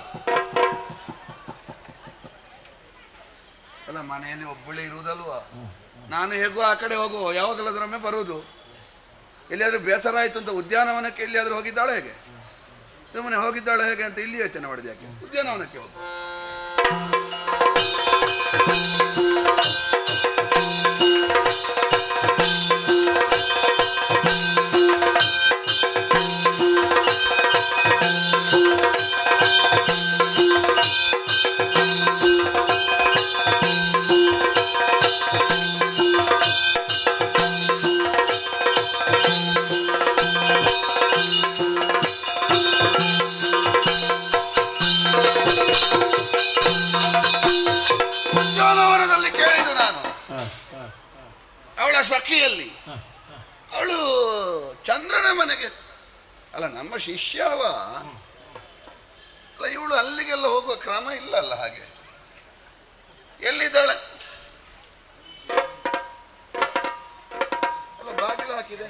ಅಲ್ಲ, ಮನೆಯಲ್ಲಿ ಒಬ್ಬಳೇ ಇರುವುದಲ್ವಾ? ನಾನು ಹೇಗೋ ಆ ಕಡೆ ಹೋಗುವ, ಯಾವಾಗಲದ್ರೊಮ್ಮೆ ಬರುವುದು. ಎಲ್ಲಿಯಾದ್ರೂ ಬೇಸರ ಆಯ್ತು ಅಂತ ಉದ್ಯಾನವನಕ್ಕೆ ಎಲ್ಲಿಯಾದ್ರೂ ಹೋಗಿದ್ದಾಳೆ ಹೇಗೆ? ಸುಮ್ಮನೆ ಹೋಗಿದ್ದಾಳೆ ಹೇಗೆ ಅಂತ ಇಲ್ಲಿ ಯೋಚನೆ ಮಾಡಿದೆ. ಯಾಕೆ ಉದ್ಯಾನವನಕ್ಕೆ ಹೋಗು. ಉದ್ಯಾನವನದಲ್ಲಿ ಕೇಳಿದ್ದು ನಾನು ಅವಳ ಸಖಿಯಲ್ಲಿ, ಅವಳು ಚಂದ್ರನ ಮನೆಗೆ ಅಲ್ಲ, ನಮ್ಮ ಶಿಷ್ಯವ ಅಲ್ಲ, ಇವಳು ಅಲ್ಲಿಗೆಲ್ಲ ಹೋಗುವ ಕ್ರಮ ಇಲ್ಲಲ್ಲ. ಹಾಗೆ ಎಲ್ಲಿದ್ದಾಳೆ? ಅಲ್ಲ, ಬಾಗಿಲು ಹಾಕಿದೆ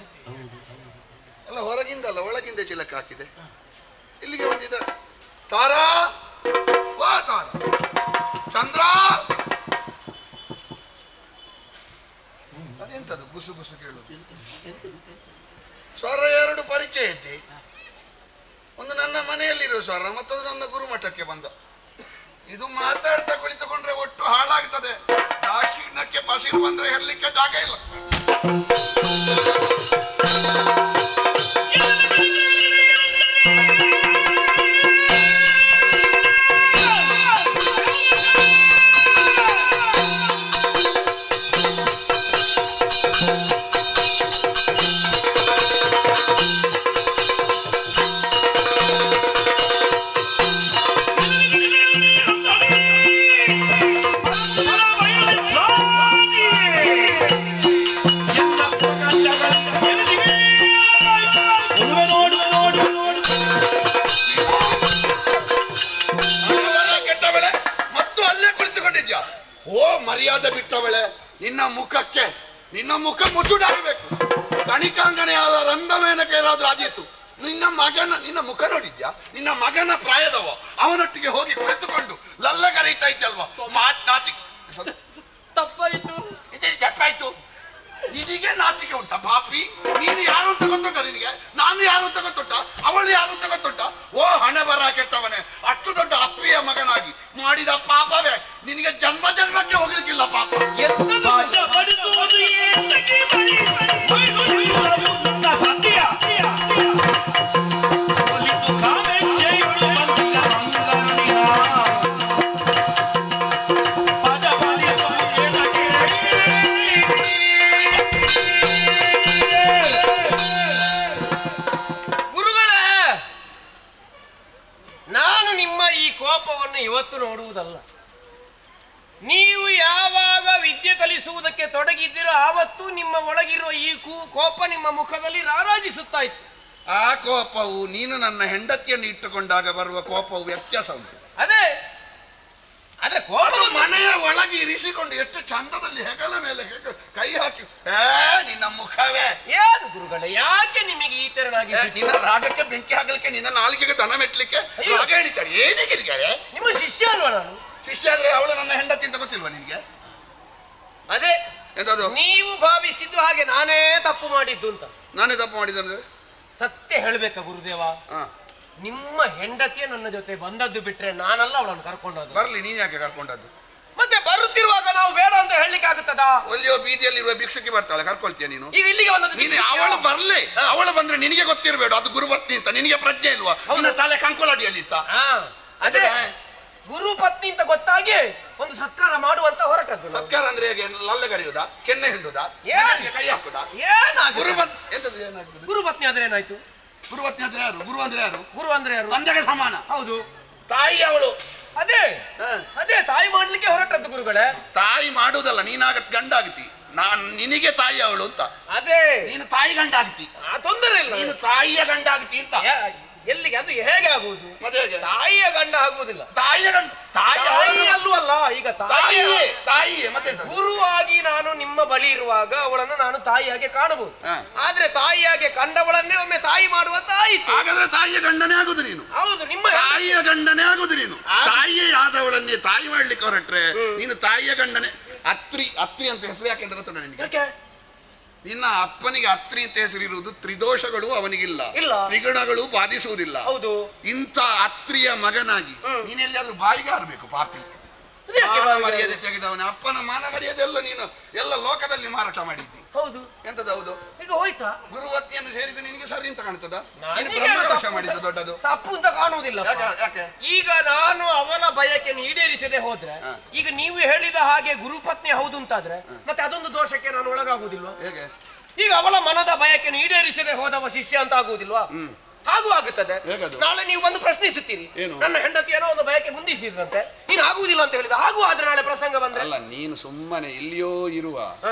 ಅಲ್ಲ, ಹೊರಗಿಂದಲ್ಲ ಒಳಗಿಂದ ಚಿಲಕ ಹಾಕಿದೆ. ಇಲ್ಲಿಗೆ ಬಂದಿದ್ದಾಳೆ. ತಾರಾ, ವಾ ತಾರ, ಚಂದ್ರ. ಅದೆಂತದು ಗುಸು ಗುಸು ಕೇಳುದು? ಸ್ವರ ಎರಡು ಪರಿಚಯ ಇದ್ದೆ. ಒಂದು ನನ್ನ ಮನೆಯಲ್ಲಿರುವ ಸ್ವರ, ಮತ್ತೊಂದು ನನ್ನ ಗುರುಮಠಕ್ಕೆ ಬಂದ. ಇದು ಮಾತಾಡ್ತಾ ಕುಳಿತುಕೊಂಡ್ರೆ ಒಟ್ಟು ಹಾಳಾಗ್ತದೆ. ದಾಕ್ಷಿಣ್ಯಕ್ಕೆ ಬಸಿರು ಬಂದ್ರೆ ಹೇಳಲಿಕ್ಕೆ ಜಾಗ ಇಲ್ಲ. ಮರ್ಯಾದೆ ಬಿಟ್ಟವಳೆ, ನಿನ್ನ ಮುಖ ಮುಸುಡಾಗಬೇಕು. ಕಣಿಕಾಂಗನೆಯಾದ ರಂಗಮೇನಕ್ಕೆ ಏನಾದ್ರೂ ಆದೀತು. ನಿನ್ನ ಮುಖ ನೋಡಿದ್ಯಾ? ನಿನ್ನ ಮಗನ ಪ್ರಾಯದವ, ಅವನೊಟ್ಟಿಗೆ ಹೋಗಿ ಕುಳಿತುಕೊಂಡು ಲಲ್ಲ ಕರೀತಾ ಇದ್ದಲ್ವಾ? ತಪ್ಪಾಯ್ತು, ತಪ್ಪಾಯ್ತು. ನಿನಗೆ ನಾಚಿಕೆ ಉಂಟ ಪಾಪಿ? ನೀನು ಯಾರು ಅಂತ ಗೊತ್ತುಂಟ ನಿನಗೆ? ನಾನು ಯಾರು ಅಂತ ಗೊತ್ತುಂಟ? ಅವಳು ಯಾರು ಅಂತ ಗೊತ್ತುಂಟ? ಓ ಹಣೆ ಬರ ಕೆಟ್ಟವನೇ, ಅಷ್ಟು ದೊಡ್ಡ ಅತ್ರಿಯ ಮಗನಾಗಿ ಮಾಡಿದ ಪಾಪವೇ ನಿನಗೆ ಜನ್ಮ ಜನ್ಮಕ್ಕೆ ಹೋಗ್ಲಿಕ್ಕಿಲ್ಲ ಪಾಪ. ನಾನು ನಿಮ್ಮ ಈ ಕೋಪವನ್ನು ಇವತ್ತು ನೋಡುವುದಲ್ಲ, ಪರಿಹರಿಸುವುದಕ್ಕೆ ತೊಡಗಿದ್ದೀರೋ ಆವತ್ತು ನಿಮ್ಮ ಒಳಗಿರುವ ಈ ಕೋಪ ನಿಮ್ಮ ಮುಖದಲ್ಲಿ ರಾರಾಜಿಸುತ್ತಾ ಇತ್ತು. ಆ ಕೋಪವು ನೀನು ನನ್ನ ಹೆಂಡತಿಯನ್ನು ಇಟ್ಟುಕೊಂಡಾಗ ಬರುವ ಕೋಪವು ವ್ಯತ್ಯಾಸ ಉಂಟು. ಅದೇ ಆದ್ರೆ ಕೋಪ ಮನೆಯ ಒಳಗೆ ಇರಿಸಿಕೊಂಡು ಎಷ್ಟು ಚಂದದಲ್ಲಿ ಹೆಗಲ ಮೇಲೆ ಕೈ ಹಾಕಿ ನಿನ್ನ ಮುಖವೇ ಏನು ಗುರುಗಳೇ, ಯಾಕೆ ನಿಮಗೆ ಈ ತೆರನಾಗಿ ನಿನ್ನ ರಾಗಕ್ಕೆ ಬೆಂಕಿ ಹಾಕಲಿಕ್ಕೆ, ನಿನ್ನ ನಾಲಿಗೆಗೆ ದನ ಮೆಟ್ಲಿಕ್ಕೆ ರಾಗ ಹೇಳಿದ್ದಾರೆ. ಏನಿಗೆ ನಿಮ್ಮ ಶಿಷ್ಯ ಅಲ್ವಾ ನಾನು? ಶಿಷ್ಯ ಆದ್ರೆ ಅವಳು ನನ್ನ ಹೆಂಡತಿ ಅಂತ ಗೊತ್ತಿಲ್ವಾ ನಿನ್ಗೆ? ಅದೇ ಎಂತದು? ನೀವು ಭಾವಿಸಿದ್ದು ಹಾಗೆ ನಾನೇ ತಪ್ಪು ಮಾಡಿದ್ದು ಅಂತ. ನಾನೇ ತಪ್ಪು ಮಾಡಿದ್ರೆ ಸತ್ಯ ಹೇಳ್ಬೇಕಾ ಗುರುದೇವ? ನಿಮ್ಮ ಹೆಂಡತಿಯ ನನ್ನ ಜೊತೆ ಬಂದದ್ದು ಬಿಟ್ರೆ ನಾನಲ್ಲ ಅವಳನ್ನು ಕರ್ಕೊಂಡದ್ದು. ಬರ್ಲಿ, ನೀನ್ ಯಾಕೆ ಕರ್ಕೊಂಡದ್ದು? ಮತ್ತೆ ಬರುತ್ತಿರುವಾಗ ನಾವು ಬೇಡ ಅಂತ ಹೇಳಲಿಕ್ಕೆ ಆಗುತ್ತದಾ? ಒಳ್ಳೆಯ ಬೀದಿಯಲ್ಲಿರುವ ಭಿಕ್ಷುಕಿ ಬರ್ತಾಳೆ, ಕರ್ಕೊಳ್ತೀಯ ನೀನು? ಈಗ ಇಲ್ಲಿಗೆ ಬಂದದ್ದು ನೀನು ಅವಳು ಬರ್ಲಿ, ಅವಳು ಬಂದ್ರೆ ನಿನಗೆ ಗೊತ್ತಿರಬೇಡ ಅದು ಗುರುಪತ್ನಿ ಅಂತ. ನಿನಗೆ ಪ್ರಜ್ಞೆ ಇಲ್ವಾ? ಅವನ ತಲೆ ಕಂಕುಳಡಿಯಲ್ಲಿ ಇತ್ತ. ಅದೇ ಗುರು ಪತ್ನಿ ಅಂತ ಗೊತ್ತಾಗಿ ಒಂದು ಸತ್ಕಾರ ಮಾಡುವಂತ ಹೊರಟದ್ದು. ಸತ್ಕಾರ ಅಂದ್ರೆ ಹೇಗೆ? ಲಲ್ಲೆ ಕರೆಯುವುದಾ? ಕೆನ್ನೆ ಹಿಂಡುದಾ? ಕೈ ಹಾಕುದಾ? ಗುರು ಪತ್ನಿ ಆದ್ರೆ ಏನಾಯ್ತು? ಗುರುಪತ್ನಿ ಅಂದ್ರೆ ಯಾರು? ಗುರು ಅಂದ್ರೆ ಯಾರು? ಗುರು ಅಂದ್ರೆ ಯಾರು? ತಂದೆಗೆ ಸಮಾನ. ಹೌದು, ತಾಯಿ ಅವಳು. ಅದೇ ಅದೇ ತಾಯಿ ಮಾಡ್ಲಿಕ್ಕೆ ಹೊರಟದ್ದು ಗುರುಗಳೇ. ತಾಯಿ ಮಾಡುವುದಲ್ಲ, ನೀನಾಗ ಗಂಡ ಆಗ್ತಿ. ನಾನ್ ನಿನಗೆ ತಾಯಿ ಅವಳು ಅಂತ. ಅದೇ ನೀನು ತಾಯಿ ಗಂಡ ಆಗ್ತಿ. ತೊಂದರೆ ಇಲ್ಲ, ನೀನು ತಾಯಿಯ ಗಂಡ ಆಗ್ತಿ ಅಂತ. ಎಲ್ಲಿಗೆ? ಅದು ಹೇಗೆ ಆಗುವುದು? ಮತ್ತೆ ತಾಯಿಯ ಗಂಡ ಆಗುವುದಿಲ್ಲ. ತಾಯಿಯ ಗಂಡ ತಾಯಿ ಅಲ್ಲೂ ಅಲ್ಲ. ಈಗ ತಾಯಿ ಮತ್ತೆ ಗುರುವಾಗಿ ನಾನು ನಿಮ್ಮ ಬಳಿ ಇರುವಾಗ ಅವಳನ್ನು ನಾನು ತಾಯಿಯಾಗೆ ಕಾಣಬಹುದು. ಆದ್ರೆ ತಾಯಿಯಾಗೆ ಕಂಡವಳನ್ನೇ ಒಮ್ಮೆ ತಾಯಿ ಮಾಡುವಂತ ಆಯಿತು. ಹಾಗಾದ್ರೆ ತಾಯಿಯ ಗಂಡನೇ ಆಗುದು ನೀನು. ಹೌದು, ನಿಮ್ಮ ತಾಯಿಯ ಗಂಡನೇ ಆಗುದು ನೀನು. ತಾಯಿಯೇ ಆದವಳನ್ನೇ ತಾಯಿ ಮಾಡ್ಲಿಕ್ಕೆ ಹೊರಟ್ರೆ ನೀನು ತಾಯಿಯ ಗಂಡನೇ. ಅತ್ರಿ ಅಂತ ಹೆಸರು ಯಾಕೆ ಅಂತ ಗೊತ್ತುಂಟ ನಿನಗೆ? ನಿನ್ನ ಅಪ್ಪನಿಗೆ ಅತ್ರಿ ಅಂತ ಹೆಸರಿರುವುದು ತ್ರಿದೋಷಗಳು ಅವನಿಗಿಲ್ಲ, ತ್ರಿಗುಣಗಳು ಬಾಧಿಸುವುದಿಲ್ಲ. ಹೌದು, ಇಂಥ ಅತ್ರಿಯ ಮಗನಾಗಿ ನೀನೆಲ್ಲಿಯಾದ್ರೂ ಬಾಯಿಗೆ ಹಾರಬೇಕು ಪಾಪಿ. ಮರ್ಯಾದೆ ತೆಗೆದವನ ಅಪ್ಪನ ಮಾನ ಮರ್ಯಾದೆ ಎಲ್ಲ ನೀನು ಎಲ್ಲ ಲೋಕದಲ್ಲಿ ಮಾರಾಟ ಮಾಡಿದ್ದಿ. ಹೌದು, ಎಂತದ್ದು? ಹೌದು. ಈಗ ಹೋಯ್ತಾ? ಗುರುವತ್ತಿಯನ್ನು ಸೇರಿದ್ದು ನಿನಗೆ ಸರಿ ಅಂತ ಕಾಣ್ತದ? ಬ್ರಹ್ಮದೋಷ ಮಾಡಿದ್ದು ದೊಡ್ಡದು ತಪ್ಪು ಅಂತ ಕಾಣುವುದಿಲ್ಲ. ಯಾಕೆ? ಈಗ ನಾನು ಅವನ ಬಯಕೆಯನ್ನು ಈಡೇರಿಸದೆ ಹೋದ್ರೆ, ಈಗ ನೀವು ಹೇಳಿದ ಹಾಗೆ ಗುರುಪತ್ನಿ ಹೌದು ಅಂತಾದ್ರೆ ಮತ್ತೆ ಅದೊಂದು ದೋಷಕ್ಕೆ ನಾನು ಒಳಗಾಗುವುದಿಲ್ವಾ? ಹೇಗೆ? ಈಗ ಅವಳ ಮನದ ಬಯಕೆಯನ್ನು ಈಡೇರಿಸದೆ ಹೋದವ ಶಿಷ್ಯ ಅಂತ ಆಗುವುದಿಲ್ವಾ? ಹಾಗೂ ಆಗುತ್ತದೆ. ನಾಳೆ ನೀವು ಬಂದು ಪ್ರಶ್ನಿಸುತ್ತೀರಿ, ನನ್ನ ಹೆಂಡತಿ ಏನೋ ಒಂದು ಬಯಕೆ ಮುಂದಿಸಿದ್ರಂತೆ, ನೀನು ಆಗುವುದಿಲ್ಲ ಅಂತ ಹೇಳಿದ. ಹಾಗೂ ಆದ್ರೆ ನಾಳೆ ಪ್ರಸಂಗ ಬಂದ್ರೆ ಅಲ್ಲ, ನೀನು ಸುಮ್ಮನೆ ಇಲ್ಲಿಯೋ ಇರುವ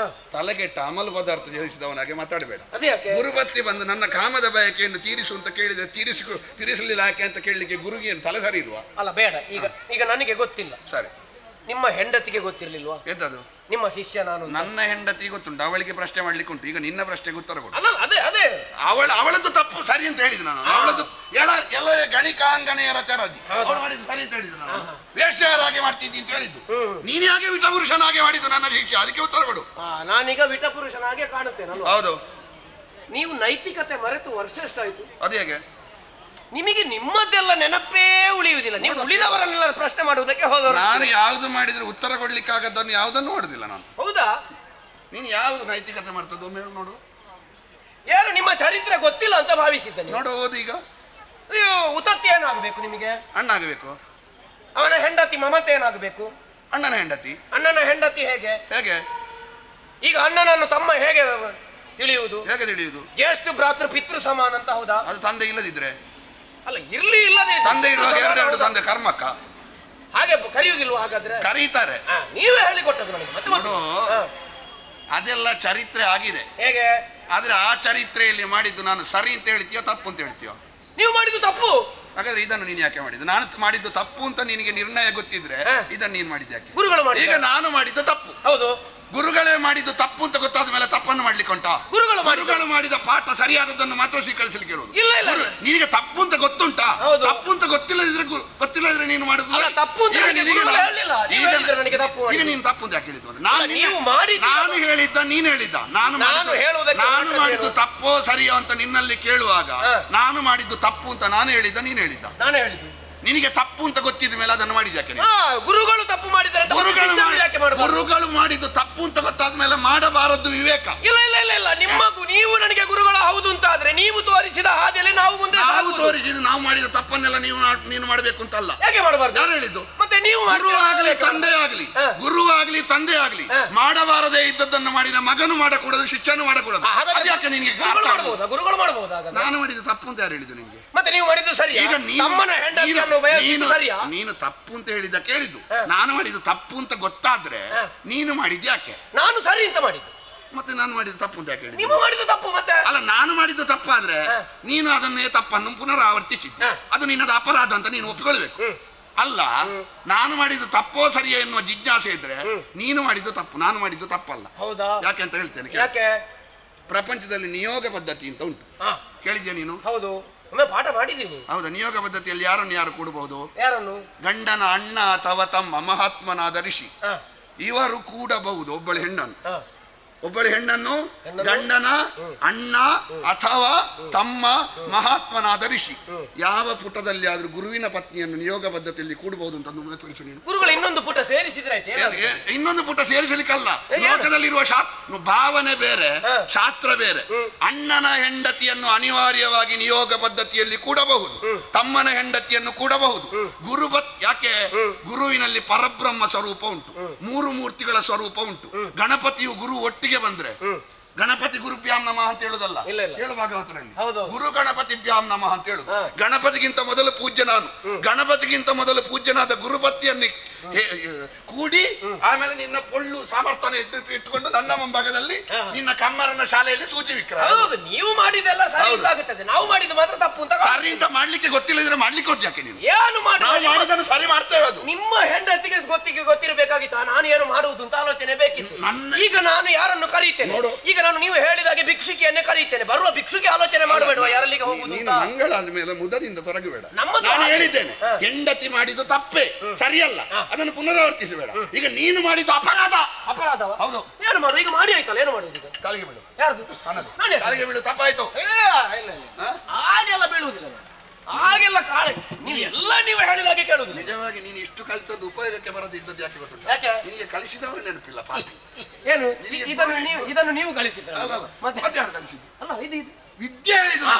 ತಲೆಗೆಟ್ಟ ಅಮಲು ಪದಾರ್ಥ ಜಯಿಸಿದವನಾಗೆ ಮಾತಾಡಬೇಡ. ಗುರುಪತ್ನಿ ಬಂದು ನನ್ನ ಕಾಮದ ಬಯಕೆಯನ್ನು ತೀರಿಸು ಅಂತ ಕೇಳಿದ್ರೆ ತೀರಿಸಲಿಲ್ಲ ಯಾಕೆ ಅಂತ ಕೇಳಲಿಕ್ಕೆ ಗುರುಗೆ ಏನು ತಲೆ ಸರಿ ಇಲ್ವಾ? ಅಲ್ಲ, ಬೇಡ. ಈಗ ನನಗೆ ಗೊತ್ತಿಲ್ಲ. ಸರಿ, ನಿಮ್ಮ ಹೆಂಡತಿಗೆ ಗೊತ್ತಿರ್ಲಿಲ್ವಾ? ಎಂತದು? ನಿಮ್ಮ ಶಿಷ್ಯ ನಾನು. ನನ್ನ ಹೆಂಡತಿ ಗೊತ್ತುಂಟು, ಅವಳಿಗೆ ಪ್ರಶ್ನೆ ಮಾಡ್ಲಿಕ್ಕೆ ಉಂಟು. ಈಗ ನಿನ್ನ ಪ್ರಶ್ನೆಗೆ ಉತ್ತರ ಕೊಡು. ಅದೇ ಅವಳದ್ದು ತಪ್ಪು ಸರಿ ಅಂತ ಹೇಳಿದ್ ನಾನು. ಅವಳದ್ದು ಎಲ್ಲ ಗಣಿಕಾಂಗನೆಯರ ತೆರದಿ ಅವಳು ಮಾಡಿದ್ದು ಸರಿ ಅಂತ ಹೇಳಿದ್ರು ನಾನು. ವೇಶ್ಯಾರಾಗೆ ಮಾಡ್ತಿದ್ದಿ ಅಂತ ಹೇಳಿದ್ದು ನೀನು. ಹಾಗೆ ವಿಟಪುರುಷನಾಗೆ ಮಾಡಿದ್ದು ನನ್ನ ಶಿಷ್ಯ, ಅದಕ್ಕೆ ಉತ್ತರ ಕೊಡು. ನಾನೀಗ ವಿಟಪುರುಷನಾಗೆ ಕಾಣುತ್ತೇನೆ. ಹೌದು. ನೀವು ನೈತಿಕತೆ ಮರೆತು ವರ್ಷ ಎಷ್ಟಾಯ್ತು? ಅದು ಹೇಗೆ? ನಿಮಗೆ ನಿಮ್ಮದೆಲ್ಲ ನೆನಪೇ ಉಳಿಯುವುದಿಲ್ಲ. ನೀವು ಉಳಿದವರನ್ನೆಲ್ಲ ಪ್ರಶ್ನೆ ಮಾಡುವುದಕ್ಕೆ ಹೋದವರು. ನಾನು ಯಾವ್ದು ಮಾಡಿದ್ರೆ ಉತ್ತರ ಕೊಡ್ಲಿಕ್ಕೆ ಆಗದ್ದನ್ನು ಯಾವುದನ್ನು ಮಾಡುದಿಲ್ಲ ನಾನು. ಹೌದಾ? ನೀನು ಯಾವ್ದು ನೈತಿಕತೆ ಮಾಡ್ತದ್ದು ಒಮ್ಮೆ ನೋಡು. ಏನು ನಿಮ್ಮ ಚರಿತ್ರೆ ಗೊತ್ತಿಲ್ಲ ಅಂತ ಭಾವಿಸಿದ್ದೇನೆ. ನೋಡು, ಓದು. ಈಗ ಉತತ್ತಿ ಏನಾಗಬೇಕು ನಿಮಗೆ? ಅಣ್ಣಾಗಬೇಕು. ಅವನ ಹೆಂಡತಿ ಮಮತೆ ಏನಾಗಬೇಕು? ಅಣ್ಣನ ಹೆಂಡತಿ. ಅಣ್ಣನ ಹೆಂಡತಿ ಹೇಗೆ? ಈಗ ಅಣ್ಣನನ್ನು ತಮ್ಮ ಹೇಗೆ ತಿಳಿಯುವುದು? ಹೇಗೆ ತಿಳಿಯುವುದು? ಜ್ಯೇಷ್ಠ ಭ್ರಾತೃ ಪಿತೃ ಸಮಾನ ಅಂತ. ಹೌದಾ? ಅದು ತಂದೆ ಇಲ್ಲದಿದ್ರೆ. ಅಲ್ಲ, ಇರ್ಲಿ ಇಲ್ಲದೆ ತಂದೆ ಇರುವಾಗ ಎರಡು ತಂದೆ ಕರ್ಮಕ್ಕ ಹಾಗೆ ಕರೆಯುವುದಿಲ್ವಾ? ಹಾಗಾದ್ರೆ ಕರೀತಾರೆ. ನೀವೇ ಹೇಳಿಕೊಟ್ಟದ್ದು ನನಗೆ. ನೋಡು, ಅದೆಲ್ಲ ಚರಿತ್ರೆ ಆಗಿದೆ. ಹೇಗೆ? ಆದ್ರೆ ಆ ಚರಿತ್ರೆಯಲ್ಲಿ ಮಾಡಿದ್ದು ನಾನು ಸರಿ ಅಂತ ಹೇಳ್ತೀಯೋ ತಪ್ಪು ಅಂತ ಹೇಳ್ತೀಯೋ? ನೀವು ಮಾಡಿದ್ದು ತಪ್ಪು. ಹಾಗಾದ್ರೆ ಇದನ್ನು ನೀನು ಯಾಕೆ ಮಾಡಿದ್ದು? ನಾನು ಮಾಡಿದ್ದು ತಪ್ಪು ಅಂತ ನಿನಗೆ ನಿರ್ಣಯ ಗೊತ್ತಿದ್ರೆ ಇದನ್ನು ನೀನು ಮಾಡಿದ್ದು ಯಾಕೆ? ಗುರುಗಳು ಮಾಡಿ. ಈಗ ನಾನು ಮಾಡಿದ್ದು ತಪ್ಪು. ಹೌದು, ಗುರುಗಳೇ ಮಾಡಿದ್ದು ತಪ್ಪು ಅಂತ ಗೊತ್ತಾದ ಮೇಲೆ ತಪ್ಪನ್ನು ಮಾಡ್ಲಿಕ್ಕೆ ಉಂಟಾ? ಗುರುಗಳು ಮಾಡಿದ ಪಾಠ ಸರಿಯಾದದ್ದನ್ನು ಮಾತ್ರ ಸ್ವೀಕರಿಸಲಿಕ್ಕೆ ಇರೋದು. ನಿನಗೆ ತಪ್ಪು ಅಂತ ಗೊತ್ತುಂಟಾ? ತಪ್ಪು ಅಂತ ಗೊತ್ತಿಲ್ಲದ್ರೆ ನೀನು ಮಾಡುದು ತಪ್ಪು. ಈಗ ನೀನು ತಪ್ಪು ಅಂತ ಯಾಕೆ ಹೇಳಿದ್ದು? ನಾನು ಹೇಳಿದ್ದ ನೀನು ಹೇಳಿದ್ದ? ನಾನು ಮಾಡಿದ್ದು ತಪ್ಪೋ ಸರಿಯೋ ಅಂತ ನಿನ್ನಲ್ಲಿ ಕೇಳುವಾಗ ನಾನು ಮಾಡಿದ್ದು ತಪ್ಪು ಅಂತ ನಾನು ಹೇಳಿದ್ದ ನೀನು ಹೇಳಿದ್ದ? ನಾನು ಹೇಳಿದ್ದು. ನಿನಗೆ ತಪ್ಪು ಅಂತ ಗೊತ್ತಿದ ಮೇಲೆ ಅದನ್ನು ಮಾಡಿದ್ಯಾಕೆ? ಗುರುಗಳು ತಪ್ಪು ಮಾಡಿದ್ದಾರೆ. ಗುರುಗಳು ಮಾಡಿದ್ದು ತಪ್ಪು ಅಂತ ಗೊತ್ತಾದ ಮೇಲೆ ಮಾಡಬಾರದು ವಿವೇಕ. ಇಲ್ಲ ನೀವು ನನಗೆ ಗುರುಗಳು ಹೌದು ಅಂತ ಆದ್ರೆ ನೀವು ತೋರಿಸಿದ ಹಾದಿಯಲ್ಲಿ ನಾವು ಮುಂದೆ ತೋರಿಸಿದ್ದು. ನಾವು ಮಾಡಿದ ತಪ್ಪನ್ನೆಲ್ಲ ನೀನು ಮಾಡಬೇಕು ಅಂತ ಅಲ್ಲ. ಯಾಕೆ ಮಾಡಬಾರ್ದು? ಯಾರು ಹೇಳಿದ್ದು? ಮತ್ತೆ ನೀವು ಗುರು ಆಗ್ಲಿ ತಂದೆ ಆಗ್ಲಿ ಮಾಡಬಾರದೇ ಇದ್ದದ್ದನ್ನು ಮಾಡಿದ ಮಗನು ಮಾಡಕೂಡದು, ಶಿಷ್ಯನು ಮಾಡಕೂಡದು. ಯಾಕೆ ನಿನಗೆ? ಗುರುಗಳು ಮಾಡಬಹುದಾ? ನಾನು ಮಾಡಿದ ತಪ್ಪು ಅಂತ ಯಾರು ಹೇಳಿದ್ದು ನಿಮಗೆ? ಮತ್ತೆ ನೀವು ಮಾಡಿದ್ದು ಸರಿ. ಈಗ ಹೆಣ್ಣನ್ನು ಬಯಸಿದ್ದು ನೀನು ಸರಿಯಾ? ನೀನು ತಪ್ಪು ಅಂತ ಹೇಳಿದ ಕೇಳಿದ್ದು, ನಾನು ಮಾಡಿದ್ದು ತಪ್ಪು ಅಂತ ಗೊತ್ತಾದ್ರೆ ನೀನು ಮಾಡಿದ್ದು ಯಾಕೆ? ನಾನು ಸರಿ ಅಂತ ಮಾಡಿದ್ದು. ಮತ್ತೆ ನಾನು ಮಾಡಿದ್ದು ತಪ್ಪು ಅಂತ ಯಾಕೆ ಹೇಳಿದ್ದು? ನೀವು ಮಾಡಿದ್ದು ತಪ್ಪು ಮತ್ತೆ? ಅಲ್ಲ, ನಾನು ಮಾಡಿದ್ದು ತಪ್ಪಾದ್ರೆ ನೀನು ಅದನ್ನೇ ತಪ್ಪನ್ನು ಪುನರಾವರ್ತಿಸಿದ್ದು, ಅದು ನಿನ್ನದು ಅಪರಾಧ ಅಂತ ನೀನು ಒಪ್ಕೊಳ್ಬೇಕು. ಅಲ್ಲ, ನಾನು ಮಾಡಿದ್ದು ತಪ್ಪೋ ಸರಿಯೋ ಎನ್ನುವ ಜಿಜ್ಞಾಸೆ ಇದ್ರೆ ನೀನು ಮಾಡಿದ್ದು ತಪ್ಪು, ನಾನು ಮಾಡಿದ್ದು ತಪ್ಪಲ್ಲ. ಹೌದಾ? ಯಾಕೆ ಅಂತ ಹೇಳ್ತೇನೆ. ಯಾಕೆ? ಪ್ರಪಂಚದಲ್ಲಿ ನಿಯೋಗ ಪದ್ಧತಿ ಅಂತ ಉಂಟು, ಕೇಳಿದ್ಯಾ ನೀನು? ಹೌದು, ಒಮ್ಮೆ ಪಾಠ ಮಾಡಿದ್ದೀನಿ. ಹೌದಾ? ನಿಯೋಗ ಪದ್ಧತಿಯಲ್ಲಿ ಯಾರನ್ನು ಯಾರು ಕೂಡಬಹುದು? ಯಾರನ್ನು? ಗಂಡನ ಅಣ್ಣ ಅಥವಾ ತಮ್ಮ, ಮಹಾತ್ಮನಾದ ಋಷಿ, ಇವರು ಕೂಡಬಹುದು. ಒಬ್ಬಳು ಹೆಣ್ಣನ್ನು ಗಂಡನ ಅಣ್ಣ ಅಥವಾ ತಮ್ಮ, ಮಹಾತ್ಮನಾದ ಋಷಿ. ಯಾವ ಪುಟದಲ್ಲಿ ಆದ್ರೂ ಗುರುವಿನ ಪತ್ನಿಯನ್ನು ನಿಯೋಗ ಪದ್ಧತಿಯಲ್ಲಿ ಕೂಡಬಹುದು ಅಂತ ತೋರಿಸು ನೀನು. ಗುರುಗಳು ಇನ್ನೊಂದು ಪುಟ ಸೇರಿಸಿದ್ರೆ ಇನ್ನೊಂದು ಪುಟ ಸೇರಿಸಲಿಕ್ಕಲ್ಲ. ಲೋಕದಲ್ಲಿರುವ ಭಾವನೆ ಬೇರೆ, ಶಾಸ್ತ್ರ ಬೇರೆ. ಅಣ್ಣನ ಹೆಂಡತಿಯನ್ನು ಅನಿವಾರ್ಯವಾಗಿ ನಿಯೋಗ ಪದ್ಧತಿಯಲ್ಲಿ ಕೂಡಬಹುದು, ತಮ್ಮನ ಹೆಂಡತಿಯನ್ನು ಕೂಡಬಹುದು. ಯಾಕೆ? ಗುರುವಿನಲ್ಲಿ ಪರಬ್ರಹ್ಮ ಸ್ವರೂಪ ಉಂಟು, ಮೂರು ಮೂರ್ತಿಗಳ ಸ್ವರೂಪ ಉಂಟು. ಗಣಪತಿಯು ಗುರು ಒಟ್ಟಿಗೆ ಬಂದ್ರೆ ಗಣಪತಿ ಗುರುಭ್ಯಾಂ ನಮಃ ಅಂತ ಹೇಳುದಲ್ಲ, ಹೇಳು ಭಾಗವತರಲ್ಲಿ. ಗುರು ಗಣಪತಿ ಭ್ಯಾಂ ನಮಃ ಅಂತ ಹೇಳುದು. ಗಣಪತಿಗಿಂತ ಮೊದಲು ಪೂಜ್ಯ ನಾನು, ಗಣಪತಿಗಿಂತ ಮೊದಲು ಪೂಜ್ಯನಾದ ಗುರುಪತಿಯನ್ನು ಕೂಡಿ ಆಮೇಲೆ ನಿನ್ನ ಪೊಳ್ಳು ಸಾಮರ್ಥ್ಯ ಇಟ್ಟುಕೊಂಡು ನನ್ನ ಮುಂಭಾಗದಲ್ಲಿ ನಿನ್ನ ಕಮ್ಮರನ ಶಾಲೆಯಲ್ಲಿ ಸೂಚಿ ವಿಕ್ರಯ. ನೀವು ಮಾಡಿದೆಲ್ಲ ಸರಿ ಆಗುತ್ತದೆ, ನಾವು ಮಾಡಿದ ಮಾತ್ರ ತಪ್ಪು ಅಂತ. ಸರಿ ಅಂತ ಮಾಡ್ಲಿಕ್ಕೆ ಗೊತ್ತಿಲ್ಲದ್ರೆ ಮಾಡ್ಲಿಕ್ಕೆ ಹೋದ್ ಯಾಕೆ ನೀನು? ಏನು ಮಾಡಿದನ್ನು ಸರಿ ಮಾಡ್ತೇವೆ. ಅದು ನಿಮ್ಮ ಹೆಂಡತಿಗೆ ಗೊತ್ತಿರಬೇಕಾಗಿತ್ತ, ನಾನು ಏನು ಮಾಡುವುದು ಅಂತ ಆಲೋಚನೆ ಬೇಕಿತ್ತು. ಈಗ ನಾನು ಯಾರನ್ನು ಕರೀತೇನೆ? ಈಗ ನಾನು ನೀವು ಹೇಳಿದಾಗೆ ಭಿಕ್ಷುಕಿಯನ್ನೇ ಕರೀತೇನೆ. ಬರುವ ಭಿಕ್ಷುಕಿ ಆಲೋಚನೆ ಮಾಡಬೇಡುವ ಯಾರಲ್ಲಿಗೆ ಹೋಗುದು. ನೀನು ಮಂಗಳ ಮೇಲೆ ಮುದದಿಂದ ತೊರಗಬೇಡ. ನಾನು ಹೇಳಿದ್ದೇನೆ, ಹೆಂಡತಿ ಮಾಡಿದ್ದು ತಪ್ಪೇ, ಸರಿಯಲ್ಲ, ಅದನ್ನು ಪುನರಾವರ್ತಿಸಬೇಡ. ಈಗ ನೀನು ಮಾಡಿದ್ದು ಅಪರಾಧ. ಅಪರಾಧವ? ಹೌದು. ಏನು ಮಾಡು? ಈಗ ಮಾಡಿ ಆಯ್ತಲ್ಲ, ಏನು ಮಾಡುದು? ಈಗ ಕಾಲಿಗೆ ಬಿಡು. ಯಾರ್ದು? ಕಾಲಿಗೆ ಬಿಡು. ತಪ್ಪಾಯ್ತು. ಹಾಗೆಲ್ಲ ಬೀಳುವುದಿಲ್ಲ, ಹಾಗೆಲ್ಲ ಕಾಳೆ. ನೀವು ಹೇಳಿದಾಗೆ ಕೇಳುದು. ನಿಜವಾಗಿ ನೀನು ಇಷ್ಟು ಕಲಿತದ್ದು ಉಪಯೋಗಕ್ಕೆ ಬರದಿದ್ದದ್ದು ಯಾಕೆ ಗೊತ್ತುಂಟು? ನಿನಗೆ ಕಲಿಸಿದವರು ನೆನಪಿಲ್ಲ. ಏನು ಇದನ್ನು ನೀವು ಕಲಿಸಿದ್ರ? ಮತ್ತೆ ಯಾರು ಕಲಿಸಿದ್ದು? ಅಲ್ಲ, ಇದು ವಿದ್ಯೆ ಹೇಳಿದ್ರು.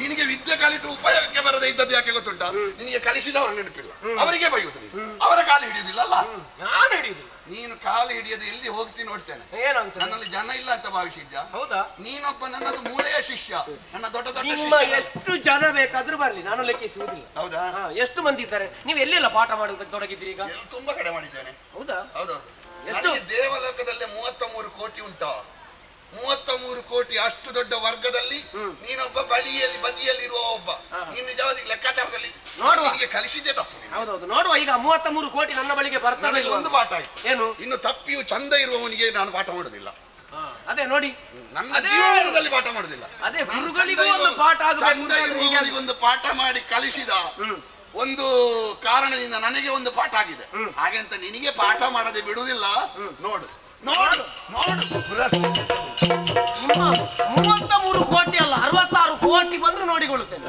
ನಿನಗೆ ವಿದ್ಯೆ ಕಲಿತು ಉಪಯೋಗಕ್ಕೆ ಬರದೇ ಇದ್ದದ್ದು ಯಾಕೆ ಗೊತ್ತುಂಟ? ನಿನಗೆ ಕಲಿಸಿದವರು ನೆನಪಿಲ್ಲ, ಅವರಿಗೆ ಬೈಯುವುದು. ಅವರ ಕಾಲು ಹಿಡಿಯುವುದಿಲ್ಲ. ಅಲ್ಲ, ನಾನು ಹಿಡಿಯುವುದಿಲ್ಲ. ನೀನು ಕಾಲು ಹಿಡಿಯೋದು ಎಲ್ಲಿ ಹೋಗ್ತೀನಿ ನೋಡ್ತೇನೆ. ಏನಾಗುತ್ತೆ? ನನ್ನಲ್ಲಿ ಜನ ಇಲ್ಲ ಅಂತ ಭಾವಿಸಿದ್ಯಾ? ಹೌದಾ? ನೀನೊಬ್ಬ ನನ್ನದು ಮೂಲೆಯ ಶಿಷ್ಯ, ನನ್ನ ದೊಡ್ಡ ದೊಡ್ಡ ನಿಮ್ಮ ಎಷ್ಟು ಜನ ಬೇಕಾದ್ರೂ ಬರ್ಲಿ, ನಾನು ಲೆಕ್ಕಿಸುವುದಿಲ್ಲ. ಹೌದಾ? ಎಷ್ಟು ಮಂದಿ ಇದ್ದಾರೆ? ನೀವು ಎಲ್ಲೆಲ್ಲ ಪಾಠ ಮಾಡೋದಕ್ಕೆ ತೊಡಗಿದ್ದೀರಿ? ಈಗ ತುಂಬಾ ಕಡೆ ಮಾಡಿದ್ದೇನೆ. ಹೌದಾ? ಹೌದು. ದೇವಲೋಕದಲ್ಲೇ 33 ಕೋಟಿ ಉಂಟಾ? 33 ಕೋಟಿ ಅಷ್ಟು ದೊಡ್ಡ ವರ್ಗದಲ್ಲಿ ನೀನೊಬ್ಬ ಬದಿಯಲ್ಲಿರುವ ಒಬ್ಬ. ನೀನು ನಿಜವಾದ ಲೆಕ್ಕಾಚಾರದಲ್ಲಿ ನಿನಗೆ ಕಲಿಸಿದ್ದೆ ತಪ್ಪು. ಹೌದೌದು, ನೋಡುವ. ಈಗ 33 ಕೋಟಿ ನನ್ನ ಬಳಿಗೆ ಬರ್ತಾರೆ. ಒಂದು ಪಾಠ ಆಯ್ತು. ಏನು? ಇನ್ನು ತಪ್ಪಿಯು ಚಂದ ಇರುವವನಿಗೆ ನಾನು ಪಾಠ ಮಾಡುದಿಲ್ಲ. ಅದೇ ನೋಡಿ, ನನ್ನ ಜೀವನದಲ್ಲಿ ಪಾಠ ಮಾಡುದಿಲ್ಲ. ಅದೇ ಗುರುಗಳಿಗೂ ಒಂದು ಪಾಠ ಆಗಬೇಕು. ಒಂದು ಪಾಠ ಮಾಡಿ ಕಲಿಸಿದ ಒಂದು ಕಾರಣದಿಂದ ನನಗೆ ಒಂದು ಪಾಠ ಆಗಿದೆ. ಹಾಗೆಂತ ನಿನಗೆ ಪಾಠ ಮಾಡದೆ ಬಿಡುವುದಿಲ್ಲ. ನೋಡು ನೋಡು ನೋಡು, ನಿಮ್ಮ 33 ಕೋಟಿ ಅಲ್ಲ, 66 ಕೋಟಿ ಬಂದ್ರು ನೋಡಿಕೊಳ್ಳುತ್ತೇನೆ.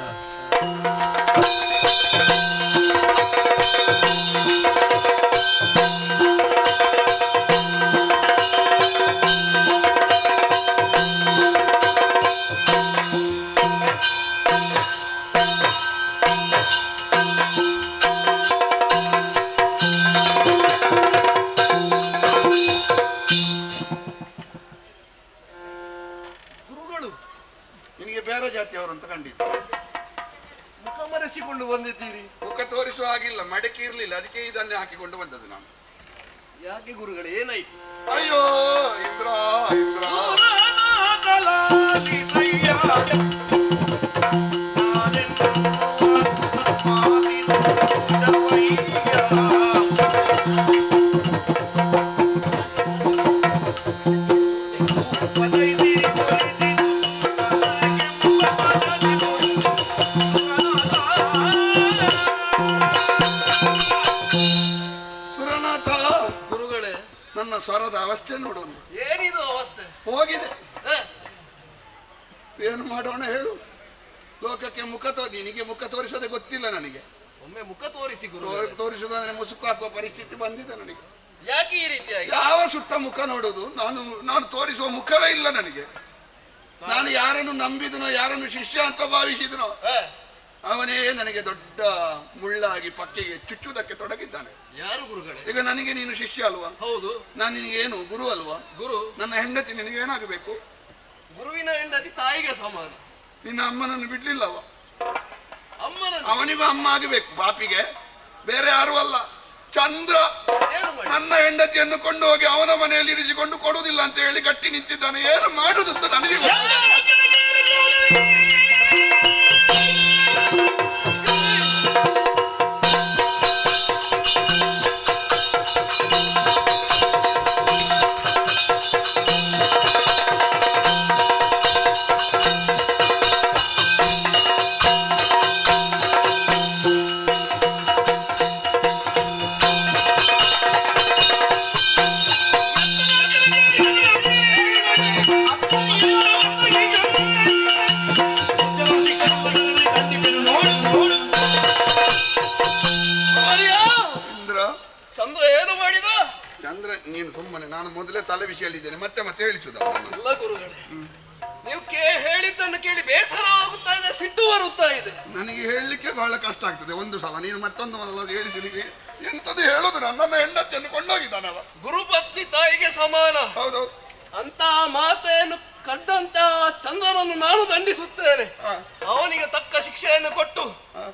ಬೇರೆ ಜಾತಿಯವರು ಅಂತ ಕಂಡಿದ್ದು. ಮುಖ ಮರೆಸಿಕೊಂಡು ಬಂದಿದ್ದೀರಿ. ಮುಖ ತೋರಿಸುವ ಹಾಗಿಲ್ಲ, ಮಡಕೆ ಇರ್ಲಿಲ್ಲ, ಅದಕ್ಕೆ ಇದನ್ನೇ ಹಾಕಿಕೊಂಡು ಬಂದದ್ದು ನಾನು. ಯಾಕೆ ಗುರುಗಳೇ, ಏನಾಯ್ತು? ಅಯ್ಯೋ ಇಂದ್ರ ಇಂದ್ರ ನನ್ನ ಸ್ವರದ ಅವಸ್ಥೆ ನೋಡೋಣ. ಏನಿದು ಅವಸ್ಥೆ? ಹೋಗಿದೆ. ಏನು ಮಾಡೋಣ ಹೇಳು? ಲೋಕಕ್ಕೆ ನಿನಗೆ ಮುಖ ತೋರಿಸೋದೇ ಗೊತ್ತಿಲ್ಲ ನನಗೆ. ಒಮ್ಮೆ ಮುಖ ತೋರಿಸಿ ಗುರು. ತೋರಿಸುವುದಂದ್ರೆ ಮುಸುಕು ಹಾಕುವ ಪರಿಸ್ಥಿತಿ ಬಂದಿದೆ ನನಗೆ. ಯಾಕೆ ಈ ರೀತಿಯಾಗಿ? ಯಾವ ಸುಟ್ಟ ಮುಖ ನೋಡುದು? ನಾನು ತೋರಿಸುವ ಮುಖವೇ ಇಲ್ಲ ನನಗೆ. ನಾನು ಯಾರನ್ನು ನಂಬಿದನೋ, ಯಾರನ್ನು ಶಿಷ್ಯ ಅಂತ ಭಾವಿಸಿದನೋ, ಅವನೇ ನನಗೆ ದೊಡ್ಡ ಮುಳ್ಳಾಗಿ ಪಕ್ಕಿಗೆ ಚುಚ್ಚುವುದಕ್ಕೆ ತೊಡಗಿದ್ದಾನೆ. ಯಾರು ಗುರುಗಳೇ? ಈಗ ನನಗೆ ನೀನು ಶಿಷ್ಯ ಅಲ್ವಾ? ಹೌದು. ನಾನು ನಿನಗೇನು ಗುರು ಅಲ್ವಾ? ಗುರು. ನನ್ನ ಹೆಂಡತಿ ನಿನಗೆ ಏನಾಗಬೇಕು? ಗುರುವಿನ ಹೆಂಡತಿ ತಾಯಿಗೆ ಸಮಾನ. ನಿನ್ನ ಅಮ್ಮನನ್ನು ಬಿಡ್ಲಿಲ್ಲವ? ಅವನಿಗೂ ಅಮ್ಮ ಆಗಬೇಕು ಪಾಪಿಗೆ, ಬೇರೆ ಯಾರು ಅಲ್ಲ. ಚಂದ್ರ ನನ್ನ ಹೆಂಡತಿಯನ್ನು ಕೊಂಡು ಹೋಗಿ ಅವನ ಮನೆಯಲ್ಲಿ ಇರಿಸಿಕೊಂಡು ಕೊಡುವುದಿಲ್ಲ ಅಂತ ಹೇಳಿ ಗಟ್ಟಿ ನಿಂತಿದ್ದಾನೆ. ಏನು ಮಾಡುದಂತ ನನಗೆ ಚಂದ್ರ ಏನು ಮಾಡಿದ? ಚಂದ್ರ ನೀನು ಸುಮ್ಮನೆ, ನಾನು ಮೊದಲೇ ತಲೆ ವಿಷಯಲ್ಲಿದ್ದೇನೆ, ಮತ್ತೆ ಮತ್ತೆ ಹೇಳಿಸುದ ಎಲ್ಲ ಗುರುಗಳೇ, ನೀವು ಹೇಳಿದ್ದನ್ನು ಕೇಳಿ ಬೇಸರ ಆಗುತ್ತಾ ಇದೆ, ಸಿಟ್ಟು ಬರುತ್ತಾ ಇದೆ. ನನಗೆ ಹೇಳಲಿಕ್ಕೆ ಬಹಳ ಕಷ್ಟ ಆಗ್ತದೆ. ಒಂದು ಸಲ ನೀನು ಮತ್ತೊಂದು ಮೊದಲು ಹೇಳಿದ್ದೀನಿ, ಎಂತದ್ದು ಹೇಳೋದು, ನನ್ನನ್ನು ಹೆಂಡತಿಯನ್ನು ಕೊಂಡೋಗಿದ್ದಾನವ. ಗುರುಪತ್ನಿ ತಾಯಿಗೆ ಸಮಾನ. ಹೌದೌದು. ಅಂತಹ ಮಾತೆಯನ್ನು ಕಡ್ಡಂತಹ ಚಂದ್ರನನ್ನು ನಾನು ದಂಡಿಸುತ್ತೇನೆ. ಅವನಿಗೆ ತಕ್ಕ ಶಿಕ್ಷೆಯನ್ನು ಕೊಟ್ಟು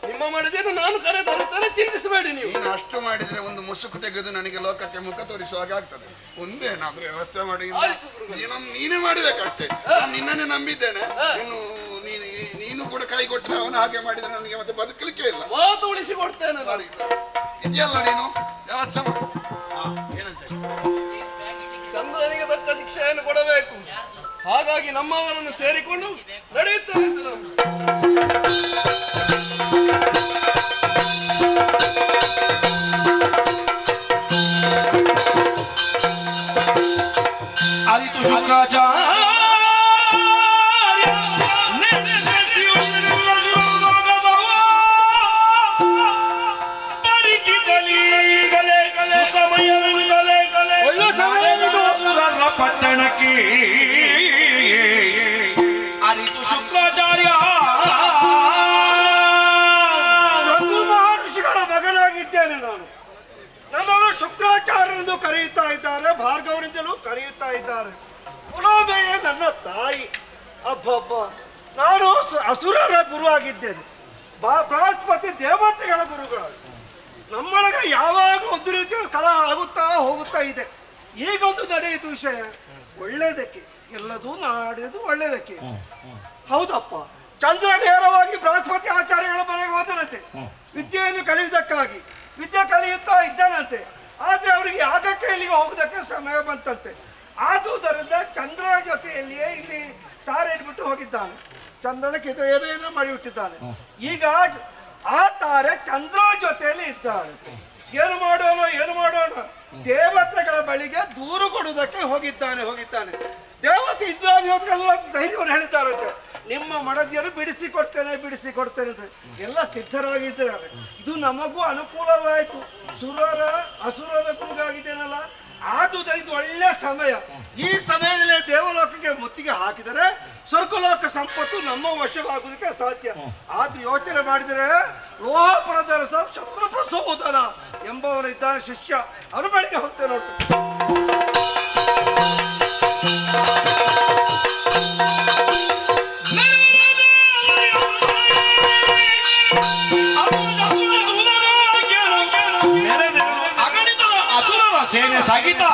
ನಿಮ್ಮ ಮಡದಿಯನ್ನು ನಾನು ಕರೆ ತರುತ್ತೇನೆ, ಚಿಂತಿಸಬೇಡಿ ನೀವು. ನೀನು ಅಷ್ಟು ಮಾಡಿದ್ರೆ ಒಂದು ಮುಸುಕು ತೆಗೆದು ನನಗೆ ಲೋಕಕ್ಕೆ ಮುಖ ತೋರಿಸುವ ಹಾಗೆ ಆಗ್ತದೆ. ಒಂದೇನಾದ್ರೂ ವ್ಯವಸ್ಥೆ ಮಾಡಿ ನೀನೇ ಮಾಡ್ಬೇಕಷ್ಟೇ. ನಾನು ನಿನ್ನನ್ನೇ ನಂಬಿದ್ದೇನೆ. ನೀನು ಕೂಡ ಕೈ ಕೊಟ್ಟರೆ ಅವನು ಹಾಗೆ ಮಾಡಿದ್ರೆ ನನಗೆ ಮತ್ತೆ ಬದುಕಲಿಕ್ಕೆ ಇಲ್ಲ. ಮಾತು ಉಳಿಸಿ ಕೊಡ್ತೇನೆ. ಇದೆಯಲ್ಲ ನೀನು ವ್ಯವಸ್ಥೆ ಮಾಡು. ಚಂದ್ರನಿಗೆ ತಕ್ಕ ಶಿಕ್ಷೆಯನ್ನು ಕೊಡಬೇಕು. ಹಾಗಾಗಿ ನಮ್ಮವರನ್ನು ಸೇರಿಕೊಂಡು ನಡೆಯುತ್ತೇನೆ ನಾನು. ಅರಿತು ಶುಕ್ರಾಚಾರ್ಯ ಪಟ್ಟಣಕ್ಕೆ ಅರಿತು ಶುಕ್ರಾಚಾರ್ಯ ರಘು ಮಹರ್ಷಿಗಳ ಮಗನಾಗಿದ್ದೇನೆ ನಾನು. ನನ್ನನ್ನು ಶುಕ್ರಾಚಾರ್ಯರೆಂದು ಕರೆಯುತ್ತಾ ಇದ್ದಾರೆ, ಭಾರ್ಗವರಿಂದಲೂ ಕರೆಯುತ್ತಾ ಇದ್ದಾರೆ. ಪುಲೋಮೆಯೇ ನನ್ನ ತಾಯಿ. ಅಬ್ಬಬ್ಬ, ನಾನು ಅಸುರರ ಗುರು ಆಗಿದ್ದೇನೆ, ಬೃಹಸ್ಪತಿ ದೇವತೆಗಳ ಗುರುಗಳು. ನಮ್ಮೊಳಗೆ ಯಾವಾಗ ಒಂದು ರೀತಿಯ ಕಲಹ ಆಗುತ್ತಾ ಹೋಗುತ್ತಾ ಇದೆ. ಈಗೊಂದು ನಡೆಯಿತು ವಿಷಯ ಒಳ್ಳೆಯದಕ್ಕೆ, ಎಲ್ಲದೂ ನಡೆಯುವುದು ಒಳ್ಳೆಯದಕ್ಕೆ. ಹೌದಪ್ಪ, ಚಂದ್ರ ನೇರವಾಗಿ ಬೃಹಸ್ಪತಿ ಆಚಾರ್ಯಗಳ ಮನೆಗೆ ಹೋದನಂತೆ ವಿದ್ಯೆಯನ್ನು ಕಲಿಯುವುದಕ್ಕಾಗಿ. ವಿದ್ಯೆ ಕಲಿಯುತ್ತಾ ಇದ್ದಾನಂತೆ. ಆದ್ರೆ ಅವರಿಗೆ ಯಾಗಕ್ಕೆ ಇಲ್ಲಿಗೆ ಹೋಗುವುದಕ್ಕೆ ಸಮಯ ಬಂತಂತೆ. ಆದುದರಿಂದ ಚಂದ್ರನ ಜೊತೆಯಲ್ಲಿಯೇ ಇಲ್ಲಿ ತಾರೆ ಇಟ್ಬಿಟ್ಟು ಹೋಗಿದ್ದಾನೆ. ಚಂದ್ರನಕ್ಕೆ ಏನೇನೋ ಮಾಡಿಬಿಟ್ಟಿದ್ದಾನೆ. ಈಗ ಆ ತಾರೆ ಚಂದ್ರನ ಜೊತೆಯಲ್ಲಿ ಇದ್ದಾಳೆ. ಏನು ಮಾಡೋಣ ದೇವತೆಗಳ ಬಳಿಗೆ ದೂರು ಕೊಡುವುದಕ್ಕೆ ಹೋಗಿದ್ದಾನೆ. ದೇವತೆ ಇಂದ್ರಾದೇವತೆಗಳೆಲ್ಲ ಧೈರ್ಯವನ್ನು ಹೇಳಿದ್ದಾರಂತೆ, ನಿಮ್ಮ ಮಡದಿಯನ್ನು ಬಿಡಿಸಿಕೊಡ್ತೇನೆ ಅಂತ ಎಲ್ಲ ಸಿದ್ಧರಾಗಿದ್ದಾರೆ. ಇದು ನಮಗೂ ಅನುಕೂಲವಾಯಿತು. ಅಸುರರ ಗುರುಗಾಗಿದ್ದೇನಲ್ಲ, ಆದುದರಿಂದ ಇದು ಒಳ್ಳೆಯ ಸಮಯ. ಈ ಸಮಯದಲ್ಲಿ ದೇವಲೋಕಕ್ಕೆ ಮುತ್ತಿಗೆ ಹಾಕಿದರೆ ಸ್ವರ್ಗಲೋಕ ಸಂಪತ್ತು ನಮ್ಮ ವಶವಾಗುವುದಕ್ಕೆ ಸಾಧ್ಯ. ಆದ್ರೂ ಯೋಚನೆ ಮಾಡಿದರೆ ಲೋಹಪುರದ ಶತ್ರುಪ್ರಸೋದನ ಎಂಬವನು ಇದ್ದಾನೆ ಶಿಷ್ಯ, ಅವನ ಬಳಿಗೆ ಹೋಗ್ತೇನೆ ನೋಡು. ಅಸುರರ ಸೇನೆ ಸಾಗಿದ್ದ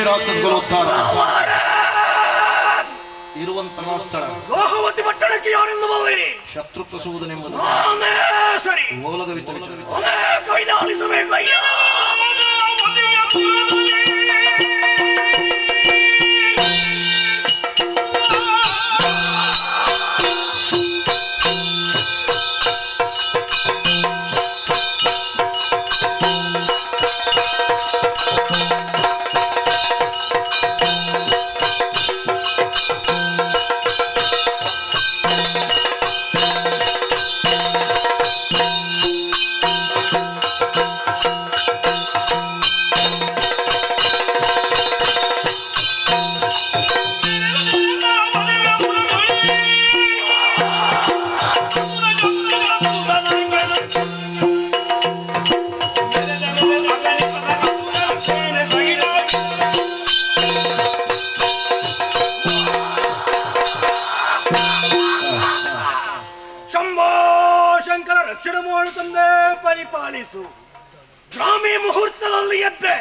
ರಾಕ್ಷಸಗಳು ಉದ್ಧಾರ ಇರುವಂತಹ ಸ್ಥಳ ಲೋಹವತಿ ಪಟ್ಟಣಕ್ಕೆ ಯಾರೆಂದು ಬಲ್ಲಿರಿ? ಶತ್ರು ಪ್ರಸೂದನೆಂಬುದು ಸರಿ ಓಲಗವಿದ್ದ ವಿಚಾರ ಕೈದಾಲಿಸಬೇಕು. ಅಯ್ಯೋ ರಕ್ಷಣೆ ಮಾಡುತ್ತಂದೇ ಪರಿಪಾಲಿಸು. ಗ್ರಾಮೀ ಮುಹೂರ್ತದಲ್ಲಿ ಎದ್ದೆ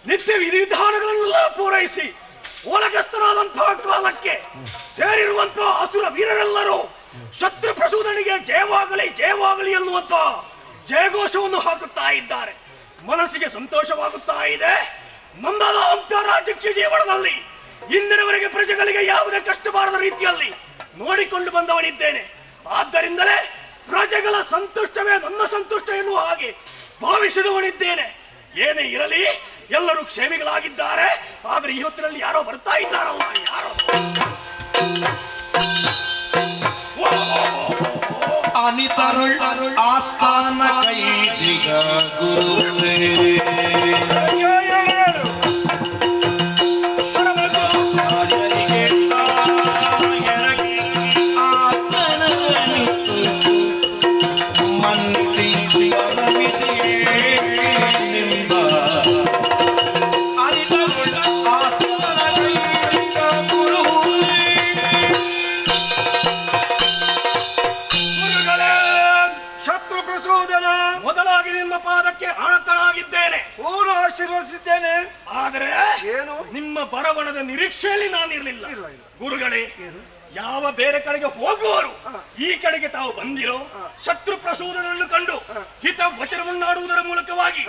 ನಿತ್ಯ ವಿಧಿವಿಧಾನಗಳನ್ನೆಲ್ಲ ಪೂರೈಸಿ ಓಲಗಸ್ತರಾದಂತಹ ಕಾಲಕ್ಕೆ ಸೇರಿರುವಂತಹ ಅಸುರ ವೀರರೆಲ್ಲರೂ ಶತ್ರು ಪ್ರಸೂದನಿಗೆ ಜಯವಾಗಲಿ ಜಯವಾಗಲಿ ಎನ್ನುವಂತ ಜಯಘೋಷವನ್ನು ಹಾಕುತ್ತಾ ಇದ್ದಾರೆ. ಮನಸ್ಸಿಗೆ ಸಂತೋಷವಾಗುತ್ತಾ ಇದೆ. ನಂದಾದ ರಾಜಕೀಯ ಜೀವನದಲ್ಲಿ ಇಂದಿನವರೆಗೆ ಪ್ರಜೆಗಳಿಗೆ ಯಾವುದೇ ಕಷ್ಟ ಬಾರದ ರೀತಿಯಲ್ಲಿ ನೋಡಿಕೊಂಡು ಬಂದವನಿದ್ದೇನೆ. ಆದ್ದರಿಂದಲೇ ಪ್ರಜೆಗಳ ಸಂತುಷ್ಟವೇ ನನ್ನ ಸಂತುಷ್ಟ ಎನ್ನುವ ಹಾಗೆ ಭಾವಿಸಿದವನಿದ್ದೇನೆ. ಏನೇ ಇರಲಿ, ಎಲ್ಲರೂ ಕ್ಷೇಮಿಗಳಾಗಿದ್ದಾರೆ. ಆದರೆ ಈ ಹೊತ್ತಿನಲ್ಲಿ ಯಾರೋ ಬರ್ತಾ ಇದ್ದಾರಲ್ಲ, ಯಾರೋ ಅನಿತರುಳ್ ಆಸ್ಥಾನ ಕೈದಿಗ ಗುರುವೇ ಆಶೀರ್ವದಿಸಿದ್ದೇನೆ. ಆದರೆ ಏನು ನಿಮ್ಮ ಬರವಣದ ನಿರೀಕ್ಷೆಯಲ್ಲಿ ನಾನಿರಲಿಲ್ಲ. ಗುರುಗಳೇ, ಯಾವ ಬೇರೆ ಕಡೆಗೆ ಹೋಗುವರು ಈ ಕಡೆಗೆ ತಾವು ಬಂದಿರೋ ಶತ್ರು ಪ್ರಸೂದನನ್ನು ಕಂಡು ಹಿತ ವಚನವನ್ನಾಡುವುದರ ಮೂಲಕವಾಗಿ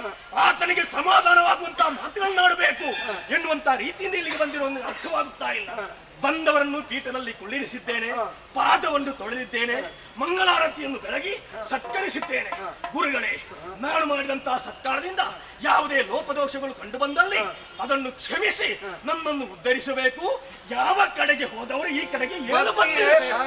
ಆತನಿಗೆ ಸಮಾಧಾನವಾಗುವಂತಹ ಮಾತುಗಳನ್ನಾಡಬೇಕು ಎನ್ನುವಂತ ರೀತಿಯಿಂದ ಇಲ್ಲಿಗೆ ಬಂದಿರೋ ಅರ್ಥವಾಗುತ್ತಾ ಇಲ್ಲ. ಬಂದವರನ್ನು ಪೀಠದಲ್ಲಿ ಕುಳ್ಳಿರಿಸಿದ್ದೇನೆ, ಪಾದವನ್ನು ತೊಳೆದಿದ್ದೇನೆ, ಮಂಗಳಾರತಿಯನ್ನು ಬೆಳಗಿ ಸತ್ಕರಿಸಿದ್ದೇನೆ. ಗುರುಗಳೇ, ನಾನು ಮಾಡಿದಂತಹ ಸತ್ಕಾರದಿಂದ ಯಾವುದೇ ಲೋಪದೋಷಗಳು ಕಂಡು ಬಂದಲ್ಲಿ ಅದನ್ನು ಕ್ಷಮಿಸಿ ನನ್ನನ್ನು ಉದ್ಧರಿಸಬೇಕು. ಯಾವ ಕಡೆಗೆ ಹೋದವರು ಈ ಕಡೆಗೆ ಏನು ಬಂದಿರಬೇಕು.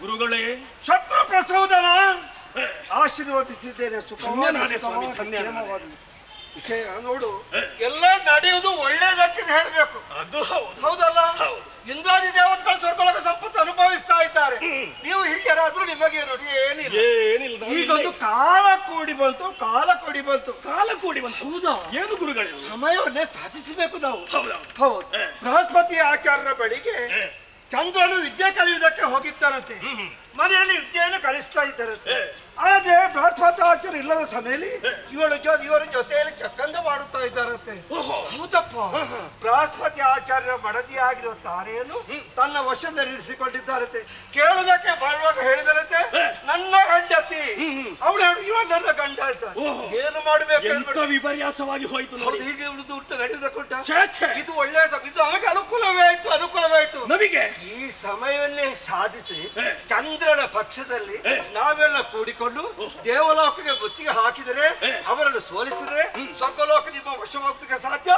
ಗುರುಗಳೇ, ಶತ್ರು ಪ್ರಸೂದನ ಆಶೀರ್ವದಿಸಿದ್ದೇನೆ. ವಿಷಯ ನೋಡು, ಎಲ್ಲ ನಡೆಯುವುದು ಒಳ್ಳೇದಕ್ಕೆ ಹೇಳಬೇಕು. ಅದು ಹೌದಲ್ಲ? ಇಂದ್ರಾದಿ ದೇವತೆಗಳು ಸ್ವರ್ಗಲೋಕ ಸಂಪತ್ತು ಅನುಭವಿಸ್ತಾ ಇದ್ದಾರೆ. ನೀವು ಹಿರಿಯರಾದ್ರೂ ನಿಮಗೆ ನೋಡಿ ಏನಿಲ್ಲ. ಈಗೊಂದು ಕಾಲ ಕೂಡಿ ಬಂತು. ಹೌದಾ? ಏನು ಗುರುಗಳೇ, ಸಮಯವನ್ನೇ ಸಾಧಿಸಬೇಕು ನಾವು. ಹೌದು. ಬೃಹಸ್ಪತಿ ಆಚಾರ್ಯರ ಬಳಿಗೆ ಚಂದ್ರನು ವಿದ್ಯೆ ಕಲಿಯುವುದಕ್ಕೆ ಹೋಗಿದ್ದಾರಂತೆ. ಮನೆಯಲ್ಲಿ ವಿದ್ಯೆಯನ್ನು ಕಲಿಸ್ತಾ ಇದ್ದಾರಂತೆ. ಆದ್ರೆ ಬೃಹಸ್ಪತಾಚಾರ್ಯ ಇಲ್ಲದ ಸಮಯದಲ್ಲಿ ಇವರ ಜೊತೆಯಲ್ಲಿ ಚಕ್ಕಂದ ಮಾಡುತ್ತಾ ಇದ್ದಾರಂತೆ. ಹೌದಪ್ಪ. ಬೃಹಸ್ಪತಿ ಆಚಾರ್ಯರ ಮಡದಿಯಾಗಿರುವ ತಾರೆಯನ್ನು ತನ್ನ ವಶದಲ್ಲಿರಿಸಿಕೊಂಡಿದ್ದಾರಂತೆ. ಕೇಳುವುದಕ್ಕೆ ಬರುವಾಗ ಹೇಳಿದರಂತೆ, ನನ್ನ ಗಂಡತಿ. ಅವಳು ಇವ ನನ್ನ ಗಂಡ ಅಂತ. ಏನು ಮಾಡಬೇಕು? ವಿಪರ್ಯಾಸವಾಗಿ ಹೋಯ್ತು. ಹೀಗೆ ಉಳಿದು ನಡೆಯುವುದಕ್ಕೆ ಇದು ಒಳ್ಳೆಯ ಇದು ನಮಗೆ ಅನುಕೂಲವಾಯಿತು. ನಮಗೆ ಈ ಸಮಯವನ್ನೇ ಸಾಧಿಸಿ ಚಂದ್ರನ ಪಕ್ಷದಲ್ಲಿ ನಾವೆಲ್ಲ ಕೂಡಿಕೊಂಡು ದೇವಲೋಕಕ್ಕೆ ಗುತ್ತಿಗೆ ಹಾಕಿದರೆ, ಅವರನ್ನು ಸೋಲಿಸಿದರೆ ಸ್ವರ್ಗಲೋಕ ನಿಮ್ಮ ವಶವಾಗುವುದಕ್ಕೆ ಸಾಧ್ಯ.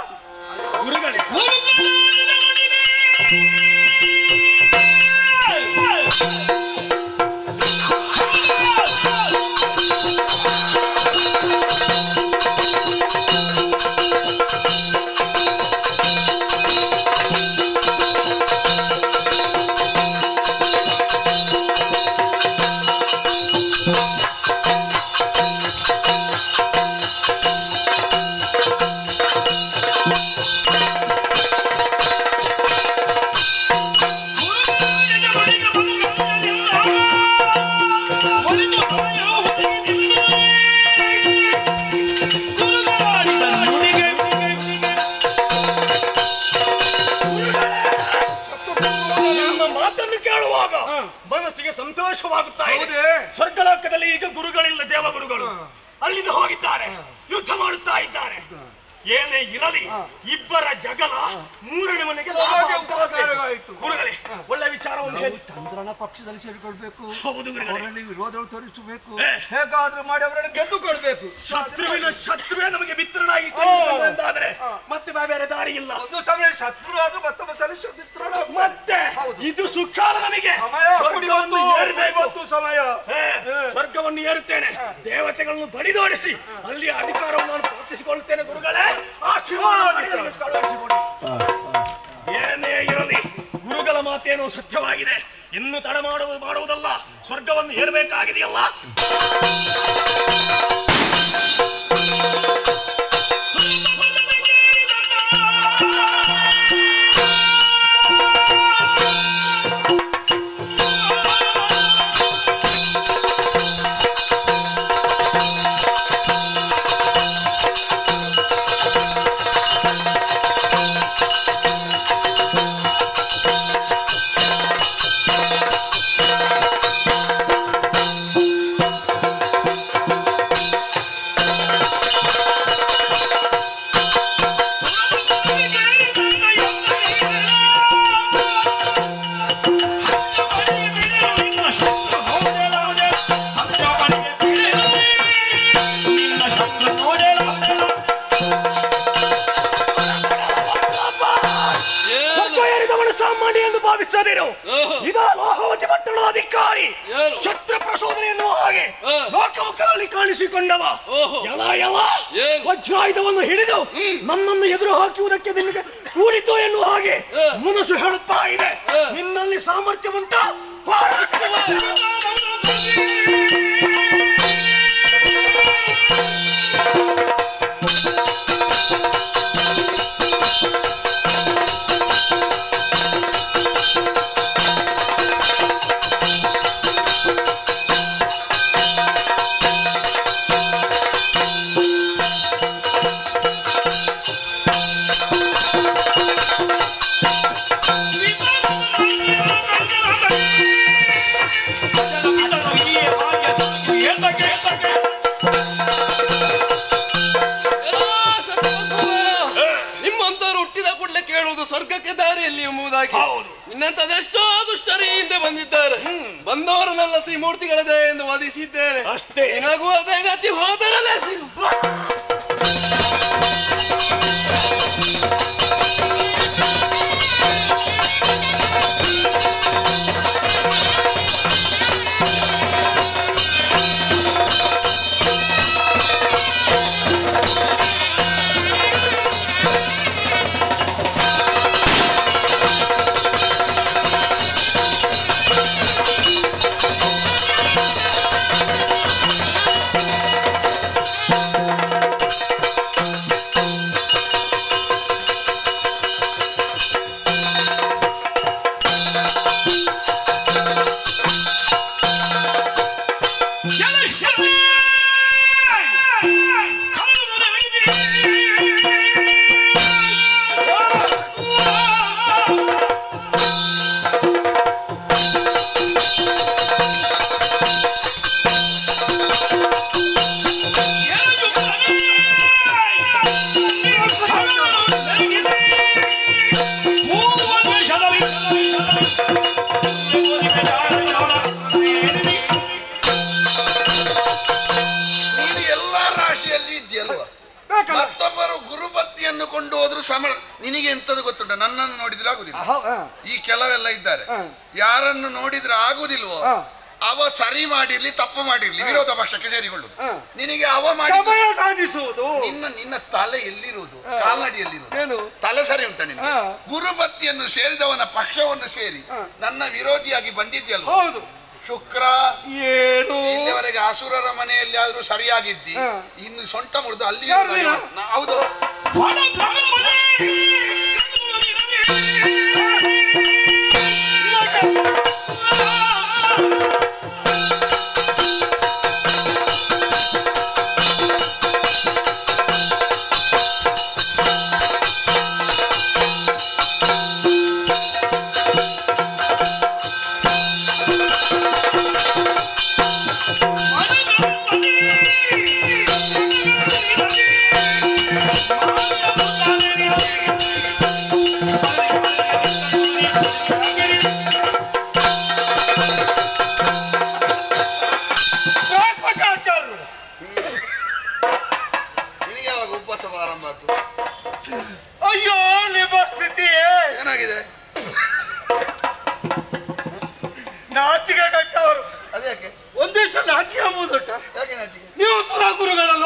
ಪ್ರವೇಶವಾಗುತ್ತಾ ಇದೆ. ಸ್ವರ್ಗಲೋಕದಲ್ಲಿ ಈಗ ಗುರುಗಳಿಲ್ಲ, ದೇವಗುರುಗಳು ಅಲ್ಲಿಂದ ಹೋಗಿದ್ದಾರೆ, ಯುದ್ಧ ಮಾಡುತ್ತಾ ಇದ್ದಾರೆ. ಏನೇ ಇರಲಿ, ಇಬ್ಬರ ಜಗಳ ಮೂರನೇ ಮನೆಗೆ ಗುರುಗಳೇ ಒಳ್ಳೆ ವಿಚಾರವನ್ನು ಹೇಳಿ. ಚಂದ್ರನ ಪಕ್ಷದಲ್ಲಿ ಸೇರಿಕೊಳ್ಬೇಕು, ಹೌದು ಗುರುಗಳೇ, ಅವರಲ್ಲಿ ವಿರೋಧ ತೋರಿಸಬೇಕು, ಹೇಗಾದ್ರೂ ಮಾಡಿ ಅವರನ್ನು ಗೆದ್ದುಕೊಳ್ಬೇಕು. ಶತ್ರುವಿನ ಶತ್ರುವೇ ನಮಗೆ ಮಿತ್ರನಾಗಿ ಎಂದಾದ್ರೆ ಮತ್ತೆ ಬೇರೆ ದಾರಿ ಇಲ್ಲ. ಒಂದು ಸಮಯ ಶತ್ರು ಆದ್ರೂ ಮತ್ತೊಬ್ಬ ಸಲ ಮಿತ್ರನ ಮತ್ತೆ ಇದು ಸುಖ ನಮಗೆ. ಸ್ವರ್ಗವನ್ನು ಏರಬೇಕು, ಸಮಯ ಸ್ವರ್ಗವನ್ನು ಏರುತ್ತೇನೆ, ದೇವತೆಗಳನ್ನು ಬಡಿದೋಡಿಸಿ ಅಲ್ಲಿ ಅಧಿಕಾರವನ್ನು ನಾನು ಪ್ರಾಪ್ತಿಸಿಕೊಳ್ಳುತ್ತೇನೆ. ಗುರುಗಳೇ ಏನೇ ಇರಲಿ, ಗುರುಗಳ ಮಾತೇನೋ ಸತ್ಯವಾಗಿದೆ. ಇನ್ನು ತಡ ಮಾಡುವುದಲ್ಲ, ಸ್ವರ್ಗವನ್ನು ಏರಬೇಕಾಗಿದೆಯಲ್ಲ. ಸಾಮಾನ್ಯ ಎಂದು ಭಾವಿಸದಿರು. ಇದ ಲೋಹವತಿ ಪಟ್ಟಣದ ಅಧಿಕಾರಿ, ಶತ್ರು ಪ್ರಚೋದನೆಯನ್ನು ಹಾಗೆ ಲೋಕಮುಖದಲ್ಲಿ ಕಾಣಿಸಿಕೊಂಡವ. ಎಲ ಎಲ ವಜ್ರಾಯುಧವನ್ನು ಹಿಡಿದು ನನ್ನನ್ನು ಎದುರು ಹಾಕುವುದಕ್ಕೆ ನಿನಗೆ ಕೂಡಿತು ಎನ್ನುವ ಹಾಗೆ ಮನಸ್ಸು ಹೇಳುತ್ತಾ ಇದೆ. ನಿನ್ನಲ್ಲಿ ಸಾಮರ್ಥ್ಯ ಉಂಟಾ? ನಿಮ್ಮಂತವರು ಹುಟ್ಟಿದ ಕೂಡಲೇ ಕೇಳುವುದು ಸ್ವರ್ಗಕ್ಕೆ ದಾರಿಯಲ್ಲಿ ಎಂಬುದಾಗಿ. ನಿನ್ನಂತದೆಷ್ಟೋ ದುಷ್ಟರು ಹಿಂದೆ ಬಂದಿದ್ದಾರೆ. ಬಂದವರನ್ನೆಲ್ಲ ತ್ರಿಮೂರ್ತಿಗಳ ದಯೆ ಎಂದು ವಾದಿಸಿದ್ದೇನೆ. ಅಷ್ಟೇ, ನಿನಗೂ ಅದೇ ಗತಿ ಹೋದರಲ್ಲೇ ಸಿಗು. ಮತ್ತೊಬ್ಬರು ಗುರುಬತ್ತಿಯನ್ನು ಕೊಂಡು ಹೋದ್ರು ನಿನಗೆ ಎಂತದ್ದು ಗೊತ್ತುಂಟ? ನನ್ನನ್ನು ನೋಡಿದ್ರೆ ಆಗುದಿಲ್ಲ. ಈ ಕೆಲವೆಲ್ಲ ಇದ್ದಾರೆ, ಯಾರನ್ನು ನೋಡಿದ್ರೆ ಆಗುದಿಲ್ವೋ ಅವ ಸರಿ ಮಾಡಿರ್ಲಿ ತಪ್ಪು ಮಾಡಿರ್ಲಿ ವಿರೋಧ ಪಕ್ಷಕ್ಕೆ ಸೇರಿಕೊಳ್ಳುದು. ನಿನಗೆ ಅವ ಮಾಡಿ ಸಾಧಿಸುವುದು. ನಿನ್ನ ತಲೆ ಎಲ್ಲಿರುವುದು? ಕಾಲ್ನಡಿಯಲ್ಲಿರುವುದು. ತಲೆ ಸರಿ ಉಂಟ ನಿನಗೆ? ಗುರುಬತ್ತಿಯನ್ನು ಸೇರಿದವನ ಪಕ್ಷವನ್ನು ಸೇರಿ ನನ್ನ ವಿರೋಧಿಯಾಗಿ ಬಂದಿದ್ಯಲ್ವ? ಹೌದು. ಶುಕ್ರ ಏನು ಇಲ್ಲಿವರೆಗೆ ಅಸುರರ ಮನೆಯಲ್ಲಿ ಆದ್ರೂ ಸರಿಯಾಗಿದ್ದಿ, ಇನ್ನು ಸೊಂಟ ಮುರಿದು ಅಲ್ಲಿ ಹೌದು. ಎಂಬತ್ತು. ಅಯ್ಯೋ ನಿಮ್ಮ ಸ್ಥಿತಿ ಏನಾಗಿದೆ? ನಾಚಿಕೆ ಕಟ್ಟವರು. ಅದ್ಯಾಕೆ? ಒಂದಿಷ್ಟು ನಾಚಿಕೆ ಎಂಬುದುಂಟ. ಯಾಕೆ ನಾಚಿಕೆ? ನೀವು ಸುರ ಗುರುಗಳಲ್ಲ,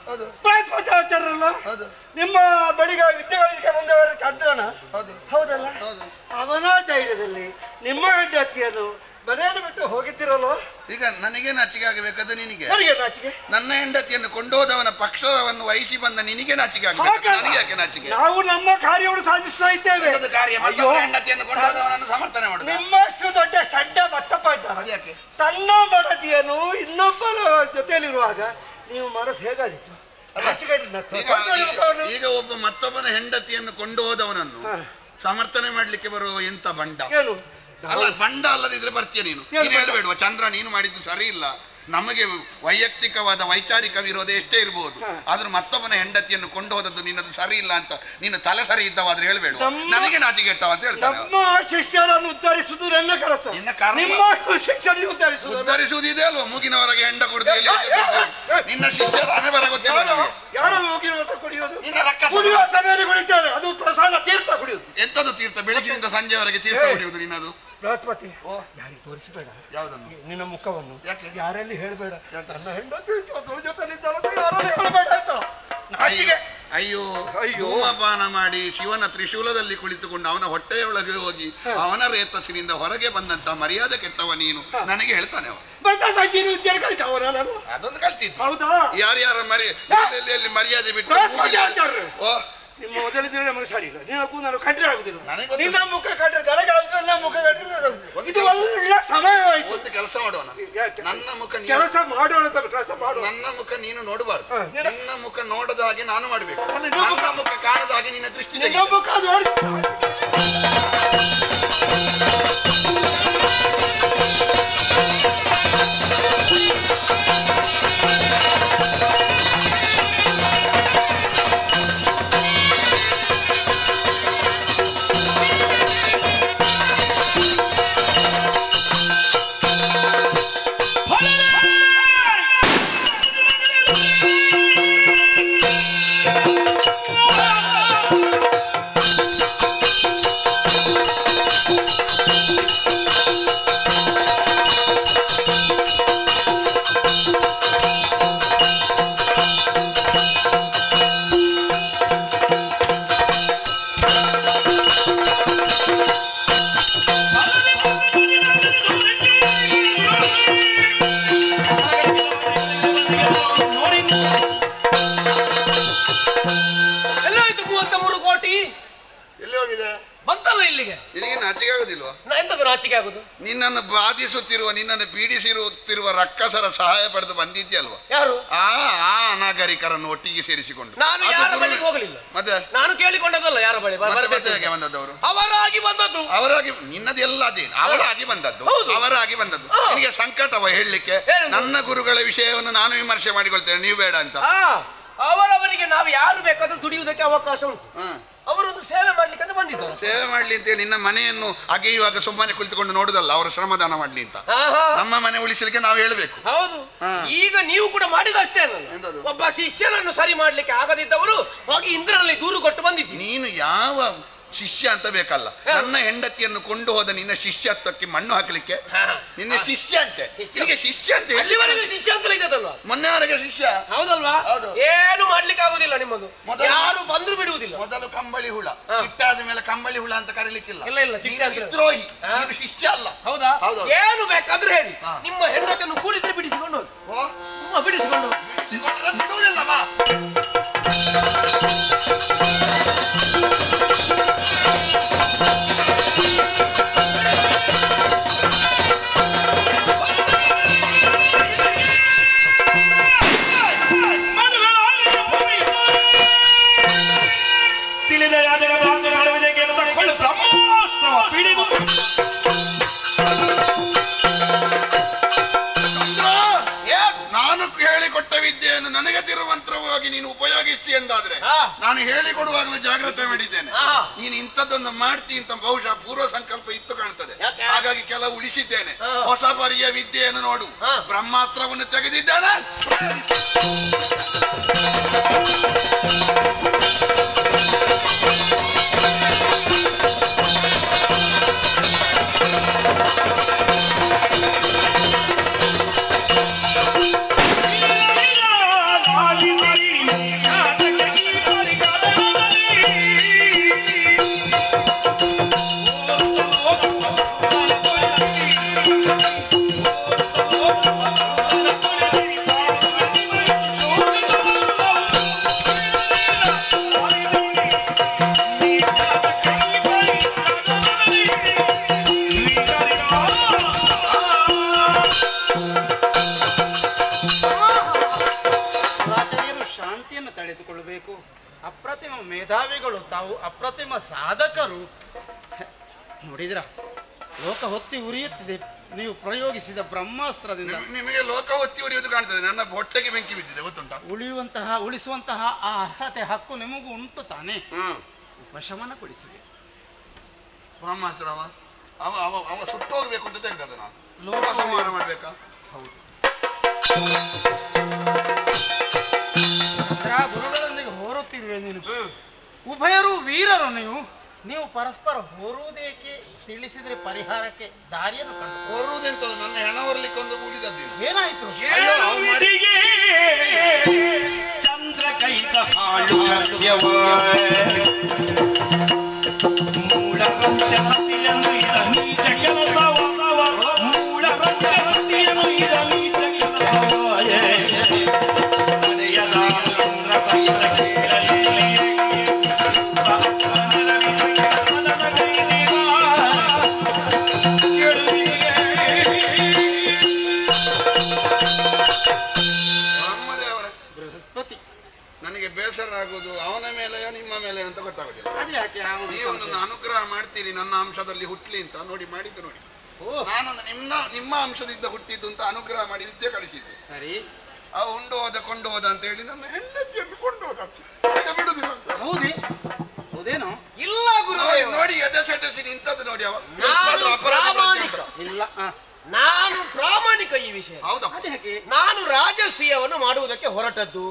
ಹೌದು. ಬೃಹಸ್ಪತ್ಯಾಚಾರ್ಯರಲ್ಲ, ಹೌದು. ನಿಮ್ಮ ಬಳಿಗೆ ವಿದ್ಯೆಗಳಿಗೆ ಬಂದವರ ಚಂದ್ರನ, ಹೌದು. ಹೌದಲ್ಲ? ಹೌದು. ಅವನ ಧೈರ್ಯದಲ್ಲಿ ನಿಮ್ಮ ಹೆಂಡತಿಯನ್ನು ಮನೆಯನ್ನು ಬಿಟ್ಟು ಹೋಗಿದ್ದಿರಲ್ಲ. ಈಗ ನನಗೆ ನಾಚಿಕೆ ಆಗಬೇಕಾದ ನಿನಗೆ? ನನಗೆ ನಾಚಿಕೆ. ನನ್ನ ಹೆಂಡತಿಯನ್ನು ಕೊಂಡೋದವನ ಪಕ್ಷವನ್ನು ವಹಿಸಿ ಬಂದ ನಿನಗೆ ನಾಚಿಕೆ ಆಗಬೇಕು. ಹಾಗಲ್ಲ. ನನಗೆ ಯಾಕೆ ನಾಚಿಕೆ? ನಾವು ನಮ್ಮ ಕಾರ್ಯವನ್ನು ಸಾಧಿಸ್ತಾ ಇದ್ದೇವೆ. ಎಂತದು ಕಾರ್ಯ? ಮತ್ತೊಬ್ಬರ ಹೆಂಡತಿಯನ್ನು ಕೊಂಡೋದವನನ್ನು ಸಮರ್ಥನೆ ಮಾಡುದು. ನಿಮ್ಮಷ್ಟು ದೊಡ್ಡ ಸಡ್ಡ ಮತ್ತಪ್ಪ ಇದ್ದಾರೆ. ಅದ್ಯಾಕೆ? ತನ್ನ ಮಡದಿಯನ್ನು ಇನ್ನೊಬ್ಬನ ಜೊತೆಯಲ್ಲಿರುವಾಗ ನೀವು ಮನಸ್ಸು ಹೇಗಾದಿತ್ತು? ಈಗ ಒಬ್ಬ ಮತ್ತೊಬ್ಬನ ಹೆಂಡತಿಯನ್ನು ಕೊಂಡು ಹೋದವನನ್ನು ಸಮರ್ಥನೆ ಮಾಡ್ಲಿಕ್ಕೆ ಬರುವ ಎಂತ ಬಂಡ? ಏನು ಅಲ್ಲ, ಬಂಡ ಅಲ್ಲದಿದ್ರೆ ಬರ್ತೀಯ ನೀನು. ನೀನು ಹೇಳ್ಬೇಡುವ ಚಂದ್ರ ನೀನು ಮಾಡಿದ್ದು ಸರಿ ಇಲ್ಲ, ನಮಗೆ ವೈಯಕ್ತಿಕವಾದ ವೈಚಾರಿಕ ವಿರೋಧ ಎಷ್ಟೇ ಇರಬಹುದು, ಆದ್ರೂ ಮತ್ತೊಬ್ಬನ ಹೆಂಡತಿಯನ್ನು ಕೊಂಡು ಹೋದದ್ದು ನಿನ್ನದು ಸರಿ ಇಲ್ಲ ಅಂತ ನೀನು ತಲೆ ಸರಿ ಇದ್ದವಾದ್ರೆ ಹೇಳ್ಬೇಡ. ನನಗೆ ನಾಚಿಕೆ ಇಟ್ಟವ ಅಂತ ಹೇಳ್ತಾರೆ. ನಮ್ಮ ಶಿಷ್ಯರನ್ನು ಉದ್ಧರಿಸುವುದು ನನ್ನ ಕೆಲಸ. ನಿಮ್ಮ ಶಿಷ್ಯರನ್ನು ಉದ್ಧರಿಸುವುದು ಇದೆ ಅಲ್ವಾ? ಮೂಗಿನವರೆಗೆ ಹೆಂಡ ಕುಡಿದು ನಿನ್ನ ಶಿಷ್ಯರ ಹಣೆ ಬರ ಗೊತ್ತಿಲ್ಲ ನಮಗೆ. ಯಾರು ಮೂಗಿನ ಕುಡಿಯೋದು? ನಿನ್ನ ರಕ್ಕ ಕುಡಿಯುವ ಸಮಯದಲ್ಲಿ ಕುಡಿತಾರೆ, ಅದು ಪ್ರಸಾದ ತೀರ್ಥ ಕುಡಿಯುವುದು. ಎಂತದು ತೀರ್ಥ? ಬೆಳಗಿನಿಂದ ಸಂಜೆವರೆಗೆ ತೀರ್ಥ ಕುಡಿಯುವುದು ನಿನ್ನದು. ಬೃಹಸ್ಪತಿ, ಯಾರಿಗೆ ತೋರಿಸಬೇಡ ಯಾವುದನ್ನು? ನಿನ್ನ ಮುಖವನ್ನು. ಯಾಕೆ? ಯಾರಲ್ಲಿ ಹೇಳಬೇಡ. ನನ್ನ ಹೆಂಡತಿ ಯಾರಲ್ಲಿ ಹೇಳಬೇಡ ಆಯ್ತಾ? ಅಯ್ಯೋ, ಧೂಮಪಾನ ಮಾಡಿ ಶಿವನ ತ್ರಿಶೂಲದಲ್ಲಿ ಕುಳಿತುಕೊಂಡು ಅವನ ಹೊಟ್ಟೆಯೊಳಗೆ ಹೋಗಿ ಅವನ ರೇತಸ್ಸಿನಿಂದ ಹೊರಗೆ ಬಂದಂತ ಮರ್ಯಾದೆ ಕೆಟ್ಟವ ನೀನು ನನಗೆ ಹೇಳ್ತಾನೆ ಅವ. ಅದೊಂದು ಕಲ್ತಿದ್ದು. ಹೌದಾ? ಯಾರ್ಯಾರ ಮರ್ಯಾದೆ ಬಿಟ್ಟು ನಿಮ್ಮ ಮೊದಲ ದಿನ ನಮಗೆ ಸರಿ ಇಲ್ಲ. ನಿನಗೂ ನಾನು ಕಂಡ್ರೆ ಆಗುದಿಲ್ಲ. ನಿನ್ನ ಮುಖ ಕಂಡ್ರೆ ನನಗೆ ನನ್ನ ಮುಖ ಕಂಡ್ರೆ ಇದು ಒಳ್ಳೆ ಸಮಯವಾಯ್ತು. ಒಂದು ಕೆಲಸ ಮಾಡೋಣ, ನನ್ನ ಮುಖ ಕೆಲಸ ಮಾಡೋಣ, ಕೆಲಸ ಮಾಡೋಣ. ನನ್ನ ಮುಖ ನೀನು ನೋಡಬಾರ್ದು, ನಿನ್ನ ಮುಖ ನೋಡದ ಹಾಗೆ ನಾನು ಮಾಡಬೇಕು. ನನ್ನ ಮುಖ ಕಾಣದ ಹಾಗೆ ನಿನ್ನ ದೃಷ್ಟಿ ನಿನ್ನ ಮುಖ ನೋಡಿ. ಎಲ್ಲೋಯ್ತು 33 ಕೋಟಿ? ಎಲ್ಲಿ ಹೋಗಿದೆ? ಬಂತಲ್ಲ ಇಲ್ಲಿಗೆ. ನಿನಗೆ ನಾಚಿಕೆ ಆಗುದಿಲ್ವಾ? ಎಂತದ್ದು ನಾಚಿಕೆ ಆಗುದು? ನಿನ್ನನ್ನು ಬಾಧಿಸುತ್ತಿರುವ, ನಿನ್ನನ್ನು ಪೀಡಿಸಿರುತ್ತಿರುವ ರಕ್ಕಸರ ಸಹಾಯ ಪಡೆದು ಬಂದಿದ್ಯಲ್ವಾ? ಯಾರು? ಆ ನಾಗರಿಕರನ್ನು ಒಟ್ಟಿಗೆ ಸೇರಿಸಿಕೊಂಡು. ನಾನು ಯಾರ ಬಳಿ ಹೋಗಲಿಲ್ಲ. ಮತ್ತೆ ನಾನು ಕೇಳಿಕೊಂಡದಲ್ಲ ಯಾರ ಬಳಿ. ಹೇಗೆ ಬಂದದ್ದವರು? ಅವರಾಗಿ ಬಂದದ್ದು. ಅವರಾಗಿ ನಿನ್ನದೆಲ್ಲ ಅದೇನು? ಅವರಾಗಿ ಬಂದದ್ದು, ಅವರಾಗಿ ಬಂದದ್ದು. ನಿನಗೆ ಸಂಕಟವ ಹೇಳಲಿಕ್ಕೆ? ನನ್ನ ಗುರುಗಳ ವಿಷಯವನ್ನು ನಾನು ವಿಮರ್ಶೆ ಮಾಡಿಕೊಳ್ತೇನೆ, ನೀವು ಬೇಡ ಅಂತ. ಅವರವರಿಗೆ ನಾವು ಯಾರು ಬೇಕಾದ್ರೂ ದುಡಿಯುವುದಕ್ಕೆ ಅವಕಾಶ ಉಂಟು. ಅವರೊಂದು ಸೇವೆ ಮಾಡ್ಲಿಕ್ಕೆ ಅಂತ ಬಂದಿದ್ದಾರೆ. ಸೇವೆ ಮಾಡ್ಲಿ ಅಂತ ನಿನ್ನ ಮನೆಯನ್ನು ಅಗೆಯುವಾಗ ಸುಮ್ಮನೆ ಕುಳಿತುಕೊಂಡು ನೋಡುದಲ್ಲ, ಅವರು ಶ್ರಮದಾನ ಮಾಡ್ಲಿ ಅಂತ. ನಮ್ಮ ಮನೆ ಉಳಿಸಲಿಕ್ಕೆ ನಾವು ಹೇಳ್ಬೇಕು. ಹೌದು. ಈಗ ನೀವು ಕೂಡ ಮಾಡಿದಷ್ಟೇ ಅಲ್ಲ, ಒಬ್ಬ ಶಿಷ್ಯನನ್ನು ಸರಿ ಮಾಡ್ಲಿಕ್ಕೆ ಆಗದಿದ್ದವರು ಹೋಗಿ ಇಂದ್ರನಲ್ಲಿ ದೂರು ಕೊಟ್ಟು ಬಂದಿದ್ದೀವಿ. ನೀನು ಯಾವ ಶಿಷ್ಯ ಅಂತ ಬೇಕಲ್ಲ, ನನ್ನ ಹೆಂಡತಿಯನ್ನು ಕೊಂಡು ಹೋದ ನಿನ್ನ ಶಿಷ್ಯತ್ವಕ್ಕೆ ಮಣ್ಣು ಹಾಕಲಿಕ್ಕೆ ನಿನ್ನ ಶಿಷ್ಯ ಅಂತೆ. ನಿನಗೆ ಶಿಷ್ಯ ಅಂತ ಅಲ್ಲಿವರೆಗೆ ಶಿಷ್ಯ ಅಂತಲೇ ಇದ್ದದಲ್ವಾ? ಮೊನ್ನೆವರೆಗೆ ಶಿಷ್ಯ. ಹೌದಲ್ವಾ? ಏನು ಮಾಡ್ಲಿಕ್ಕೆ ಆಗುದಿಲ್ಲ ನಿಮ್ಮದು. ಯಾರು ಬಂದ್ರು ಬಿಡುವುದಿಲ್ಲ. ಮೊದಲು ಕಂಬಳಿ ಹುಳ, ಇಟ್ಟಾದ ಮೇಲೆ ಕಂಬಳಿ ಹುಳ ಅಂತ ಕರೀಲಿಕ್ಕಿಲ್ಲ. ಇಲ್ಲ, ದ್ರೋಹಿ, ನೀನು ಶಿಷ್ಯ ಅಲ್ಲ. ಹೌದಾ? ಏನು ಬೇಕಾದ್ರೂ ಹೇಳಿ, ನಿಮ್ಮ ಹೆಂಡತಿಯನ್ನು ಕೂಡಿದ್ರೆ ಬಿಡಿಸಿಕೊಂಡು ಹೋಗಿ. ಬಿಡಿಸಿಕೊಂಡು ಬಿಡುವುದಿಲ್ಲ ಬಾ. ತಿಳಿದ ಯಾದರ ಭ್ರಾಂತಿ ಮಾಡುವುದಕ್ಕೆ ತಕ್ಕೊಳ್ಳು ಬ್ರಹ್ಮಾಸ್ತ್ರವ ಪಿಡಿದು ಹೇಳಿಕೊಟ್ಟ ವಿದ್ಯೆಯನ್ನು ನನಗೆ ತಿರುವಂತರವಾಗಿ ನೀನು ಉಪಯೋಗಿಸ್ತಿ ಎಂದಾದ್ರೆ ನಾನು ಹೇಳಿಕೊಡುವಾಗಲೂ ಜಾಗ್ರತೆ ಮಾಡಿದ್ದೇನೆ. ನೀನು ಇಂಥದ್ದೊಂದು ಮಾಡ್ತಿ ಅಂತ ಬಹುಶಃ ಪೂರ್ವ ಸಂಕಲ್ಪ ಇತ್ತು ಕಾಣ್ತದೆ. ಹಾಗಾಗಿ ಕೆಲವು ಉಳಿಸಿದ್ದೇನೆ. ಹೊಸ ಪರಿಯ ವಿದ್ಯೆಯನ್ನು ನೋಡು. ಬ್ರಹ್ಮಾಸ್ತ್ರವನ್ನು ತೆಗೆದಿದ್ದಾನೆ. ಅಪ್ರತಿಮ ಮೇಧಾವಿಗಳು ತಾವು, ಅಪ್ರತಿಮ ಸಾಧಕರು. ನೋಡಿದ್ರ ಲೋಕ ಹೊತ್ತಿ ಉರಿಯುತ್ತಿದೆ ನೀವು ಪ್ರಯೋಗಿಸಿದ ಬ್ರಹ್ಮಾಸ್ತ್ರದಿಂದ. ನಿಮಗೆ ಲೋಕ ಹೊತ್ತಿ ಉರಿಯುವುದು ಕಾಣ್ತದೆ, ನನ್ನ ಹೊಟ್ಟೆಗೆ ಬೆಂಕಿ ಬಿದ್ದಿದೆ ಗೊತ್ತುಂಟಾ? ಉಳಿಸುವಂತಹ ಆ ಅರ್ಹತೆ ಹಕ್ಕು ನಿಮಗೂ ಉಂಟು ತಾನೇ. ಉಪಶಮನ ಕೊಡಿಸಿದೆ ಬ್ರಹ್ಮಾಸ್ತ್ರ. ಅವ ಸುಟ್ಟು ಹೋಗ್ಬೇಕು ಅಂತ ತೆಗ್ದದ ನಾನು ಲೋಕ ಸಂಹಾರ ಮಾಡ್ಬೇಕಾ? ಹೌದು. ಗುರುಗಳೊಂದಿಗೆ ಹೋರುತ್ತಿರುವೆ ನೀನು. ಉಭಯರು ವೀರರು. ನೀವು ಪರಸ್ಪರ ಹೋರುವುದೇಕೆ ತಿಳಿಸಿದ್ರೆ ಪರಿಹಾರಕ್ಕೆ ದಾರಿಯನ್ನು ಕಂಡು. ಹೋರುವುದೆಂತ ನನ್ನ ಹೆಣ ಹೊರಲಿಕ್ಕೆ ಒಂದು ಉಳಿದದ್ದು ಏನಾಯ್ತು? ಚಂದ್ರ ಕೈತ ಹಾಳು ಮೂಳ ಪ್ರತ್ಯ ಸತಿಯನ್ನು ಇದ ನೀಚ ಕೆಲಸವ ಮೂಳ ಪ್ರತ್ಯ ಸತಿಯನ್ನು ಇದ ನೀಚ ಕೆಲಸವ ನಡೆಯದ ಸಹಿತ ಕೇಳಲಿ ಬೃಹಸ್ಪತಿ. ನನಗೆ ಬೇಸರ ಆಗುವುದು ಅವನ ಮೇಲೆಯೋ ನಿಮ್ಮ ಮೇಲೆಯೋ ಅಂತ ಗೊತ್ತಾಗುದಿಲ್ಲ. ನೀವು ನನ್ನ ಅನುಗ್ರಹ ಮಾಡ್ತೀರಿ ನನ್ನ ಅಂಶದಲ್ಲಿ ಹುಟ್ಲಿ ಅಂತ ನೋಡಿ ಮಾಡಿದ್ದು ನೋಡಿ. ನಾನು ನಿಮ್ಮ ಅಂಶದಿಂದ ಹುಟ್ಟಿದ್ದು ಅಂತ ಅನುಗ್ರಹ ಮಾಡಿ ವಿದ್ಯೆ ಕಳಿಸಿದ್ದು. ಸರಿ, ಅವು ಉಂಡು ಹೋದ ಕೊಂಡು ಹೋದ ಅಂತ ಹೇಳಿ ನನ್ನ ಹೆಂಡತಿಯನ್ನು ಕೊಂಡು ಹೋದ ಬಿಡುದಿಲ್ಲ ಅಂತ. ಹೌದೇನೋ? ಇಲ್ಲ ನೋಡಿ ಎದೆಸೆಟಸಿ ನಿಂತದ್ದು ನೋಡಿ. ಇಲ್ಲ, ನಾನು ಪ್ರಾಮಾಣಿಕ ಈ ವಿಷಯ. ಹೌದಾ? ನಾನು ರಾಜಸೂಯವನ್ನು ಮಾಡುವುದಕ್ಕೆ ಹೊರಟದ್ದು,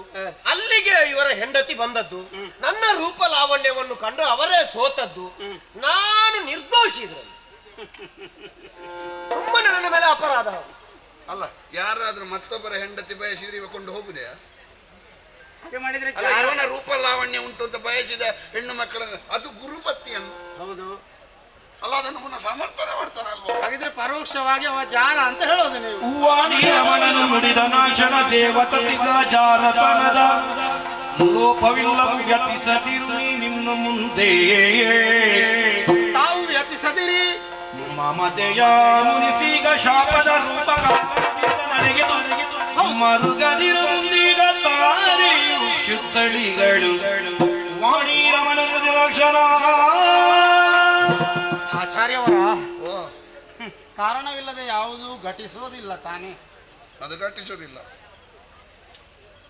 ಅಲ್ಲಿಗೆ ಇವರ ಹೆಂಡತಿ ಬಂದದ್ದು, ನನ್ನ ರೂಪ ಲಾವಣ್ಯವನ್ನು ಕಂಡು ಅವರೇ ಸೋತದ್ದು. ನಾನು ನಿರ್ದೋಷಿ ಇದ್ರಲ್ಲಿ. ಸುಮ್ಮನೆ ನನ್ನ ಮೇಲೆ ಅಪರಾಧ. ಅಲ್ಲ, ಯಾರಾದ್ರೂ ಮತ್ತೊಬ್ಬರ ಹೆಂಡತಿ ಬಯಸಿದ್ರೆ ಇವ ಕೊಂಡು ಹೋಗುದೇ? ಹಾಗೆ ಮಾಡಿದ್ರೆ ಇವನ ರೂಪ ಲಾವಣ್ಯ ಉಂಟು ಅಂತ ಬಯಸಿದ ಹೆಣ್ಣು ಮಕ್ಕಳ ಅದು ಗುರುಪತ್ತಿಯನ್ನು. ಹೌದು ಅಲ್ಲ, ಅದನ್ನು ಪುನಃ ಸಮರ್ಥನೆ ಮಾಡ್ತಾರಲ್ವ? ಹಾಗಿದ್ರೆ ಪರೋಕ್ಷವಾಗಿ ಅವ ಜಾರ ಅಂತ ಹೇಳೋದು ನೀವು. ಹೂವಾಣಿ ರಮಣನು ನುಡಿದ ನಾಶನ ದೇವತತಿಗ ಜಾರತನದ ಲೋಪವಿಲ್ಲವು ವ್ಯತಿಸದಿರು ನಿನ್ನ ಮುಂದೆ ತಾವು ವ್ಯತಿಸದಿರಿ. ಮಮತೆಯ ಮುನಿಸೀಗ ಶಾಪದ ರೂಪ ನನಗೆ ಮರುಗದಿರು ಮುಂದೀಗ ತಾರೆಯು ಶುದ್ಧಳಿಗಳು ವಾಣಿ ರಮಣ ಲಕ್ಷಣ. ಆಚಾರ್ಯವರ ಕಾರಣವಿಲ್ಲದೆ ಯಾವುದೂ ಘಟಿಸೋದಿಲ್ಲ ತಾನೇ? ಅದು ಘಟಿಸೋದಿಲ್ಲ.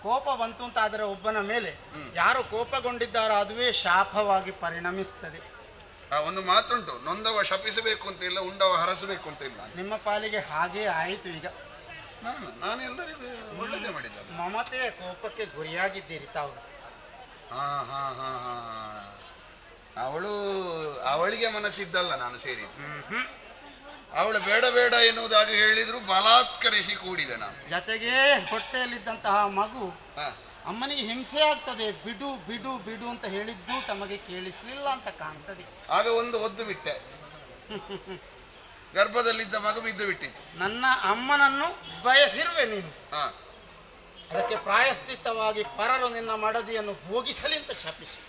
ಕೋಪ ಬಂತು ಅಂತ ಆದರೆ ಒಬ್ಬನ ಮೇಲೆ ಯಾರು ಕೋಪಗೊಂಡಿದ್ದಾರೋ ಅದುವೇ ಶಾಪವಾಗಿ ಪರಿಣಮಿಸ್ತದೆ. ಒಂದು ಮಾತುಂಟು, ನೊಂದವ ಶಪಿಸಬೇಕು ಅಂತ ಇಲ್ಲ, ಉಂಡವ ಹರಸಬೇಕು ಅಂತ ಇಲ್ಲ. ನಿಮ್ಮ ಪಾಲಿಗೆ ಹಾಗೇ ಆಯಿತು. ಈಗ ನಾನು ಎಲ್ಲರಿಗೂ ಒಳ್ಳೆದೇ ಮಾಡಿದ್ದೆ. ಮಮತೆಯ ಕೋಪಕ್ಕೆ ಗುರಿಯಾಗಿದ್ದೀರಿ ತಾವು. ಅವಳಿಗೆ ಮನಸ್ಸಿದ್ದಲ್ಲ ನಾನು ಸೇರಿ. ಅವಳು ಬೇಡ ಬೇಡ ಎನ್ನುವುದಾಗಿ ಹೇಳಿದ್ರು ಬಲಾತ್ಕರಿಸಿ ಕೂಡಿದೆ ನಾನು. ಜೊತೆಗೆ ಹೊಟ್ಟೆಯಲ್ಲಿದ್ದಂತಹ ಮಗು ಅಮ್ಮನಿಗೆ ಹಿಂಸೆ ಆಗ್ತದೆ, ಬಿಡು ಬಿಡು ಬಿಡು ಅಂತ ಹೇಳಿದ್ದು ತಮಗೆ ಕೇಳಿಸ್ಲಿಲ್ಲ ಅಂತ ಕಾಣ್ತದೆ. ಆಗ ಒಂದು ಒದ್ದು ಬಿಟ್ಟೆ, ಗರ್ಭದಲ್ಲಿದ್ದ ಮಗು ಬಿದ್ದು ಬಿಟ್ಟಿತ್ತು. ನನ್ನ ಅಮ್ಮನನ್ನು ಬಯಸಿರುವೆ ನೀನು, ಅದಕ್ಕೆ ಪ್ರಾಯಶ್ಚಿತ್ತವಾಗಿ ಪರರು ನಿನ್ನ ಮಡದಿಯನ್ನು ಹೋಗಿಸಲಿ ಅಂತ ಶಪಿಸಿ.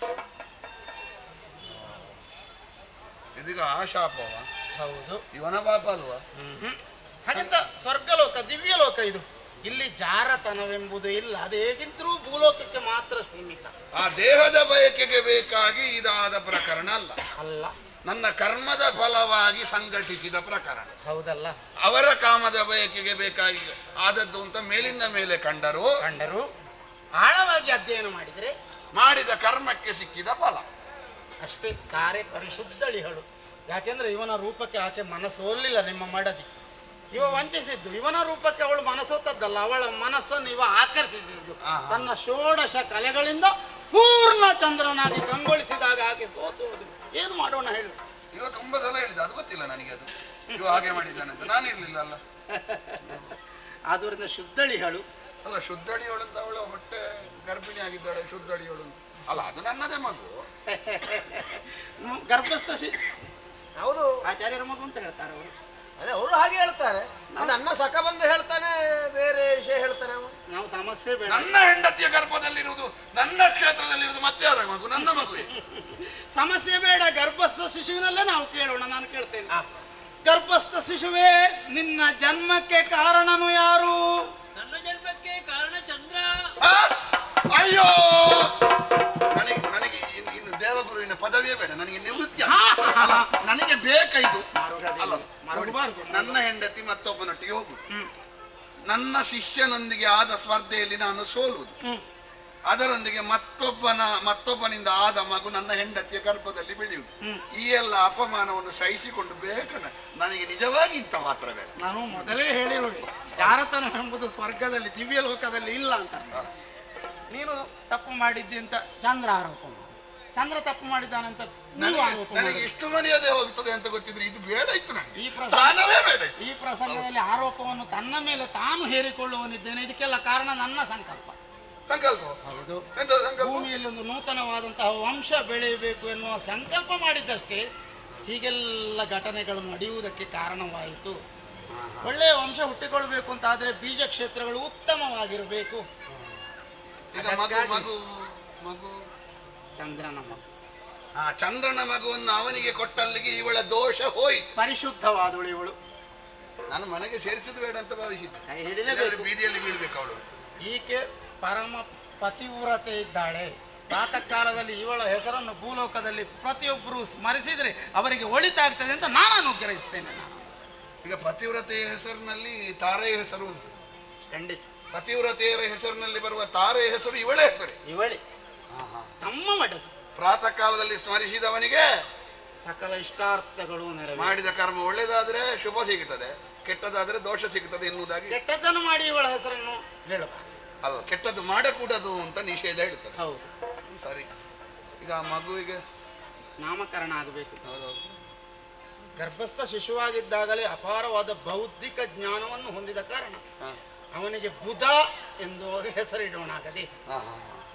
ಇದೀಗ ಆ ಶಾಪವ? ಹೌದು. ಇವನ ಪಾಪ ಅಲ್ವಾ? ಹಾಗಂತ ಸ್ವರ್ಗಲೋಕ ದಿವ್ಯಲೋಕ ಇದು. ಇಲ್ಲಿ ಜಾರತನವೆಂಬುದು ಇಲ್ಲ. ಅದು ಹೇಗಿದ್ರೂ ಭೂಲೋಕಕ್ಕೆ ಮಾತ್ರ ಸೀಮಿತ. ಆ ದೇಹದ ಬಯಕೆಗೆ ಬೇಕಾಗಿ ಇದಾದ ಪ್ರಕರಣ ಅಲ್ಲ. ಅಲ್ಲ, ನನ್ನ ಕರ್ಮದ ಫಲವಾಗಿ ಸಂಘಟಿಸಿದ ಪ್ರಕರಣ. ಹೌದಲ್ಲ? ಅವರ ಕಾಮದ ಬಯಕೆಗೆ ಬೇಕಾಗಿ ಆದದ್ದು ಅಂತ ಮೇಲಿಂದ ಮೇಲೆ ಕಂಡರು ಆಳವಾಗಿ ಅಧ್ಯಯನ ಮಾಡಿದರೆ ಮಾಡಿದ ಕರ್ಮಕ್ಕೆ ಸಿಕ್ಕಿದ ಫಲ ಅಷ್ಟೇ. ತಾರೆ ಪರಿಶುದ್ಧಳಿಗಳು. ಯಾಕೆಂದ್ರೆ ಇವನ ರೂಪಕ್ಕೆ ಆಕೆ ಮನಸ್ಸೋಲಿಲ್ಲ. ನಿಮ್ಮ ಮಡದಿ ಇವ ವಂಚಿಸಿದ್ದು, ಇವನ ರೂಪಕ್ಕೆ ಅವಳು ಮನಸ್ಸೋತದ್ದಲ್ಲ, ಅವಳ ಮನಸ್ಸನ್ನು ಇವ ಆಕರ್ಷಿಸಿದ್ದು. ತನ್ನ ಷೋಡಶ ಕಲೆಗಳಿಂದ ಪೂರ್ಣ ಚಂದ್ರನಾಗಿ ಕಂಗೊಳಿಸಿದಾಗ ಆಕೆ ಸೋತು ಹೋದಳು. ಏನು ಮಾಡೋಣ ಹೇಳು? ಇವ ತುಂಬಾ ಸಲ ಹೇಳಿದ, ಅದು ಗೊತ್ತಿಲ್ಲ ನನಗೆ, ಅದು ಇವ ಹಾಗೆ ಮಾಡಿದ್ದಾನೆ ಅಂತ ನಾನು ಇರ್ಲಿಲ್ಲ ಅಲ್ಲ. ಆದ್ರಿಂದ ಶುದ್ಧಳಿಗಳು ಅಲ್ಲ, ಶುದ್ಧಳಿಯೋಳು ಅಂತ ಅವಳು ಹೊಟ್ಟೆ ಗರ್ಭಿಣಿ ಆಗಿದ್ದಾಳೆ, ಶುದ್ಧಳಿಯೋಳು ಅಂತ ಅಲ್ಲ, ಅದು ನನ್ನದೇ ಮಗು. ಗರ್ಭಸ್ಥ ಹೌದು, ಆಚಾರ್ಯರ ಮಗು ಅಂತ ಹೇಳ್ತಾರೆ ಅವರು. ಅದೇ ಅವರು ಹಾಗೆ ಹೇಳ್ತಾರೆ. ನನ್ನ ಸಖ ಬಂದು ಹೇಳ್ತಾನೆ, ಬೇರೆ ವಿಷಯ ಹೇಳ್ತಾನೆ ಅವನು. ನಾವು ಸಮಸ್ಯೆ ಬೇಡ. ನನ್ನ ಹೆಂಡತಿಯ ಗರ್ಭದಲ್ಲಿರುವುದು, ನನ್ನ ಕ್ಷೇತ್ರದಲ್ಲಿರುವುದು ಮತ್ತೆ ಯಾರ ಮಗು? ನನ್ನ ಮಗು. ಸಮಸ್ಯೆ ಬೇಡ, ಗರ್ಭಸ್ಥ ಶಿಶುವಿನಲ್ಲೇ ನಾವು ಕೇಳೋಣ. ನಾನು ಕೇಳ್ತೇನೆ, ಗರ್ಭಸ್ಥ ಶಿಶುವೇ, ನಿನ್ನ ಜನ್ಮಕ್ಕೆ ಕಾರಣನು ಯಾರು? ನನ್ನ ಜನ್ಮಕ್ಕೆ ಕಾರಣ ಚಂದ್ರ. ಅಯ್ಯೋ, ನನಗೆ ಇನ್ನು ದೇವಗುರುವಿನ ಪದವಿಯೇ ಬೇಡ, ನನಗೆ ನಿವೃತ್ತಿ. ನನಗೆ ಬೇಕಾಯ್ತು ಅಲ್ಲ, ನನ್ನ ಹೆಂಡತಿ ಮತ್ತೊಬ್ಬನೊಟ್ಟಿಗೆ ಹೋಗುದು, ನನ್ನ ಶಿಷ್ಯನೊಂದಿಗೆ ಆದ ಸ್ಪರ್ಧೆಯಲ್ಲಿ ನಾನು ಸೋಲುವುದು, ಅದರೊಂದಿಗೆ ಮತ್ತೊಬ್ಬನಿಂದ ಆದ ಮಗು ನನ್ನ ಹೆಂಡತಿಯ ಗರ್ಭದಲ್ಲಿ ಬೆಳೆಯುವುದು. ಈ ಎಲ್ಲ ಅಪಮಾನವನ್ನು ಸಹಿಸಿಕೊಂಡು ನನಗೆ ನಿಜವಾಗಿ ಇಂಥ ಮಾತ್ರ ಬೇಡ. ನಾನು ಮೊದಲೇ ಹೇಳಿರುವೆ, ಜಾರತನ ಎಂಬುದು ಸ್ವರ್ಗದಲ್ಲಿ ದಿವ್ಯ ಲೋಕದಲ್ಲಿ ಇಲ್ಲ ಅಂತ. ನೀನು ತಪ್ಪು ಮಾಡಿದ್ದಿ ಅಂತ ಚಂದ್ರ ಆರೋಪ ಮಾಡಿ, ಚಂದ್ರ ತಪ್ಪು ಮಾಡಿದ್ದಾನಂತ ನೀವು ಆರೋಪ ಮಾಡಿ. ನನಗೆ ಇಷ್ಟು ಮನೆಯದೇ ಹೋಗ್ತದೆ ಅಂತ ಗೊತ್ತಿದ್ರೆ ಇದು ಬೇಡ ಇತ್ತು ನನಗೆ. ಈ ಪ್ರಸಂಗದಲ್ಲಿ ಆರೋಪವನ್ನು ತನ್ನ ಮೇಲೆ ತಾನು ಹೇರಿಕೊಳ್ಳುವನಿದ್ದೇನೆ. ಇದಕ್ಕೆಲ್ಲ ಕಾರಣ ನನ್ನ ಸಂಕಲ್ಪ. ಹೌದು, ಭೂಮಿಯಲ್ಲಿ ಒಂದು ನೂತನವಾದಂತಹ ವಂಶ ಬೆಳೆಯಬೇಕು ಎನ್ನುವ ಸಂಕಲ್ಪ ಮಾಡಿದ್ದಷ್ಟೇ ಹೀಗೆಲ್ಲ ಘಟನೆಗಳು ನಡೆಯುವುದಕ್ಕೆ ಕಾರಣವಾಯಿತು. ಒಳ್ಳೆಯ ವಂಶ ಹುಟ್ಟಿಕೊಳ್ಬೇಕು ಅಂತ ಆದ್ರೆ ಬೀಜ ಕ್ಷೇತ್ರಗಳು ಉತ್ತಮವಾಗಿರಬೇಕು. ಚಂದ್ರನ ಮಗು, ಚಂದ್ರನ ಮಗುವನ್ನು ಅವನಿಗೆ ಕೊಟ್ಟಲ್ಲಿಗೆ ಇವಳ ದೋಷ ಹೋಯಿತು. ಪರಿಶುದ್ಧವಾದವಳು ಇವಳು. ನಾನು ಮನೆಗೆ ಸೇರಿಸಿದ ಬೇಡ ಅಂತ ಭಾವಿಸಿದ್ದೆ. ಬೀದಿಯಲ್ಲಿ ಬೀಳ್ಬೇಕು ಅವಳು. ಈಕೆ ಪರಮ ಪತಿವ್ರತೆ ಇದ್ದಾಳೆ. ಪ್ರಾತಃ ಕಾಲದಲ್ಲಿ ಇವಳ ಹೆಸರನ್ನು ಭೂಲೋಕದಲ್ಲಿ ಪ್ರತಿಯೊಬ್ಬರು ಸ್ಮರಿಸಿದ್ರೆ ಅವರಿಗೆ ಒಳಿತಾಗ್ತದೆ ಅಂತ ನಾನು ಅನುಗ್ರಹಿಸ್ತೇನೆ. ಈಗ ಪತಿವ್ರತೆಯ ಹೆಸರಿನಲ್ಲಿ ತಾರೆಯ ಹೆಸರು ಉಂಟು. ಖಂಡಿತ. ಪತಿವ್ರತೆಯರ ಹೆಸರಿನಲ್ಲಿ ಬರುವ ತಾರೆಯ ಹೆಸರು ಇವಳೇ ಹೆಸರೇ. ಇವಳೇ ತಮ್ಮ ಮಡದಿ. ಪ್ರಾತಃ ಕಾಲದಲ್ಲಿ ಸ್ಮರಿಸಿದವನಿಗೆ ಸಕಲ ಇಷ್ಟಾರ್ಥಗಳು ನೆರವೇರು. ಮಾಡಿದ ಕರ್ಮ ಒಳ್ಳೆದಾದ್ರೆ ಶುಭ ಸಿಗುತ್ತದೆ, ಕೆಟ್ಟದಾದ್ರೆ ದೋಷ ಸಿಗುತ್ತದೆ ಎನ್ನುವುದಾಗಿ ಕೆಟ್ಟದ್ದನ್ನು ಮಾಡಿ ಇವಳ ಹೆಸರನ್ನು ಹೇಳು. ಅಲ್ಲ, ಕೆಟ್ಟದ್ದು ಮಾಡಕೂಡದು ಅಂತ ನಿಷೇಧ ಹೇಳ್ತದೆ. ಹೌದು, ಸರಿ. ಈಗ ಆ ಮಗುವಿಗೆ ನಾಮಕರಣ ಆಗಬೇಕು. ಗರ್ಭಸ್ಥ ಶಿಶುವಾಗಿದ್ದಾಗಲೇ ಅಪಾರವಾದ ಬೌದ್ಧಿಕ ಜ್ಞಾನವನ್ನು ಹೊಂದಿದ ಕಾರಣ ಅವನಿಗೆ ಬುಧ ಎಂದು ಹೆಸರಿಡೋಣ. ಆಗದೆ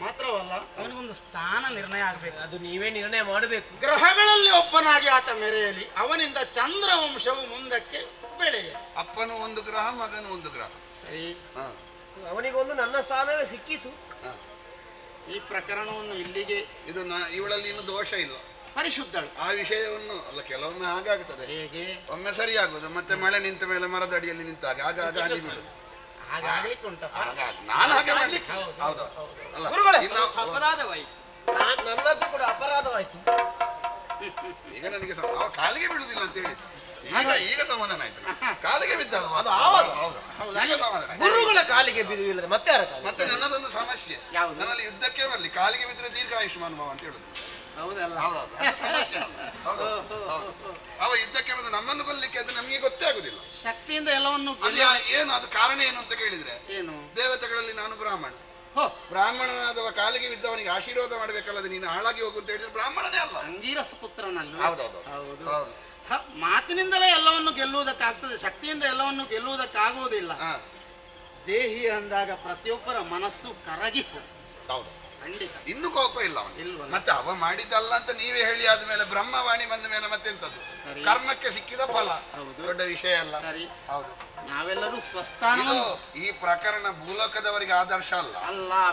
ಮಾತ್ರವಲ್ಲ, ಅವನಿಗೊಂದು ಸ್ಥಾನ ನಿರ್ಣಯ ಆಗಬೇಕು. ಅದು ನೀವೇ ನಿರ್ಣಯ ಮಾಡಬೇಕು. ಗ್ರಹಗಳಲ್ಲಿ ಒಬ್ಬನಾಗಿ ಆತ ಮೆರೆಯಲಿ, ಅವನಿಂದ ಚಂದ್ರವಂಶವು ಮುಂದಕ್ಕೆ ಬೆಳೆಯಲಿ. ಅಪ್ಪನು ಒಂದು ಗ್ರಹ, ಮಗನು ಒಂದು ಗ್ರಹ. ಸರಿ, ಅವನಿಗೊಂದು ನನ್ನ ಸ್ಥಾನವೇ ಸಿಕ್ಕಿತು. ಈ ಪ್ರಕರಣವನ್ನು ಇಲ್ಲಿಗೆ. ಇದು ಇವಳಲ್ಲಿ ಇನ್ನು ದೋಷ ಇಲ್ಲ, ಪರಿಶುದ್ಧಳು. ಆ ವಿಷಯವನ್ನು ಅಲ್ಲ, ಕೆಲವೊಮ್ಮೆ ಹಾಗಾಗ್ತದೆ. ಹೇಗೆ? ಒಮ್ಮೆ ಸರಿ ಆಗುದು, ಮತ್ತೆ ಮಳೆ ನಿಂತ ಮೇಲೆ ಮರದ ಅಡಿಯಲ್ಲಿ ನಿಂತಾಗ ಆಗ ಹನಿ ಬೀಳುದು. ಹಾಗಾಗ್ಲಿಕ್ಕೆ ಉಂಟ. ನಾನು ಹಾಗೆ ಮಾಡ್ಲಿಕ್ಕೆ ಹೌದು ಅಲ್ಲ, ಅಪರಾಧವಾಯ್ತು. ನನ್ನದು ಕೂಡ ಅಪರಾಧವಾಯ್ತು. ಈಗ ನನಗೆ ಕಾಲಿಗೆ ಬೀಳುದಿಲ್ಲ ಅಂತ ಹೇಳಿ ಈಗ ಸಮಾಧಾನ ಆಯ್ತು. ಕಾಲಿಗೆ ಬಿದ್ದಲ್ವಾ, ಗುರುಗಳ ಕಾಲಿಗೆ ಬಿಡುವಿಲ್ಲ, ಮತ್ತೆ ಮತ್ತೆ ನನ್ನದೊಂದು ಸಮಸ್ಯೆ, ನನ್ನಲ್ಲಿ ಯುದ್ಧಕ್ಕೆ ಬರಲಿ, ಕಾಲಿಗೆ ಬಿದ್ದರೆ ದೀರ್ಘಾಯುಷ್ಮಾನ್ ಭವ ಅಂತ ಹೇಳುದು. ಹೌದಲ್ಲ, ಸಮಸ್ಯೆ. ಅವ ಯುದ್ಧಕ್ಕೆ ಬಂದು ನಮ್ಮನ್ನು ಕೊಲ್ಲಿಕ್ಕೆ ಅಂತ ನಮಗೆ ಗೊತ್ತೇ ಆಗುದಿಲ್ಲ. ಶಕ್ತಿಯಿಂದ ಎಲ್ಲವನ್ನು ಏನು ಅದು ಕಾರಣ ಏನು ಅಂತ ಕೇಳಿದ್ರೆ, ಏನು ದೇವತೆಗಳಲ್ಲಿ ನಾನು ಬ್ರಾಹ್ಮಣ, ಬ್ರಾಹ್ಮಣನಾದವ ಕಾಲಿಗೆ ಬಿದ್ದವನಿಗೆ ಆಶೀರ್ವಾದ ಮಾಡ್ಬೇಕಲ್ಲದೆ ನೀನು ಹಾಳಾಗಿ ಹೋಗು ಅಂತ ಹೇಳಿದ್ರೆ ಬ್ರಾಹ್ಮಣನೇ ಅಲ್ಲ, ಅಂಗೀರಸ ಪುತ್ರನಲ್ಲ. ಹೌದು. ಮಾತಿನಿಂದಲೇ ಎಲ್ಲವನ್ನು ಗೆಲ್ಲುವುದಕ್ಕಾಗ್ತದೆ, ಶಕ್ತಿಯಿಂದ ಎಲ್ಲವನ್ನು ಗೆಲ್ಲುವುದಕ್ಕಾಗುವುದಿಲ್ಲ. ದೇಹಿ ಅಂದಾಗ ಪ್ರತಿಯೊಬ್ಬರ ಮನಸ್ಸು ಕರಗಿ ಹೌದು, ಖಂಡಿತ. ಇನ್ನು ಕೋಪ ಇಲ್ಲ ಅವನು. ಮತ್ತೆ ಅವ ಮಾಡಿದ್ದಲ್ಲ ಅಂತ ನೀವೇ ಹೇಳಿ ಆದ್ಮೇಲೆ ಬ್ರಹ್ಮವಾಣಿ ಬಂದ ಮೇಲೆ ಮತ್ತೆಂತದ್ದು, ಕರ್ಮಕ್ಕೆ ಸಿಕ್ಕಿದ ಫಲ, ದೊಡ್ಡ ವಿಷಯ ಅಲ್ಲ. ಸರಿ, ಹೌದು. ನಾವೆಲ್ಲರೂ ಸ್ವಸ್ಥಾನ. ಈ ಪ್ರಕರಣ ಭೂಲೋಕದವರಿಗೆ ಆದರ್ಶ ಅಲ್ಲ.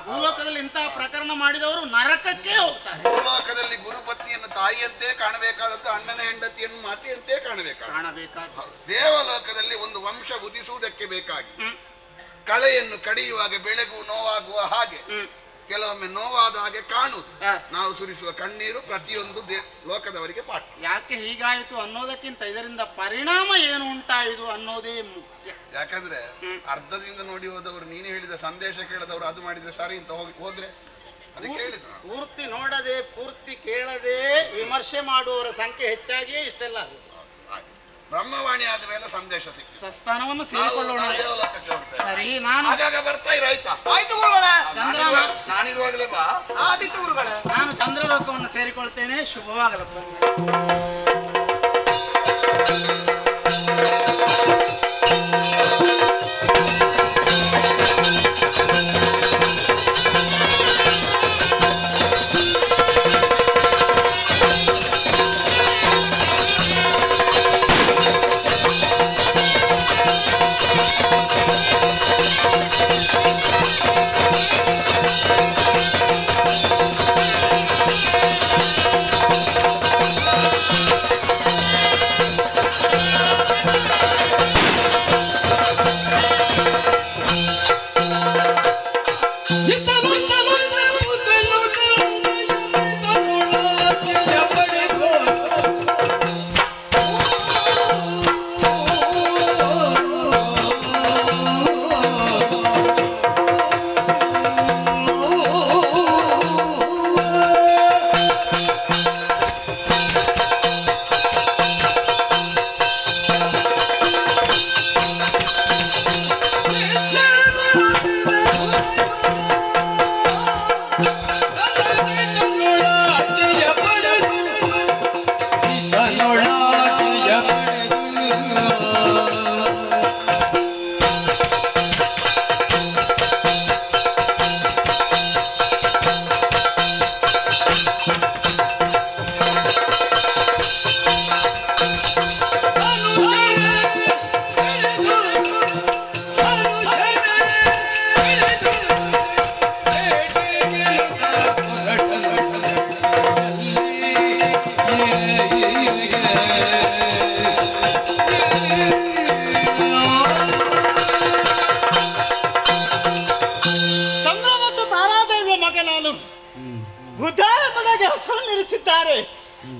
ಭೂಲೋಕದಲ್ಲಿ ಇಂತಹ ಪ್ರಕರಣ ಮಾಡಿದವರು ನರಕಕ್ಕೆ ಹೋಗ್ತಾರೆ. ಭೂಲೋಕದಲ್ಲಿ ಗುರುಪತ್ನಿಯನ್ನು ತಾಯಿಯಂತೆ ಕಾಣಬೇಕಾದದ್ದು, ಅಣ್ಣನ ಹೆಂಡತಿಯನ್ನು ಮಾತೆಯಂತೆ ಕಾಣಬೇಕಾದ. ದೇವಲೋಕದಲ್ಲಿ ಒಂದು ವಂಶ ಉದಿಸುವುದಕ್ಕೆ ಬೇಕಾಗಿ ಕಳೆಯನ್ನು ಕಡಿಯುವಾಗ ಬೆಳೆಗೂ ನೋವಾಗುವ ಹಾಗೆ ಕೆಲವೊಮ್ಮೆ ನೋವಾದ ಹಾಗೆ ಕಾಣುವುದು. ನಾವು ಸುರಿಸುವ ಕಣ್ಣೀರು ಪ್ರತಿಯೊಂದು ಲೋಕದವರಿಗೆ ಪಾಠ. ಯಾಕೆ ಹೀಗಾಯಿತು ಅನ್ನೋದಕ್ಕಿಂತ ಇದರಿಂದ ಪರಿಣಾಮ ಏನು ಉಂಟಾಯಿತು ಅನ್ನೋದೇ ಮುಖ್ಯ. ಯಾಕಂದ್ರೆ ಅರ್ಧದಿಂದ ನೋಡಿ ಹೋದವರು, ನೀನು ಹೇಳಿದ ಸಂದೇಶ ಕೇಳದವರು ಅದು ಮಾಡಿದ್ರೆ ಸರಿ ಅಂತ ಹೋದ್ರೆ ಅದಕ್ಕೆ ಹೇಳಿದ್ರು. ಪೂರ್ತಿ ನೋಡದೆ ಪೂರ್ತಿ ಕೇಳದೆ ವಿಮರ್ಶೆ ಮಾಡುವವರ ಸಂಖ್ಯೆ ಹೆಚ್ಚಾಗಿಯೇ ಇಷ್ಟೆಲ್ಲ. ಬ್ರಹ್ಮವಾಣಿ ಆದ ಮೇಲೆ ಸಂದೇಶ ಸಿಕ್ತು. ಸ್ವಸ್ಥಾನವನ್ನು ಸೇರಿಕೊಳ್ಳೋಣ. ಸರಿ, ನಾನು ಆಗಾಗ ಬರ್ತಾ ಇರ ಆಯ್ತಾ? ಆಯ್ತು ಗುರುಗಳೇ. ಚಂದ್ರ, ನಾನಿರುವಾಗಲೇ ಬಾ. ಆದಿತ್ಯ ಗುರುಗಳೇ. ನಾನು ಚಂದ್ರಲೋಕವನ್ನು ಸೇರಿಕೊಳ್ತೇನೆ. ಶುಭವಾಗಲು.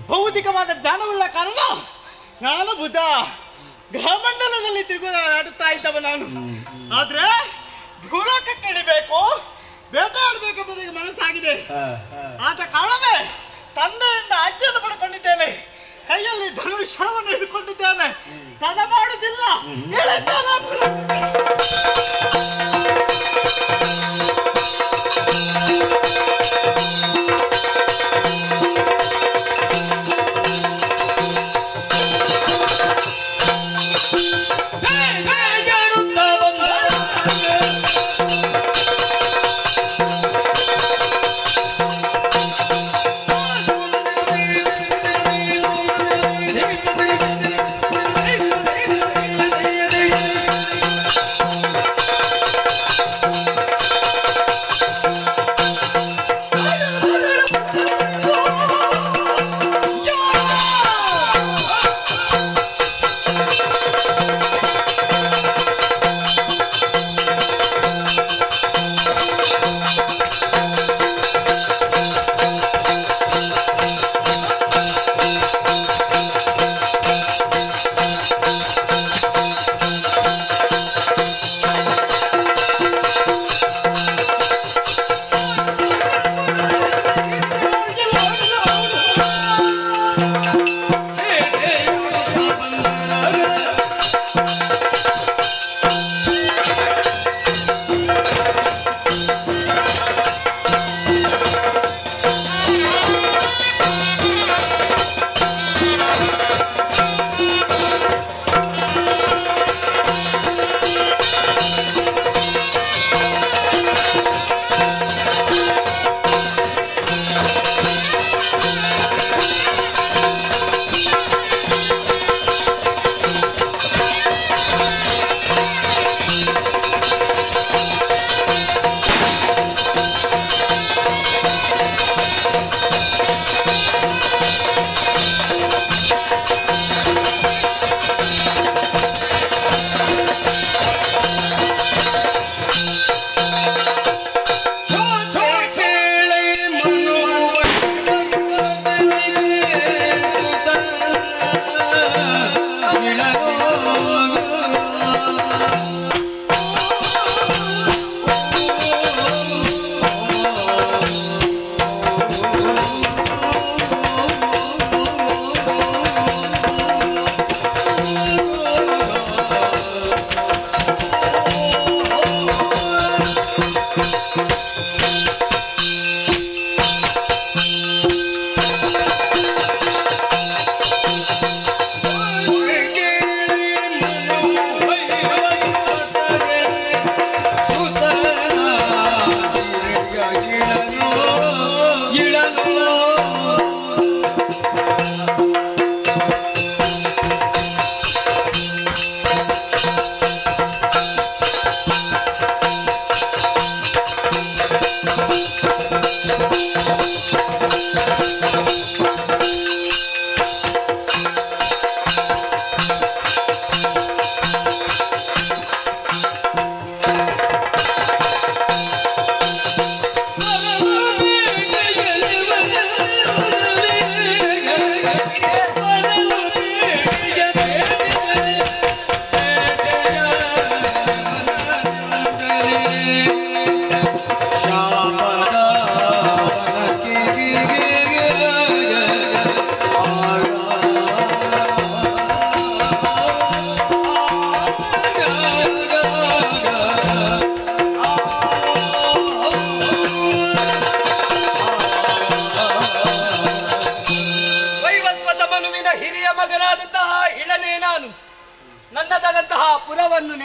ಭೌತಿಕವಾದ ಜ್ಞಾನವುಳ್ಳ ಕಾರಣ ನಾನು ಬುದ್ಧ ಗ್ರಹಮಂಡಲದಲ್ಲಿ ತಿರುಗಾಡುತ್ತಾ ಇದ್ದವ ನಾನು. ಆದ್ರೆ ಭೂಲೋಕಕ್ಕೆ ಇಳಿಬೇಕು, ಬೇಟೆಯಾಡಬೇಕೆಂಬುದಕ್ಕೆ ಮನಸ್ಸಾಗಿದೆ. ಆದ ಕಾರಣವೇ ತಂದೆಯಿಂದ ಅಜ್ಜಿಯನ್ನು ಪಡ್ಕೊಂಡಿದ್ದೇನೆ. ಕೈಯಲ್ಲಿ ಧನುಷವನ್ನು ಹಿಡ್ಕೊಂಡಿದ್ದೇನೆ. ತಡ ಮಾಡುವುದಿಲ್ಲ.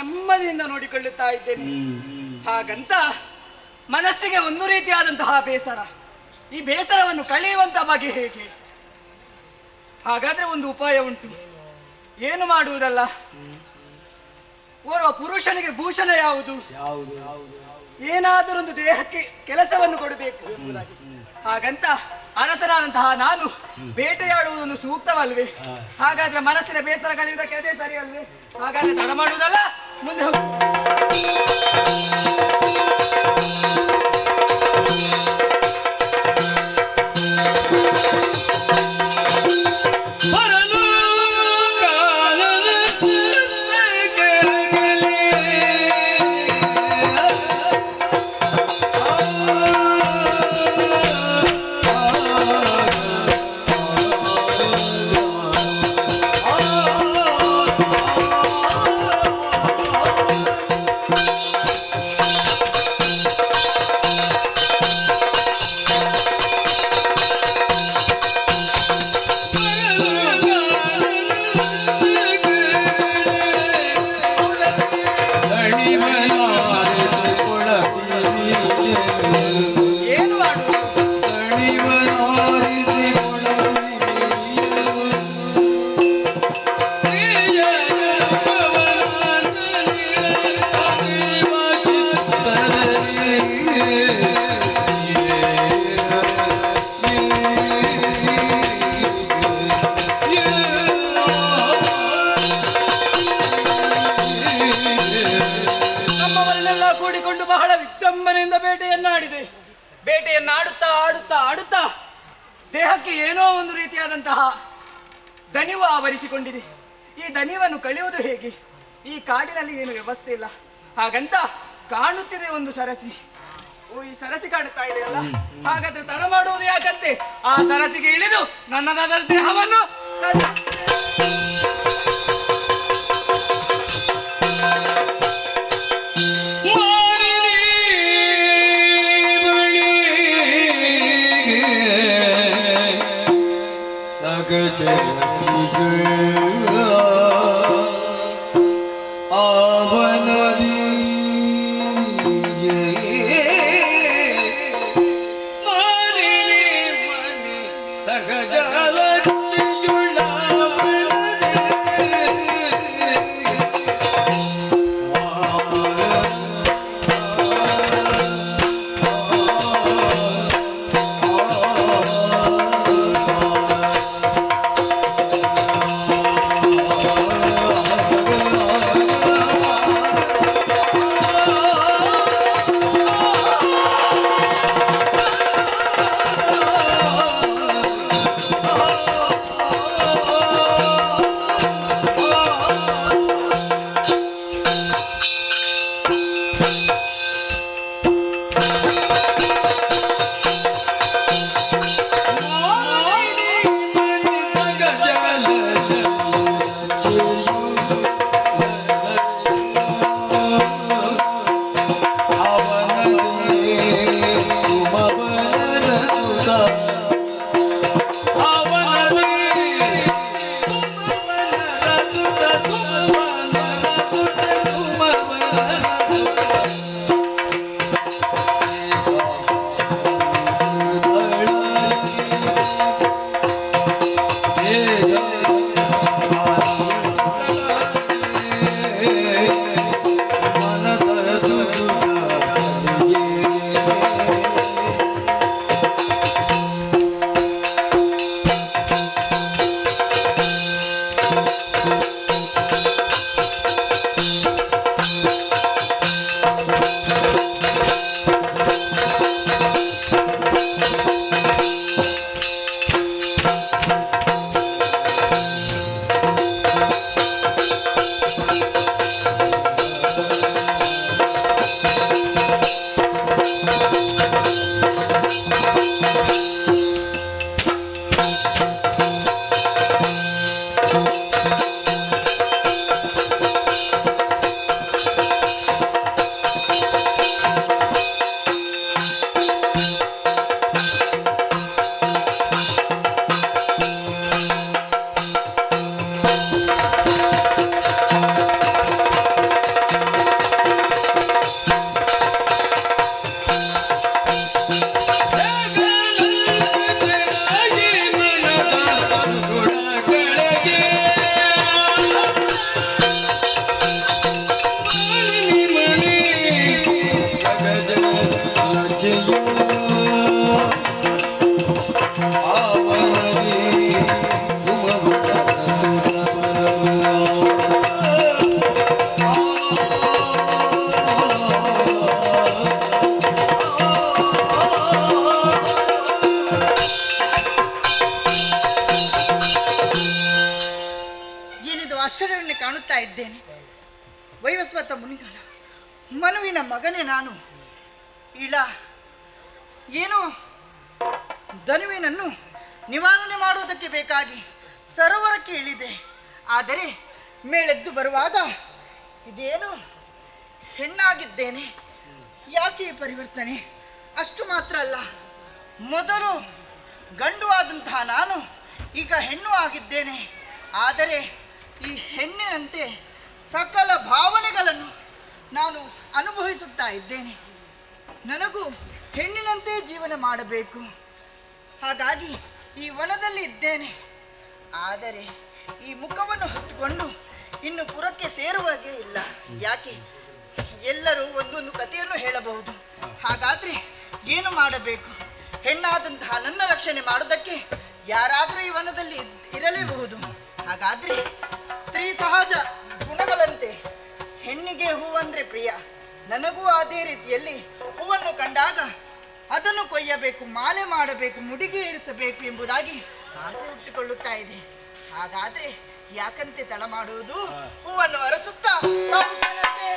ನೆಮ್ಮದಿಯಿಂದ ನೋಡಿಕೊಳ್ಳುತ್ತಾ ಇದ್ದೇನೆ. ಹಾಗಂತ ಮನಸ್ಸಿಗೆ ಒಂದು ರೀತಿಯಾದಂತಹ ಬೇಸರ. ಈ ಬೇಸರವನ್ನು ಕಳೆಯುವಂತ ಬಗೆ ಹೇಗೆ? ಹಾಗಾದ್ರೆ ಒಂದು ಉಪಾಯ ಉಂಟು. ಏನು ಮಾಡುವುದಲ್ಲ, ಓರ್ವ ಪುರುಷನಿಗೆ ಭೂಷಣ ಯಾವುದು? ಏನಾದರೊಂದು ದೇಹಕ್ಕೆ ಕೆಲಸವನ್ನು ಕೊಡಬೇಕು ಎಂಬುದಾಗಿ. ಹಾಗಂತ ಅರಸನಾದಂತಹ ನಾನು ಬೇಟೆಯಾಡುವುದೊಂದು ಸೂಕ್ತವಲ್ವೇ? ಹಾಗಾದ್ರೆ ಮನಸ್ಸಿನ ಬೇಸರ ಕಳೆಯುವುದಕ್ಕೆ ಅದೇ ಸರಿ ಅಲ್ವೇ? ಹಾಗಾದ್ರೆ ತಡ ಮಾಡುವುದಲ್ಲ, ಮುಂದೆ ಹೋಗು. ಕೂಡಿಕೊಂಡು ಬಹಳ ವಿಜೃಂಭಣೆಯಿಂದ ಬೇಟೆಯನ್ನಾಡುತ್ತಾ ಆಡುತ್ತಾ ಆಡುತ್ತಾ ದೇಹಕ್ಕೆ ಏನೋ ಒಂದು ರೀತಿಯಾದಂತಹ ದಣಿವು ಆವರಿಸಿಕೊಂಡಿದೆ. ಈ ದಣಿವನ್ನು ಕಳೆಯುವುದು ಹೇಗೆ? ಈ ಕಾಡಿನಲ್ಲಿ ಏನು ವ್ಯವಸ್ಥೆ ಇಲ್ಲ. ಹಾಗಂತ ಕಾಣುತ್ತಿದೆ ಒಂದು ಸರಸಿ. ಓ, ಈ ಸರಸಿ ಕಾಣುತ್ತಾ ಇದೆಯಲ್ಲ, ಹಾಗಾದ್ರೆ ತಡ ಮಾಡುವುದು ಯಾಕಂತೆ ಆ ಸರಸಿಗೆ ಇಳಿದು ನನ್ನದಾದ ದೇಹವನ್ನು ಇದ್ದೇನೆ. ವೈವಸ್ವತ ಮುನಿಗಳ ಮನುವಿನ ಮಗನೇ ನಾನು. ಏನೋ ಧನುವಿನನ್ನು ನಿವಾರಣೆ ಮಾಡುವುದಕ್ಕೆ ಬೇಕಾಗಿ ಸರೋವರಕ್ಕೆ ಇಳಿದೆ. ಆದರೆ ಮೇಳೆದ್ದು ಬರುವಾಗ ಇದೇನು ಹೆಣ್ಣಾಗಿದ್ದೇನೆ. ಯಾಕೆ ಈ ಪರಿವರ್ತನೆ? ಅಷ್ಟು ಮಾತ್ರ ಅಲ್ಲ, ಮೊದಲು ಗಂಡು ಆದಂತಹ ನಾನು ಈಗ ಹೆಣ್ಣು ಆಗಿದ್ದೇನೆ. ಆದರೆ ಈ ಹೆಣ್ಣಿನಂತೆ ಸಕಲ ಭಾವನೆಗಳನ್ನು ನಾನು ಅನುಭವಿಸುತ್ತಾ ಇದ್ದೇನೆ. ನನಗೂ ಹೆಣ್ಣಿನಂತೆ ಜೀವನ ಮಾಡಬೇಕು. ಹಾಗಾಗಿ ಈ ವನದಲ್ಲಿ ಇದ್ದೇನೆ. ಆದರೆ ಈ ಮುಖವನ್ನು ಹೊತ್ತುಕೊಂಡು ಇನ್ನು ಪುರಕ್ಕೆ ಸೇರುವಾಗೆ ಇಲ್ಲ. ಯಾಕೆ? ಎಲ್ಲರೂ ಒಂದೊಂದು ಕಥೆಯನ್ನು ಹೇಳಬಹುದು. ಹಾಗಾದ್ರೆ ಏನು ಮಾಡಬೇಕು? ಹೆಣ್ಣಾದಂತಹ ನನ್ನ ರಕ್ಷಣೆ ಮಾಡೋದಕ್ಕೆ ಯಾರಾದರೂ ಈ ವನದಲ್ಲಿ ಇರಲೇಬಹುದು. ಹಾಗಾದ್ರೆ ಸ್ತ್ರೀ ಸಹಜ ಗುಣಗಳಂತೆ ಹೆಣ್ಣಿಗೆ ಹೂವಂದ್ರೆ ಪ್ರಿಯ, ನನಗೂ ಅದೇ ರೀತಿಯಲ್ಲಿ ಹೂವನ್ನು ಕಂಡಾಗ ಅದನ್ನು ಕೊಯ್ಯಬೇಕು, ಮಾಲೆ ಮಾಡಬೇಕು, ಮುಡಿಗೆ ಏರಿಸಬೇಕು ಎಂಬುದಾಗಿ ಆಸೆ ಹುಟ್ಟಿಕೊಳ್ಳುತ್ತಾ ಇದೆ. ಹಾಗಾದ್ರೆ ಯಾಕಂತೆ ತಡ ಮಾಡುವುದು? ಹೂವನ್ನು ಅರಸುತ್ತಾ ಸಾಗುತ್ತೇನಂತೆ.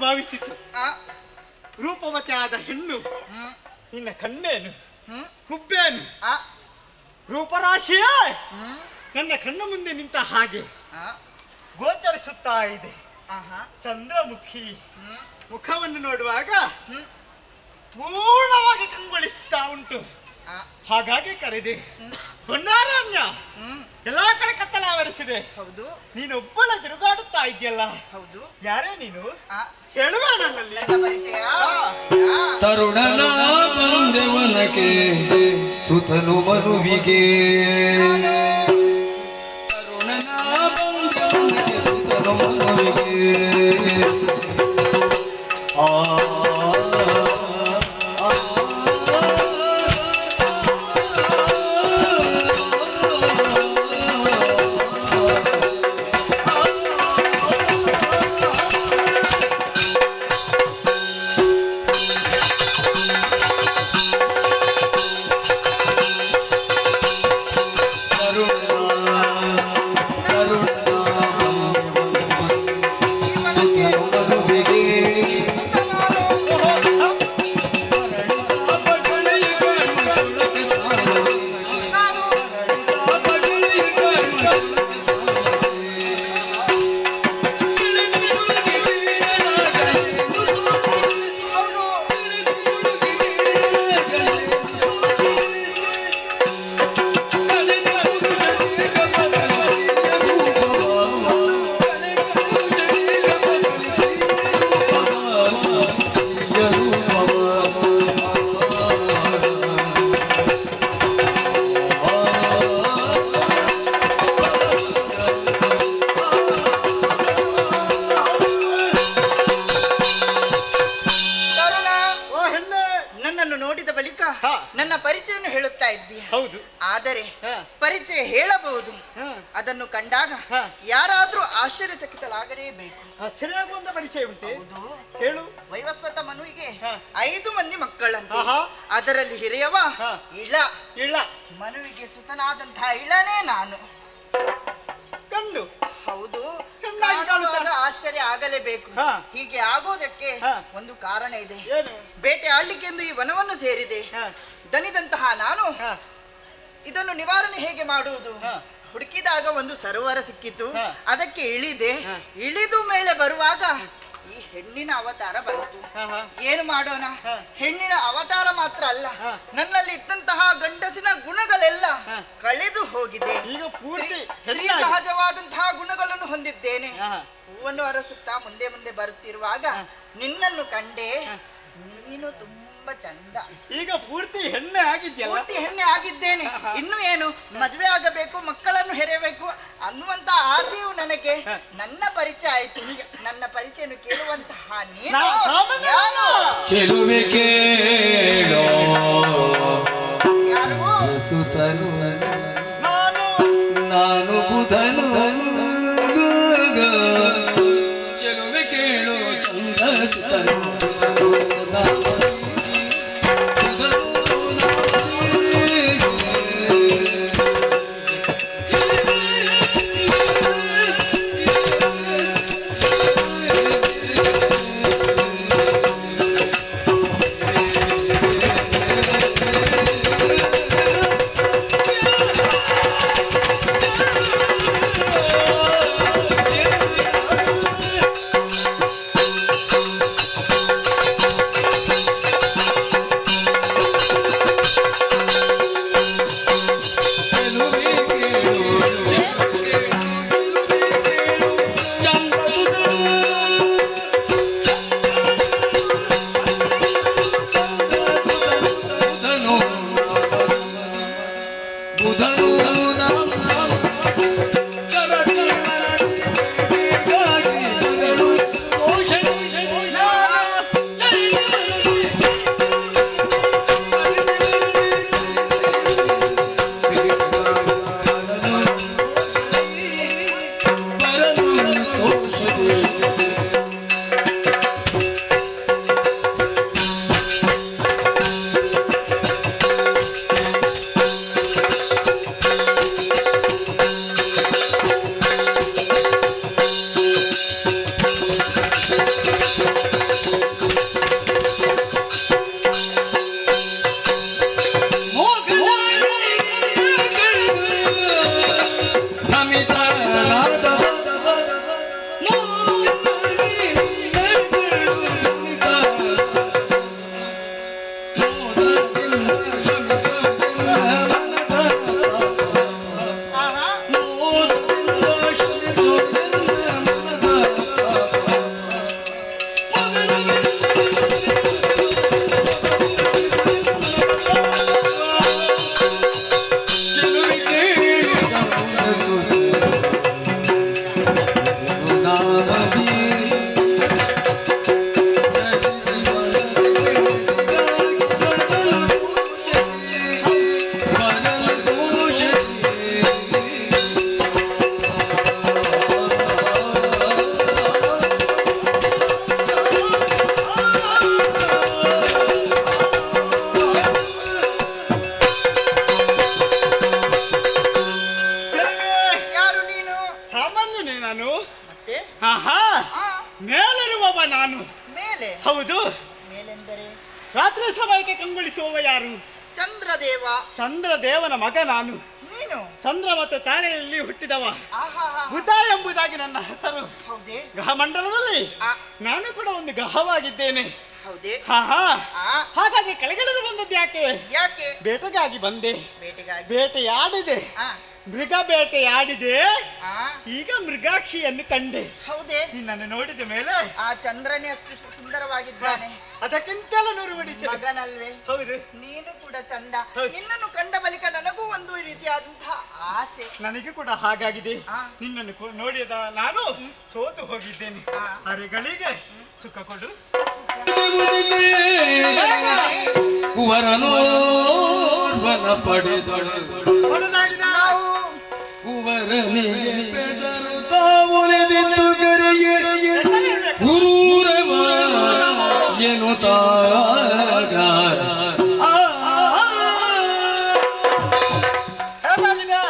ಭಾವಿಸಿತು. ರೂಪವತಿ ಆದ ಹೆಣ್ಣು ನಿನ್ನ ಕಣ್ಣೇನು, ಹುಬ್ಬೇನು, ರೂಪರಾಶಿಯೇ ನನ್ನ ಕಣ್ಣ ಮುಂದೆ ನಿಂತ ಹಾಗೆ ಗೋಚರಿಸುತ್ತಾ ಇದೆ. ಚಂದ್ರಮುಖಿ ಮುಖವನ್ನು ನೋಡುವಾಗ ಪೂರ್ಣವಾಗಿ ಕಂಗೊಳಿಸುತ್ತಾ ಉಂಟು. ಹಾಗಾಗಿ ಕರೆದೆ. ಗೊಂಡಾರಣ್ಯ ಎಲ್ಲಾ ಕಡೆ ಕತ್ತಲ ಆವರಿಸಿದೆ. ಹೌದು, ನೀನೊಬ್ಬಳ ತಿರುಗಾಡುತ್ತಾ ಇದೆಯಲ್ಲ. ಹೌದು, ಯಾರೇ ನೀನು? ಹೇಳುವ ನನ್ನಲ್ಲಿ ಪರಿಚಯ. ತರುಣನ ಬಂದೆವನಕ್ಕೆ ಸುತನು ಮನುವಿಗೆ, ತರುಣನ ಬಂದೆವನಕ್ಕೆ ಸುತನು ಮನುವಿಗೆ. ಹೇಳುತ್ತಾ ಇದ್ದೀಯ. ಹೌದು. ಆದರೆ ಪರಿಚಯ ಹೇಳಬಹುದು. ಅದನ್ನು ಕಂಡಾಗ ಯಾರಾದ್ರೂ ಆಶ್ಚರ್ಯಚಕಿತರಾಗಲೇಬೇಕು. ಆಶ್ಚರ್ಯ ಆಗುವಂತ ಪರಿಚಯ ಉಂಟೆ? ಹೌದು. ಹೇಳು. ವೈವಸ್ವತ ಮನುವಿಗೆ 5 ಮಂದಿ ಮಕ್ಕಳಂತೆ. ಅದರಲ್ಲಿ ಹಿರಿಯವ ಇಳ. ಮನುವಿಗೆ ಸುತನಾದಂತಹ ಇಳನೇ ನಾನು. ಕಂಡು. ಹೌದು. ಕಾಣುವಾಗ ಆಶ್ಚರ್ಯ ಆಗಲೇಬೇಕು. ಹೀಗೆ ಆಗೋದಕ್ಕೆ ಒಂದು ಕಾರಣ ಇದೆ. ಬೇಟೆ ಆಡ್ಲಿಕ್ಕೆ ಎಂದು ಈ ವನವನ್ನು ಸೇರಿದೆ. ದನಿದಂತಹ ನಾನು ಇದನ್ನು ನಿವಾರಣೆ ಹೇಗೆ ಮಾಡುವುದು ಹುಡುಕಿದಾಗ ಒಂದು ಸರೋವರ ಸಿಕ್ಕಿತು. ಅದಕ್ಕೆ ಇಳಿದೆ. ಇಳಿದು ಮೇಲೆ ಬರುವಾಗ ಈ ಹೆಣ್ಣಿನ ಅವತಾರ ಬಂತು. ಏನು ಮಾಡೋಣ? ಹೆಣ್ಣಿನ ಅವತಾರ ಮಾತ್ರ ಅಲ್ಲ, ನನ್ನಲ್ಲಿ ಇದ್ದಂತಹ ಗಂಡಸಿನ ಗುಣಗಳೆಲ್ಲ ಕಳೆದು ಹೋಗಿದೆ. ಸ್ತ್ರೀ ಸಹಜವಾದಂತಹ ಗುಣಗಳನ್ನು ಹೊಂದಿದ್ದೇನೆ. ಹೂವನ್ನು ಅರಸುತ್ತಾ ಮುಂದೆ ಮುಂದೆ ಬರುತ್ತಿರುವಾಗ ನಿನ್ನನ್ನು ಕಂಡೆ. ನೀನು ತುಂಬಾ ಚಂದ. ಈಗ ಪೂರ್ತಿ ಹೆಣ್ಣೆ ಆಗಿದ್ಯಲ್ಲ? ಪೂರ್ತಿ ಹೆಣ್ಣೆ ಆಗಿದ್ದೇನೆ. ಇನ್ನು ಏನು, ಮದುವೆ ಆಗಬೇಕು, ಮಕ್ಕಳನ್ನು ಹೆರೆಯಬೇಕು ಅನ್ನುವಂತ ಆಸೆಯು ನನಗೆ. ನನ್ನ ಪರಿಚಯ ಆಯ್ತು. ಈಗ ನನ್ನ ಪರಿಚಯನು ಕೇಳುವಂತಹ ನೀನು ಚೆಲುವೆ ಕೇಳೋ ಸುತನು ನಾನು ಬುಧನು ಚೆಲುವೆ ಕೇಳೋ ಚಂದ ಸುತನು ಹೌದು. ರಾತ್ರಿ ಸಮಯಕ್ಕೆ ಕಂಗೊಳಿಸುವವ ಯಾರು? ಚಂದ್ರದೇವ. ಚಂದ್ರದೇವನ ಮಗ ನಾನು. ನೀನು ಚಂದ್ರ ಮತ್ತು ತಾರೆಯಲ್ಲಿ ಹುಟ್ಟಿದವ. ಬುಧ ಎಂಬುದಾಗಿ ನನ್ನ ಹೆಸರು. ಗ್ರಹ ಮಂಡಲದಲ್ಲಿ ನಾನು ಕೂಡ ಒಂದು ಗ್ರಹವಾಗಿದ್ದೇನೆ. ಹಾಗಾಗಿ ಕೆಳಗಿಳಿದು ಬಂದದ್ದು ಯಾಕೆ? ಬೇಟೆಗಾಗಿ ಬಂದೆ. ಬೇಟೆಯಾಡಿದೆ, ಮೃಗ ಬೇಟೆಯಾಡಿದೆ. ಈಗ ಮೃಗಾಕ್ಷಿಯನ್ನು ಕಂಡೆ. ಹೌದೇ? ನಿನ್ನನ್ನು ನೋಡಿದ ಮೇಲೆ ಆ ಚಂದ್ರನೇ ಅಷ್ಟು ಸುಂದರವಾಗಿದ್ದಾನೆ. ಅದಕ್ಕಿಂತಲೂ 100 ಮಡಿ ಮಗನಲ್ವೇ? ಹೌದು. ನೀನು ಕೂಡ ಚಂದ. ನಿನ್ನನ್ನು ಕಂಡ ಬಳಿಕ ನನಗೂ ಒಂದು ರೀತಿಯಾದಂತಹ ಆಸೆ. ನನಗೂ ಕೂಡ ಹಾಗಾಗಿದೆ. ನಿನ್ನನ್ನು ನೋಡಿದ ನಾನು ಸೋತು ಹೋಗಿದ್ದೇನೆ. ಅರೆಗಳಿಗೆ ಸುಖ ಕೊಡು. ಕುವರನೋರ್ವ ಮನ ಪಡೆದೊಳೆ ನಾವು ಕುವರನಿಗೆ ಬೆದರುತ್ತಾ ಒಲಿದಿತ್ತು ಕರೆಗೆ ಗುರೂರವ ಎನ್ನುತ್ತಾಗ ಹೇಗಾಗಿದೆ?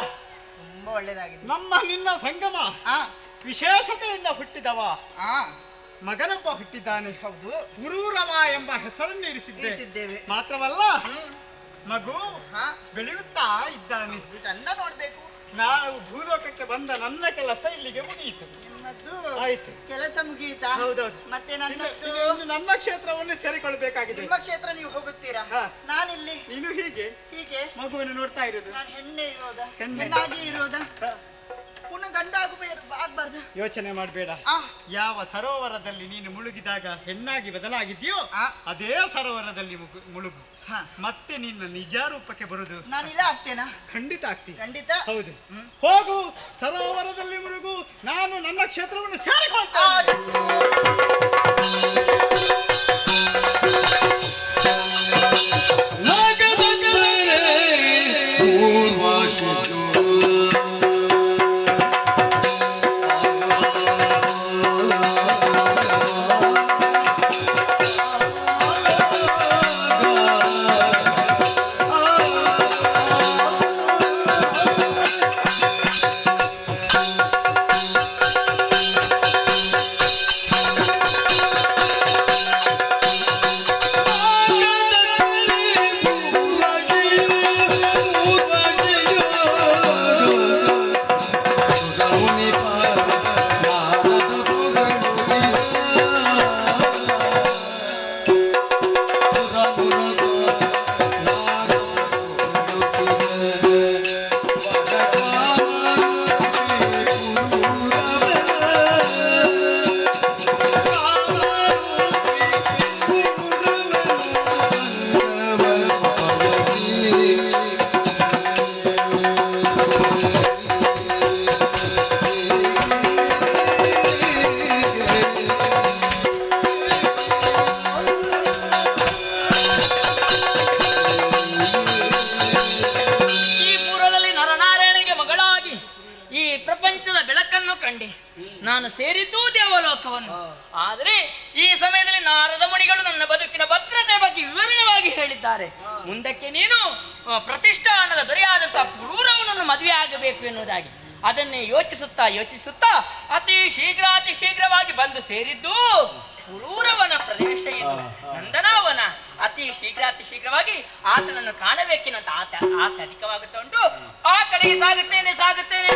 ತುಂಬಾ ಒಳ್ಳೇದಾಗಿದೆ. ನಮ್ಮ ನಿನ್ನ ಸಂಗಮ ಆ ವಿಶೇಷತೆಯಿಂದ ಹುಟ್ಟಿದವ ಆ ಮಗನೊಬ್ಬ ಹುಟ್ಟಿದ್ದಾನೆ. ಹೌದು, ಗುರೂರವ ಎಂಬ ಹೆಸರನ್ನು ಇರಿಸಿದ್ದೇವೆ. ಇರಿಸಿದ್ದೇವೆ. ಮಾತ್ರವಲ್ಲ ಮಗು ಹಾ ಬೆಳೆಯುತ್ತಾ ಇದ್ದಾನೆ. ಇದು ಚಂದ ನೋಡ್ಬೇಕು. ನಾವು ಭೂಲೋಕಕ್ಕೆ ಬಂದ ನನ್ನ ಕೆಲಸ ಇಲ್ಲಿಗೆ ಮುಗಿಯಿತು. ನಿಮ್ಮದ್ದು ಆಯ್ತು. ಕೆಲಸ ಮುಗಿಯಿತಾ? ಹೌದೌದು. ಮತ್ತೆ ನನ್ನದ್ದು ಇನ್ನು ನನ್ನ ಕ್ಷೇತ್ರವನ್ನು ಸೇರಿಕೊಳ್ಬೇಕಾಗಿದೆ. ನಿಮ್ಮ ಕ್ಷೇತ್ರ ನೀವು ಹೋಗುತ್ತೀರಾ? ಹಾ. ನಾನಿಲ್ಲಿ ನೀನು ಹೀಗೆ ಹೀಗೆ ಮಗುವನ್ನು ನೋಡ್ತಾ ಇರೋದು. ನಾನು ಹೆಣ್ಣೆ ಇರೋದಾ? ಹೆಣ್ಣೆ. ಹೆಣ್ಣಾಗಿ ಇರೋದಾ? ಹಾ. ಪುನಃ ಗಂಡ ಆಗ್ಬಾರ್ದು. ಯೋಚನೆ ಮಾಡಬೇಡ. ಆ ಯಾವ ಸರೋವರದಲ್ಲಿ ನೀನು ಮುಳುಗಿದಾಗ ಹೆಣ್ಣಾಗಿ ಬದಲಾಗಿದ್ಯೋ ಅದೇ ಸರೋವರದಲ್ಲಿ ಮುಳುಗು. ಹಾ. ಮತ್ತೆ ನಿನ್ನ ನಿಜ ರೂಪಕ್ಕೆ ಬರುದು. ನಾನಿಲ್ಲ ಆಗ್ತೇನಾ? ಖಂಡಿತ ಆಗ್ತೀನಿ. ಖಂಡಿತ. ಹೌದು. ಹೋಗು, ಸರೋವರದಲ್ಲಿ ಮುಳುಗು. ನಾನು ನನ್ನ ಕ್ಷೇತ್ರವನ್ನು ಸೇರಿಕೊಳ್ತೇನೆ. ನಾಗದಂಗರೆ ಪೂರ್ವಾಶಿತು ನಾನು ಸೇರಿದ್ದೂ ದೇವಲೋಕವನ್ನು. ಆದರೆ ಈ ಸಮಯದಲ್ಲಿ ನಾರದ ಮುನಿಗಳು ನನ್ನ ಬದುಕಿನ ಭದ್ರತೆ ಬಗ್ಗೆ ವಿವರಣವಾಗಿ ಹೇಳಿದ್ದಾರೆ. ಮುಂದಕ್ಕೆ ನೀನು ಪ್ರತಿಷ್ಠಾನದ ದೊರೆಯಾದಂತಹ ಪುರೂರವನನ್ನು ಮದುವೆ ಆಗಬೇಕು ಎನ್ನುವುದಾಗಿ. ಅದನ್ನೇ ಯೋಚಿಸುತ್ತಾ ಅತಿ ಶೀಘ್ರವಾಗಿ ಬಂದು ಸೇರಿದ್ದು ಪುರೂರವನ ಪ್ರದೇಶ ಇದು, ನಂದನವನ. ಅತಿ ಶೀಘ್ರವಾಗಿ ಆತನನ್ನು ಕಾಣಬೇಕೆನ್ನುವಂತ ಆಸೆ ಅಧಿಕವಾಗುತ್ತಾ ಉಂಟು. ಆ ಕಡೆಗೆ ಸಾಗುತ್ತೇನೆ.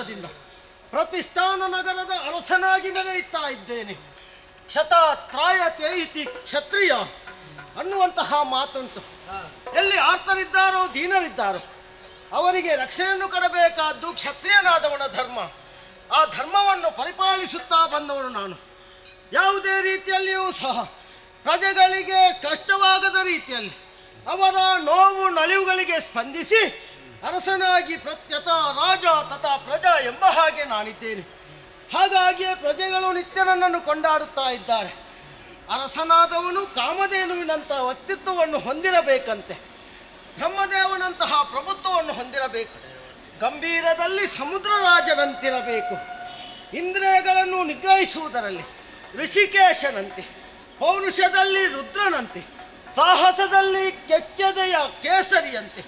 ಕಾಲದಿಂದ ಪ್ರತಿಷ್ಠಾನ ನಗರದ ಅರಸನಾಗಿ ಮೆರೆಯುತ್ತಾ ಇದ್ದೇನೆ. ಕ್ಷತಾತ್ರಾಯತೆ ಇತಿ ಕ್ಷತ್ರಿಯ ಅನ್ನುವಂತಹ ಮಾತುಂಟು. ಎಲ್ಲಿ ಆರ್ತರಿದ್ದಾರೋ ದೀನರಿದ್ದಾರೋ ಅವರಿಗೆ ರಕ್ಷಣೆಯನ್ನು ಕೊಡಬೇಕಾದ್ದು ಕ್ಷತ್ರಿಯನಾದವನ ಧರ್ಮ. ಆ ಧರ್ಮವನ್ನು ಪರಿಪಾಲಿಸುತ್ತಾ ಬಂದವನು ನಾನು. ಯಾವುದೇ ರೀತಿಯಲ್ಲಿಯೂ ಸಹ ಪ್ರಜೆಗಳಿಗೆ ಕಷ್ಟವಾಗದ ರೀತಿಯಲ್ಲಿ ಅವರ ನೋವು ನಲಿವುಗಳಿಗೆ ಸ್ಪಂದಿಸಿ ಅರಸನಾಗಿ ಪ್ರತ್ಯತ ರಾಜ ತಥಾ ಪ್ರಜಾ ಎಂಬ ಹಾಗೆ ನಾನಿದ್ದೇನೆ. ಹಾಗಾಗಿಯೇ ಪ್ರಜೆಗಳು ನಿತ್ಯ ನನ್ನನ್ನು ಕೊಂಡಾಡುತ್ತಾ ಇದ್ದಾರೆ. ಅರಸನಾದವನು ಕಾಮಧೇನುವಿನಂಥ ವ್ಯಕ್ತಿತ್ವವನ್ನು ಹೊಂದಿರಬೇಕಂತೆ, ಬ್ರಹ್ಮದೇವನಂತಹ ಪ್ರಭುತ್ವವನ್ನು ಹೊಂದಿರಬೇಕು, ಗಂಭೀರದಲ್ಲಿ ಸಮುದ್ರ ರಾಜನಂತಿರಬೇಕು, ಇಂದ್ರಿಯಗಳನ್ನು ನಿಗ್ರಹಿಸುವುದರಲ್ಲಿ ಋಷಿಕೇಶನಂತೆ, ಪೌರುಷದಲ್ಲಿ ರುದ್ರನಂತೆ, ಸಾಹಸದಲ್ಲಿ ಕೆಚ್ಚದೆಯ ಕೇಸರಿಯಂತೆ,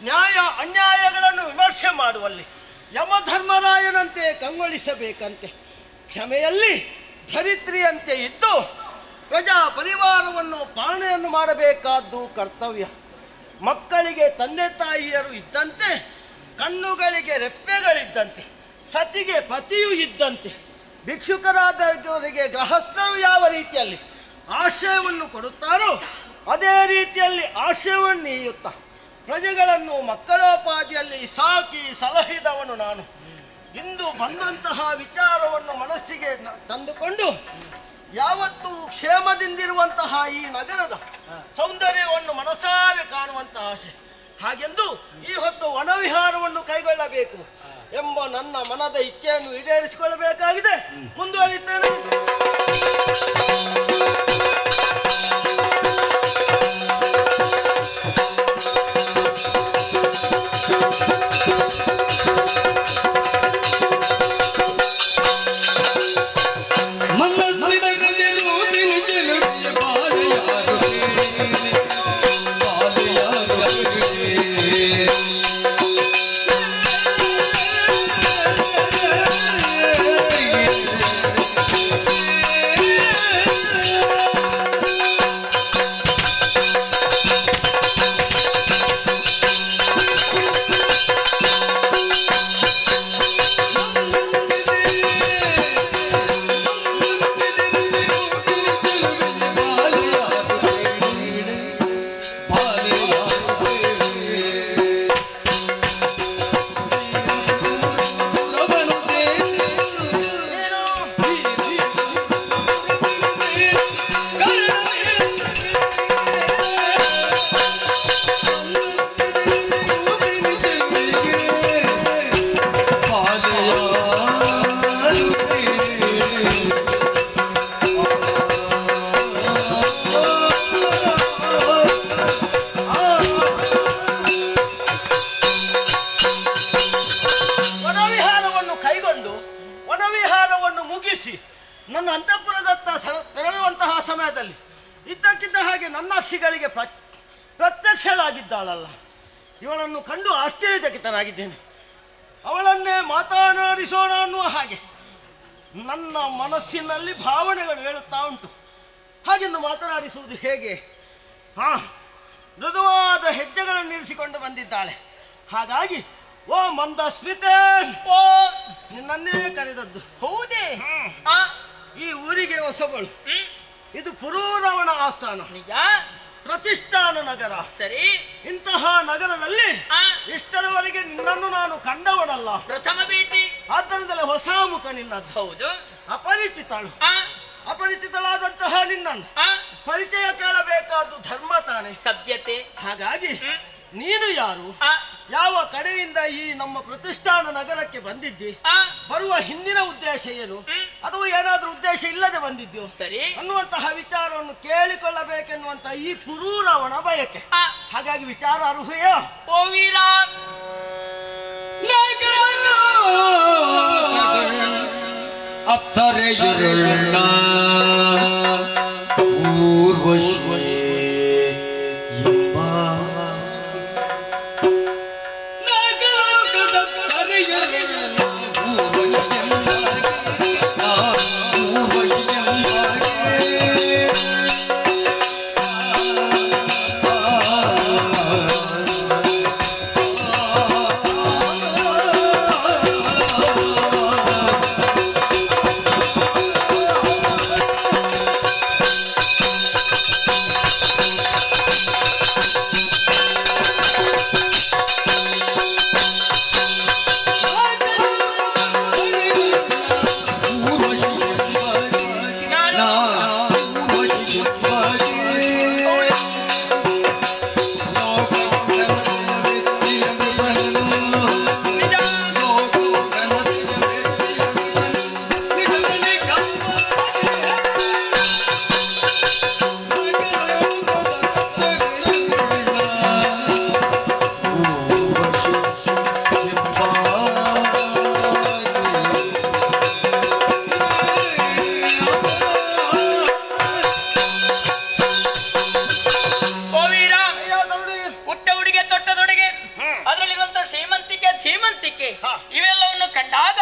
ನ್ಯಾಯ ಅನ್ಯಾಯಗಳನ್ನು ವಿಮರ್ಶೆ ಮಾಡುವಲ್ಲಿ ಯಮಧರ್ಮರಾಯನಂತೆ ಕಂಗೊಳಿಸಬೇಕಂತೆ, ಕ್ಷಮೆಯಲ್ಲಿ ಧರಿತ್ರಿಯಂತೆ ಇದ್ದು ಪ್ರಜಾ ಪರಿವಾರವನ್ನು ಪಾಲನೆಯನ್ನು ಮಾಡಬೇಕಾದ್ದು ಕರ್ತವ್ಯ. ಮಕ್ಕಳಿಗೆ ತಂದೆ ತಾಯಿಯರು ಇದ್ದಂತೆ, ಕಣ್ಣುಗಳಿಗೆ ರೆಪ್ಪೆಗಳಿದ್ದಂತೆ, ಸತಿಗೆ ಪತಿಯೂ ಇದ್ದಂತೆ, ಭಿಕ್ಷುಕರಾದವರಿಗೆ ಗೃಹಸ್ಥರು ಯಾವ ರೀತಿಯಲ್ಲಿ ಆಶ್ರಯವನ್ನು ಕೊಡುತ್ತಾರೋ ಅದೇ ರೀತಿಯಲ್ಲಿ ಆಶ್ರಯವನ್ನು ನೀಯುತ್ತಾ ಪ್ರಜೆಗಳನ್ನು ಮಕ್ಕಳೋಪಾದಿಯಲ್ಲಿ ಸಾಕಿ ಸಲಹಿದವನು ನಾನು. ಇಂದು ಬಂದಂತಹ ವಿಚಾರವನ್ನು ಮನಸ್ಸಿಗೆ ತಂದುಕೊಂಡು ಯಾವತ್ತೂ ಕ್ಷೇಮದಿಂದಿರುವಂತಹ ಈ ನಗರದ ಸೌಂದರ್ಯವನ್ನು ಮನಸಾರೆ ಕಾಣುವಂತಹ ಆಸೆ. ಹಾಗೆಂದು ಈ ಹೊತ್ತು ವನವಿಹಾರವನ್ನು ಕೈಗೊಳ್ಳಬೇಕು ಎಂಬ ನನ್ನ ಮನದ ಇಚ್ಛೆಯನ್ನು ಈಡೇರಿಸಿಕೊಳ್ಳಬೇಕಾಗಿದೆ. ಮುಂದುವರಿಯುತ್ತೇನೆ. ನನ್ನ ಅಂತಃಪುರದತ್ತ ತೆರಳುವಂತಹ ಸಮಯದಲ್ಲಿ ಇದ್ದಕ್ಕಿದ್ದ ಹಾಗೆ ನನ್ನಾಕ್ಷಿಗಳಿಗೆ ಪ್ರತ್ಯಕ್ಷಳಾಗಿದ್ದಾಳಲ್ಲ, ಇವಳನ್ನು ಕಂಡು ಆಶ್ಚರ್ಯಚಕಿತನಾಗಿದ್ದೇನೆ. ಅವಳನ್ನೇ ಮಾತನಾಡಿಸೋಣ ಅನ್ನುವ ಹಾಗೆ ನನ್ನ ಮನಸ್ಸಿನಲ್ಲಿ ಭಾವನೆಗಳು ಹೇಳುತ್ತಾ ಉಂಟು. ಹಾಗೆಂದು ಮಾತನಾಡಿಸುವುದು ಹೇಗೆ? ಮೃದುವಾದ ಹೆಜ್ಜೆಗಳನ್ನು ನಿಲ್ಲಿಸಿಕೊಂಡು ಬಂದಿದ್ದಾಳೆ. ಹಾಗಾಗಿ ಓ ಮಂದಸ್ಮಿತೆ, ನಿನ್ನನ್ನೇ ಕರೆದದ್ದು. ಹೌದೇ? ಈ ಊರಿಗೆ ಹೊಸಬಳು. ಇದು ಪುರೂರವನ ಆಸ್ಥಾನ, ನಿಜ. ಪ್ರತಿಷ್ಠಾನ ನಗರ. ಸರಿ. ಇಂತಹ ನಗರದಲ್ಲಿ ಇಷ್ಟರವರೆಗೆ ನಿನ್ನನ್ನು ನಾನು ಕಂಡವನಲ್ಲ, ಪ್ರಥಮ ಭೇಟಿ. ಆದ್ದರಿಂದಲೇ ಹೊಸ ಮುಖ ನಿನ್ನದ್ದು. ಹೌದು. ಅಪರಿಚಿತಳು. ಅಪರಿಚಿತಳಾದಂತಹ ನಿನ್ನನ್ನು ಪರಿಚಯ ಕೇಳಬೇಕಾದ್ದು ಧರ್ಮ ತಾನೆ, ಸಭ್ಯತೆ. ಹಾಗಾಗಿ ನೀನು ಯಾರು, ಯಾವ ಕಡೆಯಿಂದ ಈ ನಮ್ಮ ಪ್ರತಿಷ್ಠಾನ ನಗರಕ್ಕೆ ಬಂದಿದ್ದಿ, ಬರುವ ಹಿಂದಿನ ಉದ್ದೇಶ ಏನು, ಅಥವಾ ಏನಾದ್ರೂ ಉದ್ದೇಶ ಇಲ್ಲದೆ ಬಂದಿದ್ಯೋ ಸರಿ ಅನ್ನುವಂತಹ ವಿಚಾರವನ್ನು ಕೇಳಿಕೊಳ್ಳಬೇಕೆನ್ನುವಂತ ಈ ಪುರೂರವನ ಬಯಕೆ. ಹಾಗಾಗಿ ವಿಚಾರ ಅರ್ಹೆಯೋ? ಓ ವೀರ, ಅಪ್ಸರೆಯುಳ್ಳ ಊರ್ವಶಿ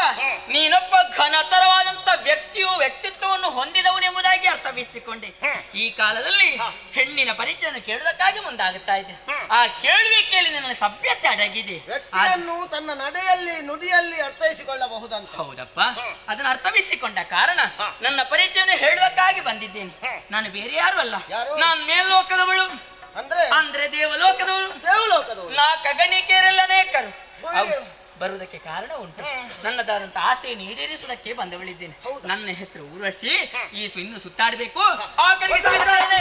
ಆಗ ನೀನೊಬ್ಬ ಘನತರವಾದಂತ ವ್ಯಕ್ತಿತ್ವವನ್ನು ಹೊಂದಿದವನೆಂಬುದಾಗಿ ಅರ್ಥವಿಸಿಕೊಂಡೆ. ಈ ಕಾಲದಲ್ಲಿ ಹೆಣ್ಣಿನ ಪರಿಚಯವನ್ನು ಕೇಳುವುದಕ್ಕಾಗಿ ಮುಂದಾಗುತ್ತಾ ಇದ್ದೆ. ಆ ಕೇಳುವಿಕೆಯಲ್ಲಿ ನನ್ನ ಸಭ್ಯತೆ ಅಡಗಿದೆ. ವ್ಯಕ್ತಿಯನ್ನು ತನ್ನ ನಡೆಯಲ್ಲಿ ನುಡಿಯಲ್ಲಿ ಅರ್ಥೈಸಿಕೊಳ್ಳಬಹುದಂತ. ಹೌದಪ್ಪ, ಅದನ್ನು ಅರ್ಥವಿಸಿಕೊಂಡ ಕಾರಣ ನನ್ನ ಪರಿಚಯವನ್ನು ಹೇಳುವುದಕ್ಕಾಗಿ ಬಂದಿದ್ದೇನೆ. ನಾನು ಬೇರೆ ಯಾರು ಅಲ್ಲ, ನಾನು ಮೇಲ್ಲೋಕದವಳು, ಅಂದ್ರೆ ದೇವಲೋಕದವಳು. ನಾ ಗಗನಿಕೆಯರೆಲ್ಲ ಅನೇಕರು ಬರುವುದಕ್ಕೆ ಕಾರಣ ಉಂಟು. ನನ್ನದಾದಂತ ಆಸೆಯನ್ನು ಈಡೇರಿಸುವುದಕ್ಕೆ ಬಂದವಳಿದ್ದೇನೆ. ನನ್ನ ಹೆಸರು ಊರ್ವಶಿ. ಈ ಇನ್ನು ಸುತ್ತಾಡಬೇಕು. ಆ ಕಡೆಗೆ ಸಾಗ್ತಾ ಇದೆ.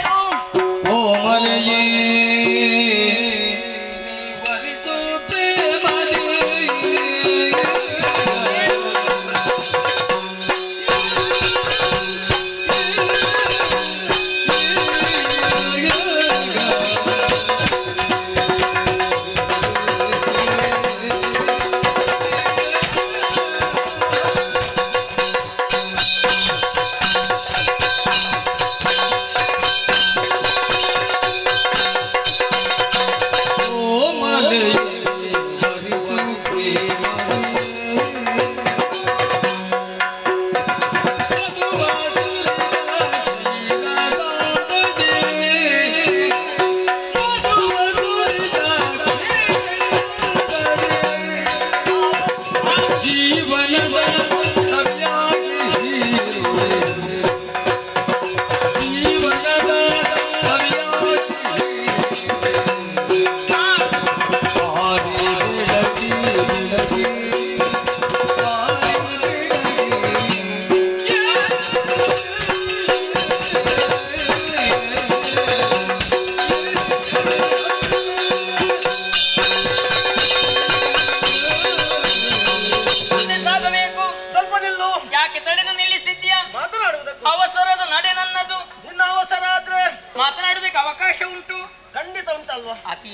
ಅವಸರದ ನಡೆ ನನ್ನದು. ನಿನ್ನ ಅವಸರ ಆದ್ರೆ ಮಾತನಾಡುವುದಕ್ಕೆ ಅವಕಾಶ ಉಂಟು. ಖಂಡಿತ ಉಂಟಲ್ವಾ? ಅತಿ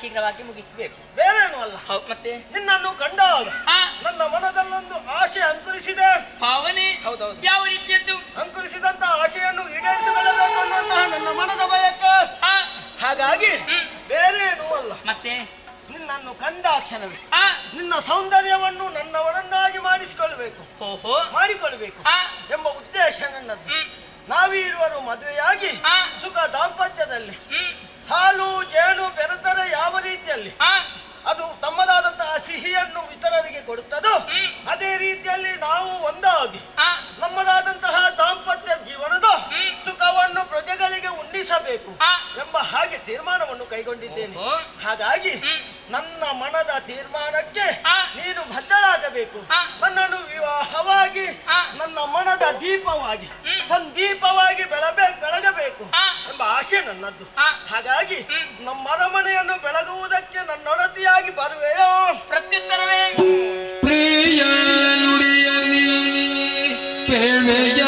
ಶೀಘ್ರವಾಗಿ ಮುಗಿಸಬೇಕು. ಬೇರೇನು ಅಲ್ಲ, ಮತ್ತೆ ನಿನ್ನನ್ನು ಕಂಡಾಗ ನನ್ನ ಮನದಲ್ಲೊಂದು ಆಶೆ ಅಂಕುರಿಸಿದೆ. ಭಾವನೆ ಯಾವ ರೀತಿಯದ್ದು? ಅಂಕುರಿಸಿದಂತ ಆಶೆಯನ್ನು ಈಡೇರಿಸಿಕೊಳ್ಳಬೇಕು ಅನ್ನುವಂತಹ ನನ್ನ ಮನದ ಬಯಕೆ. ಹಾಗಾಗಿ ಬೇರೇನೂ ಅಲ್ಲ, ಮತ್ತೆ ನಿನ್ನನ್ನು ಕಂಡ ಕ್ಷಣವೇ ನಿನ್ನ ಸೌಂದರ್ಯವನ್ನು ನನ್ನವರನ್ನಾಗಿ ಮಾಡಿಕೊಳ್ಬೇಕು ಎಂಬ ಉದ್ದೇಶ ನನ್ನದು. ನಾವಿರುವರು ಮದುವೆಯಾಗಿ ಸುಖ ದಾಂಪತ್ಯದಲ್ಲಿ ಹಾಲು ಜೇನು ಬೆರೆತರೆ ಯಾವ ರೀತಿಯಲ್ಲಿ ಅದು ತಮ್ಮದಾದಂತಹ ಸಿಹಿಯನ್ನು ಇತರರಿಗೆ ಕೊಡುತ್ತದೋ ಅದೇ ರೀತಿಯಲ್ಲಿ ನಾವು ಒಂದಾಗಿ ನಮ್ಮದಾದಂತಹ ದಾಂಪತ್ಯ ಜೀವನದ ಸುಖವನ್ನು ಪ್ರಜೆಗಳಿಗೆ ಉಣ್ಣಿಸಬೇಕು ಎಂಬ ಹಾಗೆ ತೀರ್ಮಾನವನ್ನು ಕೈಗೊಂಡಿದ್ದೇನೆ. ಹಾಗಾಗಿ ನನ್ನ ಮನದ ತೀರ್ಮಾನಕ್ಕೆ ನೀನು ಬದ್ಧಳಾಗಬೇಕು. ನನ್ನನ್ನು ವಿವಾಹವಾಗಿ ನನ್ನ ಮನದ ದೀಪವಾಗಿ ಸಂದೀಪವಾಗಿ ಬೆಳಗಬೇಕು ಎಂಬ ಆಶೆ ನನ್ನದ್ದು. ಹಾಗಾಗಿ ನಮ್ಮ ಅರಮನೆಯನ್ನು ಬೆಳಗುವುದಕ್ಕೆ ನನ್ನೊಡತಿಯಾಗಿ ಬರುವೆಯೋ? ಪ್ರತ್ಯುತ್ತರವೇ ಪ್ರಿಯ ನುಡಿಯಲಿ ಪೇಳ್ವೆಯ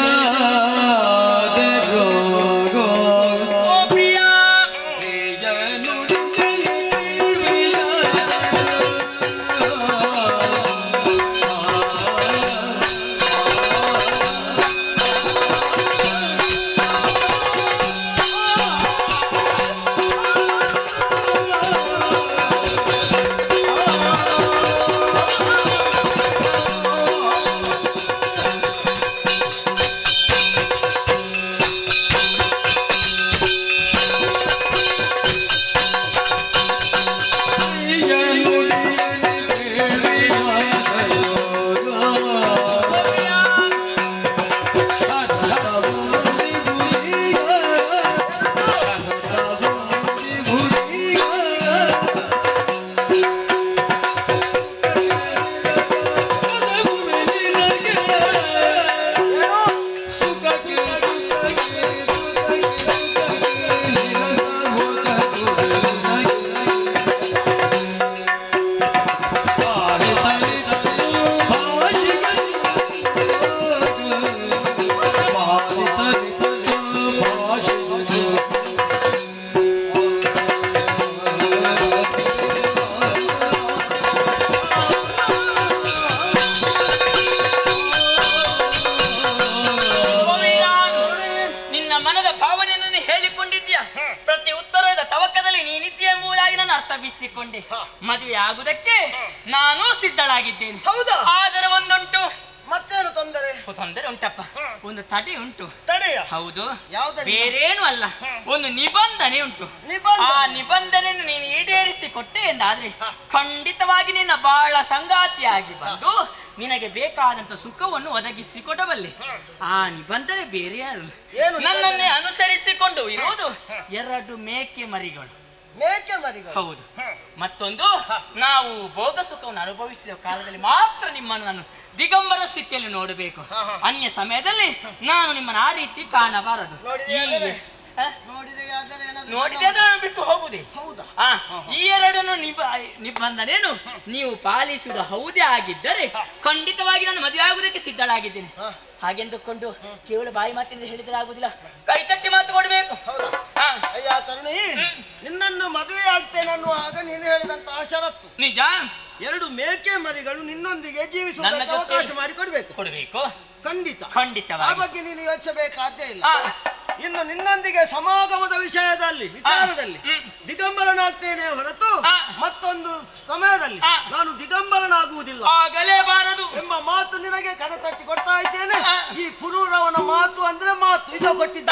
ಆರಿಸಿಕೊಂಡೆ. ಮದುವೆ ಆಗುವುದಕ್ಕೆ ನಾನು ಸಿದ್ಧಳಾಗಿದ್ದೇನೆ. ಹೌದಾ? ಆದರೆ ಒಂದುಂಟು. ಮತ್ತೇನು ತೊಂದರೆ? ತೊಂದರೆ ಉಂಟಪ್ಪ, ಒಂದು ತಡೆ ಉಂಟು. ತಡೆಯ? ಹೌದು, ಯಾವುದರಿಂದ? ಬೇರೇನು ಅಲ್ಲ, ಒಂದು ನಿಬಂಧನೆ ಉಂಟು. ಆ ನಿಬಂಧನೆಯನ್ನು ನೀನು ಈಡೇರಿಸಿ ಕೊಟ್ಟೆ ಎಂದಾದ್ರೆ ಖಂಡಿತವಾಗಿ ನಿನ್ನ ಬಹಳ ಸಂಗಾತಿಯಾಗಿ ಬಂದು ನಿನಗೆ ಬೇಕಾದಂತ ಸುಖವನ್ನು ಒದಗಿಸಿಕೊಡಬಲ್ಲೆ. ಆ ನಿಬಂಧನೆ ಬೇರೆ ಯಾರು, ನನ್ನನ್ನೇ ಅನುಸರಿಸಿಕೊಂಡು ಇರುವುದು 2 ಮೇಕೆ ಮರಿಗಳು. ಮೇಕೆ ಮರಿಗಳು? ಹೌದು. ಮತ್ತೊಂದು, ನಾವು ಭೋಗ ಸುಖವನ್ನು ಅನುಭವಿಸಿದ ಕಾಲದಲ್ಲಿ ಮಾತ್ರ ನಿಮ್ಮನ್ನು ನಾನು ದಿಗಂಬರ ಸ್ಥಿತಿಯಲ್ಲಿ ನೋಡಬೇಕು. ಅನ್ಯ ಸಮಯದಲ್ಲಿ ನಾನು ನಿಮ್ಮನ್ನು ಆ ರೀತಿ ಕಾಣಬಾರದು. ನೋಡಿದೆ ನಾನು ಬಿಟ್ಟು ಹೋಗುದೇ. ಈ 2 ನಿಬಂಧನೆಯನ್ನು ನೀವು ಪಾಲಿಸುವುದು ಹೌದೇ ಆಗಿದ್ದರೆ ಖಂಡಿತವಾಗಿ ನಾನು ಮದುವೆ ಆಗುವುದಕ್ಕೆ ಸಿದ್ಧಳಾಗಿದ್ದೇನೆ. ಹಾಗೆಂದುಕೊಂಡು ಕೇವಲ ಬಾಯಿ ಮಾತಿನಿಂದ ಹೇಳಿದರೆ ಆಗುದಿಲ್ಲ, ಕೈ ತಟ್ಟಿ ಮಾತು ಕೊಡಬೇಕು. ಅಯ್ಯ ತರುಣಿ, ನಿನ್ನನ್ನು ಮದುವೆ ಆಗ್ತೇನೆ ಅನ್ನುವಾಗ ನೀನು ಹೇಳಿದಂತಹ ಷರತ್ತು ನಿಜ. 2 ಮೇಕೆ ಮರಿಗಳು ನಿನ್ನೊಂದಿಗೆ ಜೀವಿಸುವುದಕ್ಕೆ ಅವಕಾಶ ಮಾಡಿ ಕೊಡಬೇಕು. ಖಂಡಿತ ಖಂಡಿತವಾಗಿ. ಆ ಬಗ್ಗೆ ನೀನು ಯೋಚಿಸಬೇಕಾದ್ದೇ ಇಲ್ಲ. ಇನ್ನು ನಿನ್ನೊಂದಿಗೆ ಸಮಾಗಮದ ವಿಚಾರದಲ್ಲಿ ದಿಗಂಬರನಾಗ್ತೇನೆ ಹೊರತು ಮತ್ತೊಂದು ಸಮಯದಲ್ಲಿ ನಾನು ದಿಗಂಬರನಾಗುವುದಿಲ್ಲ, ಆಗಲೇಬಾರದು ಎಂಬ ಮಾತು ನಿನಗೆ ಕರೆ ತಟ್ಟಿ ಕೊಡ್ತಾ ಇದ್ದೇನೆ. ಈ ಪುರೂರವನ ಮಾತು ಅಂದ್ರೆ ಮಾತು, ಇದು ಕೊಟ್ಟಿದ್ದ.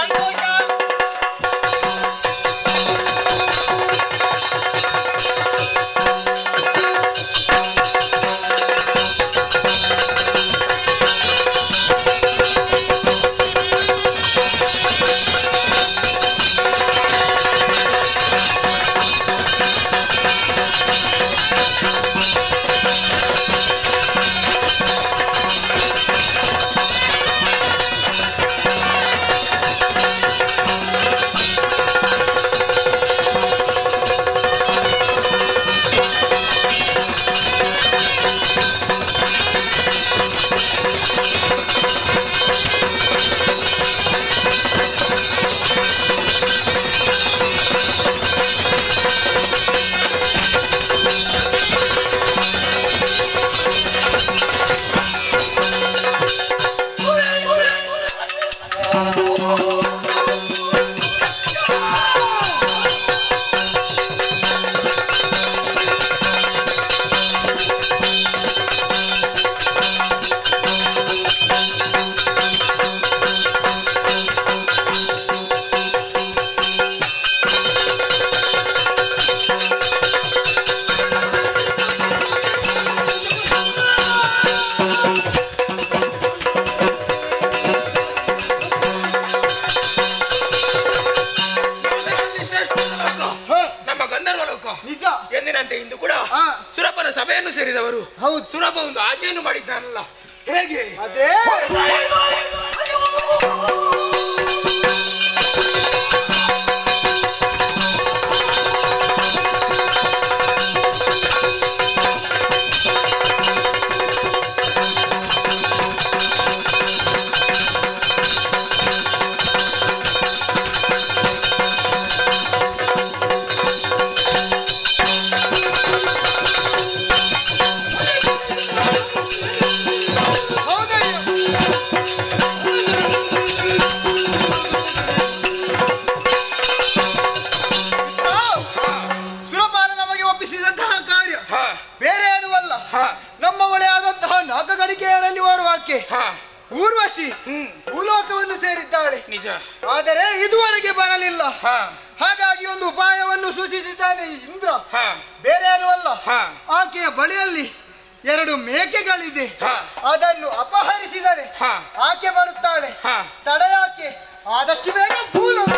ಎಂದಿನಂತೆ ಇಂದು ಕೂಡ ಸುರಪನ ಸಭೆಯನ್ನು ಸೇರಿದವರು ಸುರಪ ಒಂದು ಆಜೆಯನ್ನು ಮಾಡಿದ್ದಾನಲ್ಲ, ಹೇಗೆ? ಅದೇ ಊರ್ವಶಿ ಭೂಲೋಕವನ್ನು ಸೇರಿದ್ದಾಳೆ ನಿಜ, ಆದರೆ ಇದುವರೆಗೆ ಬರಲಿಲ್ಲ. ಹಾಗಾಗಿ ಒಂದು ಉಪಾಯವನ್ನು ಸೂಚಿಸಿದ್ದಾನೆ ಇಂದ್ರ. ಬೇರೆ ಏನೂ ಅಲ್ಲ, ಆಕೆಯ ಬಳಿಯಲ್ಲಿ 2 ಮೇಕೆಗಳಿದೆ, ಅದನ್ನು ಅಪಹರಿಸಿದರೆ ಆಕೆ ಬರುತ್ತಾಳೆ. ತಡೆಯಾಕೆ, ಆದಷ್ಟು ಬೇಗ ಭೂಲೋಕ.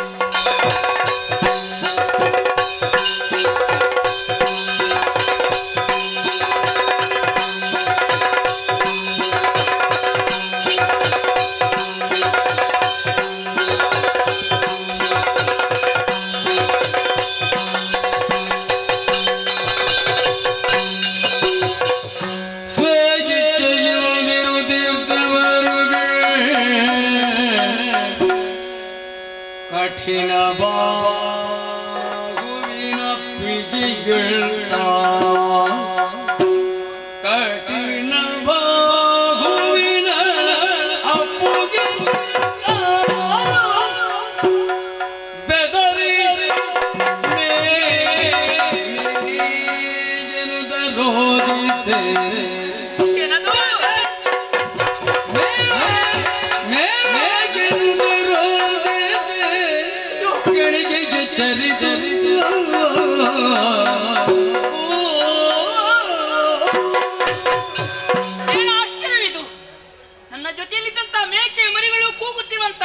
ನನ್ನ ಜೊತೆಯಲ್ಲಿದ್ದಂತ ಮೇಕೆ ಮರಿಗಳು ಕೂಗುತ್ತಿರುವಂತ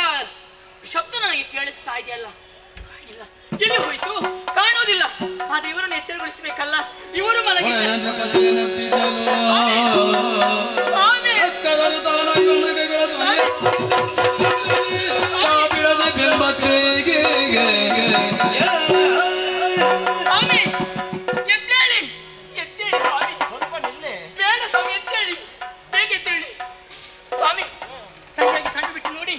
ಶಬ್ದ ನನಗೆ ಕೇಳಿಸ್ತಾ ಇದೆಯಲ್ಲ. ಇಲ್ಲ, ಎಲ್ಲಿ ಹೋಯ್ತು ಕಾಣುವುದಿಲ್ಲ. ಆದ್ರೆ ಇವರನ್ನು ಎಚ್ಚರಗೊಳಿಸಬೇಕಲ್ಲ. ಇವರು ಸ್ವಾಮಿ ಎದ್ದೇಳಿ, ಎದ್ದೇಳಿ ಸ್ವಾಮಿ. ಸ್ವಲ್ಪ ನಿಲ್ಲೆ. ಬೇಡ ಸ್ವಾಮಿ, ಎದ್ದೇಳಿ, ಬೇಗ ಎದ್ದೇಳಿ ಸ್ವಾಮಿ. ಸರಿಯಾಗಿ ಕಣ್ಣು ಬಿಟ್ಟು ನೋಡಿ,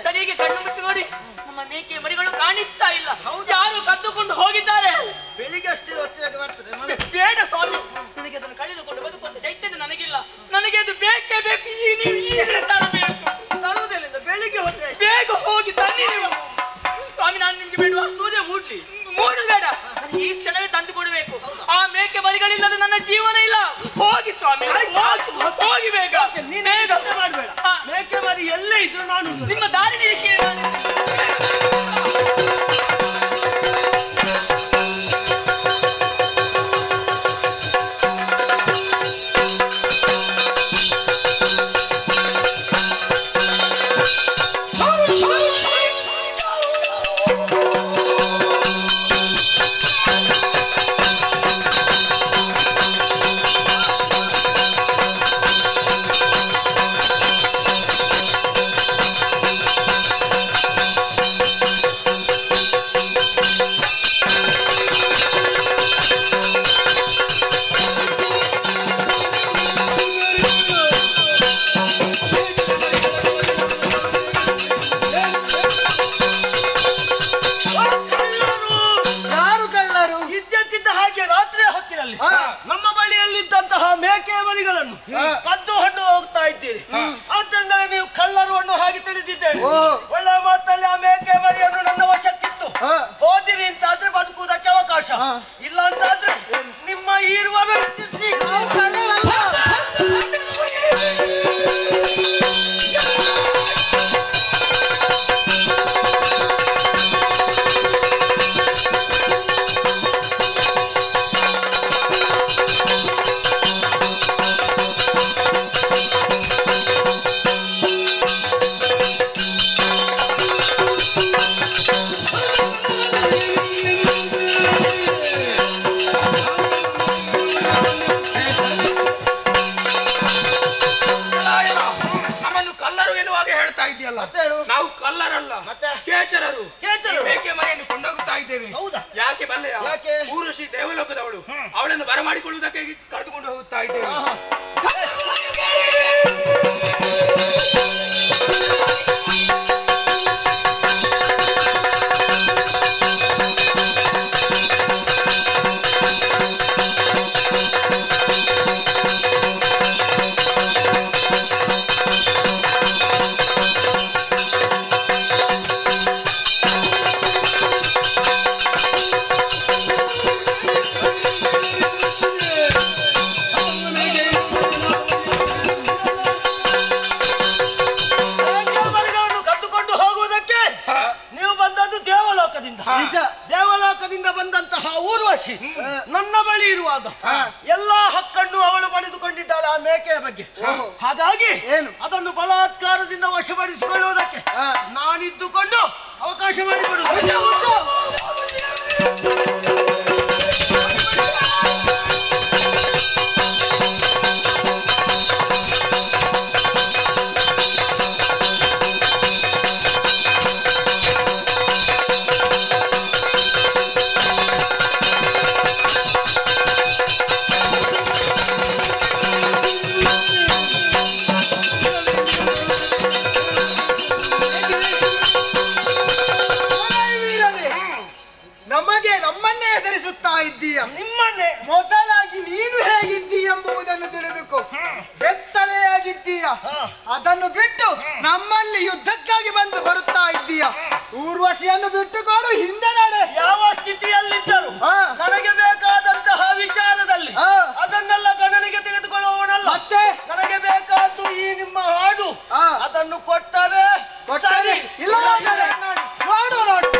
ಸರಿಯಾಗಿ ಕಣ್ಣು ಬಿಟ್ಟು ನೋಡಿ. ನಮ್ಮ ಮೇಕೆ ಮರಿಗಳು ಕಾಣಿಸ್ತಾ ಇಲ್ಲ. ಯಾರು ಕದ್ದುಕೊಂಡು ಹೋಗಿದ್ದಾರೆ. ಬೆಳಿಗ್ಗೆ ಅಷ್ಟೇ ಹೊತ್ತಿನಾಗ ಬರ್ತದೆ. ಬೇಡ ಸ್ವಾಮಿ, ನನಗೆ ಅದನ್ನು ಕಳೆದುಕೊಂಡು ಬದುಕುವಂತ ಚೈತನ್ಯ ನನಗಿಲ್ಲ. ನನಗೆ ಅದು ಬೇಕೇ ಬೇಕು. ನೀವು ಈಗಲೇ ತರಬೇಕು. ತರುವುದಿಲ್ಲ, ಬೆಳಿಗ್ಗೆ ಹೊತ್ತಿಗೆ ಬೇಗ ಹೋಗಿ ತನ್ನಿ ನೀವು. ಸ್ವಾಮಿ, ನಾನು ನಿಮ್ಗೆ ಬೇಡವಾ? ಸೂರ್ಯ ಮೂಡ್ಲಿ. ಮೂಡು ಬೇಡ, ನನಗೆ ಈ ಕ್ಷಣವೇ ತಂದು ಕೊಡಬೇಕು. ಆ ಮೇಕೆ ಮರಿಗಳಿಲ್ಲದೆ ನನ್ನ ಜೀವನ ಇಲ್ಲ. ಹೋಗಿ ಸ್ವಾಮಿ, ಹೋಗಿ ಬೇಗ. ಬೇಗ ಮಾಡಬೇಡ. ಮೇಕೆ ಮರಿ ಎಲ್ಲೇ ಇದ್ರು ನಾನು ನಿಮ್ಮ ದಾರಿ ನಿರೀಕ್ಷೆ. ನಮ್ಮ ಬಳಿಯಲ್ಲಿದ್ದಂತಹ ಮೇಕೆ ಮರಿಗಳನ್ನು ಕದ್ದು ಹಣ್ಣು ಹೋಗ್ತಾ ಇದ್ದೀರಿ. ಆದ್ದರಿಂದ ನೀವು ಕಳ್ಳರು ಹಣ್ಣು ಹಾಗೆ ತಿಳಿದಿದ್ದೇನೆ. ಒಳ್ಳೆ ಮಾತಲ್ಲಿ ಆ ಮೇಕೆ ಮರಿಯನ್ನು ನನ್ನ ವಶಕ್ಕಿತ್ತು ಹೋದಿರಿ ಅಂತಾದ್ರೆ ಬದುಕುವುದಕ್ಕೆ ಅವಕಾಶ ಇಲ್ಲ. ಅಂತಾದ್ರೆ ನಿಮ್ಮ ಇರುವಾಗ ನಾವು ಕಲ್ಲರಲ್ಲ, ಕೇಚರರು. ಮೇಕೆ ಮರಿಯನ್ನು ಕೊಂಡೋಗುತ್ತಾ ಇದ್ದೇವೆ. ಯಾಕೆ ಬಲ್ಲೆಯ? ಊರ್ವಶಿ ದೇವಲೋಕದವಳು, ಅವಳನ್ನು ಬರಮಾಡಿಕೊಳ್ಳುವುದಕ್ಕೆ ಕರೆದುಕೊಂಡು ಹೋಗುತ್ತಾ ಇದ್ದೇವೆ. ದೇವಲೋಕದಿಂದ ಬಂದಂತಹ ಊರ್ವಶಿ ನನ್ನ ಬಳಿ ಇರುವಾಗ ಎಲ್ಲಾ ಹಕ್ಕನ್ನು ಅವಳು ಪಡೆದುಕೊಂಡಿದ್ದಾಳೆ ಆ ಮೇಕೆಯ ಬಗ್ಗೆ. ಹಾಗಾಗಿ ಅದನ್ನು ಬಲಾತ್ಕಾರದಿಂದ ವಶಪಡಿಸಿಕೊಳ್ಳುವುದಕ್ಕೆ ನಾನಿದ್ದುಕೊಂಡು ಅವಕಾಶ ಮಾಡಿಕೊಡುವುದು. ನಮ್ಮನ್ನೇ ಹೆದರಿಸುತ್ತಾ ಇದ್ದೀಯ. ನಿಮ್ಮನ್ನೇ ಮೊದಲಾಗಿ ನೀನು ಹೇಗಿದ್ದೀ ಎಂಬುದನ್ನು ತಿಳಿದುಕೋ. ಬೆತ್ತಲೆಯಾಗಿದ್ದೀಯ, ಅದನ್ನು ಬಿಟ್ಟು ನಮ್ಮಲ್ಲಿ ಯುದ್ಧಕ್ಕಾಗಿ ಬಂದು ಬರುತ್ತಾ ಇದ್ದೀಯ. ಊರ್ವಶಿಯನ್ನು ಬಿಟ್ಟುಕೊಡು, ಹಿಂದೆ ನಡೆ. ಯಾವ ಸ್ಥಿತಿಯಲ್ಲಿದ್ದರು ನನಗೆ ಬೇಕಾದಂತಹ ವಿಚಾರದಲ್ಲಿ ಅದನ್ನೆಲ್ಲ ಗಣನೆಗೆ ತೆಗೆದುಕೊಳ್ಳುವವನಲ್ಲ. ಮತ್ತೆ ನನಗೆ ಬೇಕಾದ್ದು ಈ ನಿಮ್ಮ ಹಾಡು, ಅದನ್ನು ಕೊಟ್ಟರೆ ಇಲ್ಲ ನೋಡು ನೋಡು.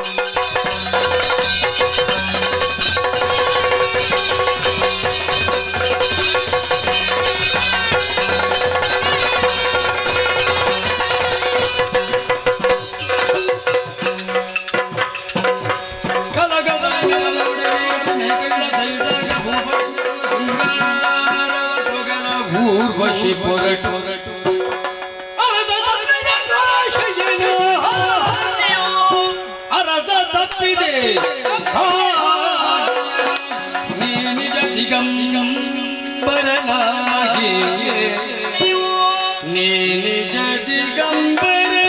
ತಪ್ಪಿದೆ ನೀ ನಿಜ ದಿಗಂಬರನಾಗಿ ನೀ ನಿಜ ದಿಗಂಬರನಾಗಿ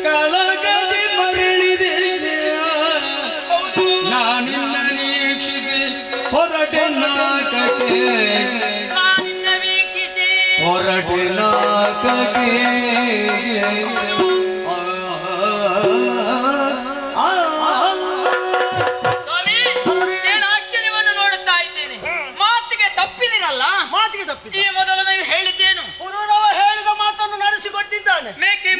ಕಳಗದೆ ಮರಳಿದೆ ನಾನಿನ್ನ ನೀಕ್ಷಿಗೆ ಹೊರಟೆ ನಾಕಕ್ಕೆ ಹೊರಟೆ ನಾಕಕ್ಕೆ ಮಾತಿಗೆ ತಪ್ಪಿದೆ. ಈ ಮೊದಲು ನೀವು ಹೇಳಿದ್ದೇನು? ಪುರೂರವ ಹೇಳಿದ ಮಾತನ್ನು ನಡೆಸಿಕೊಟ್ಟಿದ್ದಾನೆ. ಮೇಕೆ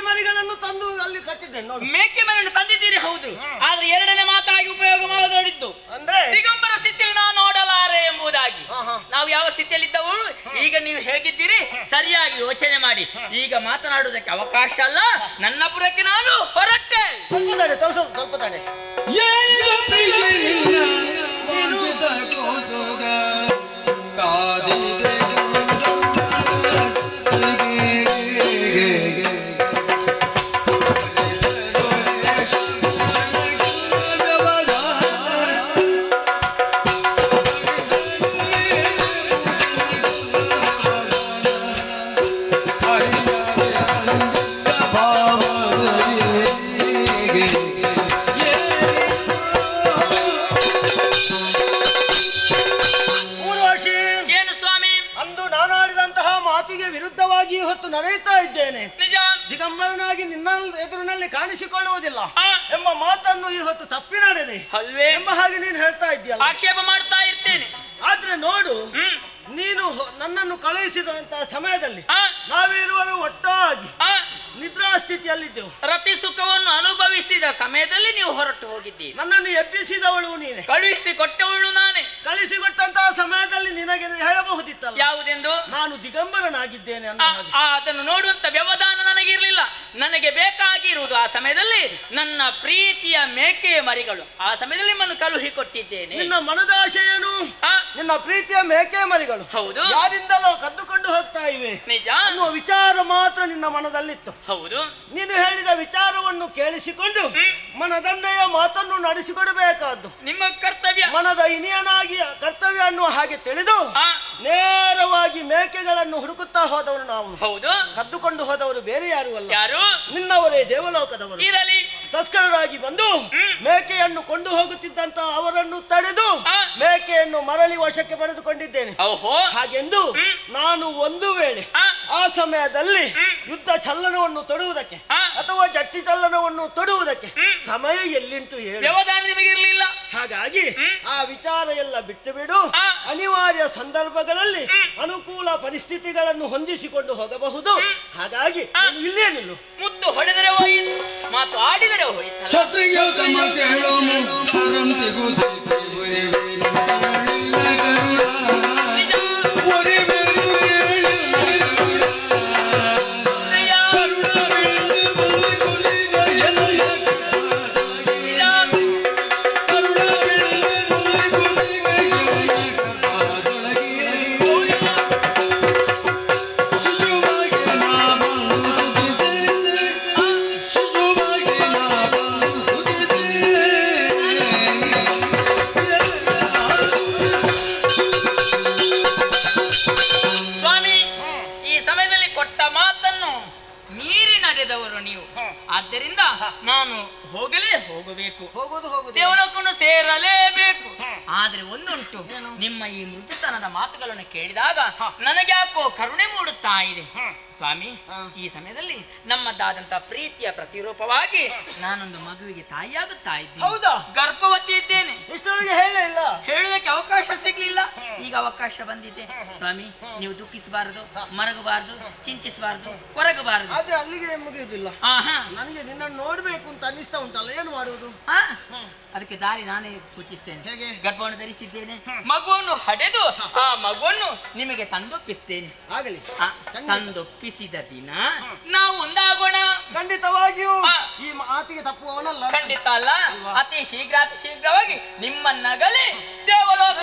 ಮರಿಗಳನ್ನು ತಂದು ಅಲ್ಲಿ ಕಟ್ಟಿದ್ದೇನೆ ನೋಡಿ. ಮೇಕೆ ಮರಿಯನ್ನು ತಂದಿದ್ದೀರಿ ಹೌದು, ಆದ್ರೆ ಎರಡನೇ ಮಾತಾಗಿ ಉಪಯೋಗ ಮಾಡೋದಿದ್ದು ಅಂದ್ರೆ ದಿಗಂಬರ ಸ್ಥಿತಿಯಲ್ಲಿ ನಾವು ನೋಡಲಾರೆ ಎಂಬುದಾಗಿ. ನಾವು ಯಾವ ಸ್ಥಿತಿಯಲ್ಲಿದ್ದವು ಈಗ ನೀವು ಹೇಗಿದ್ದೀರಿ ಸರಿಯಾಗಿ ಯೋಚನೆ ಮಾಡಿ. ಈಗ ಮಾತನಾಡುವುದಕ್ಕೆ ಅವಕಾಶ ಅಲ್ಲ, ನನ್ನ ಪುರಕ್ಕೆ ನಾನು ಹೊರಟೆ. ಸ್ವಲ್ಪ ತಡೆ, ಸ್ವಲ್ಪ ತಡೆ. ವಿರುದ್ಧವಾಗಿ ಹೊತ್ತು ನಡೆಯುತ್ತಾ ಇದ್ದೇನೆ. ದಿಗಂಬರನಾಗಿ ನಿನ್ನ ಎದುರಿನಲ್ಲಿ ಕಾಣಿಸಿಕೊಳ್ಳುವುದಿಲ್ಲ ಎಂಬ ಮಾತನ್ನು ಈ ಹೊತ್ತು ತಪ್ಪಿ ನಡೆದೆ ಅಲ್ವೇ ಎಂಬ ಹಾಗೆ ನೀನು ಹೇಳ್ತಾ ಇದ್ದೀಯಲ್ಲ. ಆಕ್ಷೇಪ ಮಾಡ್ತಾ ಇರ್ತೇನೆ. ಆದ್ರೆ ನೋಡು, ನೀನು ನನ್ನನ್ನು ಕಳುಹಿಸಿದಂತಹ ಸಮಯದಲ್ಲಿ ನಾವಿರುವರು ಒಟ್ಟಾಗಿ ನಿದ್ರಾ ಸ್ಥಿತಿಯಲ್ಲಿದ್ದೆವು. ರತಿ ಸುಖವನ್ನು ಅನುಭವಿಸಿದ ಸಮಯದಲ್ಲಿ ನೀವು ಹೊರಟು ಹೋಗಿದ್ದೀರಿ. ನನ್ನನ್ನು ಎಬ್ಬಿಸಿದವಳು ನೀನೆ, ಕಳುಹಿಸಿ ಕೊಟ್ಟವಳು ನಾನೇ. ಕಳಿಸಿಕೊಟ್ಟಂತಹ ಸಮಯದಲ್ಲಿ ನಿನಗೆ ಹೇಳಬಹುದಿತ್ತಲ್ಲ ಯಾವುದೆಂದು? ನಾನು ದಿಗಂಬರನಾಗಿದ್ದೇನೆ ಅದನ್ನು ನೋಡುವಂತ ವ್ಯವಧಾನ ನನಗಿರ್ಲಿಲ್ಲ. ನನಗೆ ಬೇಕಾಗಿರುವುದು ಆ ಸಮಯದಲ್ಲಿ ನನ್ನ ಪ್ರೀತಿಯ ಮೇಕೆಯ ಮರಿಗಳು. ಆ ಸಮಯದಲ್ಲಿ ನಿಮ್ಮನ್ನು ಕಳುಹಿ ಕೊಟ್ಟಿದ್ದೇನೆ. ನಿನ್ನ ಮನದ ಆಶೆ ಏನು? ನಿನ್ನ ಪ್ರೀತಿಯ ಮೇಕೆ ಮರಿಗಳು ಹೌದು, ಯಾರಿಂದಲೋ ಕದ್ದುಕೊಂಡು ಹೋಗ್ತಾ ಇವೆ ನಿಜ ಅನ್ನುವ ವಿಚಾರ ಮಾತ್ರ ನಿನ್ನ ಮನದಲ್ಲಿತ್ತು. ಹೌದು, ನೀನು ಹೇಳಿದ ವಿಚಾರವನ್ನು ಕೇಳಿಸಿಕೊಂಡು ಮನದಂಡೆಯ ಮಾತನ್ನು ನಡೆಸಿಕೊಡಬೇಕಾದ್ದು ನಿಮ್ಮ ಕರ್ತವ್ಯ. ಮನದ ಇನಿಯನಾಗಿ ಕರ್ತವ್ಯ ಅನ್ನುವ ಹಾಗೆ ತಿಳಿದು ನೇರವಾಗಿ ಮೇಕೆಗಳನ್ನು ಹುಡುಕುತ್ತಾ ಹೋದವರು ನಾವು. ಹೌದು, ಕದ್ದುಕೊಂಡು ಹೋದವರು ಬೇರೆ ಯಾರು ಅಲ್ಲ, ಯಾರು? ನಿನ್ನವರೇ ದೇವಲೋಕದವರು. ಇರಲಿ, ತಸ್ಕರರಾಗಿ ಬಂದು ಮೇಕೆಯನ್ನು ಕೊಂಡು ಹೋಗುತ್ತಿದ್ದಂತ ಅವರನ್ನು ತಡೆದು ಮೇಕೆಯನ್ನು ಮರಳಿ ವಶಕ್ಕೆ ಪಡೆದುಕೊಂಡಿದ್ದೇನೆ. ಹಾಗೆಂದು ನಾನು ಒಂದು ವೇಳೆ ಆ ಸಮಯದಲ್ಲಿ ಯುದ್ಧ ಚಲನವನ್ನು ತೊಡುವುದಕ್ಕೆ ಅಥವಾ ಜಟ್ಟಿ ಚಲನವನ್ನು ತೊಡುವುದಕ್ಕೆ ಸಮಯ ಎಲ್ಲಿಂಟು ವ್ಯವಧಾನ ನಿಮಗಿರಲಿಲ್ಲ. ಹಾಗಾಗಿ ಆ ವಿಚಾರ ಎಲ್ಲ ಬಿಟ್ಟು ಬಿಡು. ಅನಿವಾರ್ಯ ಸಂದರ್ಭಗಳಲ್ಲಿ ಅನುಕೂಲ ಪರಿಸ್ಥಿತಿಗಳನ್ನು ಹೊಂದಿಸಿಕೊಂಡು ಹೋಗಬಹುದು. ಹಾಗಾಗಿ ಇಲ್ಲೇ ನಿಲ್ಲು. ಮುತ್ತು ಹೊಡೆದರೆ ಹೋಯಿತು, ಮಾತು ಆಡಿದರೆ ಹೋಯಿತು. ಆದ್ದರಿಂದ ನಾನು ಹೋಗಬೇಕು, ದೇವಲೋಕವನ್ನು ಸೇರಲೇಬೇಕು. ಆದ್ರೆ ಒಂದುಂಟು, ನಿಮ್ಮ ಈ ಮೃದುತನದ ಮಾತುಗಳನ್ನು ಕೇಳಿದಾಗ ನನಗ್ಯಾಕೋ ಕರುಣೆ ಮೂಡುತ್ತಾ ಇದೆ ಸ್ವಾಮಿ. ಈ ಸಮಯದಲ್ಲಿ ನಮ್ಮದಾದಂತ ಪ್ರೀತಿಯ ಪ್ರತಿರೂಪವಾಗಿ ನಾನೊಂದು ಮಗುವಿಗೆ ತಾಯಿಯಾಗುತ್ತಾ ಇದ್ದೀನಿ. ಹೌದಾ? ಗರ್ಭವತಿ ಇದ್ದೇನೆ. ಇಷ್ಟೊಳಗೆ ಹೇಳಿಲ್ಲ, ಹೇಳುವುದಕ್ಕೆ ಅವಕಾಶ ಸಿಗ್ಲಿಲ್ಲ. ಈಗ ಅವಕಾಶ ಬಂದಿದೆ ಸ್ವಾಮಿ. ನೀವು ದುಃಖಿಸಬಾರದು, ಮರಗಬಾರದು, ಚಿಂತಿಸಬಾರದು, ಕೊರಗಬಾರದು. ಆದ್ರೆ ಅಲ್ಲಿಗೆ ಮುಗಿಯುವುದಿಲ್ಲ. ನನಗೆ ನಿನ್ನನ್ನು ನೋಡ್ಬೇಕು ಅಂತ ಅನ್ನಿಸ್ತಾ ಉಂಟಲ್ಲ, ಏನು ಮಾಡುವುದು? ಅದಕ್ಕೆ ದಾರಿ ನಾನೇ ಸೂಚಿಸ್ತೇನೆ. ಗರ್ಭವನ್ನು ಧರಿಸಿದ್ದೇನೆ, ಮಗುವನ್ನು ಹಡೆದು ಆ ಮಗುವನ್ನು ನಿಮಗೆ ತಂದೊಪ್ಪಿಸ್ತೇನೆ. ಆಗಲಿ, ತಂದೊಪ್ಪಿಸಿದ ದಿನ ನಾವು ಒಂದಾಗೋಣ. ಖಂಡಿತವಾಗಿಯೂ ಈ ಮಾತಿಗೆ ತಪ್ಪುವವನಲ್ಲ. ಖಂಡಿತ ಅಲ್ಲ. ಅತಿ ಶೀಘ್ರವಾಗಿ ನಿಮ್ಮನ್ನಗಲಿ ದೇವಲೋಕ.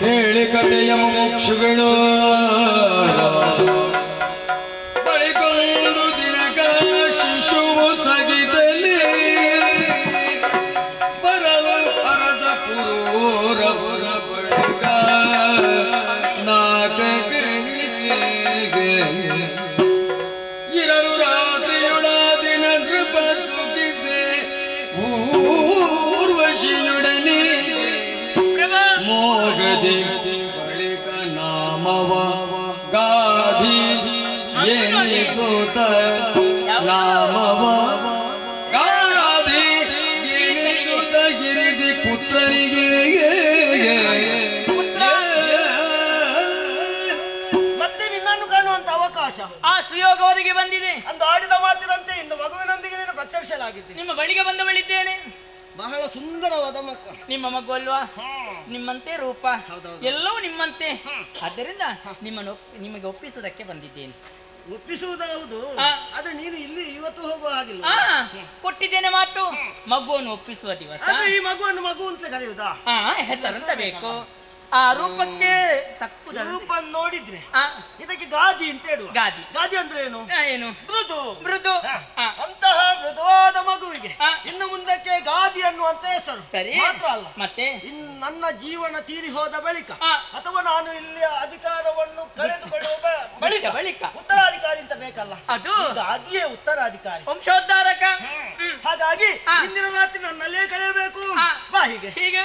ಕೇಳಿ ಕಥೆಯ ಮುಮುಕ್ಷುಗಳು ಬಳಿಕ ನಾಮವ ಗಾಧಿ ಎನಿಸುತ್ತ ನಾಮವ ಗಾಧಿ ಎನಿಸುತ್ತ ಗಿರಿದಿ ಪುತ್ರನಿಗೆ ಮತ್ತೆ ನಿನ್ನನ್ನು ಕಾಣುವಂತ ಅವಕಾಶ ಆ ಸುಯೋಗ ಒದಗಿ ಬಂದಿದೆ. ಅಂದು ಆಡಿದ ಮಾತಿನಂತೆ ಇನ್ನು ಮಗುವಿನೊಂದಿಗೆ ನೀನು ಪ್ರತ್ಯಕ್ಷಲಾಗಿದ್ದೆ. ನಿಮ್ಮ ಬಳಿಗೆ ಬಂದವಳಿದ್ದೇನೆ. ಬಹಳ ಸುಂದರವಾದ ಮಕ್ಕ. ನಿಮ್ಮ ಮಗು ಅಲ್ವಾ? ನಿಮ್ಮಂತೆ ರೂಪ ಎಲ್ಲವೂ ನಿಮ್ಮಂತೆ. ಆದ್ದರಿಂದ ನಿಮಗೆ ಒಪ್ಪಿಸುವುದಕ್ಕೆ ಬಂದಿದ್ದೇನೆ. ಒಪ್ಪಿಸುವುದಾವುದು, ಆದ್ರೆ ನೀನು ಇಲ್ಲಿ ಇವತ್ತು ಹೋಗುವ ಹಾಗಿಲ್ಲ. ಕೊಟ್ಟಿದ್ದೇನೆ ಮಾತು. ಮಗುವನ್ನು ಒಪ್ಪಿಸುವ ದಿವಸ. ಈ ಮಗುವನ್ನು ಮಗು ಅಂತಲೇ ಕರೆಯುವುದಾ? ಹೆಸರಂತ ಬೇಕು. ಆ ರೂಪಕ್ಕೆ ತಕ್ಕುದ ರೂಪ ನೋಡಿದ್ರೆ ಇದಕ್ಕೆ ಗಾದಿ ಅಂತ ಹೇಳುವ. ಗಾದಿ. ಗಾದಿ ಅಂದ್ರೆ ಏನು? ಏನು? ಮೃದು. ಮೃದು. ಅಂತಹ ಮೃದುವಾದ ಮಗುವಿಗೆ ಇನ್ನು ಮುಂದಕ್ಕೆ ಗಾದಿ ಅನ್ನುವಂತ ಹೆಸರು. ಸರಿ. ಮಾತ್ರ ಅಲ್ಲ, ಮತ್ತೆ ನನ್ನ ಜೀವನ ತೀರಿ ಹೋದ ಬಳಿಕ ಅಥವಾ ನಾನು ಇಲ್ಲಿ ಅಧಿಕಾರವನ್ನು ಕಳೆದುಕೊಳ್ಳುವ ಬಳಿಕ ಉತ್ತರಾಧಿಕಾರಿ ಅಂತ ಬೇಕಲ್ಲ, ಅದು ಗಾದಿಯೇ ಉತ್ತರಾಧಿಕಾರಿ, ವಂಶೋದ್ಧಾರಕ. ಹಾಗಾಗಿ ಇಂದಿನ ರಾತ್ರಿ ನನ್ನಲ್ಲೇ ಕಳೆಯಬೇಕು. ಬಾ ಹೀಗೆ ಹೀಗೆ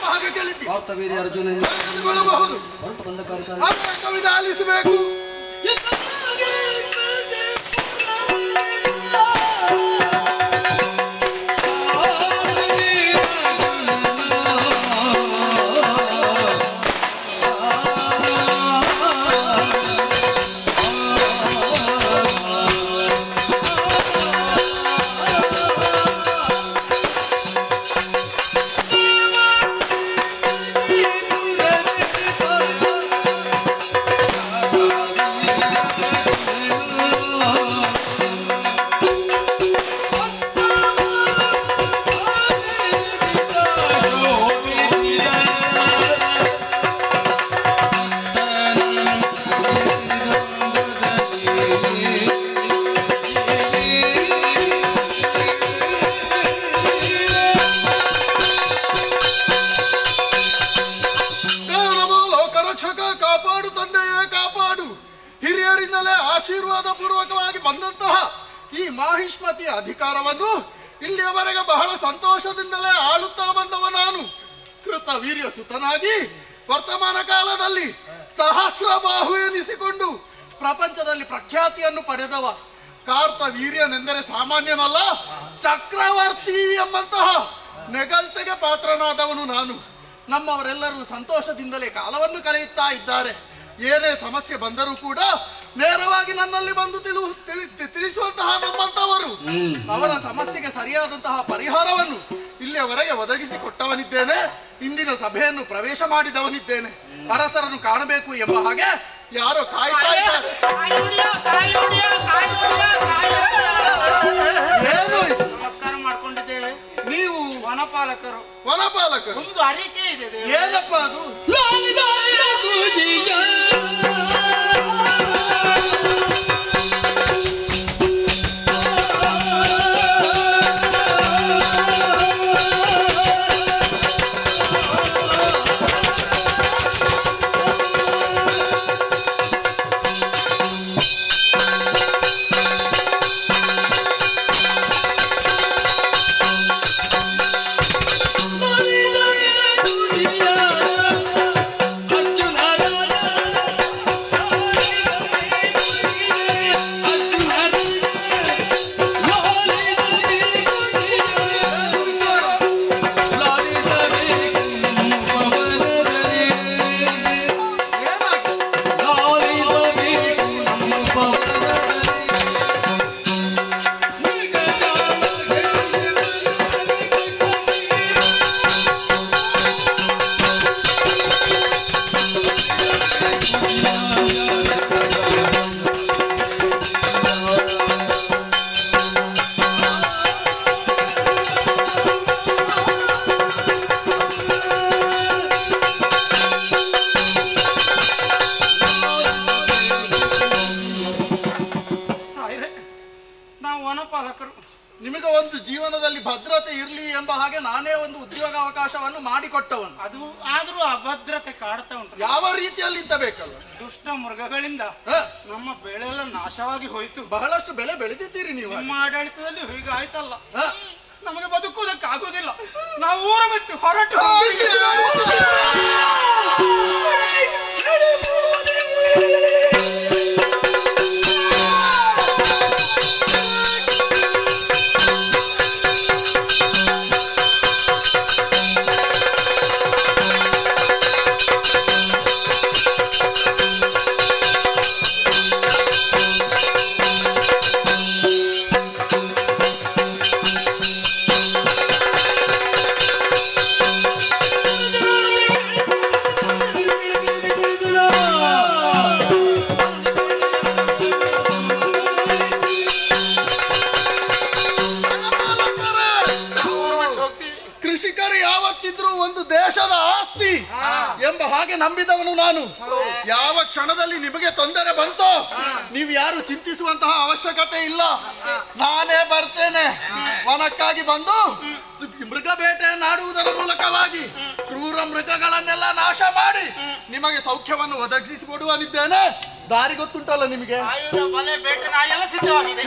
ಹಾಗೆ ಕೇಳಿದ್ದಿ ಅರ್ಜುನ ಹೊರಟು ಬಂದ ಕವಿತೆ ಆಲಿಸಬೇಕು. ಆಶೀರ್ವಾದ ಪೂರ್ವಕವಾಗಿ ಬಂದಂತಹ ಈ ಮಾಹಿಷ್ಮತಿಯ ಅಧಿಕಾರವನ್ನು ಇಲ್ಲಿಯವರೆಗೆ ಬಹಳ ಸಂತೋಷದಿಂದಲೇ ಆಳುತ್ತಾ ಬಂದವ ನಾನು. ಕೃತ ವೀರ್ಯ ಸುತನಾಗಿ ವರ್ತಮಾನ ಕಾಲದಲ್ಲಿ ಸಹಸ್ರ ಬಾಹು ಎನಿಸಿಕೊಂಡು ಪ್ರಪಂಚದಲ್ಲಿ ಪ್ರಖ್ಯಾತಿಯನ್ನು ಪಡೆದವ. ಕಾರ್ತ ವೀರ್ಯನೆಂದರೆ ಸಾಮಾನ್ಯನಲ್ಲ, ಚಕ್ರವರ್ತಿ ಎಂಬಂತಹ ನೆಗಳ್ತೆಗೆ ಪಾತ್ರನಾದವನು ನಾನು. ನಮ್ಮವರೆಲ್ಲರೂ ಸಂತೋಷದಿಂದಲೇ ಕಾಲವನ್ನು ಕಳೆಯುತ್ತಾ ಇದ್ದಾರೆ. ಏನೇ ಸಮಸ್ಯೆ ಬಂದರೂ ಕೂಡ ನೇರವಾಗಿ ನನ್ನಲ್ಲಿ ಬಂದು ತಿಳಿಸುವಂತಹ ನಮ್ಮಂತವರು ಅವರ ಸಮಸ್ಯೆಗೆ ಸರಿಯಾದಂತಹ ಪರಿಹಾರವನ್ನು ಇಲ್ಲಿಯವರೆಗೆ ಒದಗಿಸಿಕೊಟ್ಟವನಿದ್ದೇನೆ. ಇಂದಿನ ಸಭೆಯನ್ನು ಪ್ರವೇಶ ಮಾಡಿದವನಿದ್ದೇನೆ. ಅರಸರನ್ನು ಕಾಣಬೇಕು ಎಂಬ ಹಾಗೆ ಯಾರೋ ಕಾಯ್ತಾ ಇದ್ದಾರೆ. ನಮಸ್ಕಾರ ಮಾಡ್ಕೊಂಡಿದ್ದೇವೆ. ನೀವು ವನಪಾಲಕರು? ವನಪಾಲಕರು. ಒಂದು ಅರಿಕೆ ಇದೆ. ಏನಪ್ಪ ಅದು? ಅರ್ಜುನ ನಾವು ವನಪಾಲಕರು. ನಿಮಗೆ ಒಂದು ಜೀವನದಲ್ಲಿ ಭದ್ರತೆ ಇರ್ಲಿ ಎಂಬ ಹಾಗೆ ನಾನೇ ಒಂದು ಉದ್ಯೋಗ ಅವಕಾಶವನ್ನು ಮಾಡಿಕೊಟ್ಟವನು. ಅದು ಆದ್ರೂ ಅಭದ್ರತೆ ಕಾಡ್ತಾ ಉಂಟು. ಯಾವ ರೀತಿಯಲ್ಲಿ ಇದ್ದ ಬೇಕಲ್ಲ? ದುಷ್ಟ ಮೃಗಗಳಿಂದ ನಮ್ಮ ಬೆಳೆ ಎಲ್ಲ ನಾಶವಾಗಿ ಹೋಯ್ತು. ಬಹಳಷ್ಟು ಬೆಳೆ ಬೆಳೆದಿದ್ದೀರಿ ನೀವು. ನಿಮ್ಮ ಆಡಳಿತದಲ್ಲಿ ಹೀಗೆ ಆಯ್ತಲ್ಲ, ನಮಗೆ ಬದುಕುವುದಕ್ಕೆ ಆಗುದಿಲ್ಲ. ನಾವು ಊರು ಬಿಟ್ಟು ಹೊರಟು ಕೃಷಿಕರು ಯಾವತ್ತಿದ್ರೂ ಒಂದು ದೇಶದ ಆಸ್ತಿ ಎಂಬ ಹಾಗೆ ನಂಬಿದವನು ನಾನು. ಯಾವ ಕ್ಷಣದಲ್ಲಿ ನಿಮಗೆ ತೊಂದರೆ ಬಂತೋ ನೀವು ಯಾರು ಚಿಂತಿಸುವಂತಹ ಅವಶ್ಯಕತೆ ಇಲ್ಲ. ನಾನೇ ಬರ್ತೇನೆ. ವನಕ್ಕಾಗಿ ಬಂದು ಮೃಗ ಬೇಟೆಯನ್ನಾಡುವುದರ ಮೂಲಕವಾಗಿ ಕ್ರೂರ ಮೃಗಗಳನ್ನೆಲ್ಲ ನಾಶ ಮಾಡಿ ನಿಮಗೆ ಸೌಖ್ಯವನ್ನು ಒದಗಿಸಿಕೊಡುವನಿದ್ದೇನೆ. ದಾರಿ ಗೊತ್ತುಂಟಲ್ಲ ನಿಮಗೆ. ಆಯುಧ ಬಲೆ ಬೇಟೆ ನಾಯೆಲ್ಲ ಸಿದ್ಧವಾಗಿದೆ.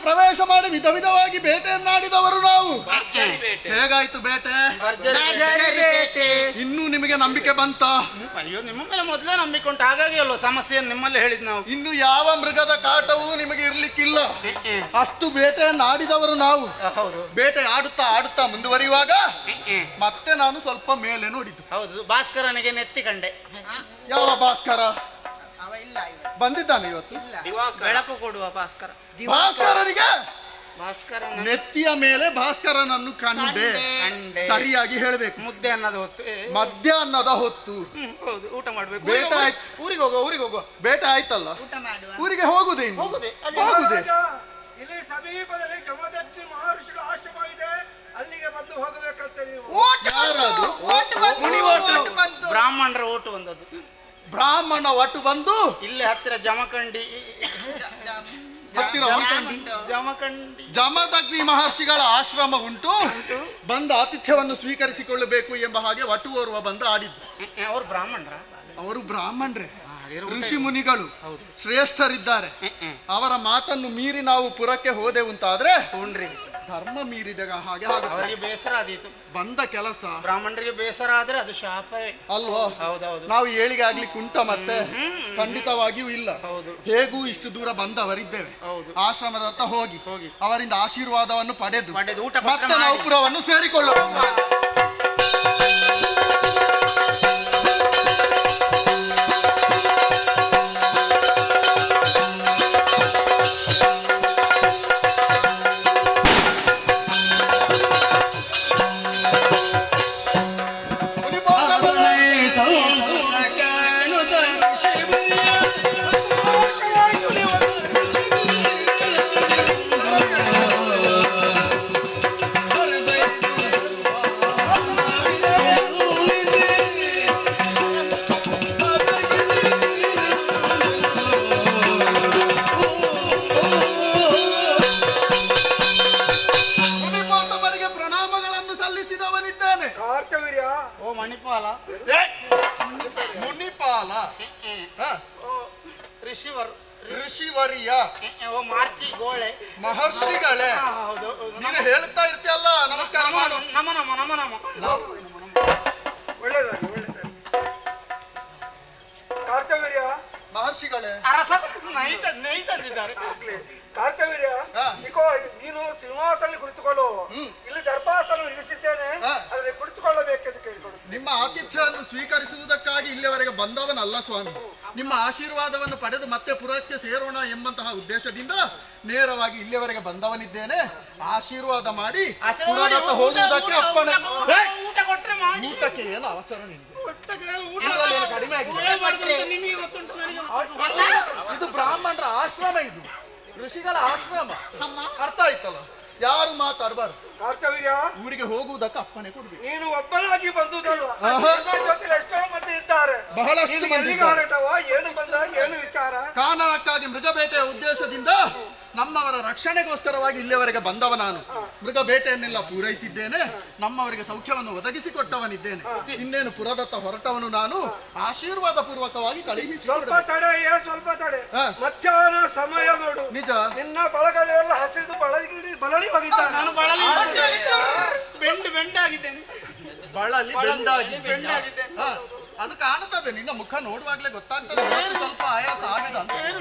ಪ್ರವೇಶ ಮಾಡಿ ವಿಧ ವಿಧವಾಗಿ ಬೇಟೆಯನ್ನಾಡಿದವರು ನಾವು. ಹೇಗಾಯ್ತು ಬೇಟೆ? ಇನ್ನೂ ನಿಮಗೆ ನಂಬಿಕೆ ಬಂತ? ಅಯ್ಯೋ, ನಿಮ್ಮ ಮೇಲೆ ಮೊದಲೇ ನಂಬಿಕೆ ಉಂಟು, ಹಾಗಾಗಿ ಅಲ್ವ ಸಮಸ್ಯೆಯನ್ನು ನಿಮ್ಮಲ್ಲಿ ಹೇಳಿದ್ ನಾವು. ಇನ್ನು ಯಾವ ಮೃಗದ ಕಾಟವೂ ನಿಮಗೆ ಇರ್ಲಿಕ್ಕಿಲ್ಲ. ಅಷ್ಟು ಬೇಟೆಯನ್ನಾಡಿದವರು ನಾವು. ಬೇಟೆ ಆಡುತ್ತಾ ಆಡುತ್ತಾ ಮುಂದುವರಿಯುವಾಗ ಮತ್ತೆ ನಾನು ಸ್ವಲ್ಪ ಮೇಲೆ ನೋಡಿದ್ದು. ಹೌದು, ಭಾಸ್ಕರನಿಗೆ ನೆತ್ತಿ ಕಂಡೆ. ಯಾವ ಭಾಸ್ಕರ? ಬಂದಿದ್ದಾನೆ ಇವತ್ತು. ಬೆಳಕು ಕೊಡುವ ಭಾಸ್ಕರ. ಭಾಸ್ಕರನಿಗೆ ಭಾಸ್ಕರ ನೆತ್ತಿಯ ಮೇಲೆ ಭಾಸ್ಕರನನ್ನು ಕಂಡೆ. ಸರಿಯಾಗಿ ಹೇಳಬೇಕು. ಮುದ್ದೆ ಅನ್ನದ ಹೊತ್ತು, ಮಧ್ಯಾಹ್ನದ ಹೊತ್ತು. ಹೌದು, ಊಟ ಮಾಡ್ಬೇಕು. ಬೇಟೆ ಆಯ್ತು. ಊರಿಗೆ ಹೋಗುವ. ಬೇಟೆ ಆಯ್ತಲ್ಲ, ಊರಿಗೆ ಹೋಗುದೇ. ಹೋಗುದೇ. ಇಲ್ಲಿ ಸಮೀಪದಲ್ಲಿ ಜಮದಗ್ನಿ ಮಹರ್ಷಿಗಳ ಆಶ್ರಮ ಇದೆ, ಅಲ್ಲಿಗೆ ಬಂದು ಹೋಗಬೇಕಂತ ನೀವು. ಬ್ರಾಹ್ಮಣರ ಓಟು ಬಂದದ್ದು. ಬ್ರಾಹ್ಮಣ ಒಟ್ಟು ಬಂದು ಇಲ್ಲಿ ಹತ್ತಿರ ಜಮಖಂಡಿ ಹತ್ತಿರ ಜಮಖಂಡಿ ಜಮದಗ್ನಿ ಮಹರ್ಷಿಗಳ ಆಶ್ರಮ ಉಂಟು, ಬಂದ ಆತಿಥ್ಯವನ್ನು ಸ್ವೀಕರಿಸಿಕೊಳ್ಳಬೇಕು ಎಂಬ ಹಾಗೆ ವಟು ಓರ್ವ ಬಂದು ಆಡಿದ್ದು. ಅವರು ಬ್ರಾಹ್ಮಣರ? ಅವರು ಬ್ರಾಹ್ಮಣರೇ, ಋಷಿ ಮುನಿಗಳು ಶ್ರೇಷ್ಠರಿದ್ದಾರೆ. ಅವರ ಮಾತನ್ನು ಮೀರಿ ನಾವು ಪುರಕ್ಕೆ ಹೋದೆವುಂತಾದ್ರೆ ಧರ್ಮ ಮೀರಿದ ಹಾಗೆ ಅವರಿಗೆ ಬೇಸರ ಆದೀತು. ಬಂದ ಕೆಲಸ ಬ್ರಾಹ್ಮಣರಿಗೆ ಬೇಸರ ಆದ್ರೆ ಅದು ಶಾಪವೇ ಅಲ್ವೋ? ಹೌದೌದು. ನಾವು ಏಳಿಗೆ ಆಗ್ಲಿಕ್ಕೆ ಉಂಟ ಮತ್ತೆ? ಖಂಡಿತವಾಗಿಯೂ ಇಲ್ಲ. ಹೇಗೂ ಇಷ್ಟು ದೂರ ಬಂದವರಿದ್ದೇವೆ. ಆಶ್ರಮದತ್ತ ಹೋಗಿ ಅವರಿಂದ ಆಶೀರ್ವಾದವನ್ನು ಪಡೆದು ಮತ್ತೆ ನಾವು ಪುರವನ್ನು ಸೇರಿಕೊಳ್ಳೋಣ. ಮುನಿಪಾಲ ಋಷಿವರಿಯ ಮಾರ್ಚಿ ಗೋಳೆ ಮಹರ್ಷಿಗಳೇ, ನೀನು ಹೇಳ್ತಾ ಇರ್ತೀಯಲ್ಲ. ನಮಸ್ಕಾರ ಮಾಡು. ನಮ ನಮ ನಮ ನಮ. ಒಳ್ಳೆದಾಗಿ ಕಾರ್ತವೀರ್ಯ ಮಹರ್ಷಿಗಳೇ ಅರಸ ನೈತರಿದ್ದಾರೆ. ಕಾರ್ತವೀರ್ಯ, ನೀನು ಸಿಂಹಾಸನ ಕುಳಿತುಕೊಳ್ಳು. ಇಲ್ಲಿ ದರ್ಭಾಸನ ಇಳಿಸಿದ್ದೇನೆ, ಅದರಲ್ಲಿ ಕುಳಿತುಕೊಳ್ಳಬೇಕೆಂದು ಕೇಳಿಕೊಳ್ಳು. ನಿಮ್ಮ ಆತಿಥ್ಯವನ್ನು ಸ್ವೀಕರಿಸುವುದಕ್ಕಾಗಿ ಇಲ್ಲಿವರೆಗೆ ಬಂದವನಲ್ಲ ಸ್ವಾಮಿ. ನಿಮ್ಮ ಆಶೀರ್ವಾದವನ್ನು ಪಡೆದು ಮತ್ತೆ ಪುರಕ್ಕೆ ಸೇರೋಣ ಎಂಬಂತಹ ಉದ್ದೇಶದಿಂದ ನೇರವಾಗಿ ಇಲ್ಲಿವರೆಗೆ ಬಂದವನಿದ್ದೇನೆ. ಆಶೀರ್ವಾದ ಮಾಡಿ ಪುರದತ್ತ ಹೋಗುವುದಕ್ಕೆ ಅಪ್ಪಣೆ. ಊಟ ಕೊಟ್ರೆ ಊಟಕ್ಕೆ ಏನು ಅವಸರ ನಿಮಗೆ? ಕಡಿಮೆ ಆಗಿದೆ. ಇದು ಬ್ರಾಹ್ಮಣರ ಆಶ್ರಮ, ಇದು ಋಷಿಗಳ ಆಶ್ರಮ. ಅರ್ಥ ಆಯ್ತಲ್ಲ? ಯಾರು ಮಾತಾಡಬಾರ್ದು. ಕಾರ್ತವೀರ್ಯ, ಊರಿಗೆ ಹೋಗುವುದಕ್ಕೆ ಅಪ್ಪಣೆ ಕೊಡ್ಬೇಕು. ನೀನು ಒಬ್ಬನಾಗಿ ಬಂದುದಲ್ಲ, ಜೊತೆ ಎಷ್ಟೋ ಮಂದಿ ಇದ್ದಾರೆ. ಬಹಳಷ್ಟು ಮಂದಿ ಏನು ಬಂದ ಏನು ವಿಚಾರ? ಕಾನನಕ್ಕಾಗಿ ಮೃಗಬೇಟೆಯ ಉದ್ದೇಶದಿಂದ ನಮ್ಮವರ ರಕ್ಷಣೆಗೋಸ್ಕರವಾಗಿ ಇಲ್ಲಿಯವರೆಗೆ ಬಂದವ ನಾನು. ಮೃಗಬೇಟೆಯನ್ನೆಲ್ಲ ಪೂರೈಸಿದ್ದೇನೆ, ನಮ್ಮವರಿಗೆ ಸೌಖ್ಯವನ್ನು ಒದಗಿಸಿಕೊಟ್ಟವನಿದ್ದೇನೆ. ಇನ್ನೇನು ಪುರದತ್ತ ಹೊರಟವನು ನಾನು. ಆಶೀರ್ವಾದ ಪೂರ್ವಕವಾಗಿ ಕಳುಹಿಸಿ. ಸ್ವಲ್ಪ ತಡೆ. ಮಧ್ಯಾಹ್ನ ಸಮಯ ನೋಡು. ನಿಜ, ನಿನ್ನ ಬಳಗದೆಲ್ಲ ಹಸಿದು ಬಳಲಿ ಹೋಗಿದ್ದಾರೆ. ನಾನು ಬೆಂಡಾಗಿದ್ದೇನೆ. ಬಳಲಿ ಬೆಂಡಾಗಿದ್ದೇನೆ. ಅದು ಕಾಣುತ್ತದೆ, ನಿನ್ನ ಮುಖ ನೋಡುವಾಗ್ಲೇ ಗೊತ್ತಾಗ್ತದೆ. ಸ್ವಲ್ಪ ಆಯಾಸ ಆಗಿದೆ ಅಂತ.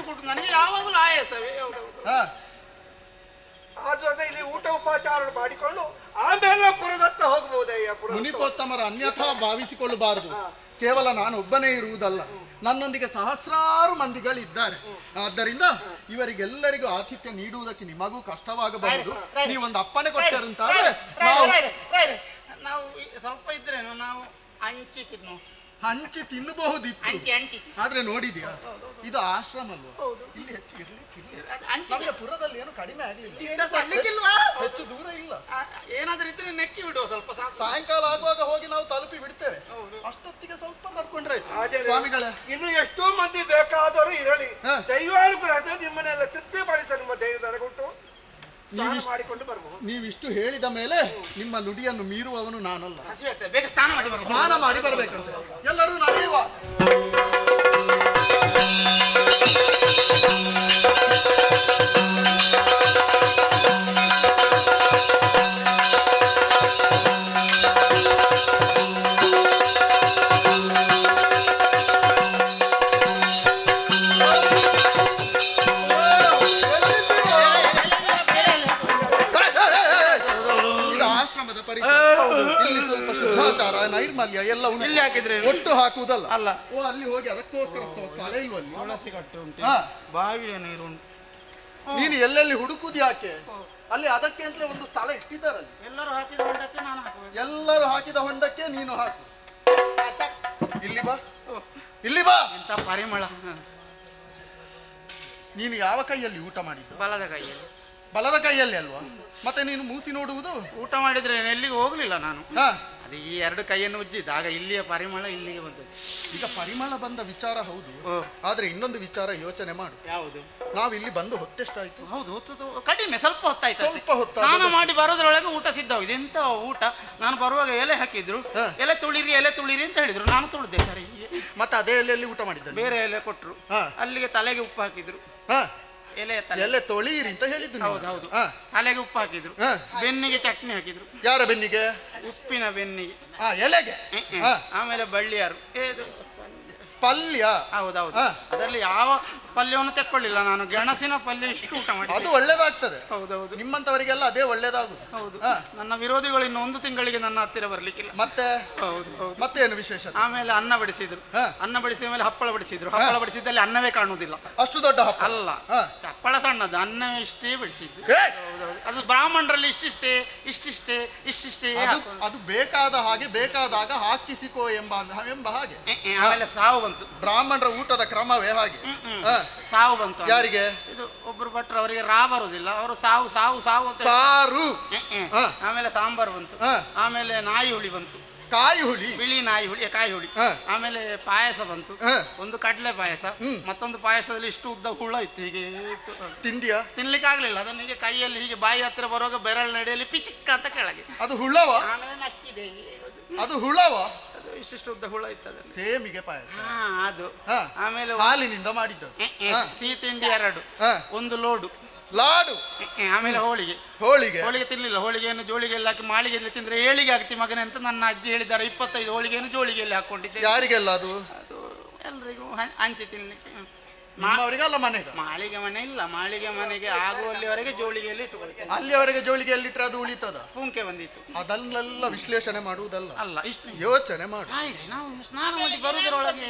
ನನಗೆ ಯಾವಾಗಲೂ ಆಯಾಸವೇ. ಆ ಜೊತೆ ಇಲ್ಲಿ ಊಟ ಉಪಚಾರ ಮಾಡಿಕೊಂಡು ಆಮೇಲೆ ಪುರದತ್ತ ಹೋಗಬಹುದಯ್ಯ. ಮುನಿಪೋತ್ತಮರ ಅನ್ಯಥಾ ಭಾವಿಸಿಕೊಳ್ಳಬಾರದು. ಕೇವಲ ನಾನು ಒಬ್ಬನೇ ಇರುವುದಲ್ಲ, ನನ್ನೊಂದಿಗೆ ಸಹಸ್ರಾರು ಮಂದಿಗಳಿದ್ದಾರೆ. ಆದ್ದರಿಂದ ಇವರಿಗೆಲ್ಲರಿಗೂ ಆತಿಥ್ಯ ನೀಡುವುದಕ್ಕೆ ನಿಮಗೂ ಕಷ್ಟವಾಗಬಹುದು. ನೀವೊಂದು ಅಪ್ಪಣೆ ಕೊಟ್ಟರಂತಾದ್ರೆ ನಾವು ಸ್ವಲ್ಪ ಇದ್ರೇನು ನಾವು ಹಂಚಿ ತಿನ್ನಬಹುದಿತ್ತು. ಆದ್ರೆ ನೋಡಿದ್ಯಾ, ಇದು ಆಶ್ರಮ ಅಲ್ವಾ? ಇಲ್ಲಿ ಹೆಚ್ಚು ಇರ್ಲಿಕ್ಕಿಲ್ಲ. ಪುರದಲ್ಲಿ ಏನು ಕಡಿಮೆ ಆಗ್ಲಿಲ್ಲ, ಹೆಚ್ಚು ದೂರ ಇಲ್ಲ. ಏನಾದ್ರೂ ಇದ್ರೆ ನೆಕ್ಕಿ ಬಿಡುವ ಸ್ವಲ್ಪ. ಸಾಯಂಕಾಲ ಆಗುವಾಗ ಹೋಗಿ ನಾವು ತಲುಪಿ ಬಿಡ್ತೇವೆ. ಅಷ್ಟೊತ್ತಿಗೆ ಸ್ವಲ್ಪ ಕರ್ಕೊಂಡ್ರೆ ಸ್ವಾಮಿಗಳೇ. ಇನ್ನು ಎಷ್ಟೋ ಮಂದಿ ಬೇಕಾದರೂ ಇರಲಿ, ದೈವಾನುಗ್ರಹ ನಿಮ್ಮನ್ನೆಲ್ಲ ತೃಪ್ತಿ ಪಡಿಸ ನಿಮ್ಮ ದೈವದರಗುಂಟು ಮಾಡಿಕೊಂಡು ಬರಬಹುದು. ನೀವಿಷ್ಟು ಹೇಳಿದ ಮೇಲೆ ನಿಮ್ಮ ನುಡಿಯನ್ನು ಮೀರುವವನು ನಾನಲ್ಲ. ಬೇಗ ಸ್ನಾನ ಮಾಡಿ ಬರಬೇಕಂತ ಎಲ್ಲರೂ ನಡೆಯುವ. ಇಲ್ಲಿ ಸ್ವಲ್ಪ ಶುದ್ಧಾಚಾರ ನೈರ್ಮಲ್ಯ ಎಲ್ಲ ಇಲ್ಲಿ ಹಾಕಿದ್ರೆ ಒಟ್ಟು ಹಾಕುವುದಲ್ಲ ಅಲ್ಲ. ಅಲ್ಲಿ ಹೋಗಿ ಅದಕ್ಕೋಸ್ಕರ ಸ್ಥಳ ಇಲ್ವಲ್ಲಿ? ತುಳಸಿ ಕಟ್ಟೆ ಉಂಟು, ಬಾವಿಯ ನೀರು ಉಂಟು. ನೀನು ಎಲ್ಲೆಲ್ಲಿ ಹುಡುಕುದು ಯಾಕೆ? ಅಲ್ಲಿ ಅದಕ್ಕೆ ಅಂತಲೇ ಒಂದು ಸ್ಥಳ ಇಟ್ಟಿದ್ದಾರಲ್ಲಿ. ಎಲ್ಲರೂ ಹಾಕಿದ ಹೊಂಡಕ್ಕೆ ನಾನು ಹಾಕುವುದು. ಎಲ್ಲರೂ ಹಾಕಿದ ಹೊಂಡಕ್ಕೆ ನೀನು ಹಾಕು. ಇಲ್ಲಿ ಬಾ. ಎಂತ ಪರಿಮಳ. ನೀನು ಯಾವ ಕೈಯಲ್ಲಿ ಊಟ ಮಾಡಿದ್ದು? ಬಲದ ಕೈಯಲ್ಲಿ. ಬಲದ ಕೈಯಲ್ಲಿ ಅಲ್ವಾ? ಮತ್ತೆ ನೀನು ಮೂಸಿ ನೋಡುವುದು? ಊಟ ಮಾಡಿದ್ರೆ ಎಲ್ಲಿಗೂ ಹೋಗ್ಲಿಲ್ಲ ನಾನು. ಅದು ಈ ಎರಡು ಕೈಯನ್ನು ಉಜ್ಜಿದ್ದು ಆಗ ಇಲ್ಲಿಯ ಪರಿಮಳ ಇಲ್ಲಿಗೆ ಬಂದದ್ದು. ಈಗ ಪರಿಮಳ ಬಂದ ವಿಚಾರ ಹೌದು, ಆದ್ರೆ ಇನ್ನೊಂದು ವಿಚಾರ ಯೋಚನೆ ಮಾಡು. ಯಾವುದು? ನಾವು ಇಲ್ಲಿ ಬಂದು ಹೊತ್ತೆಷ್ಟಾಯ್ತು? ಹೌದು, ಹೊತ್ತು ಕಡಿಮೆ, ಸ್ವಲ್ಪ ಹೊತ್ತಾಯ್ತು. ಸ್ವಲ್ಪ ಹೊತ್ತು. ಸ್ನಾನ ಮಾಡಿ ಬರೋದ್ರೊಳಗೆ ಊಟ ಸಿದ್ಧವಾಗಿದೆ. ಎಂತ ಊಟ! ನಾನು ಬರುವಾಗ ಎಲೆ ಹಾಕಿದ್ರು, ಎಲೆ ತುಳಿರಿ ಅಂತ ಹೇಳಿದ್ರು, ನಾನು ತುಳಿದೆ ಸರಿ. ಮತ್ತೆ ಅದೇ ಎಲೆಯಲ್ಲಿ ಊಟ ಮಾಡಿದ್ದೆ? ಬೇರೆ ಎಲೆ ಕೊಟ್ರು, ಅಲ್ಲಿಗೆ ತಲೆಗೆ ಉಪ್ಪು ಹಾಕಿದ್ರು. ಎಲೆ ತೊಳಿಯಿರಿ ಅಂತ ಹೇಳಿದ್ರು. ಹೌದು, ತಲೆಗೆ ಉಪ್ಪು ಹಾಕಿದ್ರು, ಬೆನ್ನಿಗೆ ಚಟ್ನಿ ಹಾಕಿದ್ರು. ಯಾರ ಬೆನ್ನಿಗೆ? ಉಪ್ಪಿನ ಬೆನ್ನಿಗೆ. ಎಲೆಗೆ. ಆಮೇಲೆ ಬಳ್ಳಿಯಾರು ಪಲ್ಯ. ಹೌದೌದು, ಅದರಲ್ಲಿ ಯಾವ ಪಲ್ಯವನ್ನು ತೆಕ್ಕೊಳ್ಳಿಲ್ಲ ನಾನು. ಗೆಣಸಿನ ಪಲ್ಯ ಇಷ್ಟು ಊಟ ಮಾಡಿ. ಅದು ಒಳ್ಳೇದಾಗ್ತದೆ. ಹೌದೌದು, ನಿಮ್ಮಂತವರಿಗೆಲ್ಲ ಅದೇ ಒಳ್ಳೇದಾಗುದು. ಹೌದು, ನನ್ನ ವಿರೋಧಿಗಳು ಇನ್ನು 1 ತಿಂಗಳಿಗೆ ನನ್ನ ಹತ್ತಿರ ಬರ್ಲಿಕ್ಕಿಲ್ಲ. ಮತ್ತೆ? ಹೌದು ಹೌದು. ಮತ್ತೇನು ವಿಶೇಷ? ಆಮೇಲೆ ಅನ್ನ ಬಡಿಸಿದ್ರು, ಅನ್ನ ಬಡಿಸಿದ ಮೇಲೆ ಹಪ್ಪಳ ಬಡಿಸಿದ್ರು. ಹಪ್ಪಳ ಬಡಿಸಿದಲ್ಲಿ ಅನ್ನವೇ ಕಾಣುವುದಿಲ್ಲ. ಅಷ್ಟು ದೊಡ್ಡ ಹಪ್ಪಳ ಅಲ್ಲ, ಹಪ್ಪಳ ಸಣ್ಣದು, ಅನ್ನವೇ ಇಷ್ಟೇ ಬಡಿಸಿದ್ದು. ಹೌದೌದು, ಅದು ಬ್ರಾಹ್ಮಣರಲ್ಲಿ ಇಷ್ಟಿಷ್ಟೇ. ಅದು ಬೇಕಾದ ಹಾಗೆ ಬೇಕಾದಾಗ ಹಾಕಿಸಿಕೋ ಎಂಬ ಹಾಗೆ. ಆಮೇಲೆ ಸಾವು ಬಂತು. ಬ್ರಾಹ್ಮಣರ ಊಟದ ಕ್ರಮವೇ ಹಾಗೆ. ಸಾವು ಬಂತು. ಯಾರಿಗೆ? ಇದು ಒಬ್ರು ಭಟ್ರು, ಅವರಿಗೆ ರಾ ಬರುದಿಲ್ಲ, ಅವರು ಸಾವು ಅಂತ. ಸಾರು. ಆಮೇಲೆ ಸಾಂಬಾರು ಬಂತು. ಆಮೇಲೆ ನಾಯಿ ಹುಳಿ ಬಂತು, ಕಾಯಿ ಹುಳಿ, ಬಿಳಿ ನಾಯಿ ಹುಳಿ, ಕಾಯಿ ಹುಳಿ. ಆಮೇಲೆ ಪಾಯಸ ಬಂತು, ಒಂದು ಕಡಲೆ ಪಾಯಸ, ಮತ್ತೊಂದು ಪಾಯಸದಲ್ಲಿ ಇಷ್ಟು ಉದ್ದ ಹುಳ ಇತ್ತು. ಹೀಗೆ ತಿಂಡಿಯ ತಿನ್ಲಿಕ್ಕೆ ಆಗ್ಲಿಲ್ಲ. ಅದನ್ನ ಹೀಗೆ ಕೈಯಲ್ಲಿ ಹೀಗೆ ಬಾಯಿ ಹತ್ರ ಬರುವಾಗ ಬೆರಳು ನಡೆಯಲ್ಲಿ ಪಿಚಿಕ್ಕ ಅಂತ ಕೆಳಗೆ. ಅದು ಹುಳವ? ಆಮೇಲೆ ನಕ್ಕಿದೆ. ಅದು ಹುಳವ? ಇಷ್ಟು ಉದ್ದ ಹುಳ ಇರ್ತದೆ. ಸೇಮಿಗೆ ಪಾಯಸ ಅದು. ಆಮೇಲೆ ಹಾಲಿನಿಂದ ಮಾಡಿದ್ದು. ಸಿಹಿ ತಿಂಡಿ 2, ಒಂದು ಲಾಡು. ಆಮೇಲೆ ಹೋಳಿಗೆ ತಿನ್ಲಿಲ್ಲ. ಹೋಳಿಗೆಯನ್ನು ಜೋಳಿಗೆಯಲ್ಲಿ ಹಾಕಿ ಮಾಳಿಗೆಯಲ್ಲಿ ತಿಂದ್ರೆ ಏಳಿಗೆ ಆಗ್ತಿ ಮಗನೇ ಅಂತ ನನ್ನ ಅಜ್ಜಿ ಹೇಳಿದ್ದಾರೆ. 25 ಹೋಳಿಗೆಯನ್ನು ಜೋಳಿಗೆಯಲ್ಲಿ ಹಾಕೊಂಡಿದ್ದೆ. ಯಾರಿಗೆಲ್ಲ ಅದು? ಎಲ್ರಿಗೂ ಹಂಚಿ ತಿನ್ಲಿಕ್ಕೆ. ಅವರಿಗೆಲ್ಲ ಮನೆಗೆ? ಮಾಳಿಗೆ ಮನೆ ಇಲ್ಲ, ಮಾಳಿಗೆ ಮನೆಗೆ ಆಗುವಲ್ಲಿವರೆಗೆ ಜೋಳಿಗೆಯಲ್ಲಿ ಇಟ್ಟುಕೊಳ್ತೇನೆ. ಅಲ್ಲಿವರೆಗೆ ಜೋಳಿಗೆಯಲ್ಲಿ ಇಟ್ಟರೆ ಅದು ಉಳಿತದ? ಪೂಂಕೆ ಬಂದಿತ್ತು. ಅದನ್ನೆಲ್ಲ ವಿಶ್ಲೇಷಣೆ ಮಾಡುವುದಲ್ಲ, ಅಲ್ಲ ಇಷ್ಟು ಯೋಚನೆ ಮಾಡು. ನಾವು ಸ್ನಾನ ಮಾಡಿ ಬರುವುದರೊಳಗೆ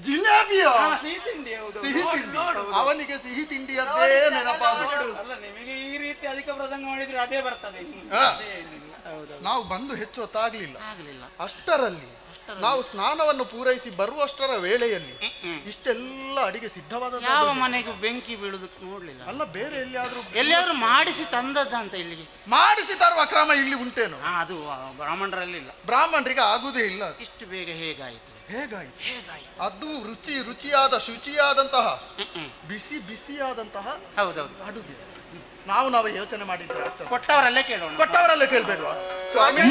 ಜಿಲೇಬಿಯೋ? ಸಿಹಿ ತಿಂಡಿ. ಹೌದು, ಸಿಹಿ ತಿಂಡಿ. ಅವನಿಗೆ ಸಿಹಿ ತಿಂಡಿಯದ್ದೇ ನೆನಪಾಗುವುದು. ಅಲ್ಲ, ನಿಮಗೆ ಈ ರೀತಿ ಅಧಿಕ ಪ್ರಸಂಗ ಮಾಡಿದ್ರೆ ಅದೇ ಬರ್ತದೆ. ನಾವು ಬಂದು ಹೆಚ್ಚು ಹೊತ್ತಾಗ್ಲಿಲ್ಲ. ಅಷ್ಟರಲ್ಲಿ ನಾವು ಸ್ನಾನವನ್ನು ಪೂರೈಸಿ ಬರುವಷ್ಟರ ವೇಳೆಯಲ್ಲಿ ಇಷ್ಟೆಲ್ಲ ಅಡಿಗೆ ಸಿದ್ಧವಾದ. ಯಾವ ಮನೆಗೂ ಬೆಂಕಿ ಬೀಳುದಕ್ಕೆ ನೋಡ್ಲಿಲ್ಲ. ಅಲ್ಲ, ಬೇರೆ ಎಲ್ಲಿಯಾದ್ರೂ ಮಾಡಿಸಿ ತಂದದ್ದಂತ ಇಲ್ಲಿಗೆ ಮಾಡಿಸಿ ತರುವ ಕ್ರಮ ಇಲ್ಲಿ ಉಂಟೇನು? ಅದು ಬ್ರಾಹ್ಮಣರಲ್ಲಿ ಇಲ್ಲ. ಬ್ರಾಹ್ಮಣರಿಗೆ ಆಗುದೇ ಇಲ್ಲ. ಇಷ್ಟು ಬೇಗ ಹೇಗಾಯಿತು? ಅದು ರುಚಿಯಾದ ಶುಚಿಯಾದಂತಹ ಬಿಸಿಯಾದಂತಹ ಅಡುಗೆ ನಾವು ಯೋಚನೆ ಮಾಡಿದ್ರೆ ಕೊಟ್ಟವರಲ್ಲೇ ಕೇಳಬೇಡ್ವಾ ಸ್ವಾಮಿ?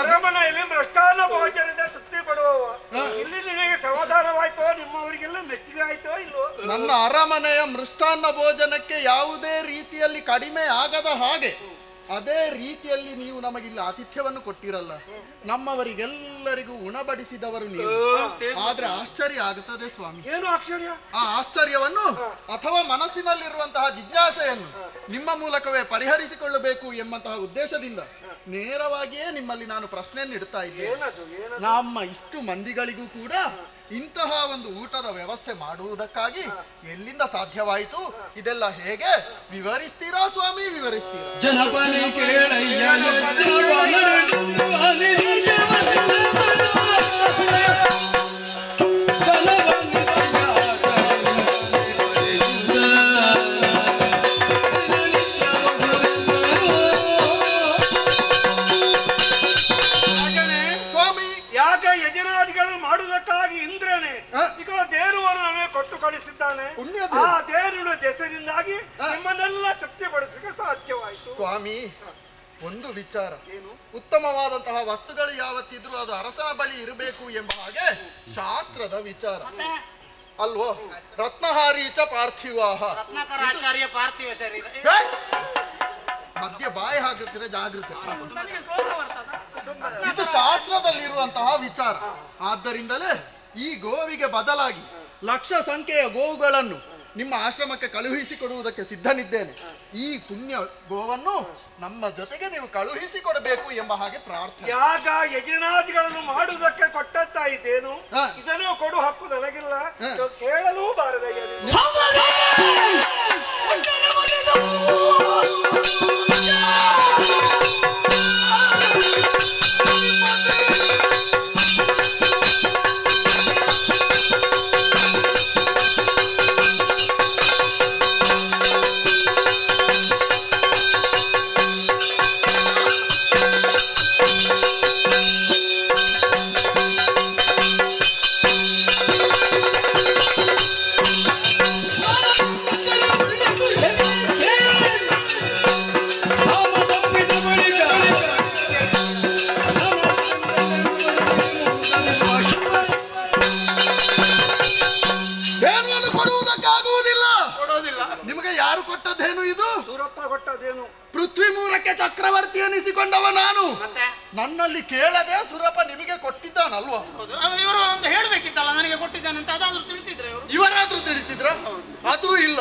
ಅರಮನೆಯಲ್ಲಿ ಮೃಷ್ಟಾನ್ನ ಭೋಜನದ ತೃಪ್ತಿ ಪಡುವವ ಇಲ್ಲಿ ನಿನಗೆ ಸಮಾಧಾನವಾಯ್ತೋ? ನಿಮ್ಮವರಿಗೆಲ್ಲ ಮೆಚ್ಚುಗೆ ಆಯ್ತೋ ಇಲ್ವೋ? ನನ್ನ ಅರಮನೆಯ ಮೃಷ್ಟಾನ್ನ ಭೋಜನಕ್ಕೆ ಯಾವುದೇ ರೀತಿಯಲ್ಲಿ ಕಡಿಮೆ ಆಗದ ಹಾಗೆ ಅದೇ ರೀತಿಯಲ್ಲಿ ನೀವು ನಮಗಿಲ್ಲ ಆತಿಥ್ಯವನ್ನು ಕೊಟ್ಟಿರಲ್ಲ. ನಮ್ಮವರಿಗೆಲ್ಲರಿಗೂ ಉಣಬಡಿಸಿದವರು ನೀವು. ಆದ್ರೆ ಆಶ್ಚರ್ಯ ಆಗುತ್ತದೆ ಸ್ವಾಮಿ. ಏನು ಆಶ್ಚರ್ಯ? ಆ ಆಶ್ಚರ್ಯವನ್ನು ಅಥವಾ ಮನಸ್ಸಿನಲ್ಲಿರುವಂತಹ ಜಿಜ್ಞಾಸೆಯನ್ನು ನಿಮ್ಮ ಮೂಲಕವೇ ಪರಿಹರಿಸಿಕೊಳ್ಳಬೇಕು ಎಂಬಂತಹ ಉದ್ದೇಶದಿಂದ ನೇರವಾಗಿಯೇ ನಿಮ್ಮಲ್ಲಿ ನಾನು ಪ್ರಶ್ನೆಯನ್ನು ಇಡ್ತಾ ಇದ್ದೇನೆ. ನಮ್ಮ ಇಷ್ಟು ಮಂದಿಗಳಿಗೂ ಕೂಡ ಇಂತಹ ಒಂದು ಊಟದ ವ್ಯವಸ್ಥೆ ಮಾಡುವುದಕ್ಕಾಗಿ ಎಲ್ಲಿಂದ ಸಾಧ್ಯವಾಯಿತು? ಇದೆಲ್ಲ ಹೇಗೆ ವಿವರಿಸ್ತೀರಾ ಸ್ವಾಮಿ? ವಿವರಿಸ್ತೀರಾ? ಜನಪನಿ ಕೇಳಯ್ಯ ಯಜನಾದಿಗಳು ಮಾಡುವುದಕ್ಕಾಗಿ ಇಂದ್ರನೇ ಈಗ ದೇರುವನ್ನು ನನಗೆ ಕೊಟ್ಟು ಕಳಿಸಿದ್ದಾನೆ. ಆ ದೇರುಳ ಹೆಸರಿಂದಾಗಿ ನಿಮ್ಮನ್ನೆಲ್ಲ ತೃಪ್ತಿಪಡಿಸಕ್ಕೆ ಸಾಧ್ಯವಾಯಿತು. ಸ್ವಾಮಿ, ಒಂದು ವಿಚಾರ, ಉತ್ತಮವಾದಂತಹ ವಸ್ತುಗಳು ಯಾವತ್ತಿದ್ರು ಅದು ಅರಸನ ಬಳಿ ಇರಬೇಕು ಎಂಬ ಹಾಗೆ ಶಾಸ್ತ್ರದ ವಿಚಾರ ಅಲ್ವೋ? ರತ್ನಹಾರೀಚ ಪಾರ್ಥಿವಾಹ, ರತ್ನಾಕರಾಚಾರ್ಯ ಪಾರ್ಥಿವ ಶರೀರ. ಮಧ್ಯ ಬಾಯಿ ಹಾಕುತ್ತಿರ ಜಾಗೃತಿ. ಇದು ಶಾಸ್ತ್ರದಲ್ಲಿರುವಂತಹ ವಿಚಾರ. ಆದ್ದರಿಂದಲೇ ಈ ಗೋವಿಗೆ ಬದಲಾಗಿ ಲಕ್ಷ ಸಂಖ್ಯೆಯ ಗೋವುಗಳನ್ನು ನಿಮ್ಮ ಆಶ್ರಮಕ್ಕೆ ಕಳುಹಿಸಿಕೊಡುವುದಕ್ಕೆ ಸಿದ್ಧನಿದ್ದೇನೆ. ಈ ಪುಣ್ಯ ಗೋವನ್ನು ನಮ್ಮ ಜೊತೆಗೆ ನೀವು ಕಳುಹಿಸಿಕೊಡಬೇಕು ಎಂಬ ಹಾಗೆ ಪ್ರಾರ್ಥನೆ. ಯಾಗ ಯಜ್ಞಾದಿಗಳನ್ನು ಮಾಡುವುದಕ್ಕೆ ಕೊಟ್ಟಂತ ಇದ್ದೇನು, ಇದನ್ನು ಕೊಡು ಹಕ್ಕು ನನಗಿಲ್ಲ, ಕೇಳಲೂ ಬಾರದಯ್ಯ. ನಿಮಗೆ ಯಾರು ಕೊಟ್ಟದ್ದೇನು ಇದು? ಸೂರಪ್ಪ ಕೊಟ್ಟದ್ದೇನು? ಪೃಥ್ವಿ ಮೂರಕ್ಕೆ ಚಕ್ರವರ್ತಿ ಎನಿಸಿಕೊಂಡವ ನಾನು. ನನ್ನಲ್ಲಿ ಕೇಳದೆ ಸುರಪ ನಿಮಗೆ ಕೊಟ್ಟಿದ್ದಾನಲ್ವಾ? ಇವರು ಅಂತ ಹೇಳ್ಬೇಕಿತ್ತಲ್ಲ ನನಗೆ ಕೊಟ್ಟಿದ್ದಾನಂತ. ಅದಾದ್ರೂ ತಿಳಿಸಿದ್ರೆ ಇವರಾದ್ರೂ ತಿಳಿಸಿದ್ರ? ಅದೂ ಇಲ್ಲ.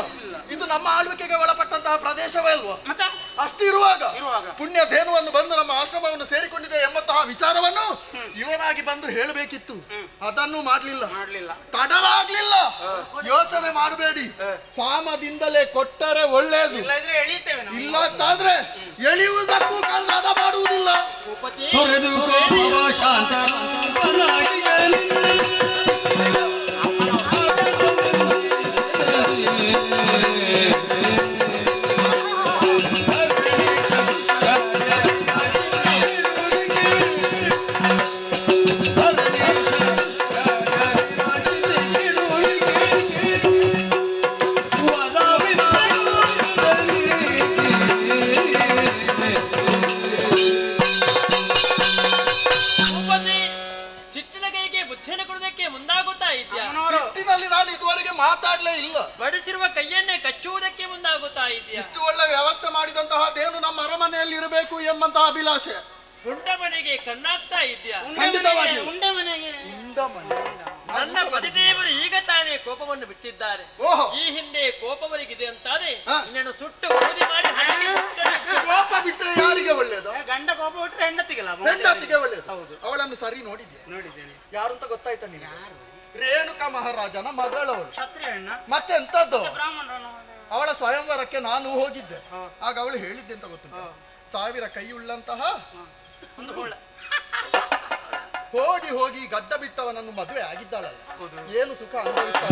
ಇದು ನಮ್ಮ ಆಳ್ವಿಕೆಗೆ ಒಳಪಟ್ಟಂತಹ ಪ್ರದೇಶವೇ ಅಲ್ವಾ? ಮತ್ತೆ ಅಷ್ಟಿರುವಾಗ ಪುಣ್ಯ ಧೇನುವನ್ನು ಬಂದು ನಮ್ಮ ಆಶ್ರಮವನ್ನು ಸೇರಿಕೊಂಡಿದೆ ಎಂಬಂತಹ ವಿಚಾರವನ್ನು ಇವರಾಗಿ ಬಂದು ಹೇಳಬೇಕಿತ್ತು. ಅದನ್ನು ಮಾಡ್ಲಿಲ್ಲ. ತಡವಾಗ್ಲಿಲ್ಲ. ಯೋಚನೆ ಮಾಡಬೇಡಿ, ಸಾಮದಿಂದಲೇ ಕೊಟ್ಟರೆ ಒಳ್ಳೇದು. ಇಲ್ಲ ಅಂತಾದ್ರೆ ಎಳೆಯುವುದಕ್ಕೂ ಕನ್ನಡ ಮಾಡುವುದಿಲ್ಲ. ತೊರೆದು ಶಾಂತ ನಾನು ಇದುವರೆಗೆ ಮಾತಾಡ್ಲೇ ಇಲ್ಲ. ಬಡಿಸಿರುವ ಕೈಯನ್ನೇ ಕಚ್ಚುವುದಕ್ಕೆ ಮುಂದಾಗುತ್ತಾ ಇದೆಯಾ? ಇಷ್ಟು ಒಳ್ಳೆ ವ್ಯವಸ್ಥೆ ಮಾಡಿದಂತಹ ದೇನು ನಮ್ಮ ಅರಮನೆಯಲ್ಲಿ ಇರಬೇಕು ಎಂಬಂತಹ ಅಭಿಲಾಷೆ. ಉಂಡ ಮನೆಗೆ ಕಣ್ಣಾಗ್ತಾ ಇದೆಯಾ? ಖಂಡಿತವಾಗಿ. ನನ್ನ ಪತಿದೇವರು ಈಗ ತಾನೇ ಕೋಪವನ್ನು ಬಿಟ್ಟಿದ್ದಾರೆ. ಈ ಹಿಂದೆ ಕೋಪವರಿಗಿದೆ ಅಂತಾದ್ರೆ ನಿನ್ನನ್ನು ಸುಟ್ಟು ಬೂದಿ ಮಾಡಿ ಕೋಪ ಬಿಟ್ಟರೆ ಯಾರಿಗೆ ಒಳ್ಳೇದು? ಗಂಡ ಕೋಪ ಬಿಟ್ರೆ ಹೆಂಡತಿಗೆ ಒಳ್ಳೇದು. ಅವಳನ್ನು ಸರಿ ನೋಡಿದ್ದೇನೆ. ಯಾರು ಅಂತ ಗೊತ್ತಾಯ್ತಾ ನಿನಗೆ? ರೇಣುಕಾ ಮಹಾರಾಜನ ಮಗಳವಳು. ಕ್ಷತ್ರಿಯ ಹೆಣ್ಣ. ಮತ್ತೆ ಎಂತದ್ದು? ಅವಳ ಸ್ವಯಂವರಕ್ಕೆ ನಾನು ಹೋಗಿದ್ದೆ. ಆಗ ಅವಳು ಹೇಳಿದ್ದೆ ಅಂತ ಗೊತ್ತುಂಟ, 1000 ಕೈಯುಳ್ಳಂತಹ ಹೋಗಿ ಹೋಗಿ ಗಡ್ಡ ಬಿಟ್ಟವನನ್ನು ಮದುವೆ ಆಗಿದ್ದಾಳಲ್ಲ, ಏನು ಸುಖ ಅನುಭವಿಸ್ತಾಳೆ.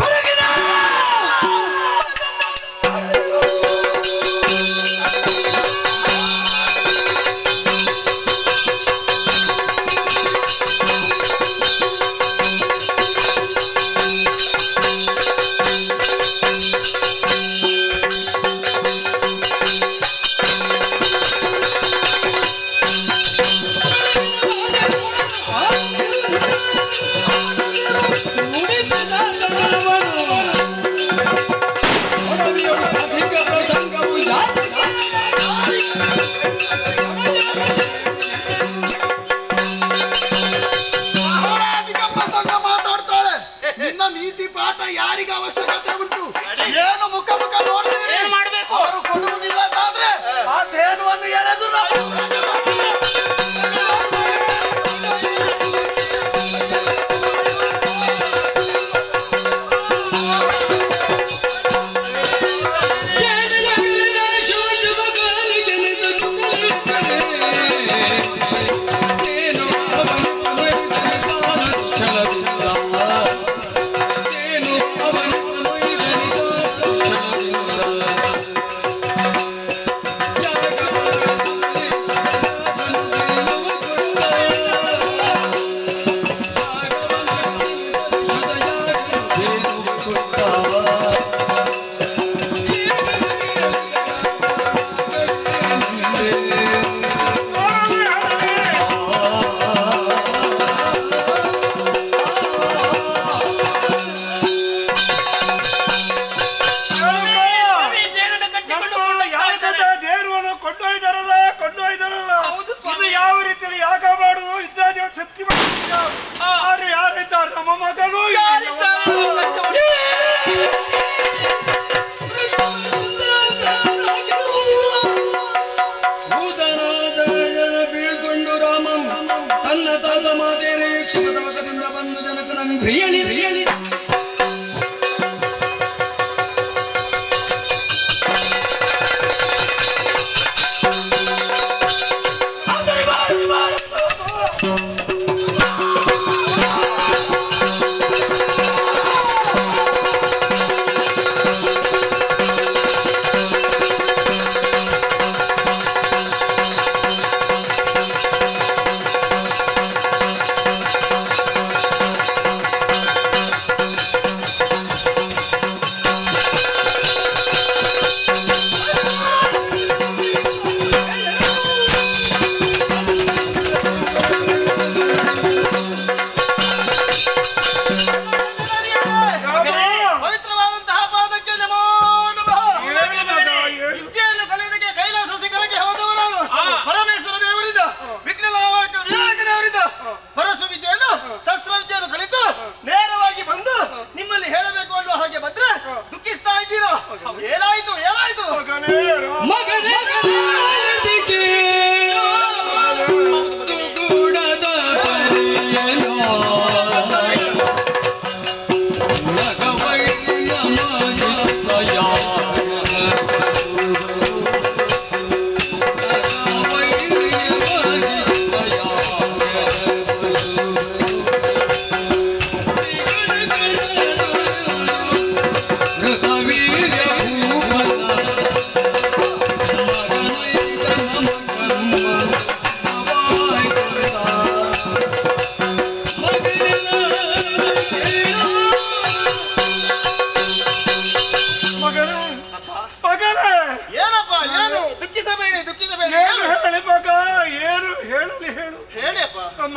ನುಡಿದ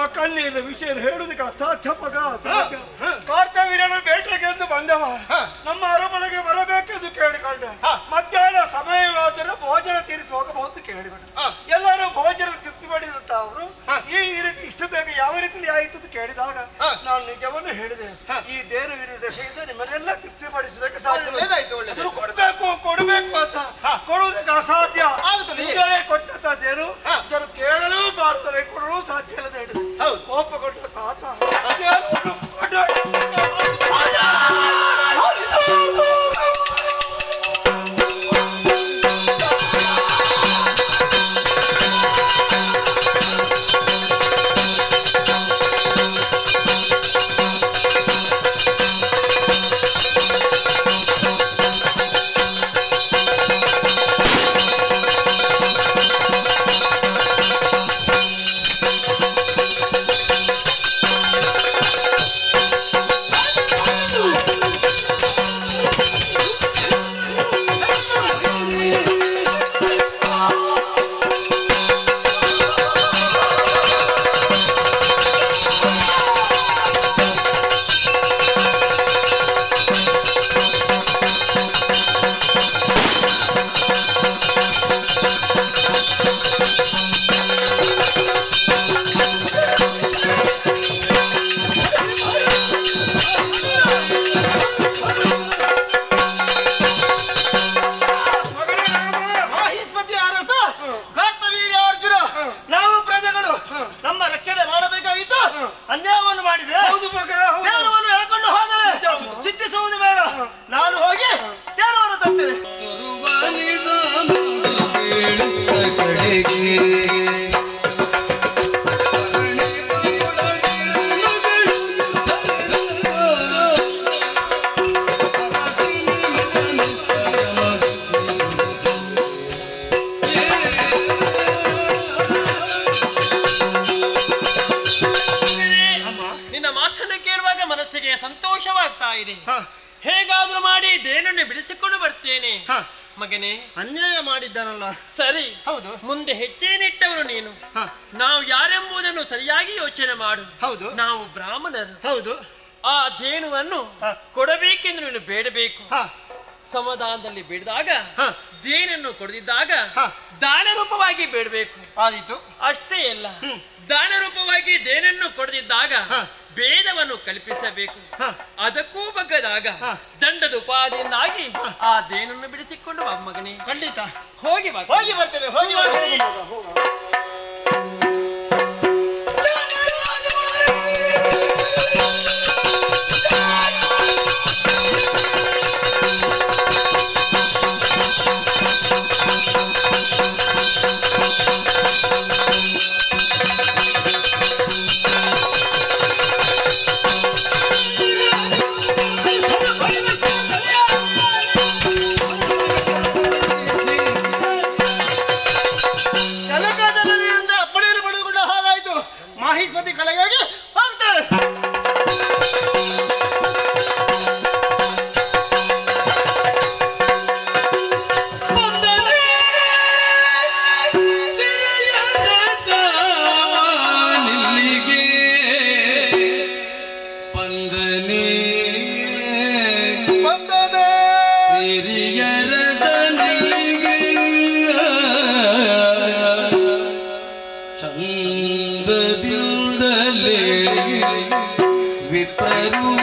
ನಮ್ಮ ಕಣ್ಣಿನ ವಿಷಯ ಹೇಳುವುದಕ್ಕೆ ಅಸಾಧ್ಯ ಮಗ, ಅಸಾಧ್ಯ. ಕರ್ತವ್ಯನ ಬೇಟೆಗೆಂದು ಬಂದವ ನಮ್ಮ ಅರಮನೆಗೆ ಬರಬೇಕೆಂದು ಕೇಳಿಕೊಂಡ. ಮಧ್ಯಾಹ್ನ ಸಮಯವಾದರೆ ಭೋಜನ ತೀರಿಸಿ ಹೋಗಬಹುದು ಕೇಳಿಕೊಂಡ. ಎಲ್ಲರೂ ಭೋಜನ ತೃಪ್ತಿ ಮಾಡಿದಂತ ಅವರು ಈ ರೀತಿ ಇಷ್ಟು ಬೇಗ ಯಾವ ರೀತಿ ಆಯಿತು ಅಂತ ಕೇಳಿದಾಗ ನಾನು ನಿಜವನ್ನು ಹೇಳಿದೆ. ಈ ದೇರು ದಶೆಯಿಂದ ನಿಮ್ಮನ್ನೆಲ್ಲ ತೃಪ್ತಿ ಪಡಿಸುವುದಕ್ಕೆ ಸಾಧ್ಯ. ಕೊಡ್ಬೇಕು ಕೊಡ್ಬೇಕು ಅಂತ ಕೊಡುವುದಕ್ಕೆ ಅಸಾಧ್ಯ. ಕೊಟ್ಟದ್ದೇನು ಇದನ್ನು ಕೇಳಲು ಬಾರದರೆ ಕೊಡಲು ಸಾಧ್ಯ ಇಲ್ಲದೆ ಹೇಳಿದೆ. ಕೋಪ ಕೊಟ್ಟ ತಾತ ಅನ್ಯಾಯವನ್ನು ಮಾಡಿದೆ. ದೇವರನ್ನು ಎಳ್ಕೊಂಡು ಹೋದರೆ ಚಿಂತಿಸುವುದು ಬೇಡ. ನಾನು ಹೋಗಿ ದೇವರನ್ನು ತರ್ತೇನೆ. ಸಂತೋಷವಾಗ್ತಾ ಇದೆ. ಹೇಗಾದ್ರೂ ಮಾಡಿ ದೇನನ್ನು ಬಿಡಿಸಿಕೊಂಡು ಬರ್ತೇನೆ. ಮಗನೇ, ಅನ್ಯಾಯ ಮಾಡಿದ್ದಾನಲ್ಲ. ಸರಿ, ಹೌದು. ಮುಂದೆ ಹೆಜ್ಜೆನಿಟ್ಟವರು ನೀನು. ನಾವು ಯಾರೆಂಬುದನ್ನು ಸರಿಯಾಗಿ ಯೋಚನೆ ಮಾಡು. ಹೌದು, ನಾವು ಬ್ರಾಹ್ಮಣರು. ಹೌದು. ಆ ದೇನುವನ್ನು ಕೊಡಬೇಕೆಂದು ನೀನು ಬೇಡಬೇಕು. ಸಮಾಧಾನದಲ್ಲಿ ಬೇಡಿದಾಗ ದೇನನ್ನು ಕೊಡದಿದ್ದಾಗ ದಾನ ರೂಪವಾಗಿ ಬೇಡಬೇಕು. ಆದೀತು. ಅಷ್ಟೇ ಅಲ್ಲ, ದಾನ ರೂಪವಾಗಿ ದೇನನ್ನು ಕೊಡದಿದ್ದಾಗ ಭೇದವನ್ನು ಕಲ್ಪಿಸಬೇಕು. ಅದಕ್ಕೂ ಬಗ್ಗದಾಗ ದಂಡದ ಉಪಾದಿಯಿಂದಾಗಿ ಆ ದೇನನ್ನು ಬಿಡಿಸಿಕೊಂಡು ಬಾ ಮಗನೇ. ಖಂಡಿತ ಹೋಗಿ ಹೋಗಿ ಬರ್ತೇನೆ. ಹೋಗಿ ಬರ್ತೇನೆ. ಮಾಹಿಷ್ಮತಿ ಕಳೆಗಾಗಿ ಹೋಗ್ತೇವೆ.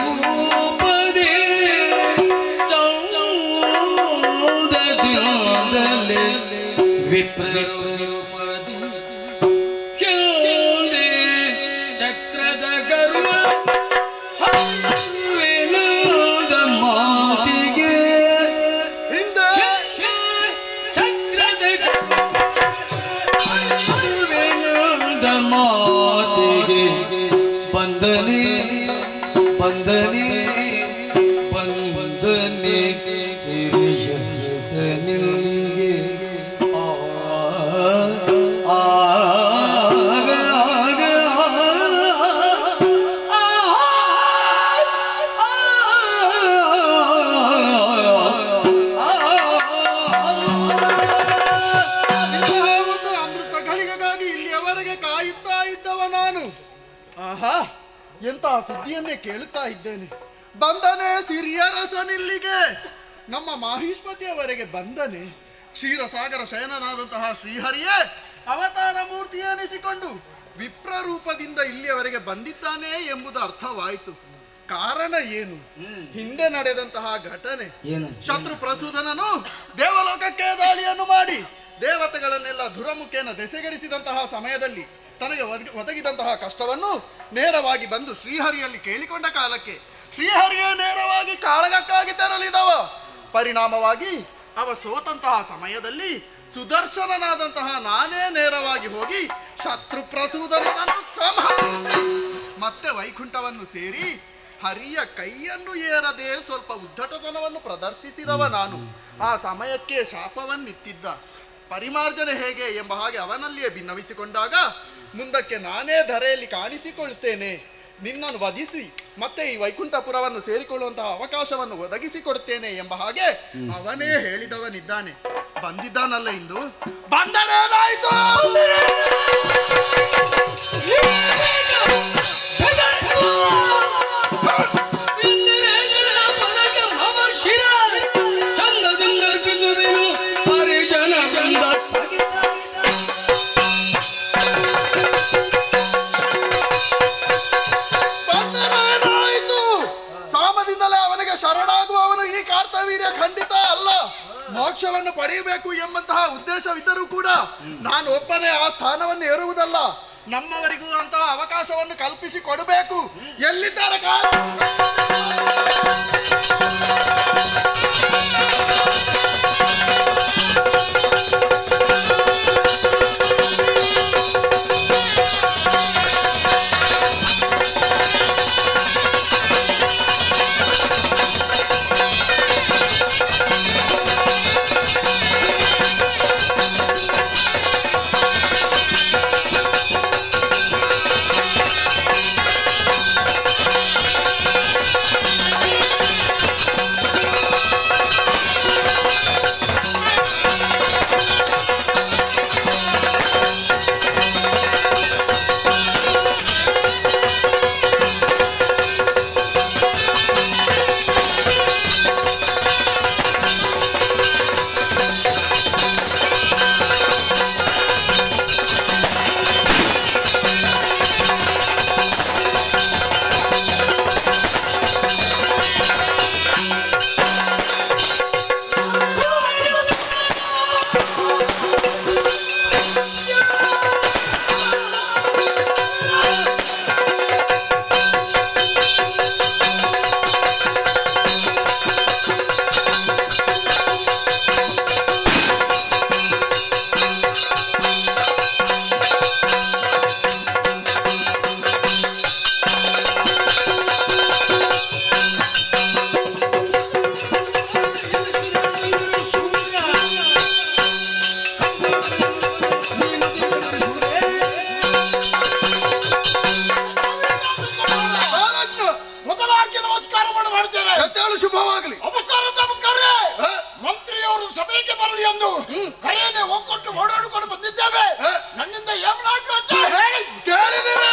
ವಿಪ್ರರೂಪದೇ ಚೌದದಿಂದಲೇ ವಿಪ್ರರೂಪದಿ ಹಿಂದೆ ಚಕ್ರದ ಗರ್ವ ಹರಿವೆನಾದ ಮಾತಿಗೆ ಹಿಂದೆ ಚಕ್ರದ ಹರಿವೆನಾದ ಮಾತಿಗೆ ಬಂದನೆ ಬಂದನೆ ಬಂದನೆ ಸಿರಿಯ ಹೆಸನಿಲ್ಲಿಗೆ ಒಂದು ಅಮೃತ ಗಳಿಗೆಗಾಗಿ ಇಲ್ಲಿಯವರೆಗೆ ಕಾಯುತ್ತಾ ಇದ್ದವ ನಾನು. ಎನ್ನುವಂತಹ ಸುದ್ದಿಯನ್ನೇ ಕೇಳುತ್ತಾ ಇದ್ದೇನೆ. ಬಂದನೆ ಸಿರಿಯರಸನಿಲ್ಲಿಗೆ, ನಮ್ಮ ಮಾಹಿಷ್ಮತಿಯವರೆಗೆ ಬಂದನೆ. ಕ್ಷೀರಸಾಗರ ಶಯನನಾದಂತಹ ಶ್ರೀಹರಿಯೇ ಅವತಾರ ಮೂರ್ತಿ ಎನಿಸಿಕೊಂಡು ವಿಪ್ರರೂಪದಿಂದ ಇಲ್ಲಿಯವರೆಗೆ ಬಂದಿದ್ದಾನೆ ಎಂಬುದು ಅರ್ಥವಾಯಿತು. ಕಾರಣ ಏನು? ಹಿಂದೆ ನಡೆದಂತಹ ಘಟನೆ. ಶತ್ರು ಪ್ರಸೂದನನು ದೇವಲೋಕಕ್ಕೆ ದಾಳಿಯನ್ನು ಮಾಡಿ ದೇವತೆಗಳನ್ನೆಲ್ಲ ದುರಮುಖೇನ ದೆಸೆಗಡಿಸಿದಂತಹ ಸಮಯದಲ್ಲಿ ತನಗೆ ಒದಗಿದಂತಹ ಕಷ್ಟವನ್ನು ನೇರವಾಗಿ ಬಂದು ಶ್ರೀಹರಿಯಲ್ಲಿ ಕೇಳಿಕೊಂಡ ಕಾಲಕ್ಕೆ ಶ್ರೀಹರಿಯೇ ನೇರವಾಗಿ ಕಾಳಗಕ್ಕಾಗಿ ತೆರಳಿದವ. ಪರಿಣಾಮವಾಗಿ ಅವ ಸೋತಂತಹ ಸಮಯದಲ್ಲಿ ಸುದರ್ಶನನಾದಂತಹ ನಾನೇ ನೇರವಾಗಿ ಹೋಗಿ ಶತ್ರು ಪ್ರಸೂದನನನ್ನು ಸಂಹರಿಸಿ ಮತ್ತೆ ವೈಕುಂಠವನ್ನು ಸೇರಿ ಹರಿಯ ಕೈಯನ್ನು ಏರದೆ ಸ್ವಲ್ಪ ಉದ್ದಟತನವನ್ನು ಪ್ರದರ್ಶಿಸಿದವ ನಾನು. ಆ ಸಮಯಕ್ಕೆ ಶಾಪವನ್ನಿತ್ತಿದ್ದ. ಪರಿಮಾರ್ಜನೆ ಹೇಗೆ ಎಂಬ ಹಾಗೆ ಅವನಲ್ಲಿಯೇ ಭಿನ್ನವಿಸಿಕೊಂಡಾಗ ಮುಂದಕ್ಕೆ ನಾನೇ ಧರೆಯಲ್ಲಿ ಕಾಣಿಸಿಕೊಳ್ತೇನೆ, ನಿನ್ನನ್ನು ವಧಿಸಿ ಮತ್ತೆ ಈ ವೈಕುಂಠಪುರವನ್ನು ಸೇರಿಕೊಳ್ಳುವಂತಹ ಅವಕಾಶವನ್ನು ಒದಗಿಸಿಕೊಡ್ತೇನೆ ಎಂಬ ಹಾಗೆ ಅವನೇ ಹೇಳಿದವನಿದ್ದಾನೆ. ಬಂದಿದ್ದಾನಲ್ಲ ಇಂದು. ಬಂದರೇನಾಯಿತು? ಸಾಮದಿಂದಲೇ ಅವನಿಗೆ ಶರಣಾಗುವವನು ಈ ಕಾರ್ತವೀರ್ಯ ಖಂಡಿತ ಅಲ್ಲ. ಮೋಕ್ಷವನ್ನು ಪಡೆಯಬೇಕು ಎಂಬಂತಹ ಉದ್ದೇಶವಿದ್ದರೂ ಕೂಡ ನಾನು ಒಬ್ಬನೇ ಆ ಸ್ಥಾನವನ್ನು ಏರುವುದಲ್ಲ, ನಮ್ಮವರಿಗೂ ಅಂತಹ ಅವಕಾಶವನ್ನು ಕಲ್ಪಿಸಿ ಕೊಡಬೇಕು. ಎಲ್ಲಿದ್ದಾರೆ ಶುಭವಾಗಲಿ. ಮಂತ್ರಿಯವರು ಸಭೆಗೆ ಬರಲಿ ಎಂದು ಕರೆಯನ್ನೇ ಹೋಗ್ಕೊಟ್ಟು ಓಡಾಡಿಕೊಂಡು ಬಂದಿದ್ದೇವೆ. ನನ್ನಿಂದ ಏಮಲಾಗಿ ಅಂತ ಹೇಳಿ ಕೇಳಿದಿರ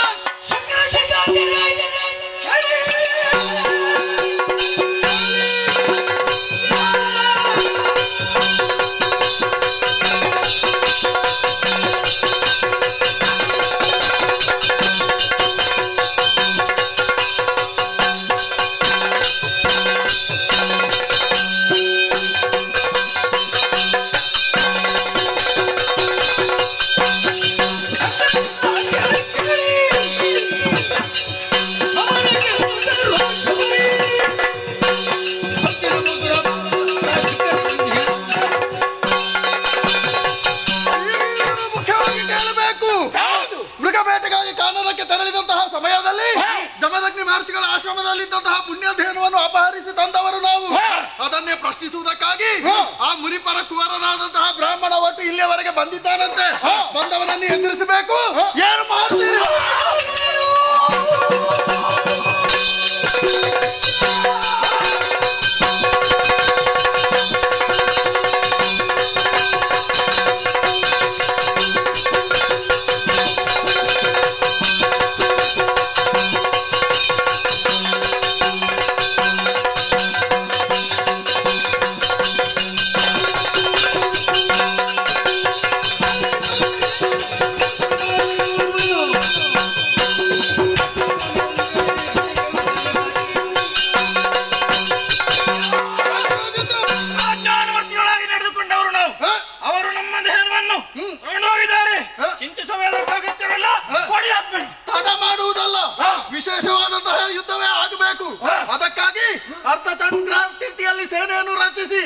ಆಶ್ರಮದಲ್ಲಿದ್ದಂತಹ ಪುಣ್ಯಧೇನುವನ್ನು ಅಪಹರಿಸಿ ತಂದವರು ನಾವು. ಅದನ್ನೇ ಪ್ರಶ್ನಿಸುವುದಕ್ಕಾಗಿ ಆ ಮುನಿಪರ ಕುವರನಾದಂತಹ ಬ್ರಾಹ್ಮಣ ಒಟ್ಟು ಇಲ್ಲಿಯವರೆಗೆ ಬಂದಿದ್ದಾನಂತೆ. ಬಂದವನನ್ನು ಎದುರಿಸಬೇಕು. ಏನು ಮಾಡ್ತೀರಿ? ಸೇರಿಸಿ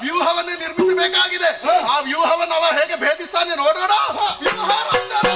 ವ್ಯೂಹವನ್ನೇ ನಿರ್ಮಿಸಬೇಕಾಗಿದೆ. ಆ ವ್ಯೂಹವನ್ನು ಅವ ಹೇಗೆ ಭೇದಿಸ್ತಾನೆ ನೋಡೋಣ. ವ್ಯೂಹ ರಾಜರೇ.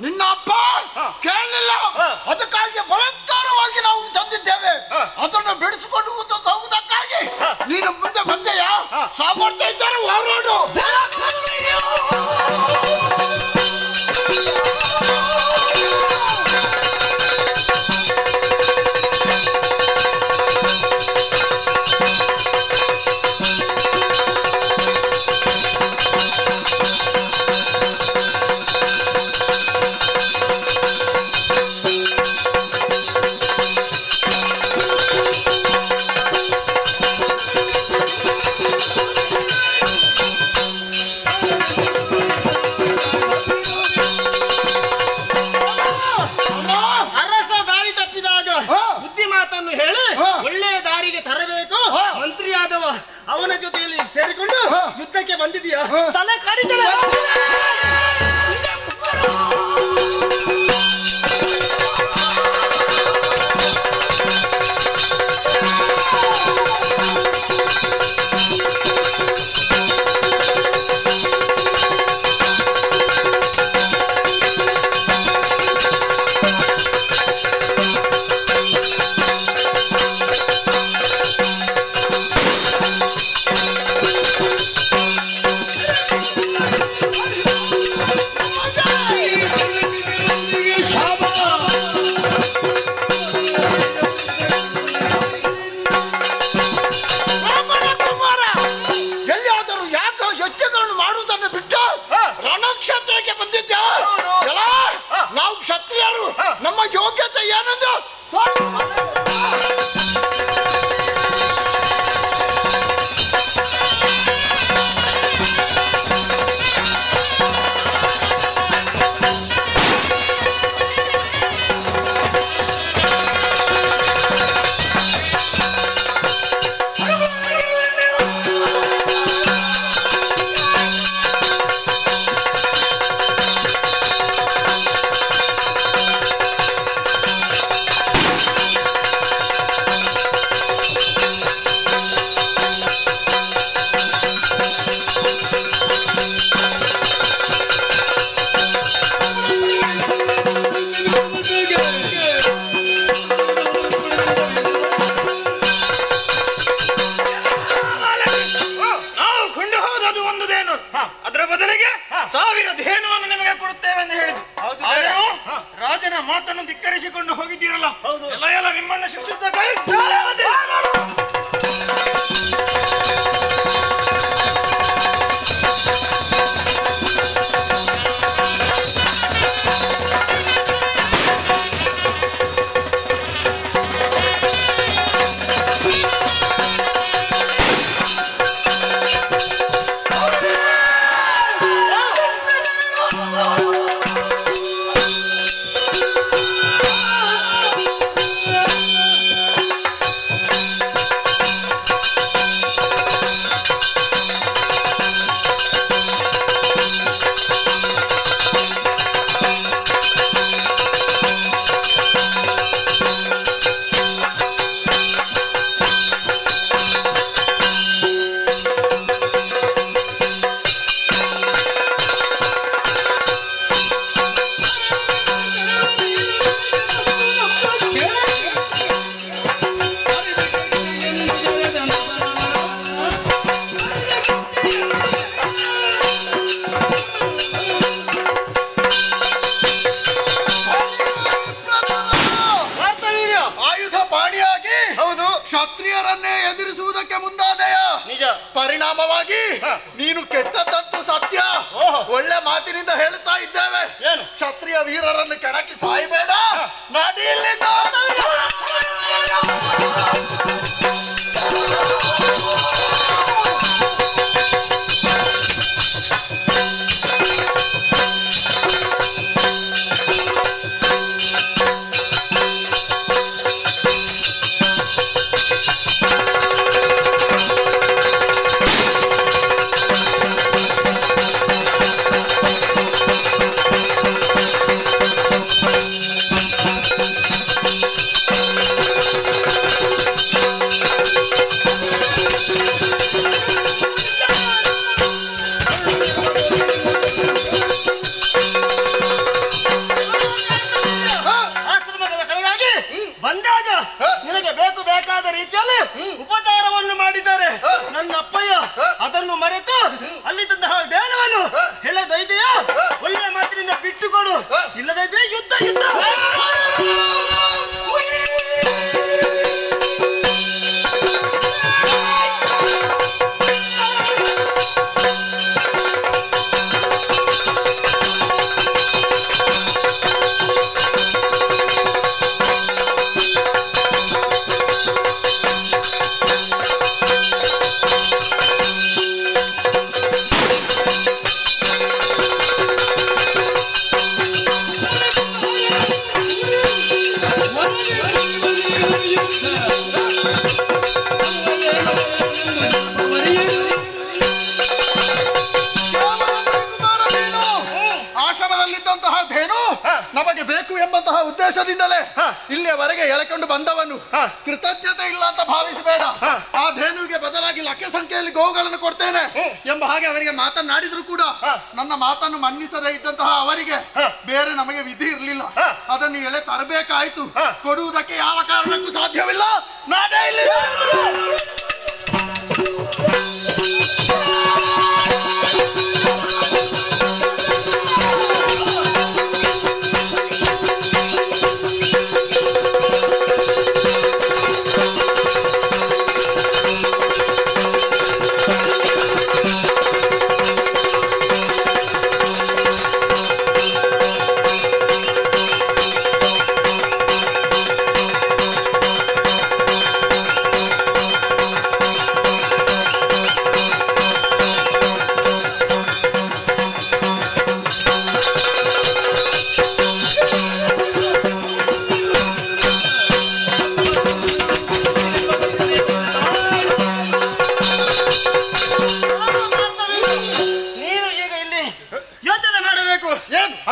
ನಿನ್ನ ಅಪ್ಪ ಕೇಳಲಿಲ್ಲ, ಅದಕ್ಕಾಗಿ ಬಲಾತ್ಕಾರವಾಗಿ ನಾವು ತಂದಿದ್ದೇವೆ. ಅದನ್ನು ಬಿಡಿಸಿಕೊಂಡು ಹೋಗುವುದಕ್ಕಾಗಿ ನೀನು ಮುಂದೆ ಬಂದೆಯಾ? ಸಾಮರ್ಥ್ಯ ಇದ್ದರೆ ಹೋರಾಡು. ಒಳ್ಳೆಯ ದಾರಿಗೆ ತರಬೇಕು. ಮಂತ್ರಿಯಾದವ ಅವನ ಜೊತೆಯಲ್ಲಿ ಸೇರಿಕೊಂಡು ಯುದ್ಧಕ್ಕೆ ಬಂದಿದೀಯಾ? ತಲೆ ಕಡಿತಲೆ. ಪರಿಣಾಮವಾಗಿ ನೀನು ಕೆಟ್ಟದ್ದಂತೂ ಸತ್ಯ. ಒಳ್ಳೆ ಮಾತಿನಿಂದ ಹೇಳ್ತಾ ಇದ್ದೇವೆ, ಕ್ಷತ್ರಿಯ ವೀರರನ್ನು ಕೆಣಕಿ ಸಾಯಬೇಡ, ನಡಿ ಇಲ್ಲಿಂದ. ಉಪಚಾರವನ್ನು ಮಾಡಿದ್ದಾರೆ. ನನ್ನ ಅಪ್ಪಯ್ಯ ಅದನ್ನು ಮರೆತು ಅಲ್ಲಿ ತಂತಹ ದೇಣವನ್ನು ಹೇಳದೈದೆಯಾ ಒಳ್ಳೆ ಮಾತಿನಿಂದ ಬಿಟ್ಟುಕೊಡು, ಇಲ್ಲದೈದ್ರೆ ಯುದ್ಧ ಯುದ್ಧ. ಆಶ್ರಮದಲ್ಲಿದ್ದಂತಹ ಧೇನು ನಮಗೆ ಬೇಕು ಎಂಬಂತಹ ಉದ್ದೇಶದಿಂದಲೇ ಇಲ್ಲಿಯವರೆಗೆ ಎಳೆಕೊಂಡು ಬಂದವನು. ಕೃತಜ್ಞತೆ ಇಲ್ಲ ಅಂತ ಭಾವಿಸಬೇಡ. ಆ ಧೇನುವಿಗೆ ಬದಲಾಗಿ ಲಕ್ಷ ಸಂಖ್ಯೆಯಲ್ಲಿ ಗೋವುಗಳನ್ನು ಕೊಡ್ತೇನೆ ಎಂಬ ಹಾಗೆ ಅವರಿಗೆ ಮಾತನಾಡಿದ್ರು ಕೂಡ ನನ್ನ ಮಾತನ್ನು ಮನ್ನಿಸದೇ ಇದ್ದಂತಹ ಅವರಿಗೆ ಬೇರೆ ನಮಗೆ ವಿಧಿ ಇರಲಿಲ್ಲ. ಅದನ್ನು ಎಳೆ ತರಬೇಕಾಯ್ತು. ಕೊಡುವುದಕ್ಕೆ ಯಾವ ಕಾರಣಕ್ಕೂ ಸಾಧ್ಯವಿಲ್ಲ. ನಾನೇ ಇಲ್ಲಿ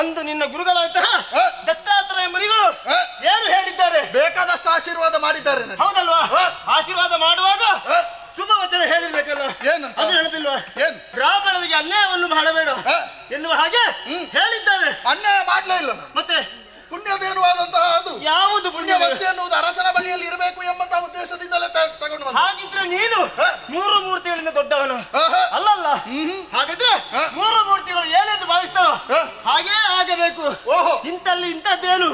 ಅಂದು ನಿನ್ನ ಗುರುಗಳಂತಹ ದತ್ತಾತ್ರೇಯ ಮುನಿಗಳು ಏನು ಹೇಳಿದ್ದಾರೆ? ಬೇಕಾದಷ್ಟು ಆಶೀರ್ವಾದ ಮಾಡಿದ್ದಾರೆ. ಹೌದಲ್ವಾ? ಆಶೀರ್ವಾದ ಮಾಡುವಾಗ ಶುಭ ವಚನ ಹೇಳಿರ್ಬೇಕಲ್ಲ, ಅದು ನೆನಪಿಲ್ವಾ? ಬ್ರಾಹ್ಮಣರಿಗೆ ಅನ್ಯಾಯವನ್ನು ಮಾಡಬೇಡ ಎನ್ನುವ ಹಾಗೆ ಹೇಳಿದ್ದಾರೆ. ಅನ್ಯಾಯ ಮಾಡಲೇ ಇಲ್ಲ. ಮತ್ತೆ ಪುಣ್ಯದೇನುವಾದಂತಹ ಅದು ಯಾವುದು ಪುಣ್ಯವಸ್ತು ಎನ್ನುವುದು ಅರಸನ ಬಳಿಯಲ್ಲಿ ಇರಬೇಕು ಎಂಬಂತಹ ಉದ್ದೇಶದಿಂದಲೇ ತಗೊಂಡು. ಹಾಗಿದ್ರೆ ನೀನು ಮೂರು ಮೂರ್ತಿಗಳಿಂದ ದೊಡ್ಡವನು ಅಲ್ಲಲ್ಲ. ಹಾಗಾದ್ರೆ ಮೂರು ಮೂರ್ತಿಗಳು ಏನೆಂದು ಭಾವಿಸ್ತಾರೋ ಹಾಗೇ ಆಗಬೇಕು. ಇಂತಲ್ಲಿ ಇಂಥದ್ದೇನು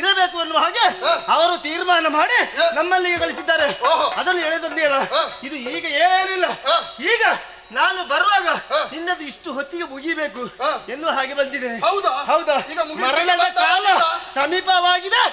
ಇರಬೇಕು ಎನ್ನುವ ಹಾಗೆ ಅವರು ತೀರ್ಮಾನ ಮಾಡಿ ನಮ್ಮಲ್ಲಿಗೆ ಕಳಿಸಿದ್ದಾರೆ. ಅದನ್ನು ಎಳೆದೊಂದೇನ ಇದು ಈಗ ಏನಿಲ್ಲ. ಈಗ ನಾನು ಬರುವಾಗ ನಿನ್ನದು ಇಷ್ಟು ಹೊತ್ತಿಗೆ ಮುಗಿಬೇಕು ಎನ್ನುವ ಹಾಗೆ ಬಂದಿದೆ. ಹೌದಾ? ಹೌದಾ? ಮರಣದ ಕಾಲ ಸಮೀಪವಾಗಿದೆ.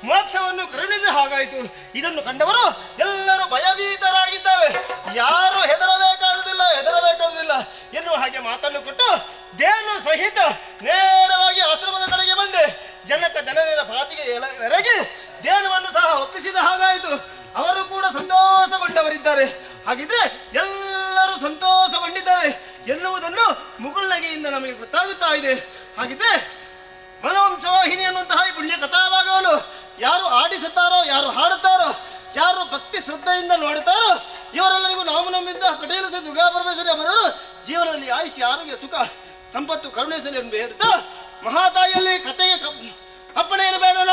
ಮೋಕ್ಷವನ್ನು ಕರುಣಿಸಿದ ಹಾಗಾಯಿತು. ಇದನ್ನು ಕಂಡವರು ಎಲ್ಲರೂ ಭಯಭೀತರಾಗಿದ್ದಾರೆ. ಯಾರು ಹೆದರಬೇಕಾಗುವುದಿಲ್ಲ ಎನ್ನುವ ಹಾಗೆ ಮಾತನ್ನು ಕೊಟ್ಟು ದೇನು ಸಹಿತ ನೇರವಾಗಿ ಆಶ್ರಮದ ಕಡೆಗೆ ಬಂದೆ. ಜನರ ಪಾತಿಗೆ ಎರಗಿ ದೇನವನ್ನು ಸಹ ಒಪ್ಪಿಸಿದ ಹಾಗಾಯಿತು. ಅವರು ಕೂಡ ಸಂತೋಷಗೊಂಡವರಿದ್ದಾರೆ. ಹಾಗಿದ್ರೆ ಎಲ್ಲರೂ ಸಂತೋಷಗೊಂಡಿದ್ದಾರೆ ಎನ್ನುವುದನ್ನು ಮುಗುಳ್ನಗೆಯಿಂದ ನಮಗೆ ಗೊತ್ತಾಗುತ್ತಾ ಇದೆ. ಹಾಗಿದ್ರೆ ಮನೋವಂಶವಾಹಿನಿ ಅನ್ನುವಂತಹ ಈ ಪುಣ್ಯ ಕಥಾಭಾಗವನ್ನು ಯಾರು ಆಡಿಸುತ್ತಾರೋ, ಯಾರು ಹಾಡುತ್ತಾರೋ, ಯಾರು ಭಕ್ತಿ ಶ್ರದ್ಧೆಯಿಂದ ನೋಡುತ್ತಾರೋ ಇವರೆಲ್ಲರಿಗೂ ನಾವು ನಮ್ಮಿಂದ ಕಟೀಲು ಶ್ರೀ ದುರ್ಗಾ ಪರಮೇಶ್ವರಿ ಅವರವರು ಜೀವನದಲ್ಲಿ ಆಯುಷ್ಯ, ಆರೋಗ್ಯ, ಸುಖ, ಸಂಪತ್ತು ಕರುಣಿಸಲಿ ಎಂದು ಹೇಳುತ್ತಾ ಮಹಾತಾಯಿಯಲ್ಲಿ ಕಥೆಗೆ ಅಪ್ಪಣೆಯನ್ನು ಬೇಡೋಣ.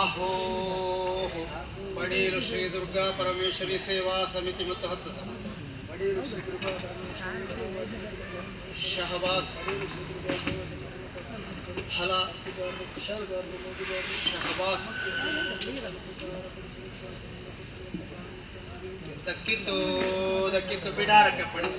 ಆಹೋ ಪಡೀರು ಶ್ರೀ ದುರ್ಗಾ ಪರಮೇಶ್ವರಿ ಸೇವಾ ಸಮಿತಿ ಮತ್ತು 10 ಸಂಸ್ಥೆ ಶಹಬಾಸ್ ಹಲ ಶಹಬಾಸ್ ದಕ್ಕಿತ್ತು ಬಿಡಾರಕ್ಕೆ ಪಡಿ